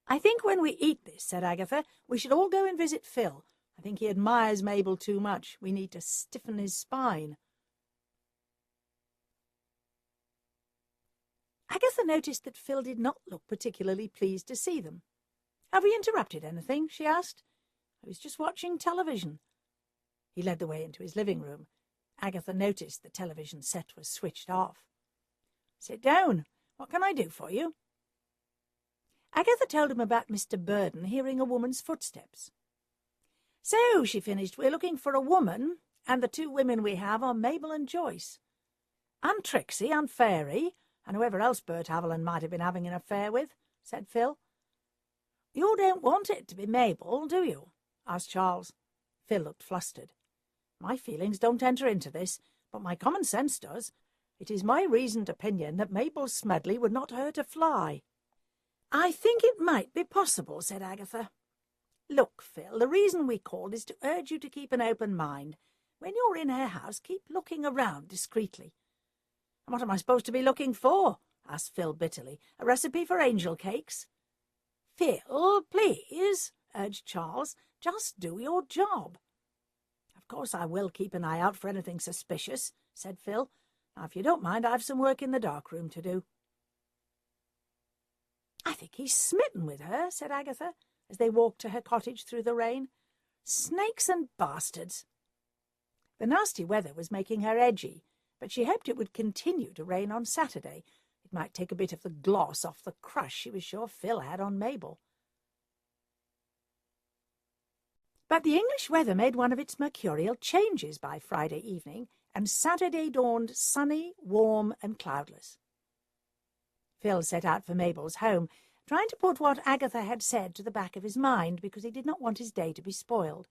S2: "I think when we eat this," said Agatha, "we should all go and visit Phil. I think he admires Mabel too much. We need to stiffen his spine." Agatha noticed that Phil did not look particularly pleased to see them. "Have we interrupted anything?" she asked. "I was just watching television." He led the way into his living room. Agatha noticed the television set was switched off. "Sit down. What can I do for you?" Agatha told him about Mr. Beaton hearing a woman's footsteps. "So," she finished, "we're looking for a woman,
S1: and the two women we have are Mabel and Joyce. And Trixie and Fairy, and whoever else Bert Haviland might have been having an affair with," said Phil. "You don't want it to be Mabel, do you?" asked Charles. Phil looked flustered. "My feelings don't enter into this, but my common sense does. It is my reasoned opinion that Mabel Smedley would not hurt a fly." "I think it might be possible," said Agatha. "Look, Phil, the reason we called is to urge you to keep an open mind. When you're in her house, keep looking around discreetly." "And what am I supposed to be looking for?" asked Phil bitterly. "A recipe for angel cakes?" "Phil, please," urged Charles. "Just do your job." "Of course I will keep an eye out for anything suspicious," said Phil. "Now, if you don't mind, I've some work in the dark room to do." "I think he's smitten with her," said Agatha, as they walked to her cottage through the rain. "Snakes and bastards!" The nasty weather was making her edgy, but she hoped it would continue to rain on Saturday. It might take a bit of the gloss off the crush she was sure Phil had on Mabel. But the English weather made one of its mercurial changes by Friday evening, and Saturday dawned sunny, warm, and cloudless. Phil set out for Mabel's home, trying to put what Agatha had said to the back of his mind, because he did not want his day to be spoiled.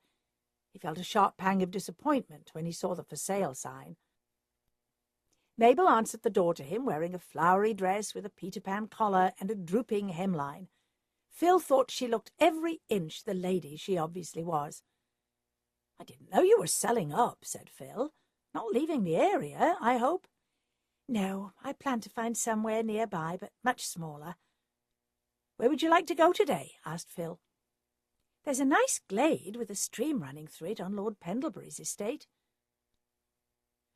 S1: He felt a sharp pang of disappointment when he saw the for sale sign. Mabel answered the door to him, wearing a flowery dress with a Peter Pan collar and a drooping hemline. Phil thought she looked every inch the lady she obviously was. "I didn't know you were selling up," said Phil. "Not leaving the area, I hope?" "No, I plan to find somewhere nearby, but much smaller." "Where would you like to go today?" asked Phil. "There's a nice glade with a stream running through it on Lord Pendlebury's estate."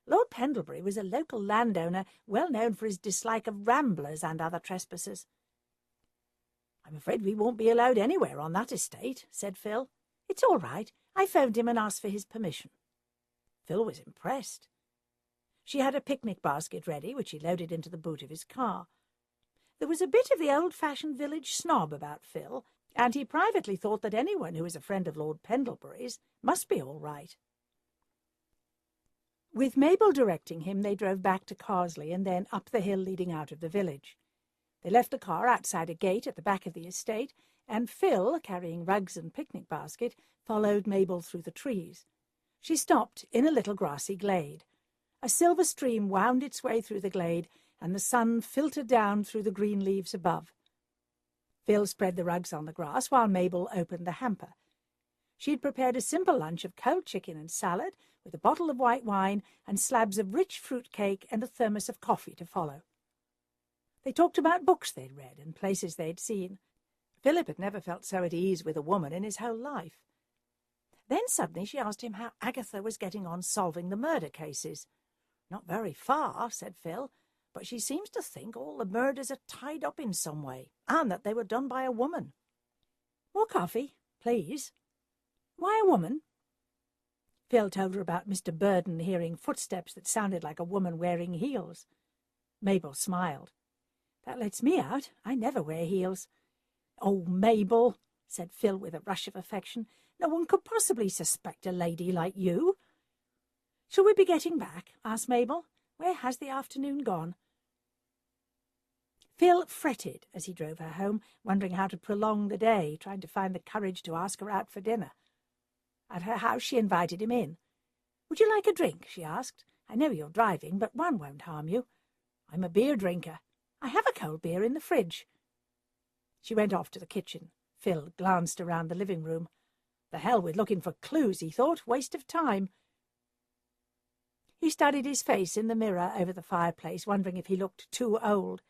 S1: Lord Pendlebury was a local landowner well known for his dislike of ramblers and other trespassers. "I'm afraid we won't be allowed anywhere on that estate," said Phil. "It's all right. I phoned him and asked for his permission." Phil was impressed. She had a picnic basket ready, which he loaded into the boot of his car. There was a bit of the old-fashioned village snob about Phil, and he privately thought that anyone who was a friend of Lord Pendlebury's must be all right. With Mabel directing him, they drove back to Carsley and then up the hill leading out of the village. They left the car outside a gate at the back of the estate, and Phil, carrying rugs and picnic basket, followed Mabel through the trees. She stopped in a little grassy glade. A silver stream wound its way through the glade, and the sun filtered down through the green leaves above. Phil spread the rugs on the grass while Mabel opened the hamper. She had prepared a simple lunch of cold chicken and salad, with a bottle of white wine and slabs of rich fruit cake and a thermos of coffee to follow. They talked about books they'd read and places they'd seen. Philip had never felt so at ease with a woman in his whole life. Then suddenly she asked him how Agatha was getting on solving the murder cases. "Not very far," said Phil, "but she seems to think all the murders are tied up in some way, and that they were done by a woman." "More coffee, please." "Why a woman?" Phil told her about Mr. Burden hearing footsteps that sounded like a woman wearing heels. Mabel smiled. "That lets me out. I never wear heels." "Oh, Mabel," said Phil with a rush of affection, "no one could possibly suspect a lady like you." "Shall we be getting back?" asked Mabel. "Where has the afternoon gone?" Phil fretted as he drove her home, wondering how to prolong the day, trying to find the courage to ask her out for dinner. At her house she invited him in. "Would you like a drink?" she asked. "I know you're driving, but one won't harm you. I'm a beer drinker. I have a cold beer in the fridge." She went off to the kitchen. Phil glanced around the living room. The hell with looking for clues, he thought. Waste of time. He studied his face in the mirror over the fireplace, wondering if he looked too old.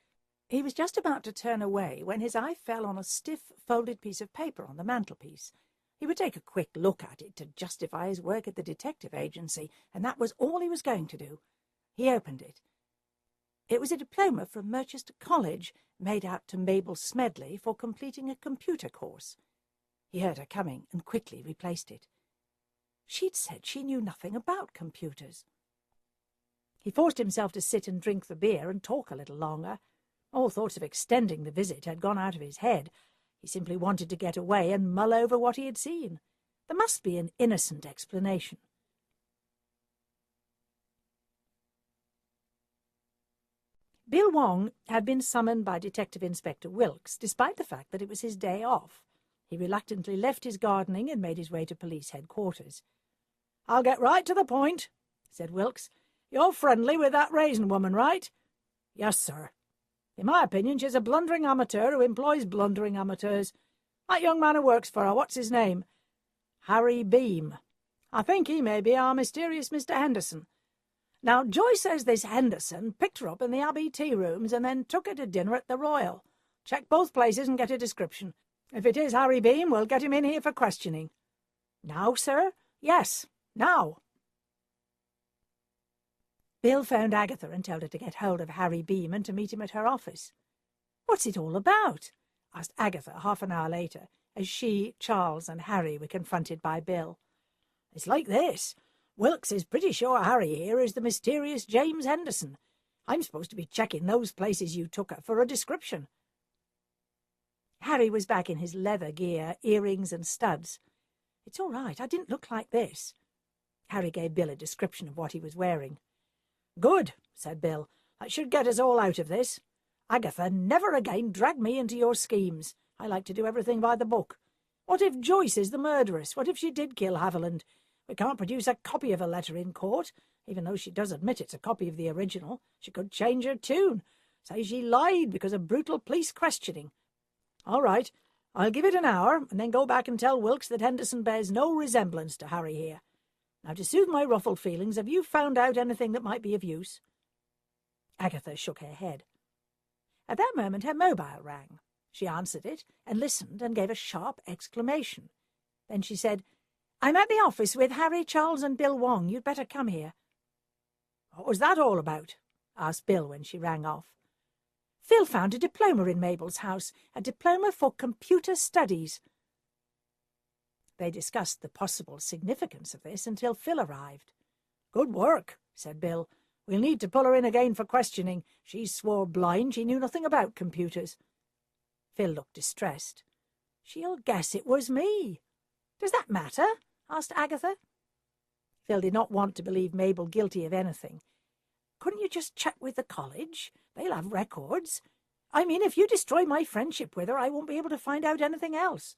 S1: He was just about to turn away when his eye fell on a stiff, folded piece of paper on the mantelpiece. He would take a quick look at it to justify his work at the detective agency, and that was all he was going to do. He opened it. It was a diploma from Merchester College, made out to Mabel Smedley for completing a computer course. He heard her coming and quickly replaced it. She'd said she knew nothing about computers. He forced himself to sit and drink the beer and talk a little longer. All thoughts of extending the visit had gone out of his head. He simply wanted to get away and mull over what he had seen. There must be an innocent explanation. Bill Wong had been summoned by Detective Inspector Wilkes, despite the fact that it was his day off. He reluctantly left his gardening and made his way to police headquarters. "I'll get right to the point," said Wilkes. "You're friendly with that Raisin woman, right?" "Yes, sir." "In my opinion, she's a blundering amateur who employs blundering amateurs. That young man who works for her, what's his name?" "Harry Beam. I think he may be our mysterious Mr. Henderson. Now, Joyce says this Henderson picked her up in the Abbey tea-rooms and then took her to dinner at the Royal. Check both places and get a description. If it is Harry Beam, we'll get him in here for questioning." "Now, sir?" "Yes, now." Bill phoned Agatha and told her to get hold of Harry Beam and to meet him at her office. "What's it all about?" asked Agatha half an hour later, as she, Charles, and Harry were confronted by Bill. "It's like this. Wilkes is pretty sure Harry here is the mysterious James Henderson. I'm supposed to be checking those places you took her for a description." Harry was back in his leather gear, earrings and studs. "It's all right, I didn't look like this." Harry gave Bill a description of what he was wearing. "Good," said Bill. "That should get us all out of this. Agatha, never again drag me into your schemes. I like to do everything by the book. What if Joyce is the murderess? What if she did kill Haviland? We can't produce a copy of a letter in court, even though she does admit it's a copy of the original. She could change her tune, say she lied because of brutal police questioning. All right, I'll give it an hour, and then go back and tell Wilkes that Henderson bears no resemblance to Harry here. Now, to soothe my ruffled feelings, have you found out anything that might be of use?" Agatha shook her head. At that moment her mobile rang. She answered it, and listened, and gave a sharp exclamation. Then she said, "I'm at the office with Harry, Charles, and Bill Wong. You'd better come here." "What was that all about?" asked Bill when she rang off. "Phil found a diploma in Mabel's house, a diploma for computer studies." They discussed the possible significance of this until Phil arrived. "Good work," said Bill. "We'll need to pull her in again for questioning. She swore blind she knew nothing about computers." Phil looked distressed. "She'll guess it was me." "Does that matter?" asked Agatha. Phil did not want to believe Mabel guilty of anything. "Couldn't you just check with the college? They'll have records. I mean, if you destroy my friendship with her, I won't be able to find out anything else."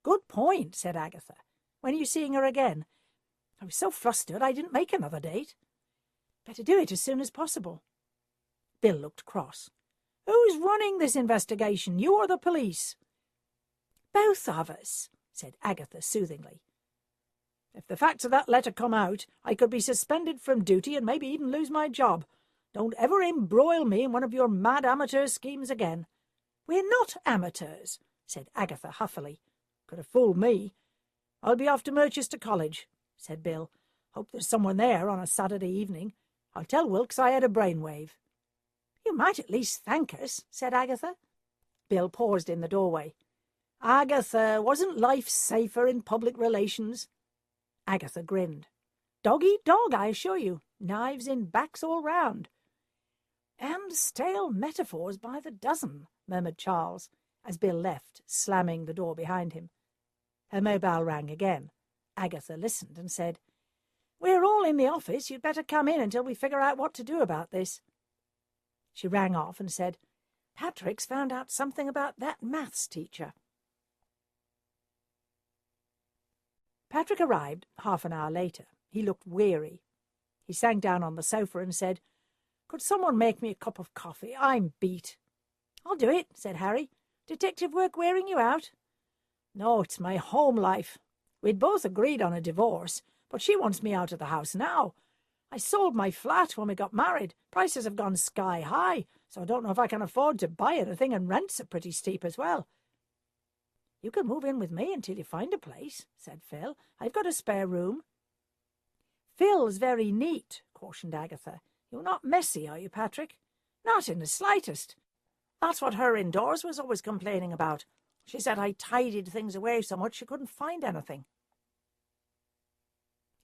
S1: "Good point," said Agatha. "When are you seeing her again?" "I was so flustered I didn't make another date." "Better do it as soon as possible." Bill looked cross. "Who's running this investigation, you or the police?" "Both of us," said Agatha soothingly. "If the facts of that letter come out, I could be suspended from duty and maybe even lose my job. Don't ever embroil me in one of your mad amateur schemes again." "We're not amateurs," said Agatha huffily. "Could have fooled me." "I'll be off to Merchester College," said Bill. "Hope there's someone there on a Saturday evening. I'll tell Wilkes I had a brainwave." "You might at least thank us," said Agatha. Bill paused in the doorway. "Agatha, wasn't life safer in public relations?" Agatha grinned. "Dog eat dog, I assure you. Knives in backs all round." "And stale metaphors by the dozen," murmured Charles, as Bill left, slamming the door behind him. Her mobile rang again. Agatha listened and said, "We're all in the office. You'd better come in until we figure out what to do about this." She rang off and said, "Patrick's found out something about that maths teacher." Patrick arrived half an hour later. He looked weary. He sank down on the sofa and said, "Could someone make me a cup of coffee? I'm beat." "I'll do it," said Harry. "Detective work wearing you out?" "No, it's my home life. We'd both agreed on a divorce, but she wants me out of the house now. I sold my flat when we got married. Prices have gone sky high, so I don't know if I can afford to buy anything, and rents are pretty steep as well." "You can move in with me until you find a place," said Phil. "I've got a spare room." "Phil's very neat," cautioned Agatha. "You're not messy, are you, Patrick?" "Not in the slightest. That's what her indoors was always complaining about. She said I tidied things away so much she couldn't find anything."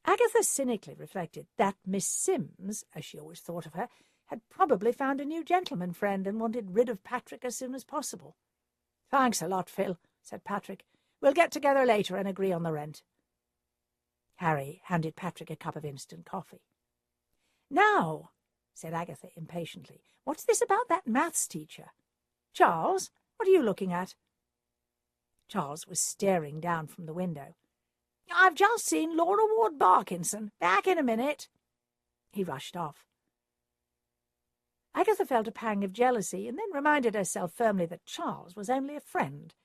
S1: Agatha cynically reflected that Miss Sims, as she always thought of her, had probably found a new gentleman friend and wanted rid of Patrick as soon as possible. "Thanks a lot, Phil," said Patrick. "We'll get together later and agree on the rent." Harry handed Patrick a cup of instant coffee. "Now," said Agatha impatiently. "What's this about that maths teacher? Charles, what are you looking at?" Charles was staring down from the window. "I've just seen Laura Ward Barkinson. Back in a minute." He rushed off. Agatha felt a pang of jealousy and then reminded herself firmly that Charles was only a friend.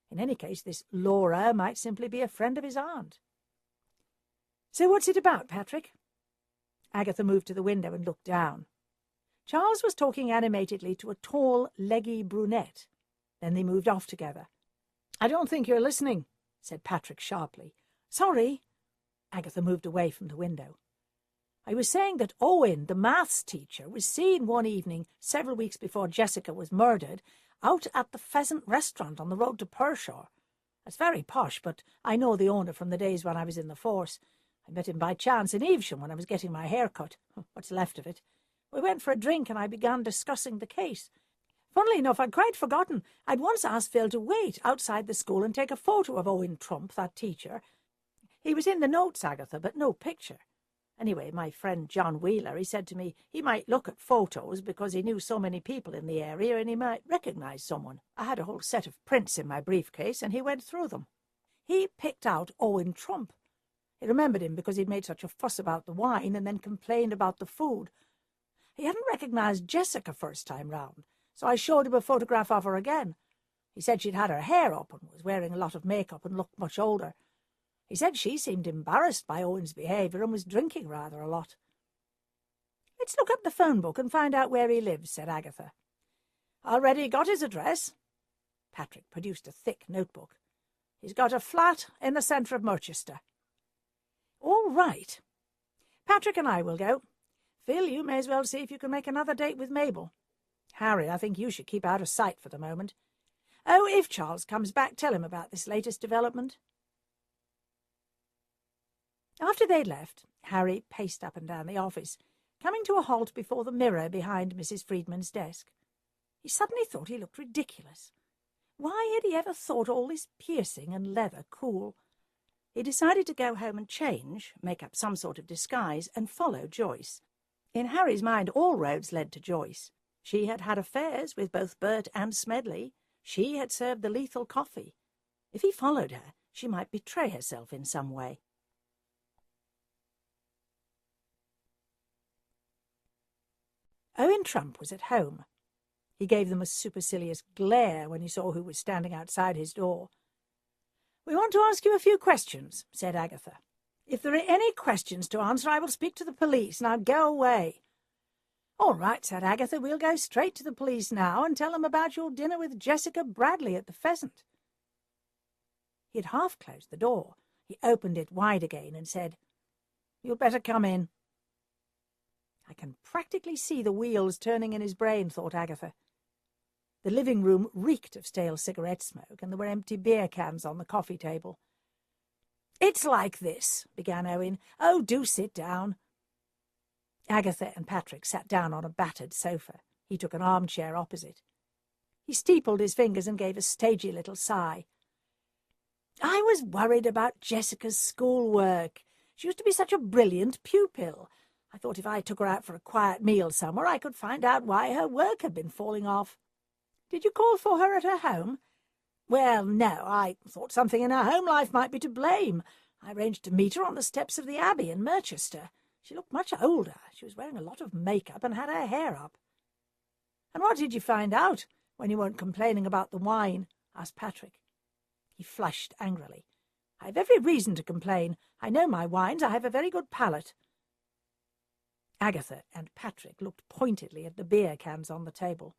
S1: In any case, this Laura might simply be a friend of his aunt. "So what's it about, Patrick?" Agatha moved to the window and looked down. Charles was talking animatedly to a tall, leggy brunette. Then they moved off together. "I don't think you're listening," said Patrick sharply. "Sorry." Agatha moved away from the window. "I was saying that Owen, the maths teacher, was seen one evening several weeks before Jessica was murdered out at the Pheasant restaurant on the road to Pershore. It's very posh, but I know the owner from the days when I was in the force. I met him by chance in Evesham when I was getting my hair cut. What's left of it. We went for a drink and I began discussing the case. Funnily enough, I'd quite forgotten. I'd once asked Phil to wait outside the school and take a photo of Owen Trump, that teacher. He was in the notes, Agatha, but no picture. Anyway, my friend John Wheeler, he said to me he might look at photos because he knew so many people in the area and he might recognise someone. I had a whole set of prints in my briefcase and he went through them. He picked out Owen Trump. He remembered him because he'd made such a fuss about the wine and then complained about the food. He hadn't recognised Jessica first time round, so I showed him a photograph of her again. He said she'd had her hair up and was wearing a lot of makeup and looked much older. He said she seemed embarrassed by Owen's behaviour and was drinking rather a lot. "Let's look up the phone book and find out where he lives," said Agatha. "Already got his address." Patrick produced a thick notebook. "He's got a flat in the centre of Merchester." "All right. Patrick and I will go. Phil, you may as well see if you can make another date with Mabel. Harry, I think you should keep out of sight for the moment. Oh, if Charles comes back, tell him about this latest development." After they'd left, Harry paced up and down the office, coming to a halt before the mirror behind Mrs. Friedman's desk. He suddenly thought he looked ridiculous. Why had he ever thought all this piercing and leather cool? He decided to go home and change, make up some sort of disguise, and follow Joyce. In Harry's mind, all roads led to Joyce. She had had affairs with both Bert and Smedley. She had served the lethal coffee. If he followed her, she might betray herself in some way. Owen Trump was at home. He gave them a supercilious glare when he saw who was standing outside his door. "We want to ask you a few questions," said Agatha. "If there are any questions to answer, I will speak to the police. Now go away." "All right," said Agatha. "We'll go straight to the police now and tell them about your dinner with Jessica Bradley at the Pheasant." He had half closed the door. He opened it wide again and said, "You'd better come in." I can practically see the wheels turning in his brain, thought Agatha. The living room reeked of stale cigarette smoke, and there were empty beer cans on the coffee table. "It's like this," began Owen. "Oh, do sit down." Agatha and Patrick sat down on a battered sofa. He took an armchair opposite. He steepled his fingers and gave a stagey little sigh. "I was worried about Jessica's schoolwork. She used to be such a brilliant pupil. I thought if I took her out for a quiet meal somewhere, I could find out why her work had been falling off." "Did you call for her at her home?" "Well, no. I thought something in her home life might be to blame. I arranged to meet her on the steps of the Abbey in Merchester. She looked much older. She was wearing a lot of makeup and had her hair up." "And what did you find out when you weren't complaining about the wine?" asked Patrick. He flushed angrily. "I have every reason to complain. I know my wines. I have a very good palate." Agatha and Patrick looked pointedly at the beer cans on the table.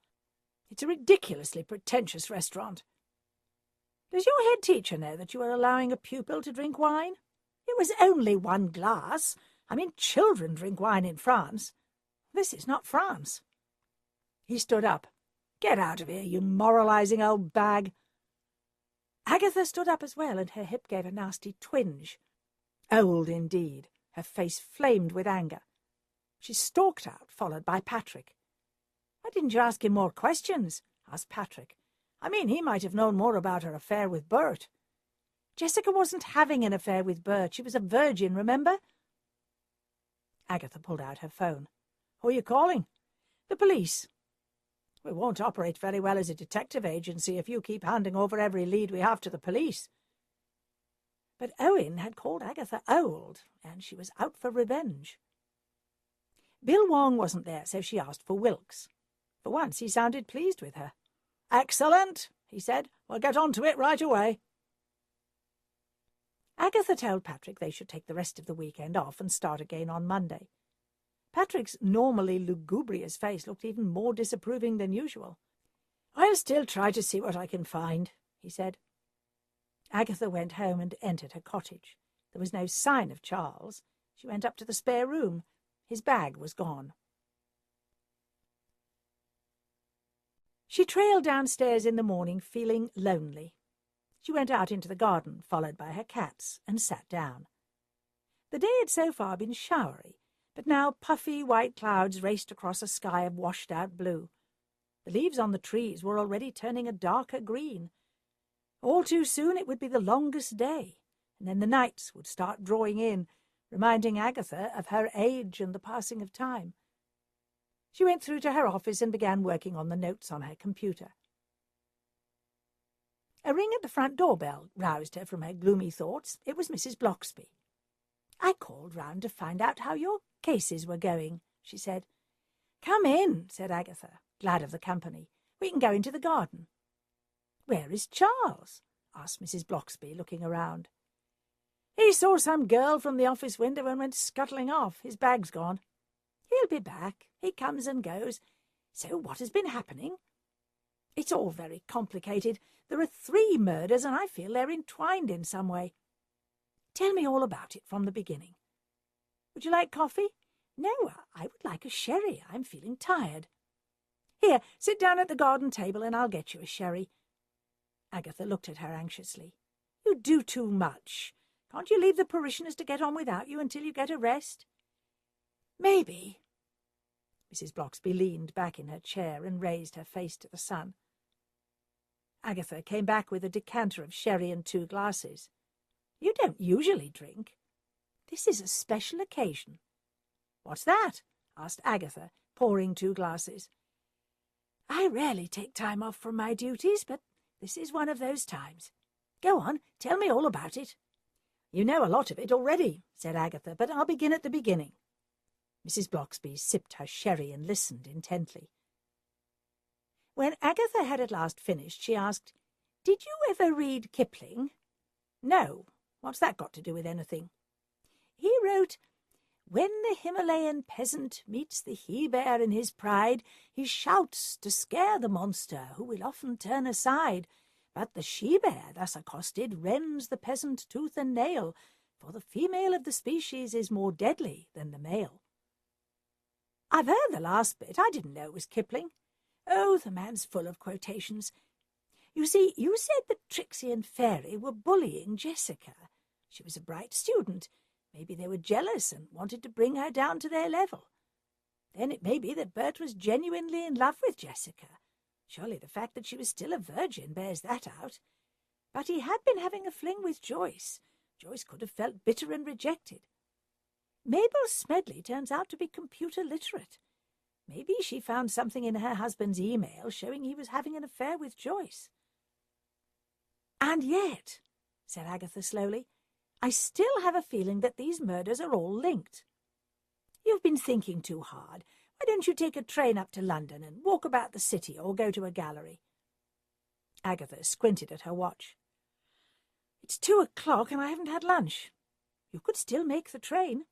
S1: "It's a ridiculously pretentious restaurant." "Does your head teacher know that you are allowing a pupil to drink wine?" "It was only one glass. I mean, children drink wine in France. This is not France." He stood up. "Get out of here, you moralizing old bag." Agatha stood up as well, and her hip gave a nasty twinge. Old indeed. Her face flamed with anger. She stalked out, followed by Patrick. "Why didn't you ask him more questions?" asked Patrick. "I mean, he might have known more about her affair with Bert." "Jessica wasn't having an affair with Bert. She was a virgin, remember?" Agatha pulled out her phone.
S2: Who are you calling? The police. We won't operate very well as a detective agency if you keep handing over every lead we have to the police. But Owen had called Agatha old, and she was out for revenge. Bill Wong wasn't there, so she asked for Wilkes. For once he sounded pleased with her. "Excellent," he said. "We'll get on to it right away." Agatha told Patrick they should take the rest of the weekend off and start again on Monday. Patrick's normally lugubrious face looked even more disapproving than usual. "I'll still try to see what I can find," he said. Agatha went home and entered her cottage. There was no sign of Charles. She went up to the spare room. His bag was gone. She trailed downstairs in the morning, feeling lonely. She went out into the garden, followed by her cats, and sat down. The day had so far been showery, but now puffy white clouds raced across a sky of washed-out blue. The leaves on the trees were already turning a darker green. All too soon it would be the longest day, and then the nights would start drawing in, reminding Agatha of her age and the passing of time. She went through to her office and began working on the notes on her computer. A ring at the front doorbell roused her from her gloomy thoughts. It was Mrs. Bloxby. "I called round to find out how your cases were going," she said. "Come in," said Agatha, glad of the company. "We can go into the garden." "Where is Charles?" asked Mrs. Bloxby, looking around. "He saw some girl from the office window and went scuttling off. His bag's gone. He'll be back. He comes and goes. So what has been happening?" "It's all very complicated. There are 3 murders, and I feel they're entwined in some way." "Tell me all about it from the beginning." "Would you like coffee?" "No, I would like a sherry. I'm feeling tired." "Here, sit down at the garden table and I'll get you a sherry." Agatha looked at her anxiously. "You do too much. Can't you leave the parishioners to get on without you until you get a rest?" "Maybe." Mrs. Bloxby leaned back in her chair and raised her face to the sun. Agatha came back with a decanter of sherry and 2 glasses. "You don't usually drink." "This is a special occasion." "What's that?" asked Agatha, pouring 2 glasses. "I rarely take time off from my duties, but this is one of those times. Go on, tell me all about it." "You know a lot of it already," said Agatha, "but I'll begin at the beginning." Mrs. Bloxby sipped her sherry and listened intently. When Agatha had at last finished, she asked, "Did you ever read Kipling?" "No. What's that got to do with anything?" "He wrote, 'When the Himalayan peasant meets the he-bear in his pride, he shouts to scare the monster, who will often turn aside. But the she-bear, thus accosted, rends the peasant tooth and nail, for the female of the species is more deadly than the male.'" "I've heard the last bit. I didn't know it was Kipling." "Oh, the man's full of quotations. You see, you said that Trixie and Fairy were bullying Jessica. She was a bright student. Maybe they were jealous and wanted to bring her down to their level. Then it may be that Bert was genuinely in love with Jessica. Surely the fact that she was still a virgin bears that out. But he had been having a fling with Joyce. Joyce could have felt bitter and rejected. Mabel Smedley turns out to be computer literate. Maybe she found something in her husband's email showing he was having an affair with Joyce." "And yet," said Agatha slowly, "I still have a feeling that these murders are all linked." "You've been thinking too hard. Why don't you take a train up to London and walk about the city or go to a gallery?" Agatha squinted at her watch. "It's 2:00 and I haven't had lunch. You could still make the train."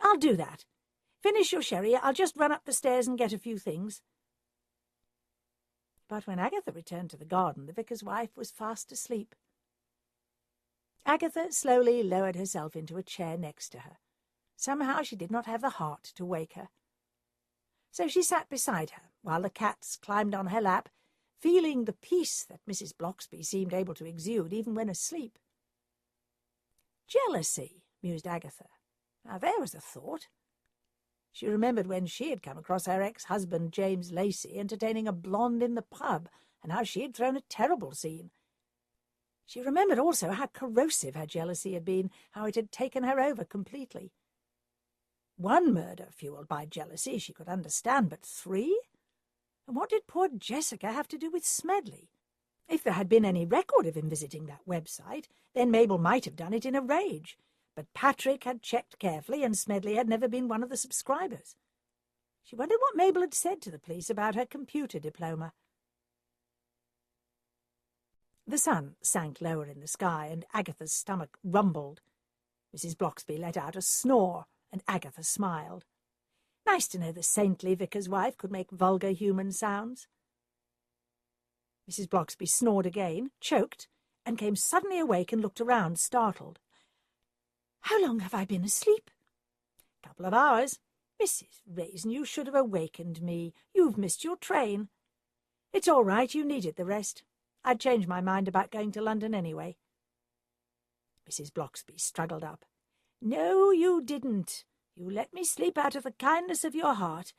S2: "I'll do that. Finish your sherry. I'll just run up the stairs and get a few things." But when Agatha returned to the garden, the vicar's wife was fast asleep. Agatha slowly lowered herself into a chair next to her. Somehow she did not have the heart to wake her. So she sat beside her, while the cats climbed on her lap, feeling the peace that Mrs. Bloxby seemed able to exude even when asleep. "Jealousy," mused Agatha. Now there was a thought. She remembered when she had come across her ex-husband, James Lacey, entertaining a blonde in the pub, and how she had thrown a terrible scene. She remembered also how corrosive her jealousy had been, how it had taken her over completely.
S1: One murder fuelled by jealousy she could understand, but 3? And what did poor Jessica have to do with Smedley? If there had been any record of him visiting that website, then Mabel might have done it in a rage. But Patrick had checked carefully, and Smedley had never been one of the subscribers. She wondered what Mabel had said to the police about her computer diploma. The sun sank lower in the sky, and Agatha's stomach rumbled. Mrs. Bloxby let out a snore, and Agatha smiled. Nice to know the saintly vicar's wife could make vulgar human sounds. Mrs. Bloxby snored again, choked, and came suddenly awake and looked around, startled. "How long have I been asleep?" "Couple of hours. Mrs. Raisin, you should have awakened me. You've missed your train." "It's all right, you needed the rest. I'd changed my mind about going to London anyway." Mrs. Bloxby struggled up. "No, you didn't. You let me sleep out of the kindness of your heart.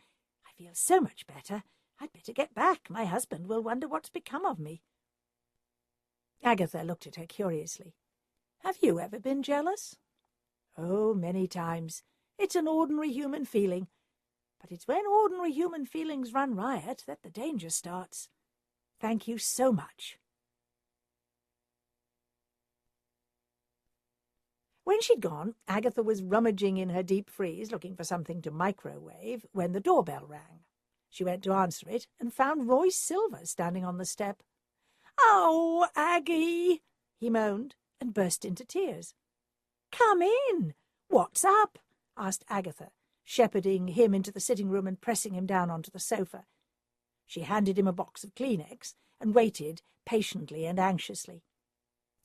S1: I feel so much better. I'd better get back. My husband will wonder what's become of me." Agatha looked at her curiously. "Have you ever been jealous?" "Oh, many times. It's an ordinary human feeling. But it's when ordinary human feelings run riot that the danger starts. Thank you so much." When she'd gone, Agatha was rummaging in her deep freeze, looking for something to microwave, when the doorbell rang. She went to answer it and found Roy Silver standing on the step. "Oh, Aggie!" he moaned, and burst into tears. "Come in! What's up?" asked Agatha, shepherding him into the sitting-room and pressing him down onto the sofa. She handed him a box of Kleenex and waited patiently and anxiously.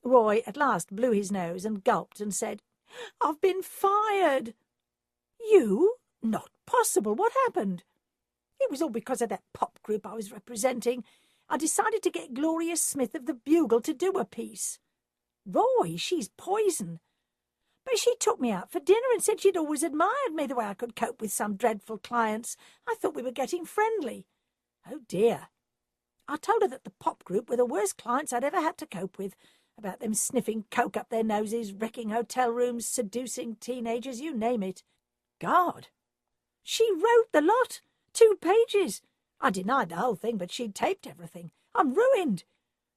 S1: Roy at last blew his nose and gulped and said, "I've been fired." "You? Not possible. What happened?" "It was all because of that pop group I was representing. I decided to get Gloria Smith of the Bugle to do a piece." "Roy, she's poison." "But she took me out for dinner and said she'd always admired me, the way I could cope with some dreadful clients. I thought we were getting friendly." "Oh, dear." "I told her that the pop group were the worst clients I'd ever had to cope with, about them sniffing coke up their noses, wrecking hotel rooms, seducing teenagers, you name it." "God!" "She wrote the lot. 2 pages. I denied the whole thing, but she'd taped everything. I'm ruined.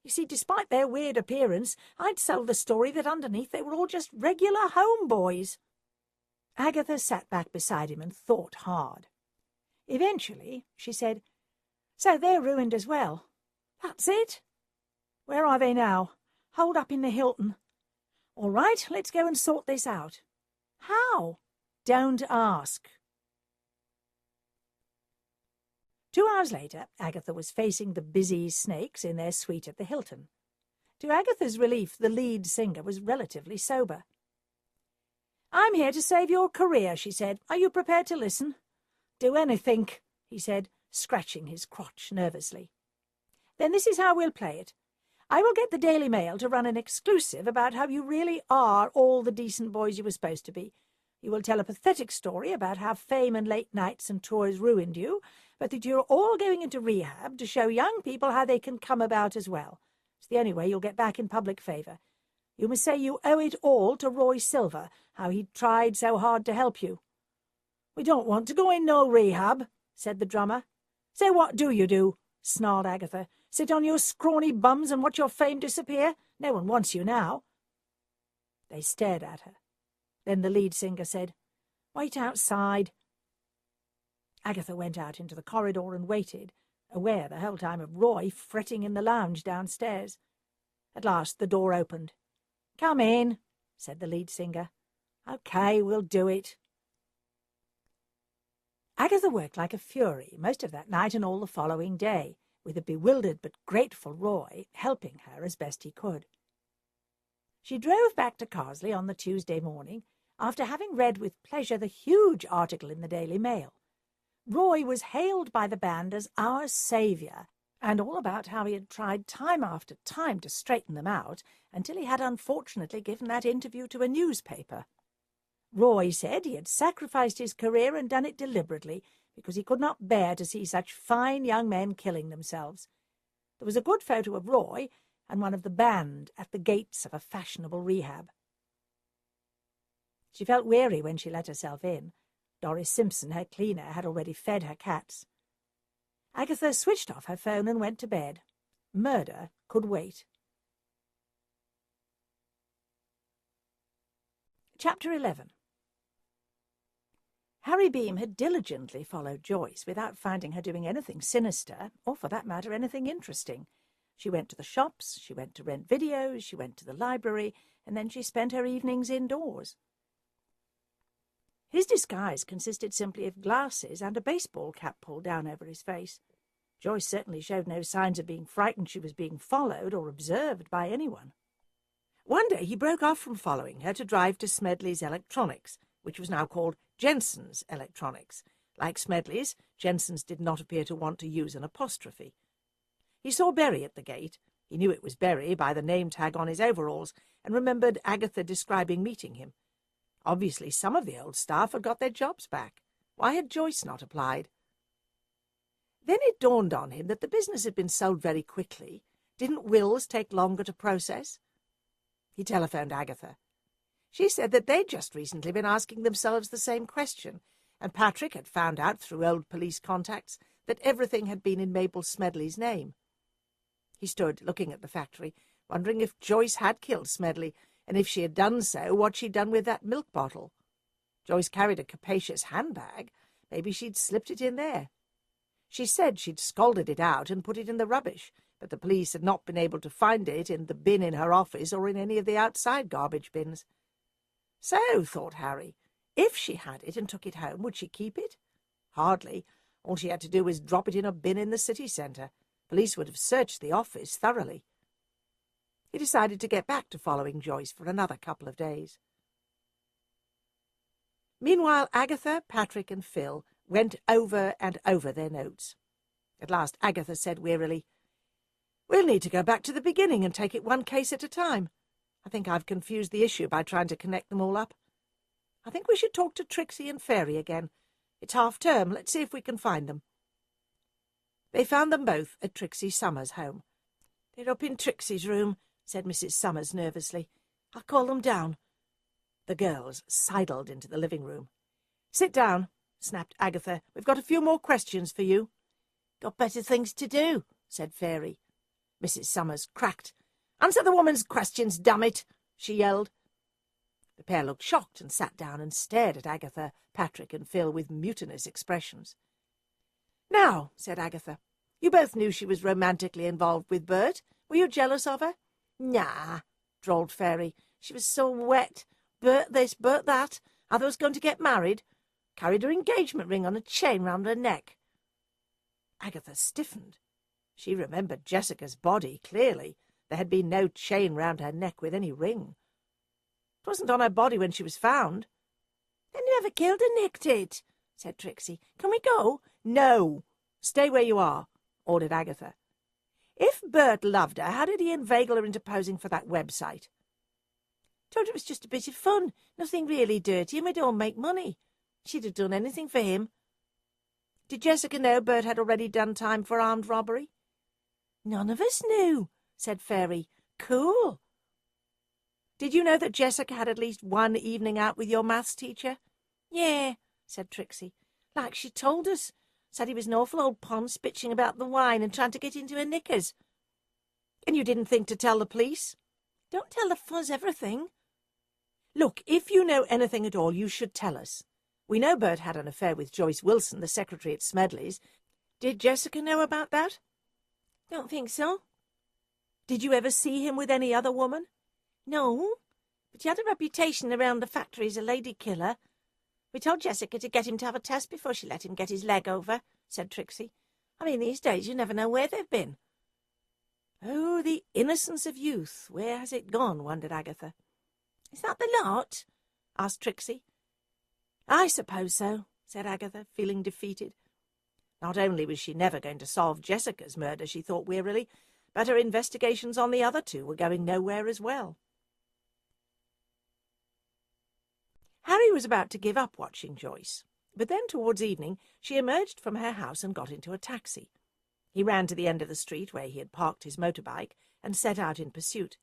S1: You see, despite their weird appearance, I'd sold the story that underneath they were all just regular homeboys." Agatha sat back beside him and thought hard. Eventually she said, "So they're ruined as well." "That's it." "Where are they now?" "Holed up in the Hilton." "All right, let's go and sort this out." "How?" "Don't ask." 2 hours later, Agatha was facing the busy Snakes in their suite at the Hilton. To Agatha's relief, the lead singer was relatively sober. "I'm here to save your career," she said. "Are you prepared to listen?" "Do anything," he said, scratching his crotch nervously. "Then this is how we'll play it. I will get the Daily Mail to run an exclusive about how you really are all the decent boys you were supposed to be. You will tell a pathetic story about how fame and late nights and tours ruined you, but that you're all going into rehab to show young people how they can come about as well. It's the only way you'll get back in public favour. You must say you owe it all to Roy Silver, how he tried so hard to help you." "We don't want to go in no rehab," said the drummer. "So what do you do?" snarled Agatha. "Sit on your scrawny bums and watch your fame disappear? No one wants you now." They stared at her. Then the lead singer said, "Wait outside." Agatha went out into the corridor and waited, aware the whole time of Roy fretting in the lounge downstairs. At last the door opened. "Come in," said the lead singer. "OK, we'll do it." Agatha worked like a fury most of that night and all the following day, with a bewildered but grateful Roy helping her as best he could. She drove back to Carsley on the Tuesday morning, after having read with pleasure the huge article in the Daily Mail. Roy was hailed by the band as our saviour, and all about how he had tried time after time to straighten them out until he had unfortunately given that interview to a newspaper. Roy said he had sacrificed his career and done it deliberately because he could not bear to see such fine young men killing themselves. There was a good photo of Roy and one of the band at the gates of a fashionable rehab. She felt weary when she let herself in. Doris Simpson, her cleaner, had already fed her cats. Agatha switched off her phone and went to bed. Murder could wait. Chapter 11. Harry Beam had diligently followed Joyce without finding her doing anything sinister, or for that matter anything interesting. She went to the shops, she went to rent videos, she went to the library, and then she spent her evenings indoors. His disguise consisted simply of glasses and a baseball cap pulled down over his face. Joyce certainly showed no signs of being frightened she was being followed or observed by anyone. One day he broke off from following her to drive to Smedley's Electronics, which was now called Jensen's Electronics. Like Smedley's, Jensen's did not appear to want to use an apostrophe. He saw Berry at the gate. He knew it was Berry by the name tag on his overalls, and remembered Agatha describing meeting him. Obviously some of the old staff had got their jobs back. Why had Joyce not applied? Then it dawned on him that the business had been sold very quickly. Didn't wills take longer to process? He telephoned Agatha. She said that they'd just recently been asking themselves the same question, and Patrick had found out through old police contacts that everything had been in Mabel Smedley's name. He stood looking at the factory, wondering if Joyce had killed Smedley, and if she had done so, what she'd done with that milk bottle. Joyce carried a capacious handbag. Maybe she'd slipped it in there. She said she'd scalded it out and put it in the rubbish, but the police had not been able to find it in the bin in her office or in any of the outside garbage bins. So, thought Harry, if she had it and took it home, would she keep it? Hardly. All she had to do was drop it in a bin in the city centre. Police would have searched the office thoroughly. He decided to get back to following Joyce for another couple of days. Meanwhile, Agatha, Patrick and Phil went over and over their notes. At last Agatha said wearily, "We'll need to go back to the beginning and take it one case at a time. I think I've confused the issue by trying to connect them all up. I think we should talk to Trixie and Fairy again. It's half-term. Let's see if we can find them." They found them both at Trixie Summers' home. "They're up in Trixie's room," said Mrs. Summers nervously. "I'll call them down." The girls sidled into the living room. "Sit down," snapped Agatha. "We've got a few more questions for you." "Got better things to do," said Fairy. Mrs. Summers cracked. "Answer the woman's questions, damn it!" she yelled. The pair looked shocked and sat down and stared at Agatha, Patrick and Phil with mutinous expressions. "Now," said Agatha, "you both knew she was romantically involved with Bert. Were you jealous of her?" "Nah," drawled Fairy. "She was so wet. Bert this, Bert that. How they was going to get married. Carried her engagement ring on a chain round her neck." Agatha stiffened. She remembered Jessica's body clearly. There had been no chain round her neck with any ring. It wasn't on her body when she was found. "Then you ever killed and nicked it?" said Trixie. "Can we go?" "No. Stay where you are," ordered Agatha. "If Bert loved her, how did he inveigle her into posing for that website?" "Told her it was just a bit of fun, nothing really dirty, and we'd all make money. She'd have done anything for him." "Did Jessica know Bert had already done time for armed robbery?" "None of us knew," said Fairy. "Cool." "Did you know that Jessica had at least one evening out with your maths teacher?" "Yeah," said Trixie. "Like she told us. Said he was an awful old ponce bitching about the wine and trying to get into her knickers." "And you didn't think to tell the police?" "Don't tell the fuzz everything." "Look, if you know anything at all, you should tell us. We know Bert had an affair with Joyce Wilson, the secretary at Smedley's. Did Jessica know about that?" "Don't think so." "Did you ever see him with any other woman?" "No, but he had a reputation around the factory as a lady killer. We told Jessica to get him to have a test before she let him get his leg over," said Trixie. "I mean, these days you never know where they've been." "Oh, the innocence of youth. Where has it gone?" wondered Agatha. "Is that the lot?" asked Trixie. "I suppose so," said Agatha, feeling defeated. Not only was she never going to solve Jessica's murder, she thought wearily, but her investigations on the other two were going nowhere as well. Harry was about to give up watching Joyce, but then towards evening she emerged from her house and got into a taxi. He ran to the end of the street where he had parked his motorbike and set out in pursuit.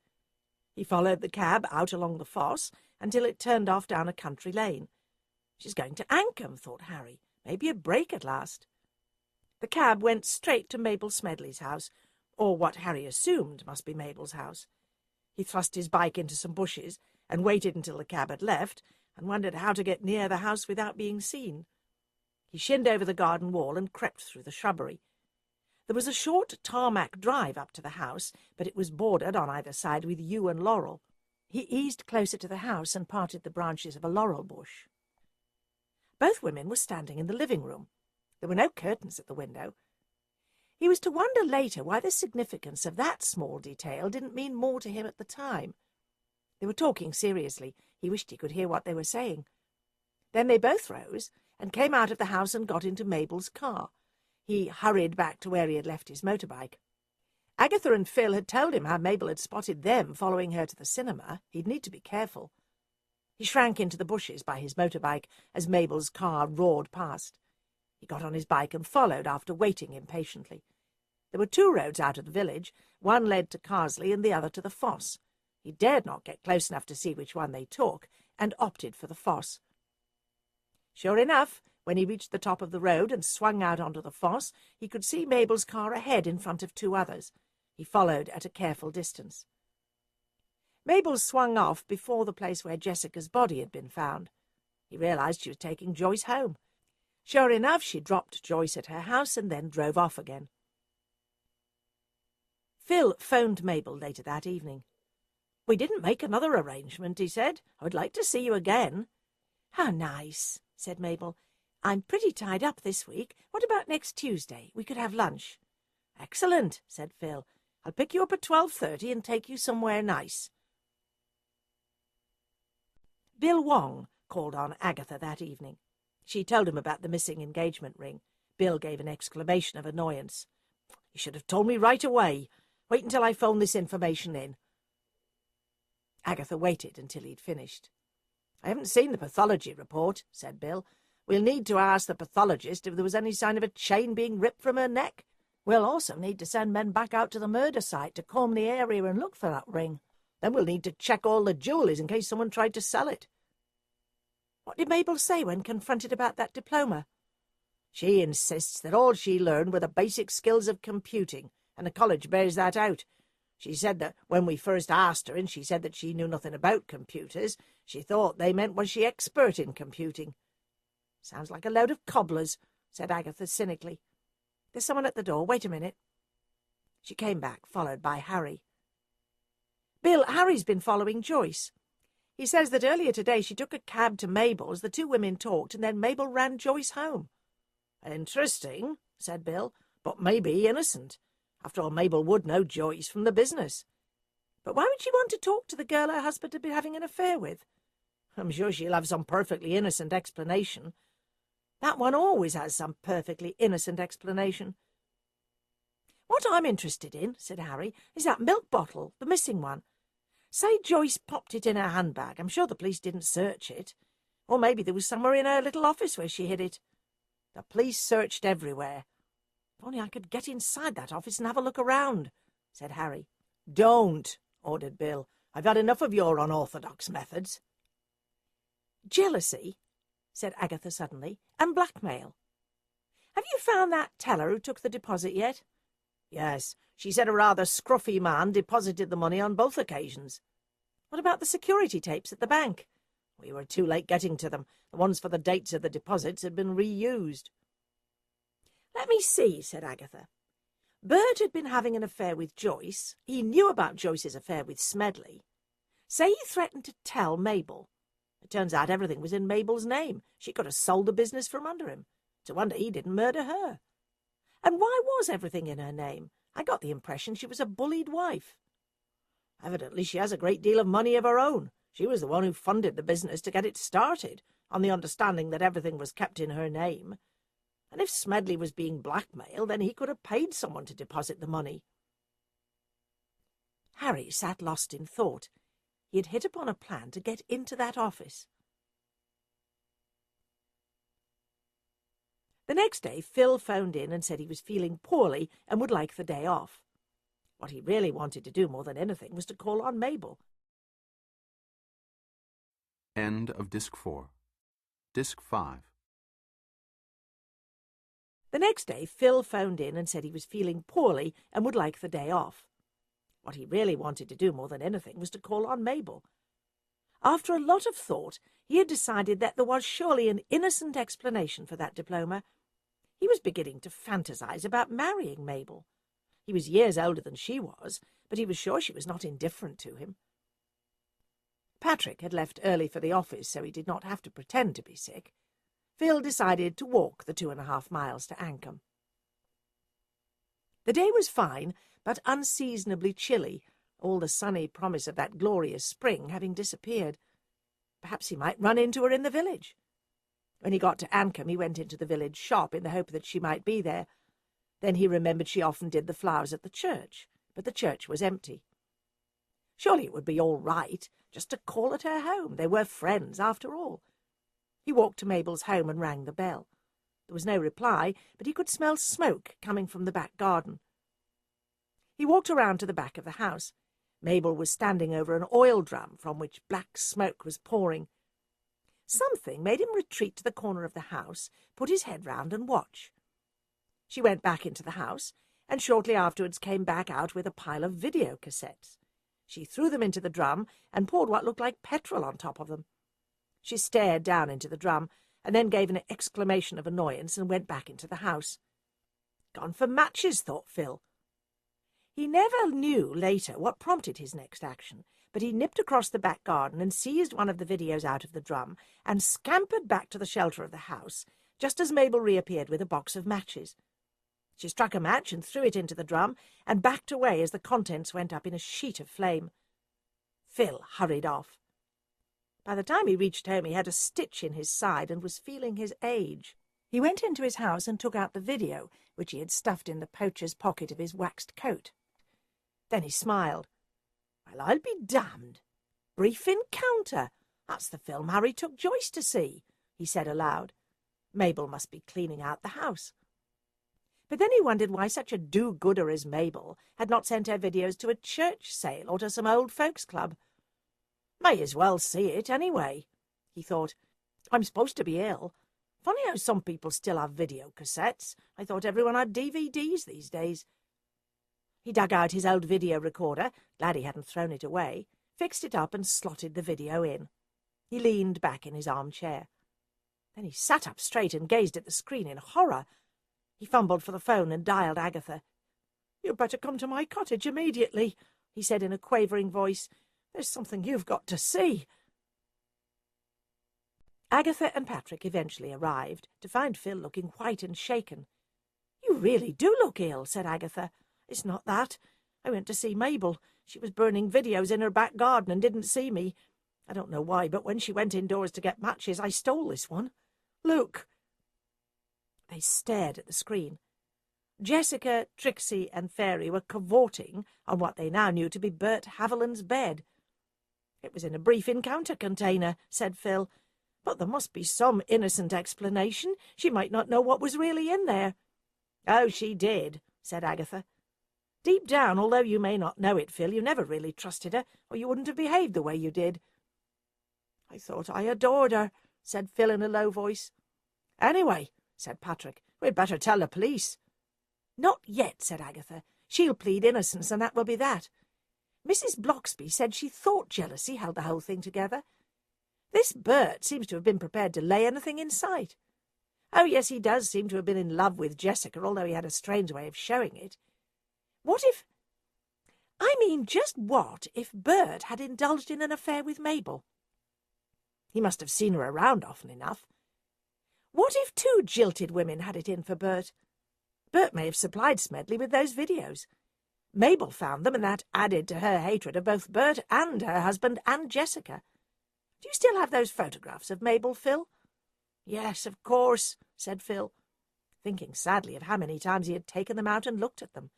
S1: He followed the cab out along the fosse until it turned off down a country lane.
S2: She's going to Ankham, thought Harry. Maybe a break at last. The cab went straight to Mabel Smedley's house, or what Harry assumed must be Mabel's house. He thrust his bike into some bushes and waited until the cab had left, and wondered how to get near the house without being seen. He shinned over the garden wall and crept through the shrubbery. There was a short tarmac drive up to the house, but it was bordered on either side with yew and laurel. He eased closer to the house and parted the branches of a laurel bush. Both women were standing in the living room. There were no curtains at the window. He was to wonder later why the significance of that small detail didn't mean more to him at the time. They were talking seriously. He wished he could hear what they were saying. Then they both rose and came out of the house and got into Mabel's car. He hurried back to where he had left his motorbike. Agatha and Phil had told him how Mabel had spotted them following her to the cinema. He'd need to be careful. He shrank into the bushes by his motorbike as Mabel's car roared past. He got on his bike and followed after waiting impatiently. There were two roads out of the village. One led to Carsley and the other to the foss. He dared not get close enough to see which one they took, and opted for the foss. Sure enough, when he reached the top of the road and swung out onto the foss, he could see Mabel's car ahead in front of two others. He followed at a careful distance. Mabel swung off before the place where Jessica's body had been found. He realized she was taking Joyce home. Sure enough, she dropped Joyce at her house and then drove off again. Phil phoned Mabel later that evening. "We didn't make another arrangement," he said. "I would like to see you again." "How nice," said Mabel. "I'm pretty tied up this week. What about next Tuesday? We could have lunch." "Excellent," said Phil. "I'll pick you up at 12:30 and take you somewhere nice." Bill Wong called on Agatha that evening. She told him about the missing engagement ring. Bill gave an exclamation of annoyance. "You should have told me right away. Wait until I phone this information in." Agatha waited until he'd finished. "I haven't seen the pathology report," said Bill. "We'll need to ask the pathologist if there was any sign of a chain being ripped from her neck. We'll also need to send men back out to the murder site to comb the area and look for that ring. Then we'll need to check all the jewellery in case someone tried to sell it." "What did Mabel say when confronted about that diploma?" "She insists that all she learned were the basic skills of computing, and the college bears that out. She said that when we first asked her and she said that she knew nothing about computers, she thought they meant was she expert in computing." "Sounds like a load of cobblers," said Agatha cynically. "There's someone at the door. Wait a minute." She came back, followed by Harry. "Bill, Harry's been following Joyce. He says that earlier today she took a cab to Mabel's, the two women talked, and then Mabel ran Joyce home." "Interesting," said Bill, "but maybe innocent. After all, Mabel would know Joyce from the business." "But why would she want to talk to the girl her husband had been having an affair with?" "I'm sure she'll have some perfectly innocent explanation." "That one always has some perfectly innocent explanation." "What I'm interested in," said Harry, "is that milk bottle, the missing one. Say Joyce popped it in her handbag. I'm sure the police didn't search it. Or maybe there was somewhere in her little office where she hid it. The police searched everywhere. If only I could get inside that office and have a look around," said Harry. "Don't," ordered Bill. "I've had enough of your unorthodox methods." "Jealousy," said Agatha suddenly, "and blackmail. Have you found that teller who took the deposit yet?" "Yes. She said a rather scruffy man deposited the money on both occasions." "What about the security tapes at the bank?" "We were too late getting to them. The ones for the dates of the deposits had been reused." "Let me see," said Agatha. "Bert had been having an affair with Joyce. He knew about Joyce's affair with Smedley. Say he threatened to tell Mabel. It turns out everything was in Mabel's name. She could have sold the business from under him. It's a wonder he didn't murder her. And why was everything in her name? I got the impression she was a bullied wife." "Evidently she has a great deal of money of her own. She was the one who funded the business to get it started, on the understanding that everything was kept in her name. And if Smedley was being blackmailed, then he could have paid someone to deposit the money." Harry sat lost in thought. He had hit upon a plan to get into that office. The next day, Phil phoned in and said he was feeling poorly and would like the day off. What he really wanted to do more than anything was to call on Mabel.
S4: End of Disc 4. Disc 5.
S2: The next day, Phil phoned in and said he was feeling poorly and would like the day off. What he really wanted to do more than anything was to call on Mabel. After a lot of thought, he had decided that there was surely an innocent explanation for that diploma. He was beginning to fantasize about marrying Mabel. He was years older than she was, but he was sure she was not indifferent to him. Patrick had left early for the office, so he did not have to pretend to be sick. Phil decided to walk the 2.5 miles to Ancombe. The day was fine, but unseasonably chilly, all the sunny promise of that glorious spring having disappeared. Perhaps he might run into her in the village. When he got to Ancombe, he went into the village shop in the hope that she might be there. Then he remembered she often did the flowers at the church, but the church was empty. Surely it would be all right, just to call at her home. They were friends, after all. He walked to Mabel's home and rang the bell. There was no reply, but he could smell smoke coming from the back garden. He walked around to the back of the house. Mabel was standing over an oil drum from which black smoke was pouring. Something made him retreat to the corner of the house, put his head round and watch. She went back into the house, and shortly afterwards came back out with a pile of video cassettes. She threw them into the drum and poured what looked like petrol on top of them. She stared down into the drum, and then gave an exclamation of annoyance and went back into the house. Gone for matches, thought Phil. He never knew later what prompted his next action, but he nipped across the back garden and seized one of the videos out of the drum and scampered back to the shelter of the house, just as Mabel reappeared with a box of matches. She struck a match and threw it into the drum and backed away as the contents went up in a sheet of flame. Phil hurried off. By the time he reached home, he had a stitch in his side and was feeling his age. He went into his house and took out the video, which he had stuffed in the poacher's pocket of his waxed coat. Then he smiled. Well, I'll be damned. Brief Encounter. That's the film Harry took Joyce to see, he said aloud. Mabel must be cleaning out the house. But then he wondered why such a do-gooder as Mabel had not sent her videos to a church sale or to some old folks' club. May as well see it, anyway, he thought. I'm supposed to be ill. Funny how some people still have video cassettes. I thought everyone had DVDs these days. He dug out his old video recorder, glad he hadn't thrown it away, fixed it up and slotted the video in. He leaned back in his armchair. Then he sat up straight and gazed at the screen in horror. He fumbled for the phone and dialed Agatha. "You'd better come to my cottage immediately," he said in a quavering voice. "There's something you've got to see." Agatha and Patrick eventually arrived, to find Phil looking white and shaken. "You really do look ill," said Agatha. "It's not that. I went to see Mabel. She was burning videos in her back garden and didn't see me. I don't know why, but when she went indoors to get matches, I stole this one. Look." They stared at the screen. Jessica, Trixie, and Fairy were cavorting on what they now knew to be Bert Haviland's bed. "It was in a brief encounter container," said Phil. "But there must be some innocent explanation. She might not know what was really in there." "Oh, she did," said Agatha. "Deep down, although you may not know it, Phil, you never really trusted her, or you wouldn't have behaved the way you did." "I thought I adored her," said Phil in a low voice. "Anyway," said Patrick, "we'd better tell the police." "Not yet," said Agatha. "She'll plead innocence, and that will be that. Mrs. Bloxby said she thought jealousy held the whole thing together. This Bert seems to have been prepared to lay anything in sight. Oh, yes, he does seem to have been in love with Jessica, although he had a strange way of showing it. Just what if Bert had indulged in an affair with Mabel? He must have seen her around often enough. What if 2 jilted women had it in for Bert? Bert may have supplied Smedley with those videos. Mabel found them, and that added to her hatred of both Bert and her husband and Jessica. Do you still have those photographs of Mabel, Phil?" "Yes, of course," said Phil, thinking sadly of how many times he had taken them out and looked at them.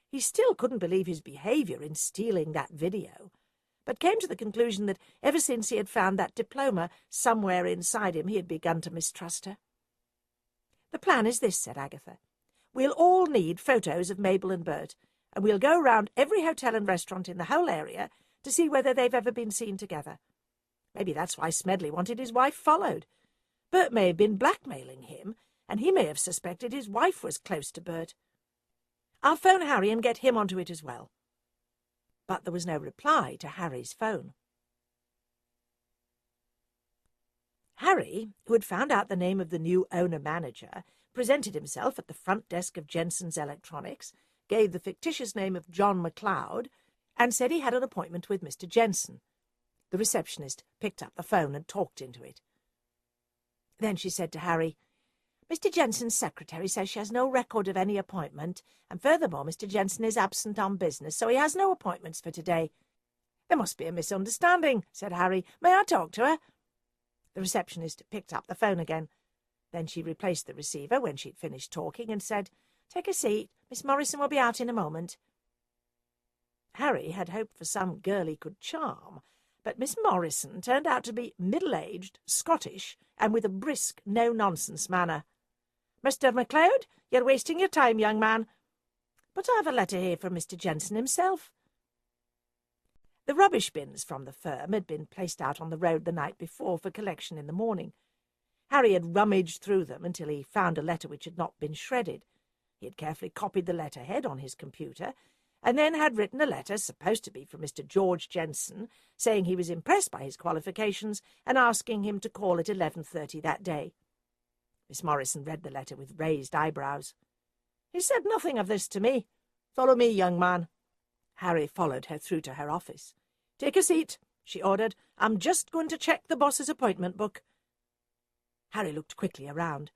S2: He still couldn't believe his behaviour in stealing that video, but came to the conclusion that ever since he had found that diploma somewhere inside him, he had begun to mistrust her. "The plan is this," said Agatha. "We'll all need photos of Mabel and Bert, and we'll go round every hotel and restaurant in the whole area to see whether they've ever been seen together. Maybe that's why Smedley wanted his wife followed. Bert may have been blackmailing him, and he may have suspected his wife was close to Bert. I'll phone Harry and get him onto it as well. But there was no reply to Harry's phone. Harry, who had found out the name of the new owner-manager, presented himself at the front desk of Jensen's Electronics, gave the fictitious name of John MacLeod, and said he had an appointment with Mr. Jensen. The receptionist picked up the phone and talked into it. Then she said to Harry, "Mr. Jensen's secretary says she has no record of any appointment, and furthermore Mr. Jensen is absent on business, so he has no appointments for today." "There must be a misunderstanding," said Harry. "May I talk to her?" The receptionist picked up the phone again. Then she replaced the receiver when she'd finished talking and said, "Take a seat. Miss Morrison will be out in a moment." Harry had hoped for some girl he could charm, but Miss Morrison turned out to be middle-aged, Scottish, and with a brisk, no-nonsense manner. "Mr. MacLeod, you're wasting your time, young man." "But I've a letter here from Mr. Jensen himself." The rubbish bins from the firm had been placed out on the road the night before for collection in the morning. Harry had rummaged through them until he found a letter which had not been shredded. He had carefully copied the letterhead on his computer, and then had written a letter, supposed to be from Mr. George Jensen, saying he was impressed by his qualifications and asking him to call at 11:30 that day. Miss Morrison read the letter with raised eyebrows. "He said nothing of this to me. Follow me, young man." Harry followed her through to her office. "Take a seat," she ordered. "I'm just going to check the boss's appointment book." Harry looked quickly around.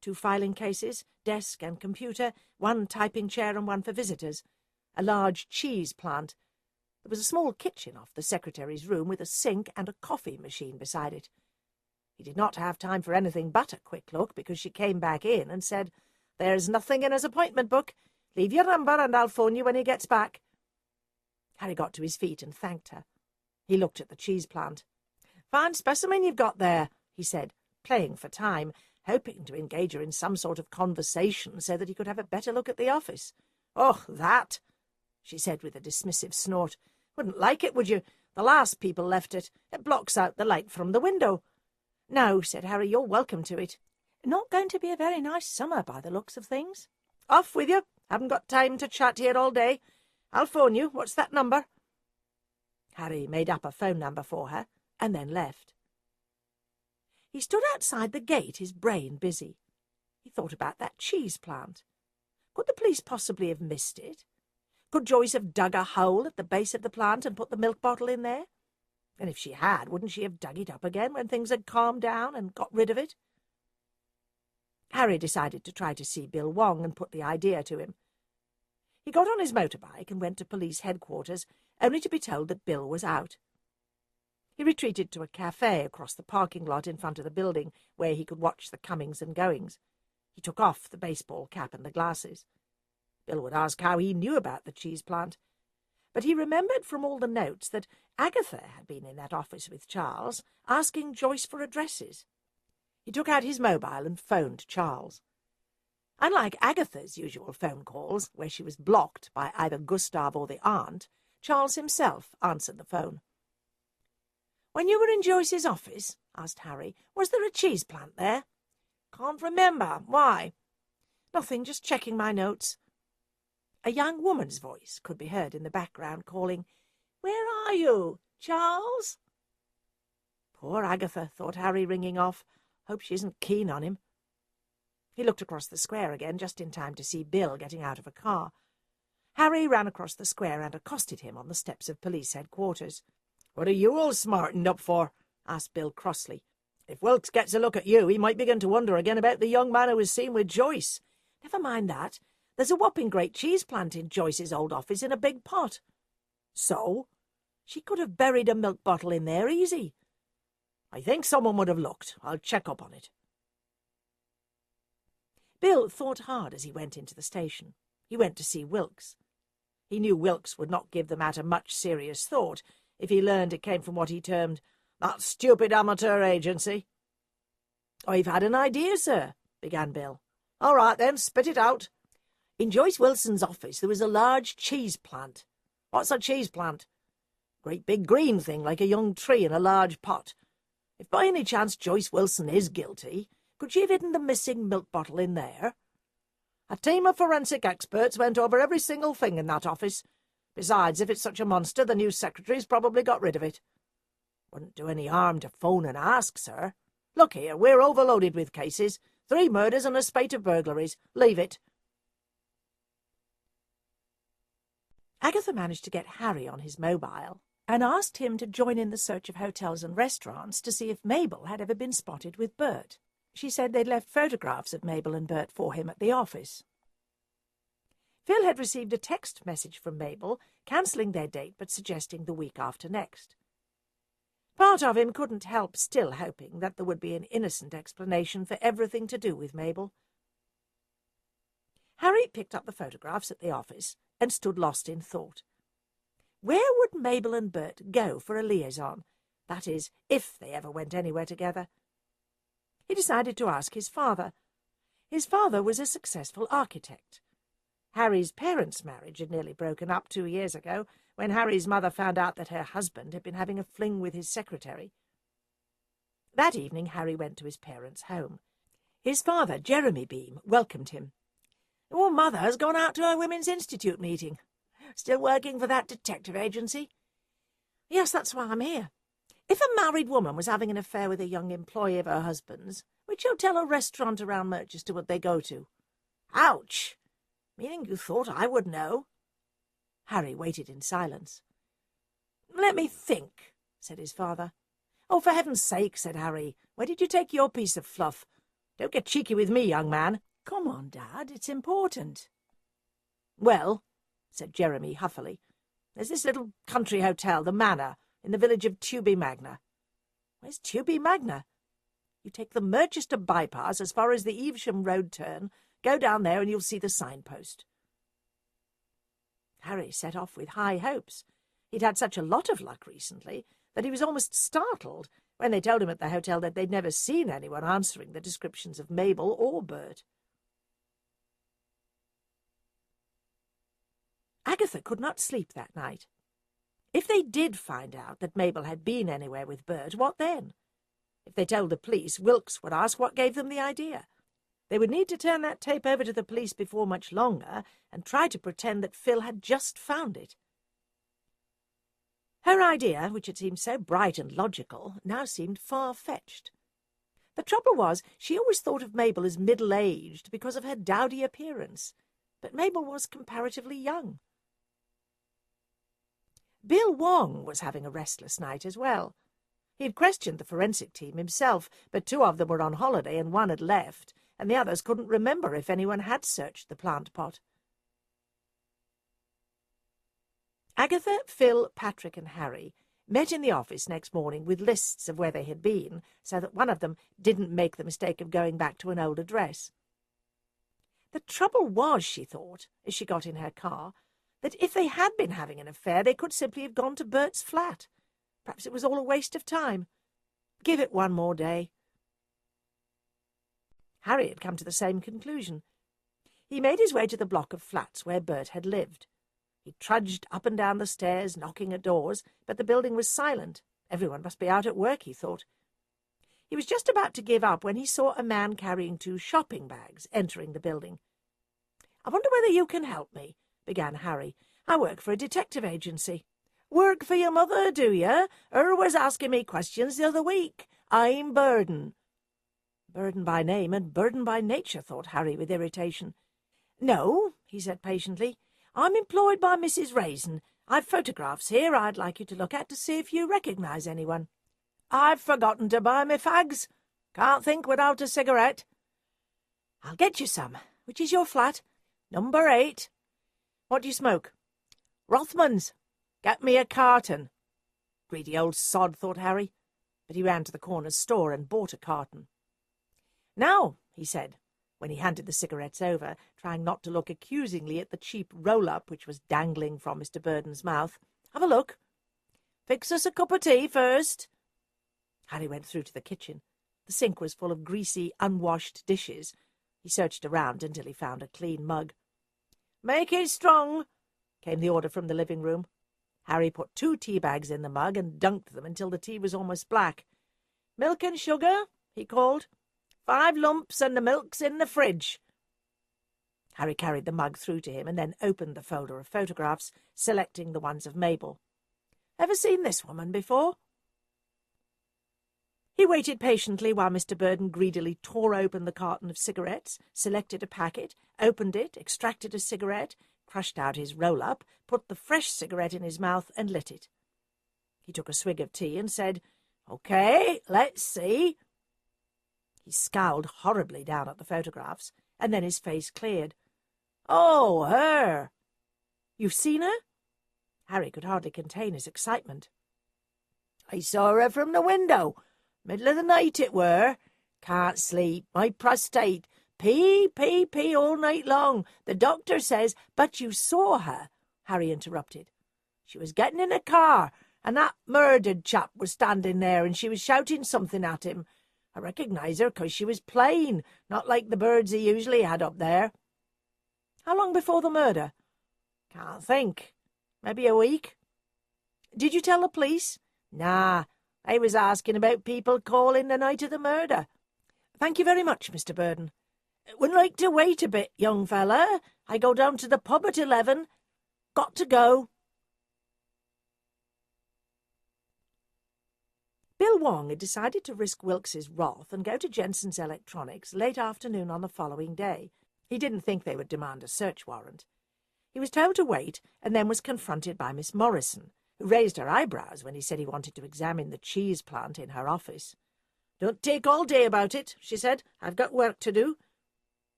S2: 2 filing cases, desk and computer, 1 typing chair and 1 for visitors, a large cheese plant. There was a small kitchen off the secretary's room with a sink and a coffee machine beside it. He did not have time for anything but a quick look because she came back in and said, "There's nothing in his appointment book. Leave your number and I'll phone you when he gets back." Harry got to his feet and thanked her. He looked at the cheese plant. "Fine specimen you've got there," he said, playing for time, hoping to engage her in some sort of conversation so that he could have a better look at the office. "Oh, that," she said with a dismissive snort. "Wouldn't like it, would you? The last people left it. It blocks out the light from the window." "No," said Harry, "you're welcome to it. Not going to be a very nice summer by the looks of things." "Off with you. Haven't got time to chat here all day. I'll phone you. What's that number?" Harry made up a phone number for her and then left. He stood outside the gate, his brain busy. He thought about that cheese plant. Could the police possibly have missed it? Could Joyce have dug a hole at the base of the plant and put the milk bottle in there? And if she had, wouldn't she have dug it up again when things had calmed down and got rid of it? Harry decided to try to see Bill Wong and put the idea to him. He got on his motorbike and went to police headquarters, only to be told that Bill was out. He retreated to a cafe across the parking lot in front of the building, where he could watch the comings and goings. He took off the baseball cap and the glasses. Bill would ask how he knew about the cheese plant, but he remembered from all the notes that Agatha had been in that office with Charles, asking Joyce for addresses. He took out his mobile and phoned Charles. Unlike Agatha's usual phone calls, where she was blocked by either Gustav or the aunt, Charles himself answered the phone. "When you were in Joyce's office," asked Harry, "was there a cheese plant there?" "Can't remember. Why?" "Nothing, just checking my notes." A young woman's voice could be heard in the background calling, "Where are you, Charles?" Poor Agatha, thought Harry, ringing off. Hope she isn't keen on him. He looked across the square again, just in time to see Bill getting out of a car. Harry ran across the square and accosted him on the steps of police headquarters. "What are you all smartened up for?" asked Bill crossly. "If Wilkes gets a look at you, he might begin to wonder again about the young man who was seen with Joyce." "Never mind that. There's a whopping great cheese plant in Joyce's old office in a big pot." "So? She could have buried a milk bottle in there easy." "I think someone would have looked. I'll check up on it." Bill thought hard as he went into the station. He went to see Wilkes. He knew Wilkes would not give the matter much serious thought if he learned it came from what he termed that stupid amateur agency. "I've had an idea, sir," began Bill. "All right, then, spit it out." "In Joyce Wilson's office there was a large cheese plant." "What's a cheese plant?" "Great big green thing, like a young tree in a large pot. If by any chance Joyce Wilson is guilty, could she have hidden the missing milk bottle in there? A team of forensic experts went over every single thing in that office. Besides, if it's such a monster, the new secretary's probably got rid of it. Wouldn't do any harm to phone and ask, sir. Look here, we're overloaded with cases. 3 murders and a spate of burglaries. Leave it.
S1: Agatha managed to get Harry on his mobile and asked him to join in the search of hotels and restaurants to see if Mabel had ever been spotted with Bert. She said they'd left photographs of Mabel and Bert for him at the office. Phil had received a text message from Mabel, cancelling their date but suggesting the week after next. Part of him couldn't help still hoping that there would be an innocent explanation for everything to do with Mabel. Harry picked up the photographs at the office and stood lost in thought. Where would Mabel and Bert go for a liaison? That is, if they ever went anywhere together. He decided to ask his father. His father was a successful architect. Harry's parents' marriage had nearly broken up 2 years ago, when Harry's mother found out that her husband had been having a fling with his secretary. That evening Harry went to his parents' home. His father, Jeremy Beam, welcomed him. "Your mother has gone out to a Women's Institute meeting. Still working for that detective agency?" "Yes, that's why I'm here. If a married woman was having an affair with a young employee of her husband's, which hotel or restaurant around Merchester would they go to?" "Ouch! Meaning you thought I would know?" Harry waited in silence. "Let me think," said his father. "Oh, for heaven's sake," said Harry, "where did you take your piece of fluff? Don't get cheeky with me, young man." "Come on, Dad, it's important."
S2: "Well," said Jeremy huffily, "there's this little country hotel, the Manor, in the village of Tewby Magna." "Where's Tewby Magna?" "You take the Merchester bypass as far as the Evesham Road turn, go down there and you'll see the signpost." Harry set off with high hopes. He'd had such a lot of luck recently that he was almost startled when they told him at the hotel that they'd never seen anyone answering the descriptions of Mabel or Bert. Agatha could not sleep that night. If they did find out that Mabel had been anywhere with Bert, what then? If they told the police, Wilkes would ask what gave them the idea. They would need to turn that tape over to the police before much longer and try to pretend that Phil had just found it. Her idea, which had seemed so bright and logical, now seemed far-fetched. The trouble was, she always thought of Mabel as middle-aged because of her dowdy appearance, but Mabel was comparatively young. Bill Wong was having a restless night as well. He had questioned the forensic team himself, but 2 of them were on holiday and 1 had left, and the others couldn't remember if anyone had searched the plant pot. Agatha, Phil, Patrick and Harry met in the office next morning with lists of where they had been, so that one of them didn't make the mistake of going back to an old address. The trouble was, she thought, as she got in her car, that if they had been having an affair, they could simply have gone to Bert's flat. Perhaps it was all a waste of time. Give it 1 more day. Harry had come to the same conclusion. He made his way to the block of flats where Bert had lived. He trudged up and down the stairs, knocking at doors, but the building was silent. Everyone must be out at work, he thought. He was just about to give up when he saw a man carrying 2 shopping bags entering the building. "I wonder whether you can help me," began Harry. "I work for a detective agency." "Work for your mother, do you? Her was asking me questions the other week. I'm Burden." Burden by name and burden by nature, thought Harry with irritation. "No," he said patiently. "I'm employed by Mrs. Raisin. I've photographs here I'd like you to look at to see if you recognise anyone." "I've forgotten to buy me fags. Can't think without a cigarette." "I'll get you some. Which is your flat?" "Number 8. "What do you smoke?" "Rothmans. Get me a carton." Greedy old sod, thought Harry, but he ran to the corner store and bought a carton. "Now," he said, when he handed the cigarettes over, trying not to look accusingly at the cheap roll-up which was dangling from Mr. Burden's mouth, "have a look. Fix us a cup of tea first." Harry went through to the kitchen. The sink was full of greasy, unwashed dishes. He searched around until he found a clean mug. "Make it strong," came the order from the living room. Harry put 2 tea bags in the mug and dunked them until the tea was almost black. "Milk and sugar," he called. "5 lumps and the milk's in the fridge." Harry carried the mug through to him and then opened the folder of photographs, selecting the ones of Mabel. "Ever seen this woman before?" He waited patiently while Mr. Burden greedily tore open the carton of cigarettes, selected a packet, opened it, extracted a cigarette, crushed out his roll-up, put the fresh cigarette in his mouth and lit it. He took a swig of tea and said, "OK, let's see." He scowled horribly down at the photographs, and then his face cleared. "Oh, her! You've seen her?" Harry could hardly contain his excitement. "I saw her from the window. Middle of the night it were. Can't sleep. My prostate. Pee, pee, pee all night long. The doctor says—" "But you saw her," Harry interrupted. "She was getting in a car, and that murdered chap was standing there, and she was shouting something at him. I recognised her 'cause she was plain, not like the birds he usually had up there." "How long before the murder?" "Can't think. Maybe a week." "Did you tell the police?" "Nah. I was asking about people calling the night of the murder." "Thank you very much, Mr. Burden." "Wouldn't like to wait a bit, young fella. I go down to the pub at 11. Got to go." Bill Wong had decided to risk Wilkes's wrath and go to Jensen's Electronics late afternoon on the following day. He didn't think they would demand a search warrant. He was told to wait, and then was confronted by Miss Morrison, who raised her eyebrows when he said he wanted to examine the cheese plant in her office. "Don't take all day about it," she said. "I've got work to do."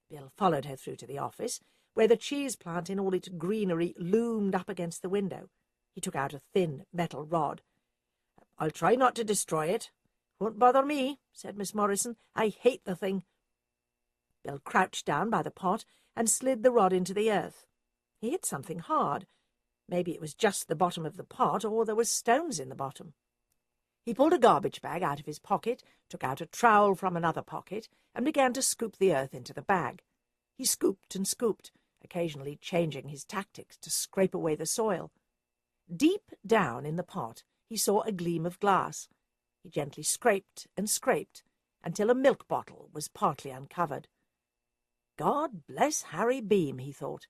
S2: Bill followed her through to the office, where the cheese plant in all its greenery loomed up against the window. He took out a thin metal rod. "I'll try not to destroy it." "Won't bother me," said Miss Morrison. "I hate the thing." Bill crouched down by the pot and slid the rod into the earth. He hit something hard. Maybe it was just the bottom of the pot, or there was stones in the bottom. He pulled a garbage bag out of his pocket, took out a trowel from another pocket, and began to scoop the earth into the bag. He scooped and scooped, occasionally changing his tactics to scrape away the soil. Deep down in the pot he saw a gleam of glass. He gently scraped and scraped until a milk bottle was partly uncovered. God bless Harry Beam, he thought.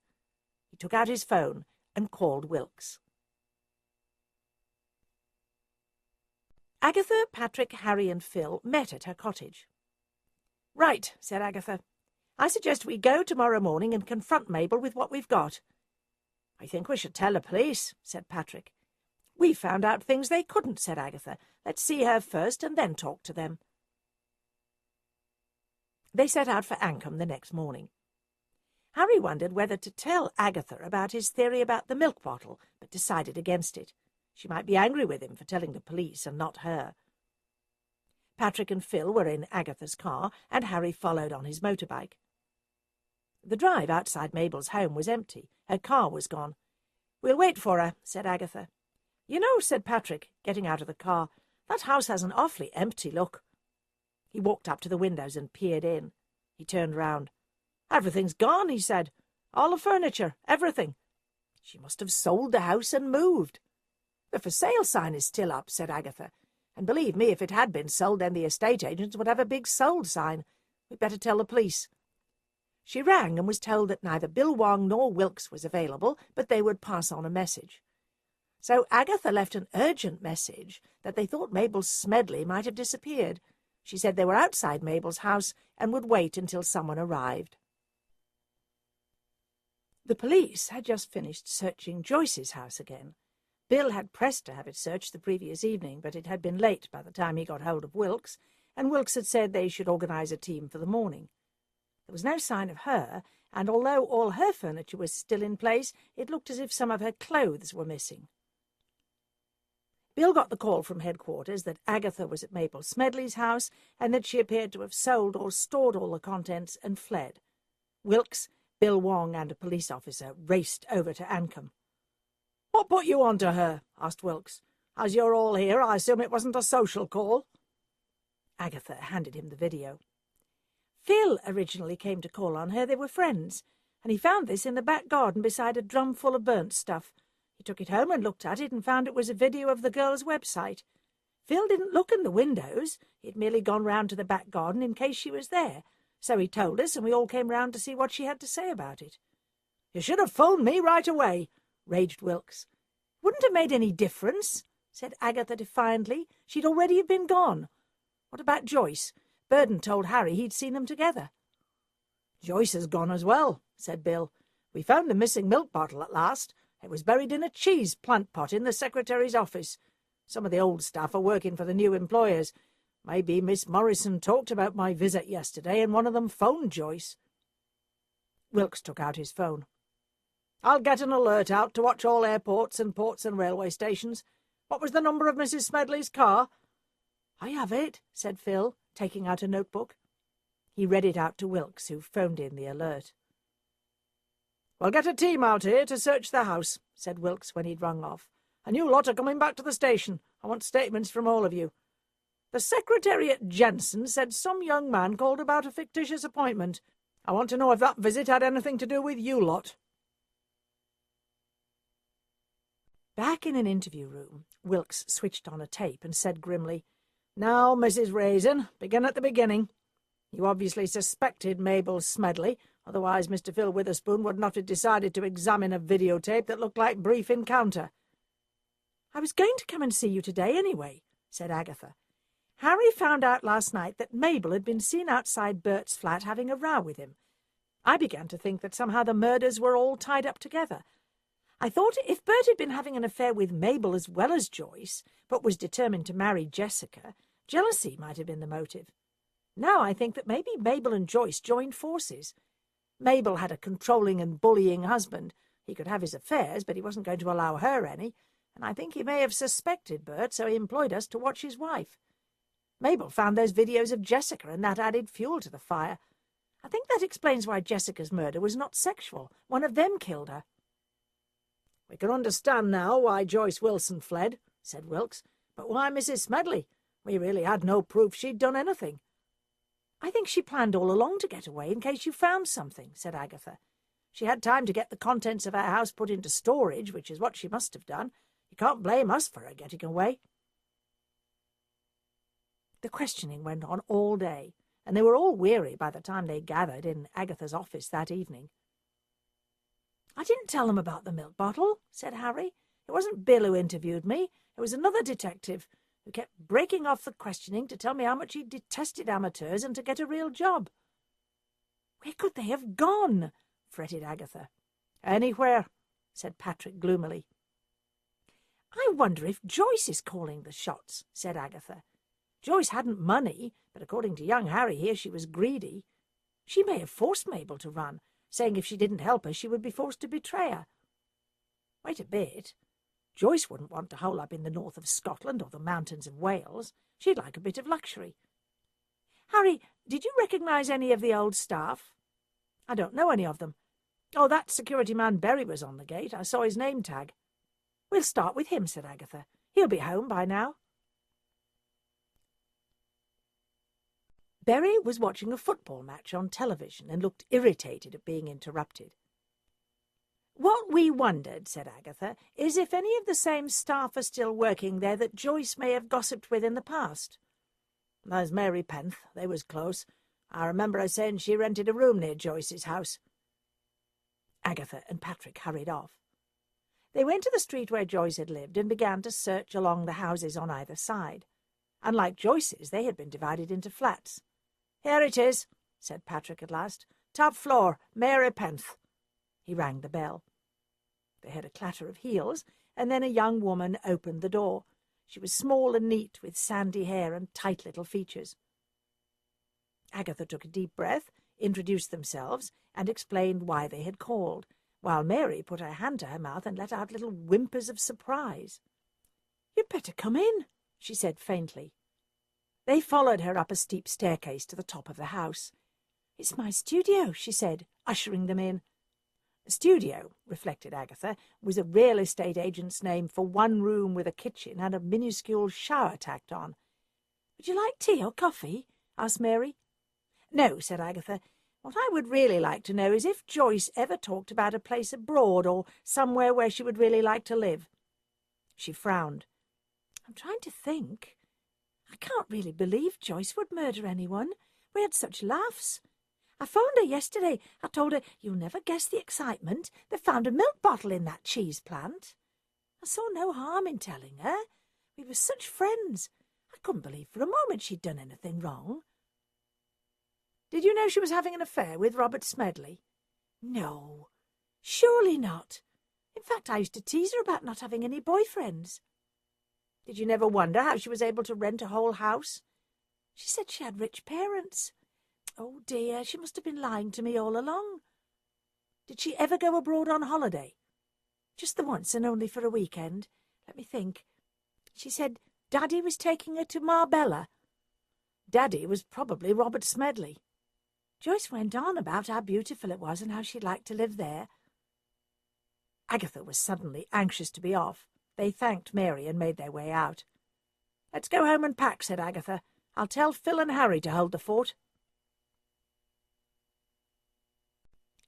S2: He took out his phone and called Wilkes. Agatha, Patrick, Harry and Phil met at her cottage. "Right," said Agatha. "I suggest we go tomorrow morning and confront Mabel with what we've got." "I think we should tell the police," said Patrick. "We found out things they couldn't," said Agatha. "Let's see her first and then talk to them." They set out for Ancombe the next morning. Harry wondered whether to tell Agatha about his theory about the milk bottle, but decided against it. She might be angry with him for telling the police and not her. Patrick and Phil were in Agatha's car, and Harry followed on his motorbike. The drive outside Mabel's home was empty. Her car was gone. "We'll wait for her," said Agatha. "You know," said Patrick, getting out of the car, "that house has an awfully empty look." He walked up to the windows and peered in. He turned round. "Everything's gone," he said. "All the furniture, everything. She must have sold the house and moved." "The for sale sign is still up," said Agatha. "And believe me, if it had been sold, then the estate agents would have a big sold sign. We'd better tell the police." She rang and was told that neither Bill Wong nor Wilkes was available, but they would pass on a message. So Agatha left an urgent message that they thought Mabel Smedley might have disappeared. She said they were outside Mabel's house and would wait until someone arrived. The police had just finished searching Joyce's house again. Bill had pressed to have it searched the previous evening, but it had been late by the time he got hold of Wilkes, and Wilkes had said they should organise a team for the morning. There was no sign of her, and although all her furniture was still in place, it looked as if some of her clothes were missing. Bill got the call from headquarters that Agatha was at Mabel Smedley's house and that she appeared to have sold or stored all the contents and fled. Wilkes, Bill Wong and a police officer raced over to Ancombe. "What put you on to her?" asked Wilkes. "As you're all here, I assume it wasn't a social call." Agatha handed him the video. "Phil originally came to call on her. They were friends, and he found this in the back garden beside a drum full of burnt stuff. He took it home and looked at it and found it was a video of the girl's website. Phil didn't look in the windows. He'd merely gone round to the back garden in case she was there. So he told us, and we all came round to see what she had to say about it." "You should have phoned me right away," raged Wilkes. "Wouldn't have made any difference," said Agatha defiantly. "She'd already have been gone. What about Joyce? Beaton told Harry he'd seen them together." "Joyce has gone as well," said Bill. "We found the missing milk bottle at last. It was buried in a cheese plant pot in the secretary's office. Some of the old staff are working for the new employers. Maybe Miss Morrison talked about my visit yesterday and one of them phoned Joyce." Wilkes took out his phone. "I'll get an alert out to watch all airports and ports and railway stations. What was the number of Mrs. Smedley's car?" "I have it," said Phil, taking out a notebook. He read it out to Wilkes, who phoned in the alert. "We'll get a team out here to search the house," said Wilkes when he'd rung off. "And you lot are coming back to the station. I want statements from all of you. The secretary at Jensen said some young man called about a fictitious appointment. I want to know if that visit had anything to do with you lot." Back in an interview room, Wilkes switched on a tape and said grimly, "Now, Mrs. Raisin, begin at the beginning. You obviously suspected Mabel Smedley, otherwise Mr. Phil Witherspoon would not have decided to examine a videotape that looked like brief encounter." "I was going to come and see you today anyway," said Agatha. "Harry found out last night that Mabel had been seen outside Bert's flat having a row with him. I began to think that somehow the murders were all tied up together. I thought if Bert had been having an affair with Mabel as well as Joyce, but was determined to marry Jessica, jealousy might have been the motive. Now I think that maybe Mabel and Joyce joined forces. Mabel had a controlling and bullying husband. He could have his affairs, but he wasn't going to allow her any, and I think he may have suspected Bert, so he employed us to watch his wife. Mabel found those videos of Jessica, and that added fuel to the fire. I think that explains why Jessica's murder was not sexual. One of them killed her." "We can understand now why Joyce Wilson fled," said Wilkes. "But why Mrs. Smedley? We really had no proof she'd done anything."
S1: "I think she planned all along to get away in case you found something," said Agatha. "She had time to get the contents of her house put into storage, which is what she must have done. You can't blame us for her getting away." The questioning went on all day, and they were all weary by the time they gathered in Agatha's office that evening. "I didn't tell them about the milk bottle," said Harry. "It wasn't Bill who interviewed me. It was another detective who kept breaking off the questioning to tell me how much he detested amateurs and to get a real job." "Where could they have gone?" fretted Agatha.
S2: "Anywhere," said Patrick gloomily.
S1: "I wonder if Joyce is calling the shots," said Agatha. "Joyce hadn't money, but according to young Harry here she was greedy. She may have forced Mabel to run, saying if she didn't help her she would be forced to betray her. Wait a bit. Joyce wouldn't want to hole up in the north of Scotland or the mountains of Wales. She'd like a bit of luxury. Harry, did you recognise any of the old staff?"
S2: "I don't know any of them. Oh, that security man Berry was on the gate. I saw his name tag."
S1: "We'll start with him," said Agatha. "He'll be home by now." Berry was watching a football match on television and looked irritated at being interrupted. "What we wondered," said Agatha, "is if any of the same staff are still working there that Joyce may have gossiped with in the past."
S2: "There's Mary Penth. They was close. I remember her saying she rented a room near Joyce's house."
S1: Agatha and Patrick hurried off. They went to the street where Joyce had lived and began to search along the houses on either side. Unlike Joyce's, they had been divided into flats.
S2: "Here it is," said Patrick at last. "Top floor, Mary Penth."
S1: He rang the bell. They heard a clatter of heels, and then a young woman opened the door. She was small and neat, with sandy hair and tight little features. Agatha took a deep breath, introduced themselves, and explained why they had called, while Mary put her hand to her mouth and let out little whimpers of surprise. "You'd better come in," she said faintly. They followed her up a steep staircase to the top of the house. "It's my studio," she said, ushering them in. Studio, reflected Agatha, was a real estate agent's name for one room with a kitchen and a minuscule shower tacked on. "Would you like tea or coffee?" asked Mary. "No," said Agatha. "What I would really like to know is if Joyce ever talked about a place abroad or somewhere where she would really like to live." She frowned. "I'm trying to think. I can't really believe Joyce would murder anyone. We had such laughs. I phoned her yesterday. I told her, you'll never guess the excitement. They found a milk bottle in that cheese plant. I saw no harm in telling her. We were such friends. I couldn't believe for a moment she'd done anything wrong.
S2: Did you know she was having an affair with Robert Smedley?
S1: No, surely not. In fact, I used to tease her about not having any boyfriends.
S2: Did you never wonder how she was able to rent a whole house?
S1: She said she had rich parents. Oh dear, she must have been lying to me all along.
S2: Did she ever go abroad on holiday?
S1: Just the once, and only for a weekend. Let me think. She said Daddy was taking her to Marbella.
S2: Daddy was probably Robert Smedley.
S1: Joyce went on about how beautiful it was and how she'd like to live there.
S2: Agatha was suddenly anxious to be off. They thanked Mary and made their way out. "Let's go home and pack," said Agatha. "I'll tell Phil and Harry to hold the fort."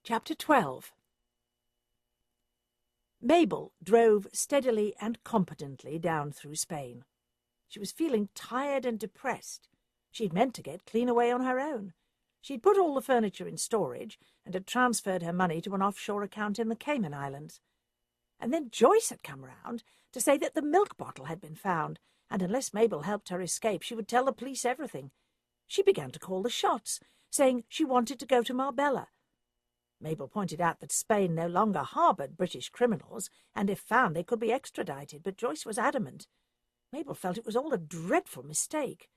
S1: Chapter 12.
S2: Mabel drove steadily and competently down through Spain. She was feeling tired and depressed. She'd meant to get clean away on her own. She'd put all the furniture in storage and had transferred her money to an offshore account in the Cayman Islands. And then Joyce had come round to say that the milk bottle had been found, and unless Mabel helped her escape, she would tell the police everything. She began to call the shots, saying she wanted to go to Marbella. Mabel pointed out that Spain no longer harboured British criminals, and if found they could be extradited, but Joyce was adamant. Mabel felt it was all a dreadful mistake.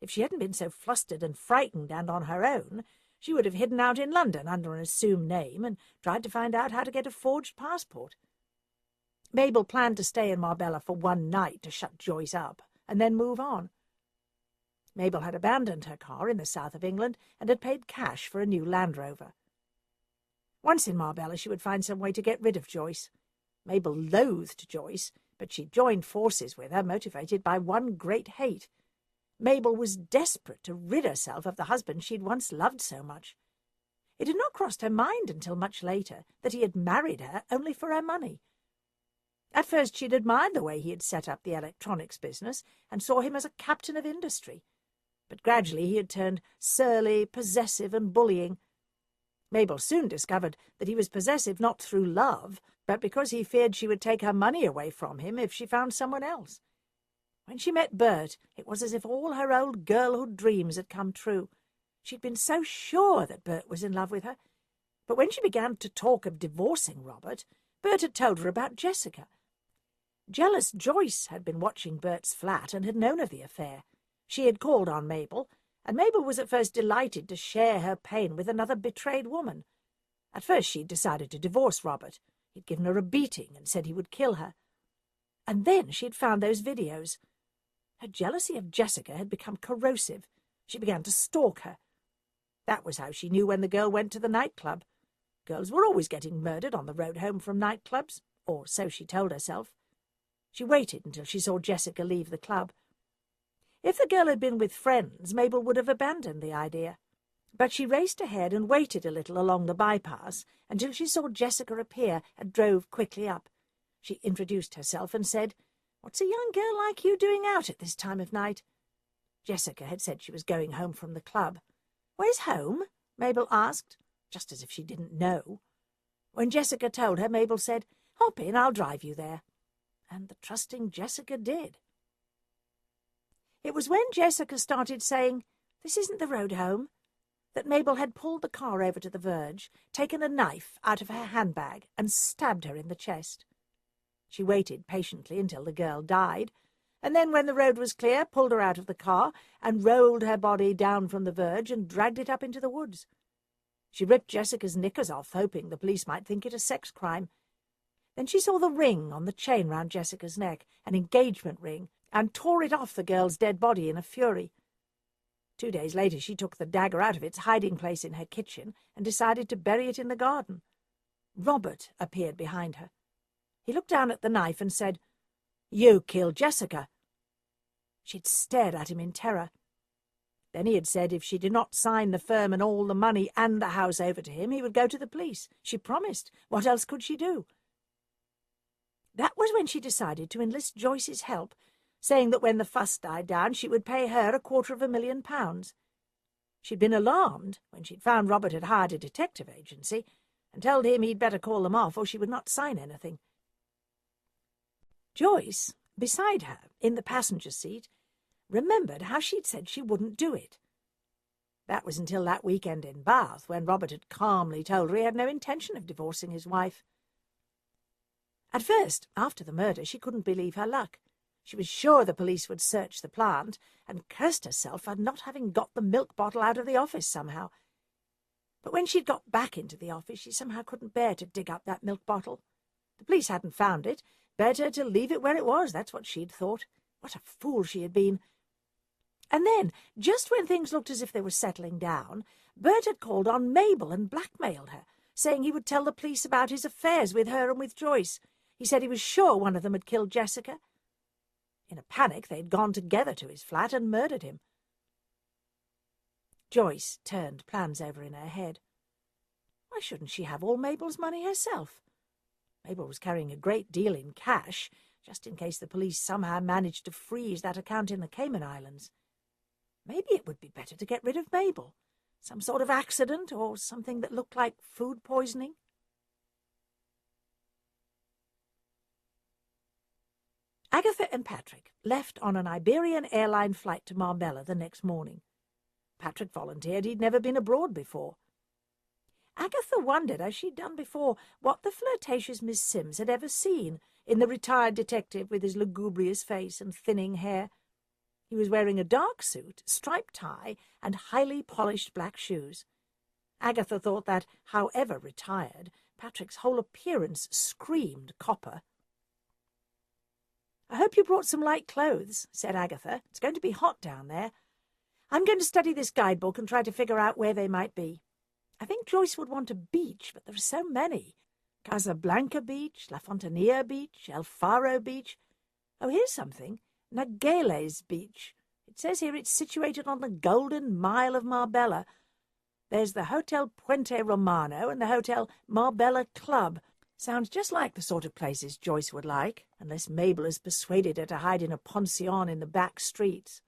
S2: If she hadn't been so flustered and frightened and on her own, she would have hidden out in London under an assumed name and tried to find out how to get a forged passport. Mabel planned to stay in Marbella for one night to shut Joyce up, and then move on. Mabel had abandoned her car in the south of England and had paid cash for a new Land Rover. Once in Marbella, she would find some way to get rid of Joyce. Mabel loathed Joyce, but she joined forces with her, motivated by one great hate. Mabel was desperate to rid herself of the husband she'd once loved so much. It had not crossed her mind until much later that he had married her only for her money. At first she'd admired the way he had set up the electronics business and saw him as a captain of industry. But gradually he had turned surly, possessive and bullying. Mabel soon discovered that he was possessive not through love, but because he feared she would take her money away from him if she found someone else. When she met Bert, it was as if all her old girlhood dreams had come true. She'd been so sure that Bert was in love with her. But when she began to talk of divorcing Robert, Bert had told her about Jessica. Jealous Joyce had been watching Bert's flat and had known of the affair. She had called on Mabel, and Mabel was at first delighted to share her pain with another betrayed woman. At first she'd decided to divorce Robert. He'd given her a beating and said he would kill her. And then she'd found those videos. Her jealousy of Jessica had become corrosive. She began to stalk her. That was how she knew when the girl went to the nightclub. Girls were always getting murdered on the road home from nightclubs, or so she told herself. She waited until she saw Jessica leave the club. If the girl had been with friends, Mabel would have abandoned the idea. But she raced ahead and waited a little along the bypass until she saw Jessica appear and drove quickly up. She introduced herself and said, "What's a young girl like you doing out at this time of night?" Jessica had said she was going home from the club. "Where's home?" Mabel asked, just as if she didn't know. When Jessica told her, Mabel said, "Hop in, I'll drive you there." And the trusting Jessica did. It was when Jessica started saying, "This isn't the road home," that Mabel had pulled the car over to the verge, taken a knife out of her handbag, and stabbed her in the chest. She waited patiently until the girl died, and then, when the road was clear, pulled her out of the car and rolled her body down from the verge and dragged it up into the woods. She ripped Jessica's knickers off, hoping the police might think it a sex crime. Then she saw the ring on the chain round Jessica's neck, an engagement ring, and tore it off the girl's dead body in a fury. 2 days later she took the dagger out of its hiding place in her kitchen and decided to bury it in the garden. Robert appeared behind her. He looked down at the knife and said, "You killed Jessica." She'd stared at him in terror. Then he had said if she did not sign the firm and all the money and the house over to him, he would go to the police. She promised. What else could she do? That was when she decided to enlist Joyce's help, saying that when the fuss died down she would pay her £250,000. She'd been alarmed when she'd found Robert had hired a detective agency and told him he'd better call them off or she would not sign anything. Joyce, beside her, in the passenger seat, remembered how she'd said she wouldn't do it. That was until that weekend in Bath, when Robert had calmly told her he had no intention of divorcing his wife. At first, after the murder, she couldn't believe her luck. She was sure the police would search the plant, and cursed herself for not having got the milk bottle out of the office somehow. But when she'd got back into the office, she somehow couldn't bear to dig up that milk bottle. The police hadn't found it. Better to leave it where it was, that's what she'd thought. What a fool she had been. And then, just when things looked as if they were settling down, Bert had called on Mabel and blackmailed her, saying he would tell the police about his affairs with her and with Joyce. He said he was sure one of them had killed Jessica. In a panic, they'd gone together to his flat and murdered him. Joyce turned plans over in her head. Why shouldn't she have all Mabel's money herself? Mabel was carrying a great deal in cash, just in case the police somehow managed to freeze that account in the Cayman Islands. Maybe it would be better to get rid of Mabel. Some sort of accident or something that looked like food poisoning. Agatha and Patrick left on an Iberian airline flight to Marbella the next morning. Patrick volunteered he'd never been abroad before. Agatha wondered, as she'd done before, what the flirtatious Miss Sims had ever seen in the retired detective with his lugubrious face and thinning hair. He was wearing a dark suit, striped tie, and highly polished black shoes. Agatha thought that, however retired, Patrick's whole appearance screamed copper. "I hope you brought some light clothes," said Agatha. "It's going to be hot down there. I'm going to study this guidebook and try to figure out where they might be. I think Joyce would want a beach, but there are so many. Casablanca Beach, La Fontanilla Beach, El Faro Beach. Oh, here's something. Nagales Beach. It says here it's situated on the Golden Mile of Marbella. There's the Hotel Puente Romano and the Hotel Marbella Club. Sounds just like the sort of places Joyce would like, unless Mabel has persuaded her to hide in a pension in the back streets."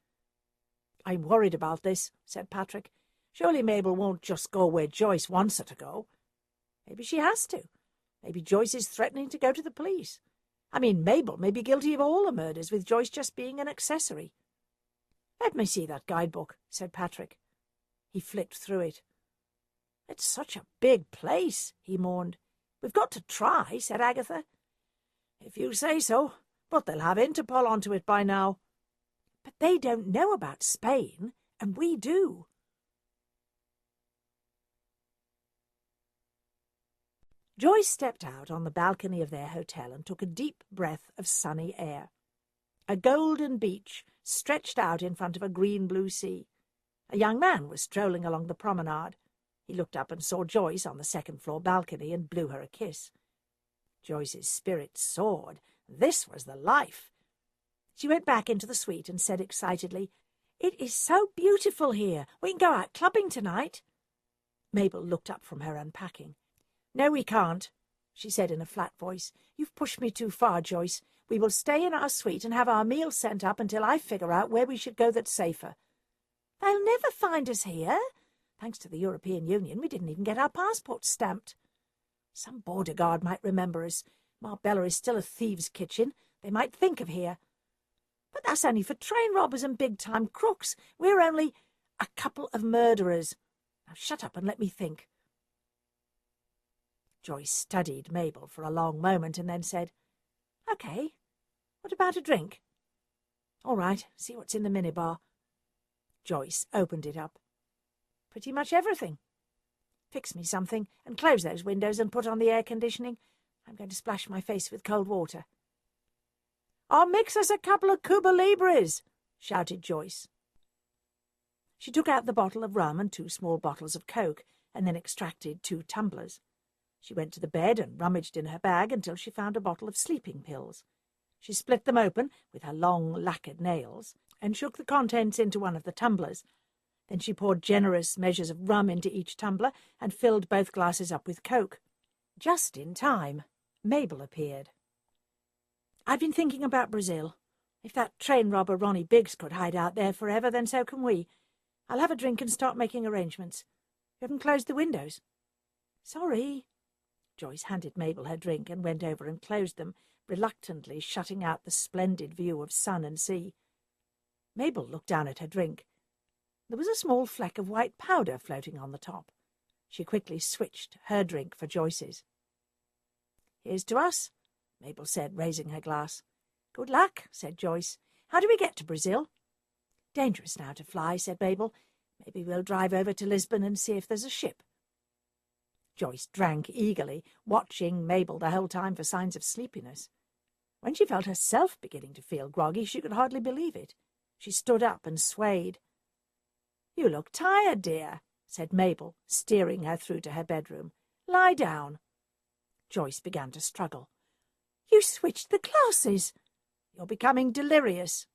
S2: "I'm worried about this," said Patrick. "Surely Mabel won't just go where Joyce wants her to go." "Maybe she has to. Maybe Joyce is threatening to go to the police. I mean, Mabel may be guilty of all the murders, with Joyce just being an accessory." "Let me see that guidebook," said Patrick. He flicked through it. "It's such a big place," he mourned. "We've got to try," said Agatha. "If you say so, but they'll have Interpol onto it by now." "But they don't know about Spain, and we do." Joyce stepped out on the balcony of their hotel and took a deep breath of sunny air. A golden beach stretched out in front of a green-blue sea. A young man was strolling along the promenade. He looked up and saw Joyce on the second-floor balcony and blew her a kiss. Joyce's spirits soared. This was the life. She went back into the suite and said excitedly, "It is so beautiful here. We can go out clubbing tonight." Mabel looked up from her unpacking. "No, we can't," she said in a flat voice. "You've pushed me too far, Joyce. We will stay in our suite and have our meals sent up until I figure out where we should go that's safer." "They'll never find us here. Thanks to the European Union, we didn't even get our passports stamped. Some border guard might remember us. Marbella is still a thieves' kitchen. They might think of here. But that's only for train robbers and big-time crooks. We're only a couple of murderers. Now shut up and let me think." Joyce studied Mabel for a long moment and then said, "OK, what about a drink?" "All right, see what's in the minibar." Joyce opened it up. "Pretty much everything." "Fix me something and close those windows and put on the air conditioning. I'm going to splash my face with cold water." "I'll mix us a couple of Cuba Libres," shouted Joyce. She took out the bottle of rum and 2 small bottles of Coke, and then extracted 2 tumblers. She went to the bed and rummaged in her bag until she found a bottle of sleeping pills. She split them open with her long, lacquered nails and shook the contents into one of the tumblers. Then she poured generous measures of rum into each tumbler and filled both glasses up with Coke. Just in time, Mabel appeared. "I've been thinking about Brazil. If that train robber Ronnie Biggs could hide out there forever, then so can we. I'll have a drink and start making arrangements. You haven't closed the windows." "Sorry." Joyce handed Mabel her drink and went over and closed them, reluctantly shutting out the splendid view of sun and sea. Mabel looked down at her drink. There was a small fleck of white powder floating on the top. She quickly switched her drink for Joyce's. "Here's to us," Mabel said, raising her glass. "Good luck," said Joyce. "How do we get to Brazil?" "Dangerous now to fly," said Mabel. "Maybe we'll drive over to Lisbon and see if there's a ship." Joyce drank eagerly, watching Mabel the whole time for signs of sleepiness. When she felt herself beginning to feel groggy, she could hardly believe it. She stood up and swayed. "You look tired, dear," said Mabel, steering her through to her bedroom. "Lie down." Joyce began to struggle. "You switched the glasses. You're becoming delirious."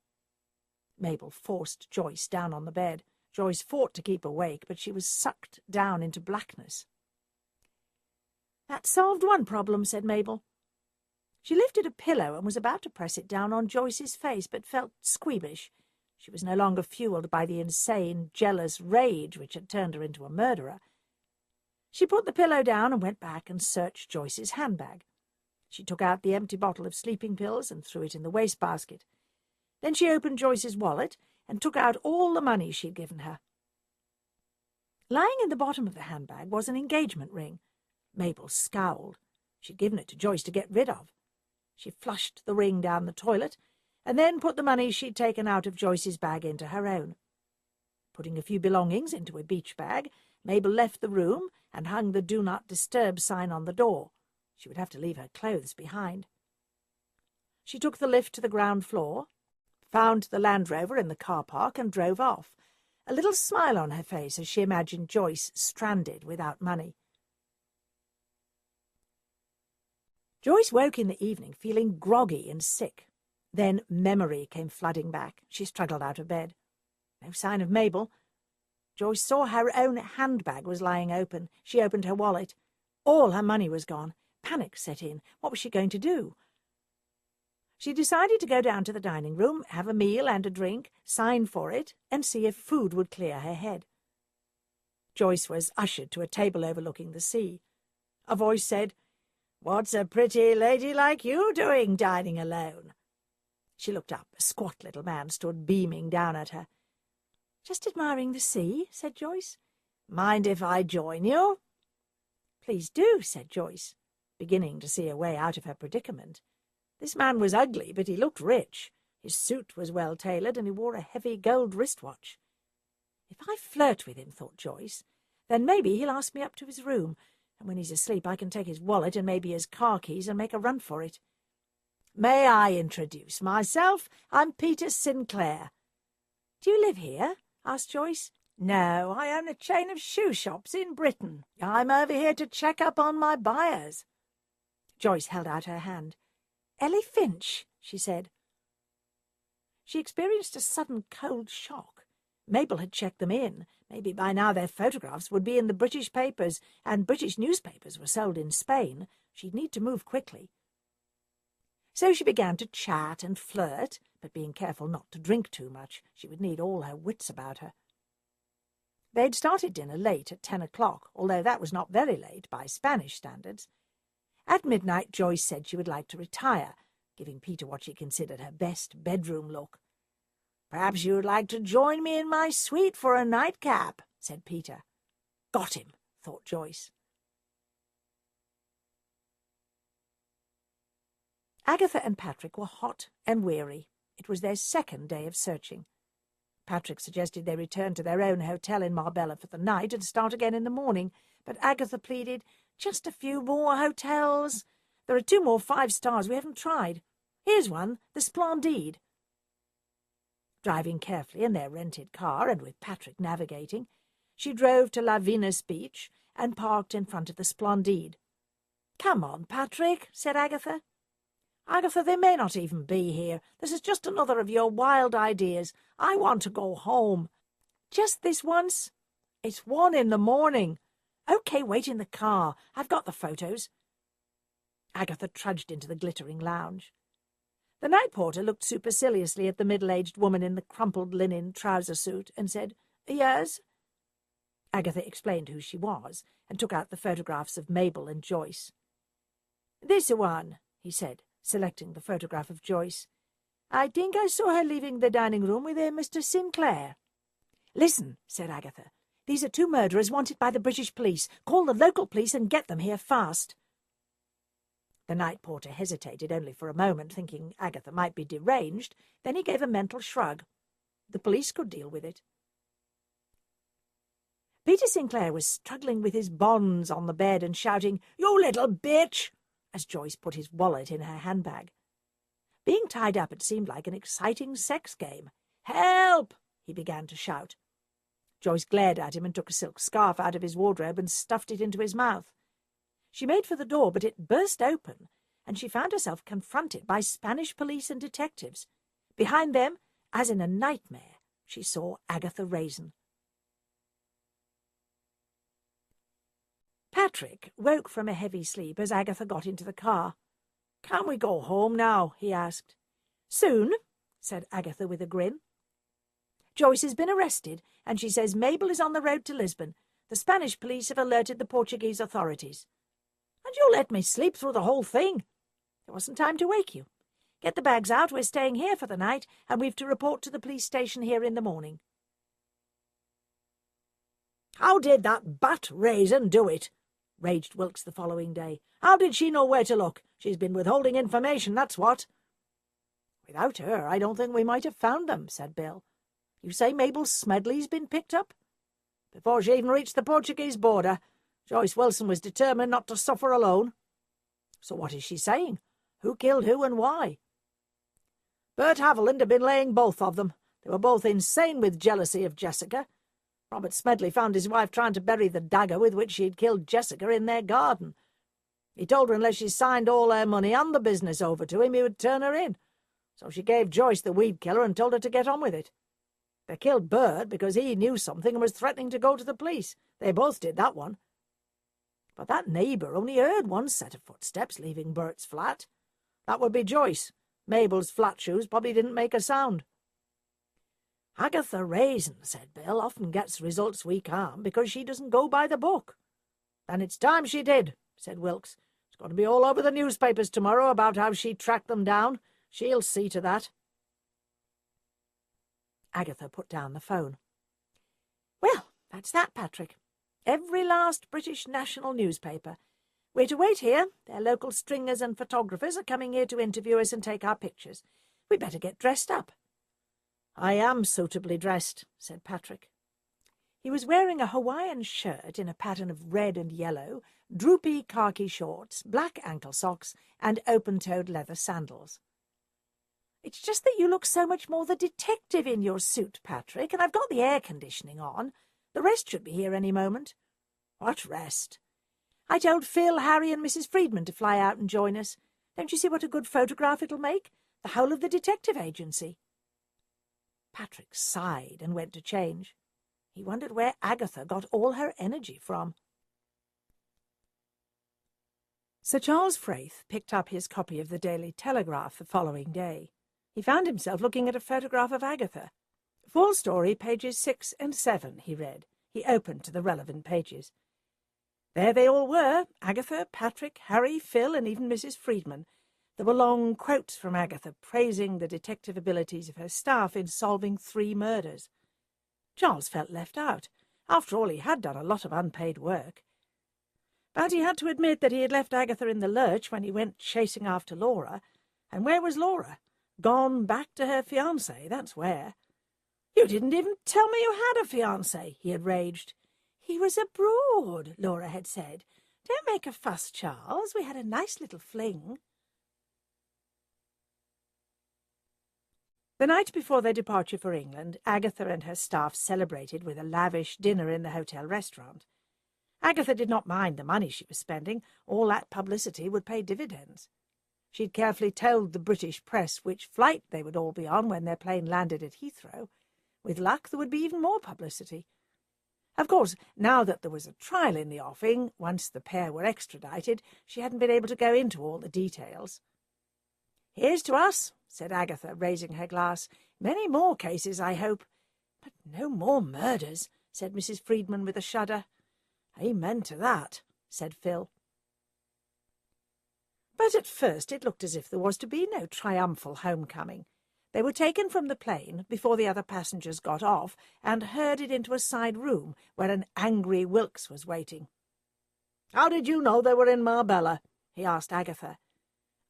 S2: Mabel forced Joyce down on the bed. Joyce fought to keep awake, but she was sucked down into blackness. "That solved one problem," said Mabel. She lifted a pillow and was about to press it down on Joyce's face, but felt squeamish. She was no longer fueled by the insane, jealous rage which had turned her into a murderer. She put the pillow down and went back and searched Joyce's handbag. She took out the empty bottle of sleeping pills and threw it in the wastebasket. Then she opened Joyce's wallet and took out all the money she'd given her. Lying in the bottom of the handbag was an engagement ring. Mabel scowled. She'd given it to Joyce to get rid of. She flushed the ring down the toilet and then put the money she'd taken out of Joyce's bag into her own. Putting a few belongings into a beach bag, Mabel left the room and hung the "Do Not Disturb" sign on the door. She would have to leave her clothes behind. She took the lift to the ground floor, found the Land Rover in the car park and drove off, a little smile on her face as she imagined Joyce stranded without money. Joyce woke in the evening feeling groggy and sick. Then memory came flooding back. She struggled out of bed. No sign of Mabel. Joyce saw her own handbag was lying open. She opened her wallet. All her money was gone. Panic set in. What was she going to do? She decided to go down to the dining room, have a meal and a drink, sign for it, and see if food would clear her head. Joyce was ushered to a table overlooking the sea. A voice said, "What's a pretty lady like you doing dining alone?" She looked up. A squat little man stood beaming down at her. "Just admiring the sea," said Joyce. "Mind if I join you?" "Please do," said Joyce, beginning to see a way out of her predicament. This man was ugly, but he looked rich. His suit was well tailored, and he wore a heavy gold wristwatch. "If I flirt with him," thought Joyce, "then maybe he'll ask me up to his room, and when he's asleep I can take his wallet and maybe his car keys and make a run for it. May I introduce myself? I'm Peter Sinclair." "Do you live here?" asked Joyce. "No, I own a chain of shoe shops in Britain. I'm over here to check up on my buyers." Joyce held out her hand. "Ellie Finch," she said. She experienced a sudden cold shock. Mabel had checked them in. Maybe by now their photographs would be in the British papers, and British newspapers were sold in Spain. She'd need to move quickly. So she began to chat and flirt, but being careful not to drink too much. She would need all her wits about her. They'd started dinner late at 10 o'clock, although that was not very late by Spanish standards. At midnight, Joyce said she would like to retire, giving Peter what she considered her best bedroom look. "Perhaps you would like to join me in my suite for a nightcap," said Peter. "Got him," thought Joyce. Agatha and Patrick were hot and weary. It was their second day of searching. Patrick suggested they return to their own hotel in Marbella for the night and start again in the morning, but Agatha pleaded, "Just a few more hotels. There are 2 more 5 stars we haven't tried. Here's one, the Splendide." Driving carefully in their rented car, and with Patrick navigating, she drove to La Venus Beach and parked in front of the Splendide. "Come on, Patrick," said Agatha. "Agatha, they may not even be here. This is just another of your wild ideas. I want to go home." "Just this once?" "It's 1 in the morning." "Okay, wait in the car. I've got the photos." Agatha trudged into the glittering lounge. The night porter looked superciliously at the middle-aged woman in the crumpled linen trouser suit and said, "Yes?" Agatha explained who she was and took out the photographs of Mabel and Joyce. "This one," he said, selecting the photograph of Joyce. "I think I saw her leaving the dining room with a Mr. Sinclair." "Listen," said Agatha. "These are 2 murderers wanted by the British police. Call the local police and get them here fast." The night porter hesitated only for a moment, thinking Agatha might be deranged. Then he gave a mental shrug. The police could deal with it. Peter Sinclair was struggling with his bonds on the bed and shouting, "You little bitch!" as Joyce put his wallet in her handbag. Being tied up had seemed like an exciting sex game. "Help!" he began to shout. Joyce glared at him and took a silk scarf out of his wardrobe and stuffed it into his mouth. She made for the door, but it burst open, and she found herself confronted by Spanish police and detectives. Behind them, as in a nightmare, she saw Agatha Raisin. Patrick woke from a heavy sleep as Agatha got into the car. "Can we go home now?" he asked. "Soon," said Agatha with a grin. "Joyce has been arrested, and she says Mabel is on the road to Lisbon. The Spanish police have alerted the Portuguese authorities." "And you let me sleep through the whole thing." "There wasn't time to wake you. Get the bags out. We're staying here for the night, and we've to report to the police station here in the morning." "How did that bat Raisin do it?" raged Wilkes the following day. "How did she know where to look? She's been withholding information, that's what." "Without her, I don't think we might have found them," said Bill. "You say Mabel Smedley's been picked up?" "Before she even reached the Portuguese border. Joyce Wilson was determined not to suffer alone." "So what is she saying? Who killed who and why?" "Bert Haviland had been laying both of them. They were both insane with jealousy of Jessica. Robert Smedley found his wife trying to bury the dagger with which she had killed Jessica in their garden. He told her unless she signed all her money and the business over to him, he would turn her in. So she gave Joyce the weed killer and told her to get on with it. They killed Bert because he knew something and was threatening to go to the police. They both did that one. But that neighbour only heard one set of footsteps leaving Bert's flat. That would be Joyce. Mabel's flat shoes probably didn't make a sound." "Agatha Raisin," said Bill, "often gets results we can't because she doesn't go by the book." "Then it's time she did," said Wilkes. "It's going to be all over the newspapers tomorrow about how she tracked them down. She'll see to that." Agatha put down the phone. "Well, that's that, Patrick. Every last British national newspaper. We're to wait here. Their local stringers and photographers are coming here to interview us and take our pictures. We'd better get dressed up." "I am suitably dressed," said Patrick. He was wearing a Hawaiian shirt in a pattern of red and yellow, droopy khaki shorts, black ankle socks, and open-toed leather sandals. "It's just that you look so much more the detective in your suit, Patrick, and I've got the air conditioning on. The rest should be here any moment." "What rest?" "I told Phil, Harry, and Mrs. Friedman to fly out and join us. Don't you see what a good photograph it'll make? The whole of the detective agency." Patrick sighed and went to change. He wondered where Agatha got all her energy from. Sir Charles Fraith picked up his copy of the Daily Telegraph the following day. He found himself looking at a photograph of Agatha. "Full story, pages 6 and 7, he read. He opened to the relevant pages. There they all were, Agatha, Patrick, Harry, Phil, and even Mrs. Friedman. There were long quotes from Agatha praising the detective abilities of her staff in solving 3 murders. Charles felt left out. After all, he had done a lot of unpaid work. But he had to admit that he had left Agatha in the lurch when he went chasing after Laura. And where was Laura? Gone back to her fiancé, that's where. "You didn't even tell me you had a fiancé," he had raged. "He was abroad," Laura had said. "Don't make a fuss, Charles. We had a nice little fling." The night before their departure for England, Agatha and her staff celebrated with a lavish dinner in the hotel restaurant. Agatha did not mind the money she was spending. All that publicity would pay dividends. She'd carefully told the British press which flight they would all be on when their plane landed at Heathrow. With luck, there would be even more publicity. Of course, now that there was a trial in the offing, once the pair were extradited, she hadn't been able to go into all the details. "Here's to us," said Agatha, raising her glass. "Many more cases, I hope." "But no more murders," said Mrs. Friedman with a shudder. "Amen to that," said Phil. But at first it looked as if there was to be no triumphal homecoming. They were taken from the plane before the other passengers got off and herded into a side room where an angry Wilkes was waiting. "How did you know they were in Marbella?" he asked Agatha.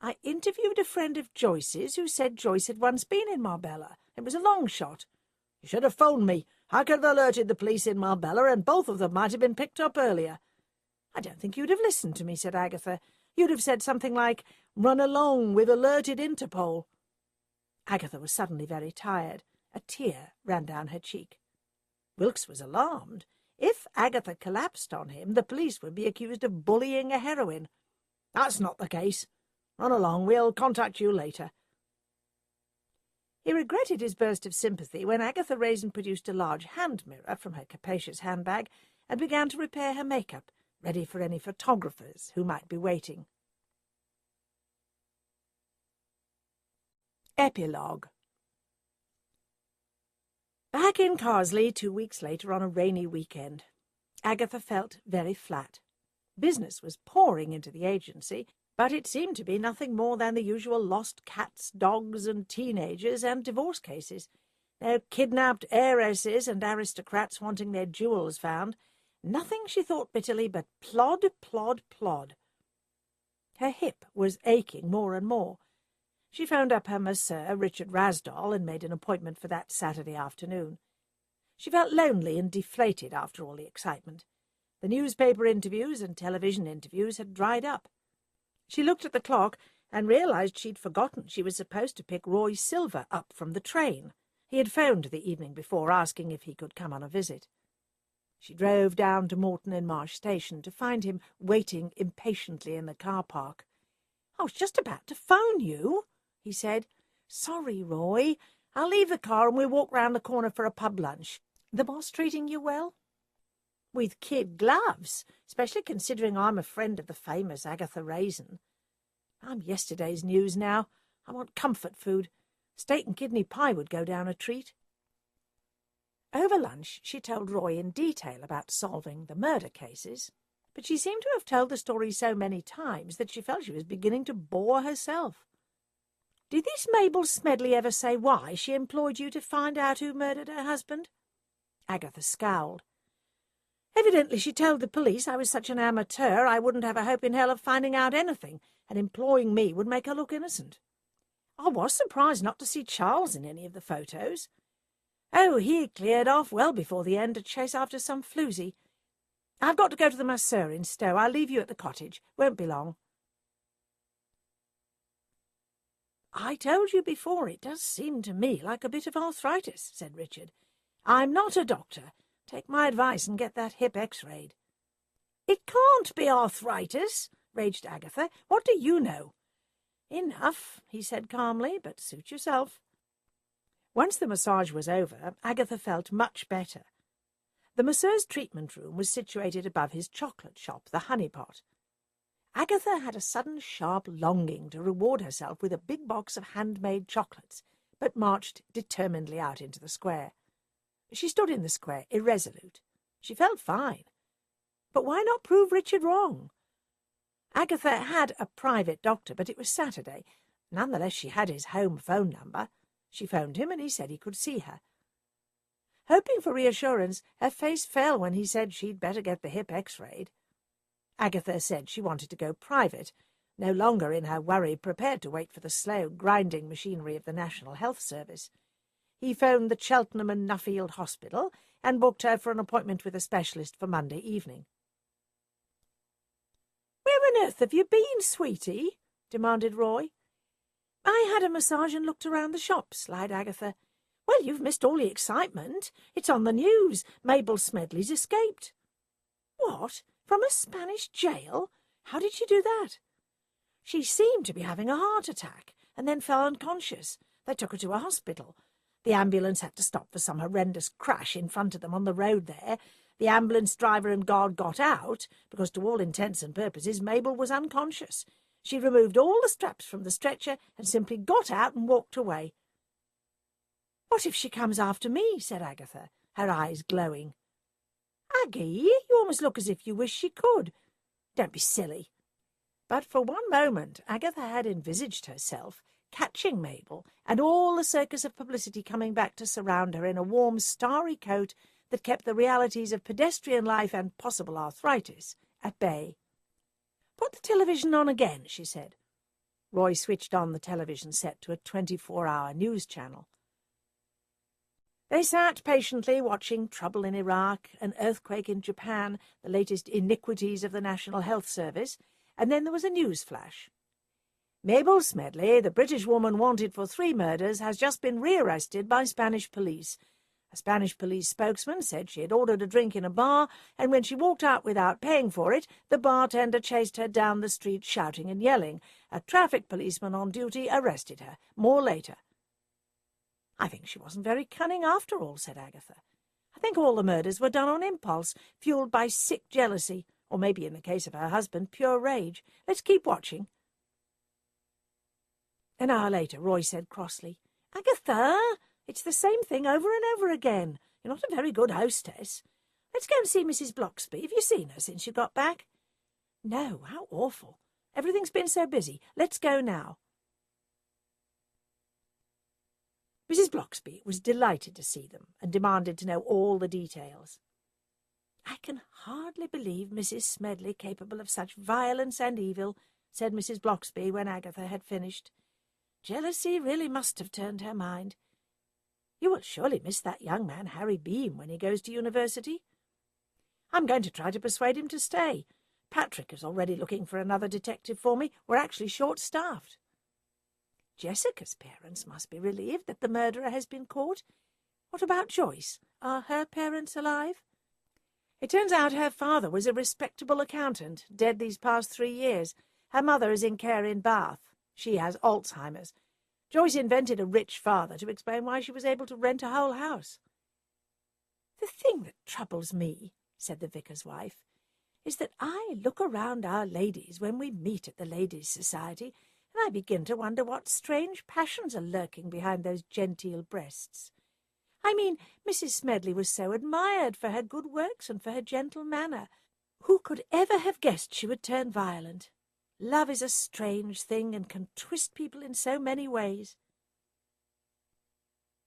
S2: "I interviewed a friend of Joyce's who said Joyce had once been in Marbella. It was a long shot." "You should have phoned me. I could have alerted the police in Marbella, and both of them might have been picked up earlier." "I don't think you'd have listened to me," said Agatha. "You'd have said something like, 'Run along, we've alerted Interpol.'" Agatha was suddenly very tired. A tear ran down her cheek. Wilkes was alarmed. If Agatha collapsed on him, the police would be accused of bullying a heroine. "That's not the case. Run along, we'll contact you later." He regretted his burst of sympathy when Agatha Raisin produced a large hand mirror from her capacious handbag and began to repair her makeup, ready for any photographers who might be waiting. Epilogue. Back in Carsley 2 weeks later on a rainy weekend, Agatha felt very flat. Business was pouring into the agency, but it seemed to be nothing more than the usual lost cats, dogs, and teenagers and divorce cases. No kidnapped heiresses and aristocrats wanting their jewels found. Nothing, she thought bitterly, but plod, plod, plod. Her hip was aching more and more. She phoned up her masseur, Richard Rasdall, and made an appointment for that Saturday afternoon. She felt lonely and deflated after all the excitement. The newspaper interviews and television interviews had dried up. She looked at the clock and realized she'd forgotten she was supposed to pick Roy Silver up from the train. He had phoned the evening before asking if he could come on a visit. She drove down to Moreton-in-Marsh station to find him waiting impatiently in the car park. "I was just about to phone you," he said. "Sorry, Roy. I'll leave the car and we'll walk round the corner for a pub lunch. The boss treating you well?" "With kid gloves, especially considering I'm a friend of the famous Agatha Raisin. I'm yesterday's news now. I want comfort food. Steak and kidney pie would go down a treat." Over lunch she told Roy in detail about solving the murder cases, but she seemed to have told the story so many times that she felt she was beginning to bore herself. "Did this Mabel Smedley ever say why she employed you to find out who murdered her husband?" Agatha scowled. "Evidently she told the police I was such an amateur I wouldn't have a hope in hell of finding out anything, and employing me would make her look innocent. I was surprised not to see Charles in any of the photos. Oh, he cleared off well before the end to chase after some floozy. I've got to go to the masseur in Stowe. I'll leave you at the cottage. Won't be long." "I told you before, it does seem to me like a bit of arthritis," said Richard. "I'm not a doctor. Take my advice and get that hip x-rayed." "It can't be arthritis," raged Agatha. "What do you know?" "Enough," he said calmly, "but suit yourself." Once the massage was over, Agatha felt much better. The masseur's treatment room was situated above his chocolate shop, the Honey Pot. Agatha had a sudden sharp longing to reward herself with a big box of handmade chocolates, but marched determinedly out into the square. She stood in the square, irresolute. She felt fine. But why not prove Richard wrong? Agatha had a private doctor, but it was Saturday. Nonetheless, she had his home phone number. She phoned him, and he said he could see her. Hoping for reassurance, her face fell when he said she'd better get the hip x-rayed. Agatha said she wanted to go private, no longer in her worry prepared to wait for the slow, grinding machinery of the National Health Service. He phoned the Cheltenham and Nuffield Hospital and booked her for an appointment with a specialist for Monday evening. "Where on earth have you been, sweetie?" demanded Roy. "I had a massage and looked around the shops," lied Agatha. "Well, you've missed all the excitement. It's on the news. Mabel Smedley's escaped." "What? From a Spanish jail? How did she do that?" "She seemed to be having a heart attack and then fell unconscious. They took her to a hospital. The ambulance had to stop for some horrendous crash in front of them on the road there. The ambulance driver and guard got out because, to all intents and purposes, Mabel was unconscious. She removed all the straps from the stretcher and simply got out and walked away. "What if she comes after me?" said Agatha, her eyes glowing. "Aggie, you almost look as if you wish she could. Don't be silly." But for one moment Agatha had envisaged herself catching Mabel and all the circus of publicity coming back to surround her in a warm, starry coat that kept the realities of pedestrian life and possible arthritis at bay. "Put the television on again," she said. Roy switched on the television set to a 24-hour news channel. They sat patiently watching trouble in Iraq, an earthquake in Japan, the latest iniquities of the National Health Service, and then there was a news flash. "Mabel Smedley, the British woman wanted for 3 murders, has just been rearrested by Spanish police. A Spanish police spokesman said she had ordered a drink in a bar, and when she walked out without paying for it, the bartender chased her down the street shouting and yelling. A traffic policeman on duty arrested her. More later." "I think she wasn't very cunning after all," said Agatha. "I think all the murders were done on impulse, fueled by sick jealousy, or maybe in the case of her husband, pure rage. Let's keep watching." An hour later, Roy said crossly, "Agatha, it's the same thing over and over again. You're not a very good hostess. Let's go and see Mrs. Bloxby. Have you seen her since you got back?" "No, how awful. Everything's been so busy. Let's go now." Mrs. Bloxby was delighted to see them and demanded to know all the details. "I can hardly believe Mrs. Smedley capable of such violence and evil," said Mrs. Bloxby when Agatha had finished. "Jealousy really must have turned her mind. You will surely miss that young man, Harry Beam, when he goes to university. I'm going to try to persuade him to stay. Patrick is already looking for another detective for me. We're actually short-staffed." Jessica's parents must be relieved that the murderer has been caught. What about Joyce? Are her parents alive? It turns out her father was a respectable accountant, dead these past 3 years. Her mother is in care in Bath. She has Alzheimer's. Joyce invented a rich father to explain why she was able to rent a whole house. "The thing that troubles me," said the vicar's wife, "is that I look around our ladies when we meet at the Ladies' Society, and I begin to wonder what strange passions are lurking behind those genteel breasts. I mean, Mrs. Smedley was so admired for her good works and for her gentle manner. Who could ever have guessed she would turn violent? Love is a strange thing and can twist people in so many ways."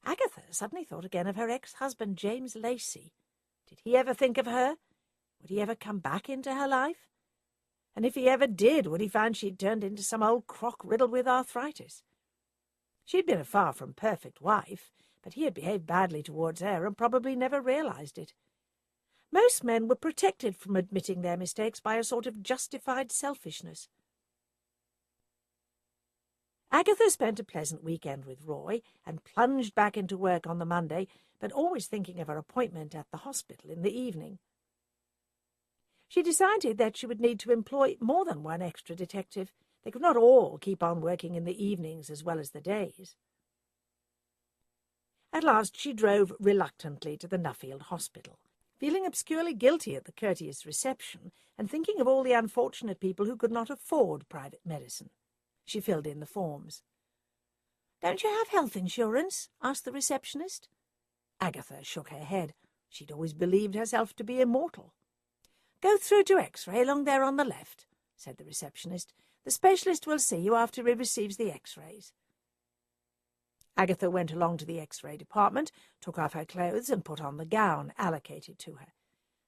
S2: Agatha suddenly thought again of her ex-husband, James Lacey. Did he ever think of her? Would he ever come back into her life? And if he ever did, would he find she'd turned into some old crock riddled with arthritis? She'd been a far from perfect wife, but he had behaved badly towards her and probably never realized it. Most men were protected from admitting their mistakes by a sort of justified selfishness. Agatha spent a pleasant weekend with Roy and plunged back into work on the Monday, but always thinking of her appointment at the hospital in the evening. She decided that she would need to employ more than one extra detective. They could not all keep on working in the evenings as well as the days. At last she drove reluctantly to the Nuffield Hospital, feeling obscurely guilty at the courteous reception and thinking of all the unfortunate people who could not afford private medicine. She filled in the forms. "Don't you have health insurance?" asked the receptionist. Agatha shook her head. She'd always believed herself to be immortal. "Go through to X-ray along there on the left," said the receptionist. "The specialist will see you after he receives the X-rays." Agatha went along to the X-ray department, took off her clothes and put on the gown allocated to her.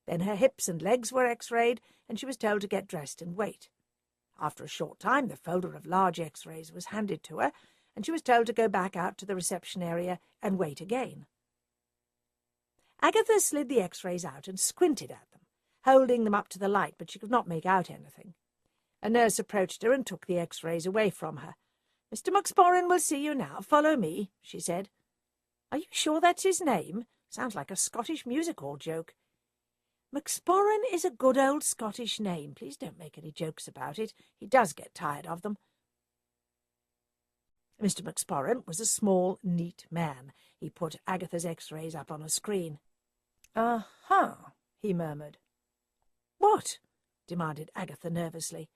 S2: Then her hips and legs were X-rayed, and she was told to get dressed and wait. After a short time, the folder of large X-rays was handed to her, and she was told to go back out to the reception area and wait again. Agatha slid the X-rays out and squinted at them, holding them up to the light, but she could not make out anything. A nurse approached her and took the X-rays away from her. "Mr. Moxboran will see you now. Follow me," she said. "Are you sure that's his name? Sounds like a Scottish music hall joke." "Moxboran is a good old Scottish name. Please don't make any jokes about it. He does get tired of them." Mr. Moxboran was a small, neat man. He put Agatha's X-rays up on a screen. "Uh-huh," he murmured. "What?" demanded Agatha nervously.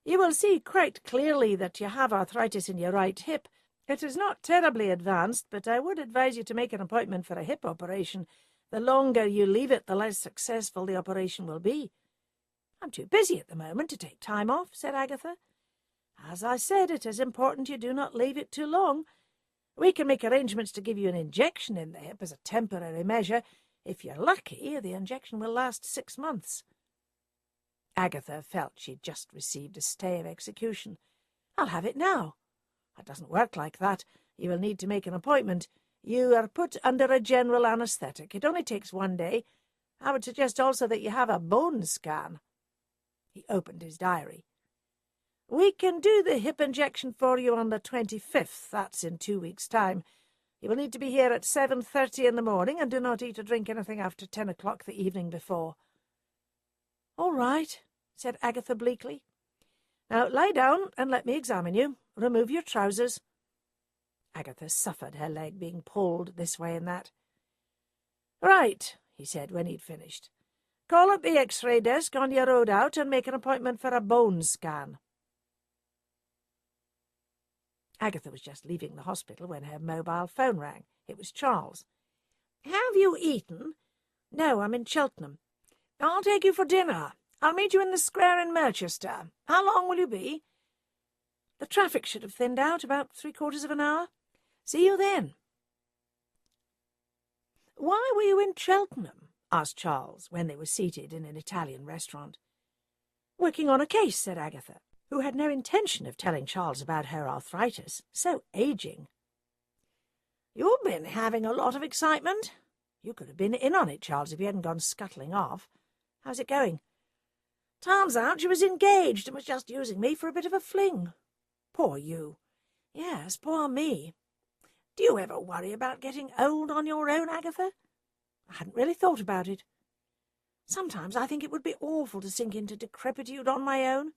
S2: You will see quite clearly that you have arthritis in your right hip. It is not terribly advanced, but I would advise you to make an appointment for a hip operation. The longer you leave it, the less successful the operation will be." "I'm too busy at the moment to take time off," said Agatha. "As I said, it is important you do not leave it too long. We can make arrangements to give you an injection in the hip as a temporary measure. If you're lucky, the injection will last 6 months." Agatha felt she'd just received a stay of execution. "I'll have it now." "It doesn't work like that. You will need to make an appointment. You are put under a general anaesthetic. It only takes 1 day. I would suggest also that you have a bone scan." He opened his diary. "We can do the hip injection for you on the 25th. That's in 2 weeks' time. You will need to be here at 7:30 in the morning, and do not eat or drink anything after 10 o'clock the evening before." "All right," said Agatha bleakly. "Now lie down and let me examine you. Remove your trousers." Agatha suffered her leg being pulled this way and that. "Right," he said when he'd finished. "Call at the X-ray desk on your road out and make an appointment for a bone scan." Agatha was just leaving the hospital when her mobile phone rang. It was Charles. "Have you eaten?" "No, I'm in Cheltenham." "I'll take you for dinner. I'll meet you in the square in Merchester. How long will you be?" "The traffic should have thinned out, about 3/4 of an hour." "See you then." "Why were you in Cheltenham?" asked Charles, when they were seated in an Italian restaurant. "Working on a case," said Agatha, who had no intention of telling Charles about her arthritis, so ageing. "You've been having a lot of excitement. You could have been in on it, Charles, if you hadn't gone scuttling off. How's it going?" "Turns out she was engaged and was just using me for a bit of a fling." "Poor you." "Yes, poor me. Do you ever worry about getting old on your own, Agatha?" "I hadn't really thought about it." "Sometimes I think it would be awful to sink into decrepitude on my own."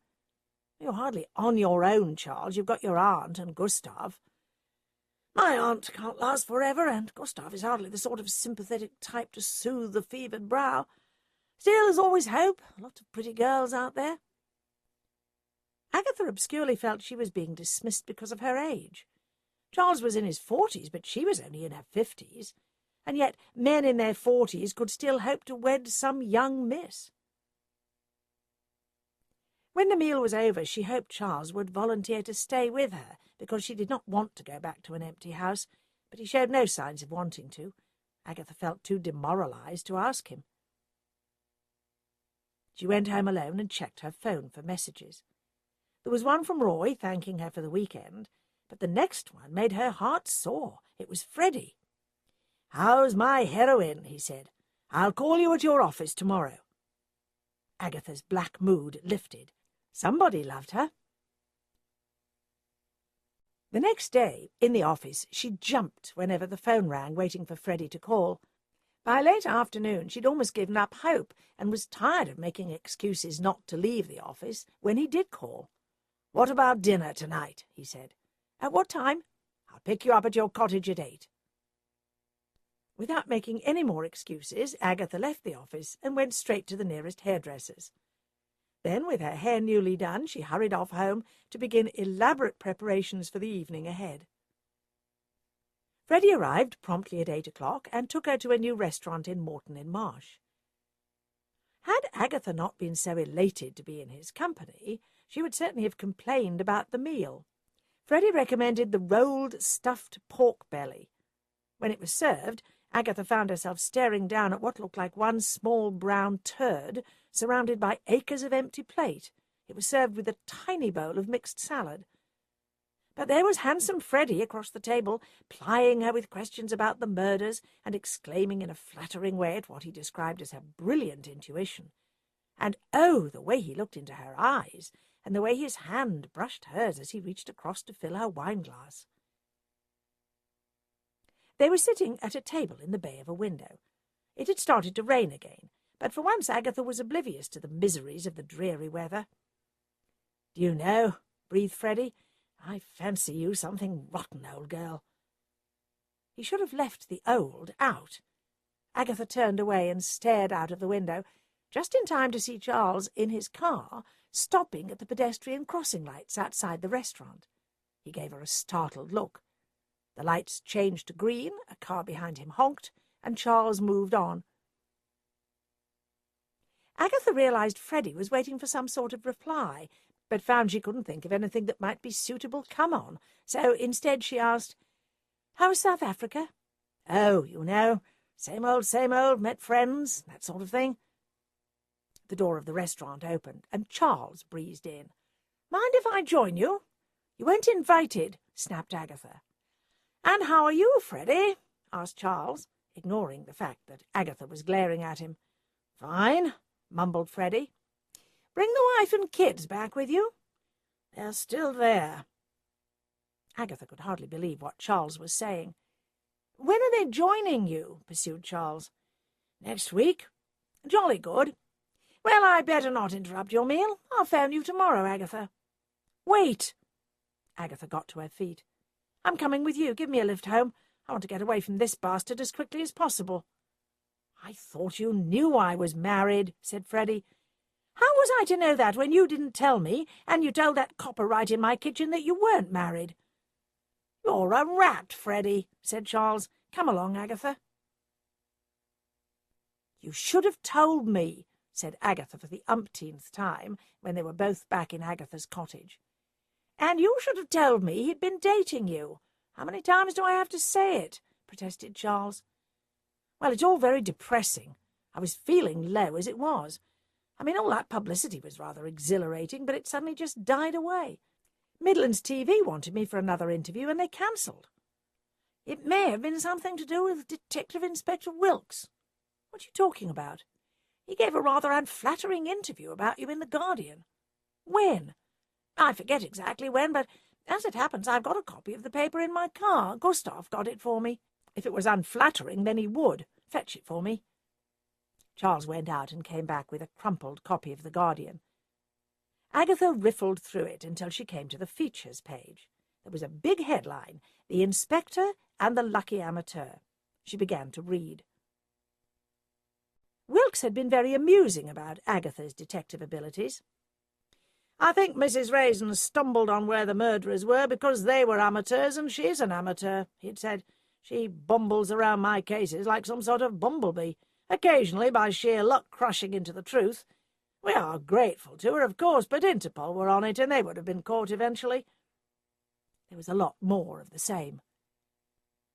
S2: "You're hardly on your own, Charles. You've got your aunt and Gustav." "My aunt can't last forever, and Gustav is hardly the sort of sympathetic type to soothe the fevered brow. Still, there's always hope. A lot of pretty girls out there." Agatha obscurely felt she was being dismissed because of her age. Charles was in his 40s, but she was only in her 50s, and yet men in their 40s could still hope to wed some young miss. When the meal was over, she hoped Charles would volunteer to stay with her, because she did not want to go back to an empty house, but he showed no signs of wanting to. Agatha felt too demoralised to ask him. She went home alone and checked her phone for messages. There was one from Roy thanking her for the weekend, but the next one made her heart sore. It was Freddie. "How's my heroine?" he said. "I'll call you at your office tomorrow." Agatha's black mood lifted. Somebody loved her. The next day, in the office, she jumped whenever the phone rang, waiting for Freddie to call. By late afternoon, she'd almost given up hope and was tired of making excuses not to leave the office when he did call. "What about dinner tonight?" he said. "At what time?" "I'll pick you up at your cottage at 8. Without making any more excuses, Agatha left the office and went straight to the nearest hairdresser's. Then, with her hair newly done, she hurried off home to begin elaborate preparations for the evening ahead. Freddie arrived promptly at 8 o'clock and took her to a new restaurant in Moreton-in-Marsh. Had Agatha not been so elated to be in his company, she would certainly have complained about the meal. Freddie recommended the rolled stuffed pork belly. When it was served, Agatha found herself staring down at what looked like one small brown turd surrounded by acres of empty plate. It was served with a tiny bowl of mixed salad. But there was handsome Freddie across the table, plying her with questions about the murders and exclaiming in a flattering way at what he described as her brilliant intuition. And oh, the way he looked into her eyes, and the way his hand brushed hers as he reached across to fill her wine-glass. They were sitting at a table in the bay of a window. It had started to rain again, but for once Agatha was oblivious to the miseries of the dreary weather. "Do you know," breathed Freddie, "I fancy you something rotten, old girl." He should have left the old out. Agatha turned away and stared out of the window.
S1: just in time to see Charles in his car stopping at the pedestrian crossing lights outside the restaurant. He gave her a startled look. The lights changed to green, a car behind him honked, and Charles moved on. Agatha realised Freddie was waiting for some sort of reply, but found she couldn't think of anything that might be suitable come on. So instead she asked, "How's South Africa?" "Oh, you know, same old, met friends, that sort of thing." The door of the restaurant opened, and Charles breezed in. "Mind if I join you?" "You weren't invited," snapped Agatha. "And how are you, Freddie?" asked Charles, ignoring the fact that Agatha was glaring at him. "Fine," mumbled Freddie. "Bring the wife and kids back with you?" "They're still there." Agatha could hardly believe what Charles was saying. "When are they joining you?" pursued Charles. "Next week." "Jolly good. Well, I better not interrupt your meal. I'll phone you tomorrow, Agatha." "Wait!" Agatha got to her feet. "I'm coming with you. Give me a lift home. I want to get away from this bastard as quickly as possible." "I thought you knew I was married," said Freddie. "How was I to know that when you didn't tell me, and you told that copper right in my kitchen that you weren't married?" "You're a rat, Freddie," said Charles. "Come along, Agatha." "You should have told me," said Agatha for the umpteenth time, when they were both back in Agatha's cottage. "And you should have told me he'd been dating you. How many times do I have to say it?" protested Charles. "Well, it's all very depressing. I was feeling low as it was. I mean, all that publicity was rather exhilarating, but it suddenly just died away. Midlands TV wanted me for another interview, and they cancelled. It may have been something to do with Detective Inspector Wilkes." "What are you talking about?" "He gave a rather unflattering interview about you in The Guardian." "When?" "I forget exactly when, but as it happens I've got a copy of the paper in my car. Gustav got it for me. If it was unflattering, then he would. Fetch it for me." Charles went out and came back with a crumpled copy of The Guardian. Agatha riffled through it until she came to the features page. There was a big headline, "The Inspector and the Lucky Amateur." She began to read. Wilkes had been very amusing about Agatha's detective abilities. "I think Mrs. Raisin stumbled on where the murderers were because they were amateurs and she's an amateur," he'd said. "She bumbles around my cases like some sort of bumblebee, occasionally by sheer luck crushing into the truth. We are grateful to her, of course, but Interpol were on it and they would have been caught eventually." There was a lot more of the same.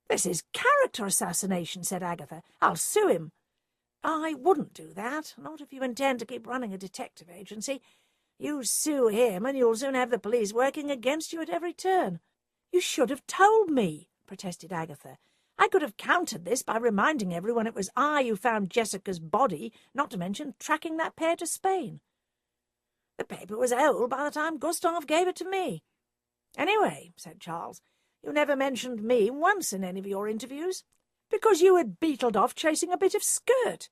S1: "This is character assassination," said Agatha. "I'll sue him." "I wouldn't do that, not if you intend to keep running a detective agency. You sue him and you'll soon have the police working against you at every turn." "You should have told me," protested Agatha. "I could have countered this by reminding everyone it was I who found Jessica's body, not to mention tracking that pair to Spain." "The paper was old by the time Gustav gave it to me." "Anyway," said Charles, "you never mentioned me once in any of your interviews." "Because you had beetled off chasing a bit of skirt."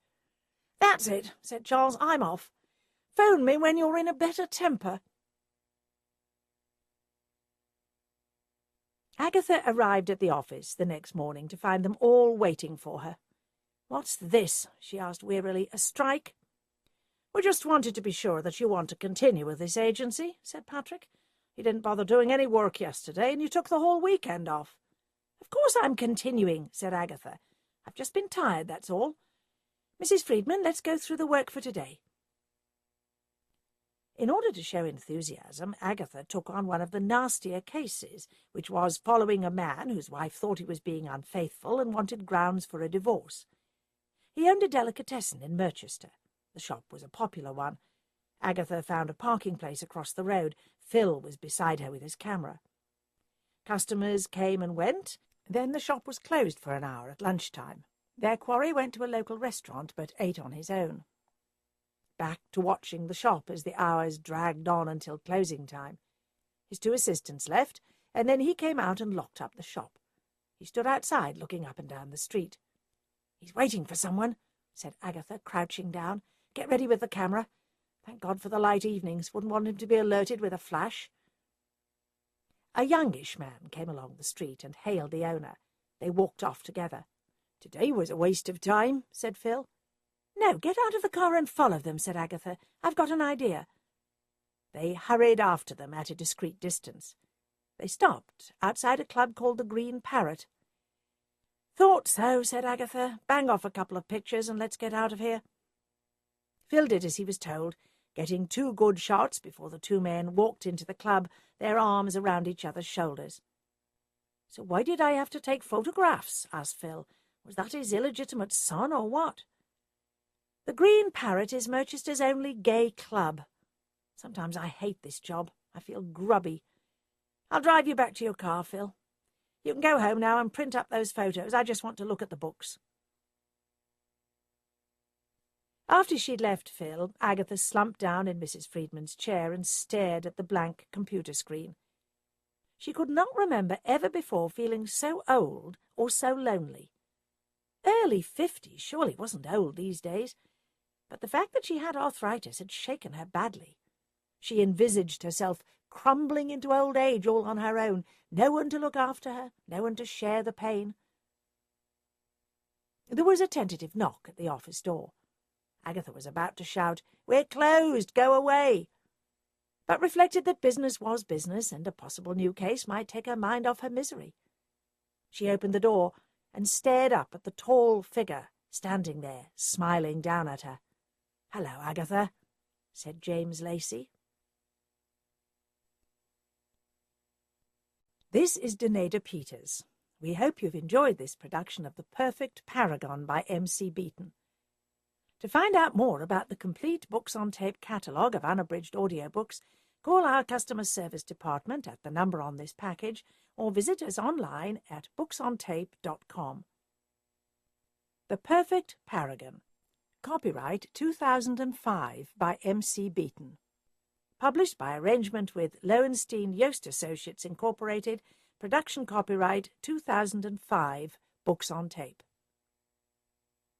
S1: "That's it," said Charles. "I'm off. Phone me when you're in a better temper." Agatha arrived at the office the next morning to find them all waiting for her. "What's this?" she asked wearily. "A strike?" "We just wanted to be sure that you want to continue with this agency," said Patrick. "You didn't bother doing any work yesterday, and you took the whole weekend off." "Of course I'm continuing," said Agatha. "I've just been tired, that's all. Mrs. Friedman, let's go through the work for today." In order to show enthusiasm, Agatha took on one of the nastier cases, which was following a man whose wife thought he was being unfaithful and wanted grounds for a divorce. He owned a delicatessen in Merchester. The shop was a popular one. Agatha found a parking place across the road. Phil was beside her with his camera. Customers came and went. Then the shop was closed for an hour at lunchtime. Their quarry went to a local restaurant, but ate on his own. Back to watching the shop as the hours dragged on until closing time. His two assistants left, and then he came out and locked up the shop. He stood outside looking up and down the street. "He's waiting for someone," said Agatha, crouching down. "Get ready with the camera. Thank God for the light evenings. Wouldn't want him to be alerted with a flash." A youngish man came along the street and hailed the owner. They walked off together. "Today was a waste of time," said Phil. No, get out of the car and follow them, said Agatha. I've got an idea. They hurried after them at a discreet distance. They stopped outside a club called the Green Parrot. Thought so, said Agatha. Bang off a couple of pictures and let's get out of here. Phil did as he was told, getting 2 good shots before the 2 men walked into the club, their arms around each other's shoulders. So why did I have to take photographs? Asked Phil. Was that his illegitimate son or what? The Green Parrot is Merchester's only gay club. Sometimes I hate this job. I feel grubby. I'll drive you back to your car, Phil. You can go home now and print up those photos. I just want to look at the books. After she'd left Phil, Agatha slumped down in Mrs. Friedman's chair and stared at the blank computer screen. She could not remember ever before feeling so old or so lonely. Early 50s surely wasn't old these days, but the fact that she had arthritis had shaken her badly. She envisaged herself crumbling into old age all on her own, no one to look after her, no one to share the pain. There was a tentative knock at the office door. Agatha was about to shout, "We're closed, go away," but reflected that business was business and a possible new case might take her mind off her misery. She opened the door and stared up at the tall figure standing there, smiling down at her. "Hello, Agatha," said James Lacey. This is Danada Peters. We hope you've enjoyed this production of The Perfect Paragon by M.C. Beaton. To find out more about the complete Books on Tape catalogue of unabridged audiobooks, call our customer service department at the number on this package or visit us online at booksontape.com. The Perfect Paragon. Copyright 2005 by M.C. Beaton. Published by arrangement with Lowenstein Yost Associates Incorporated. Production copyright 2005. Books on Tape.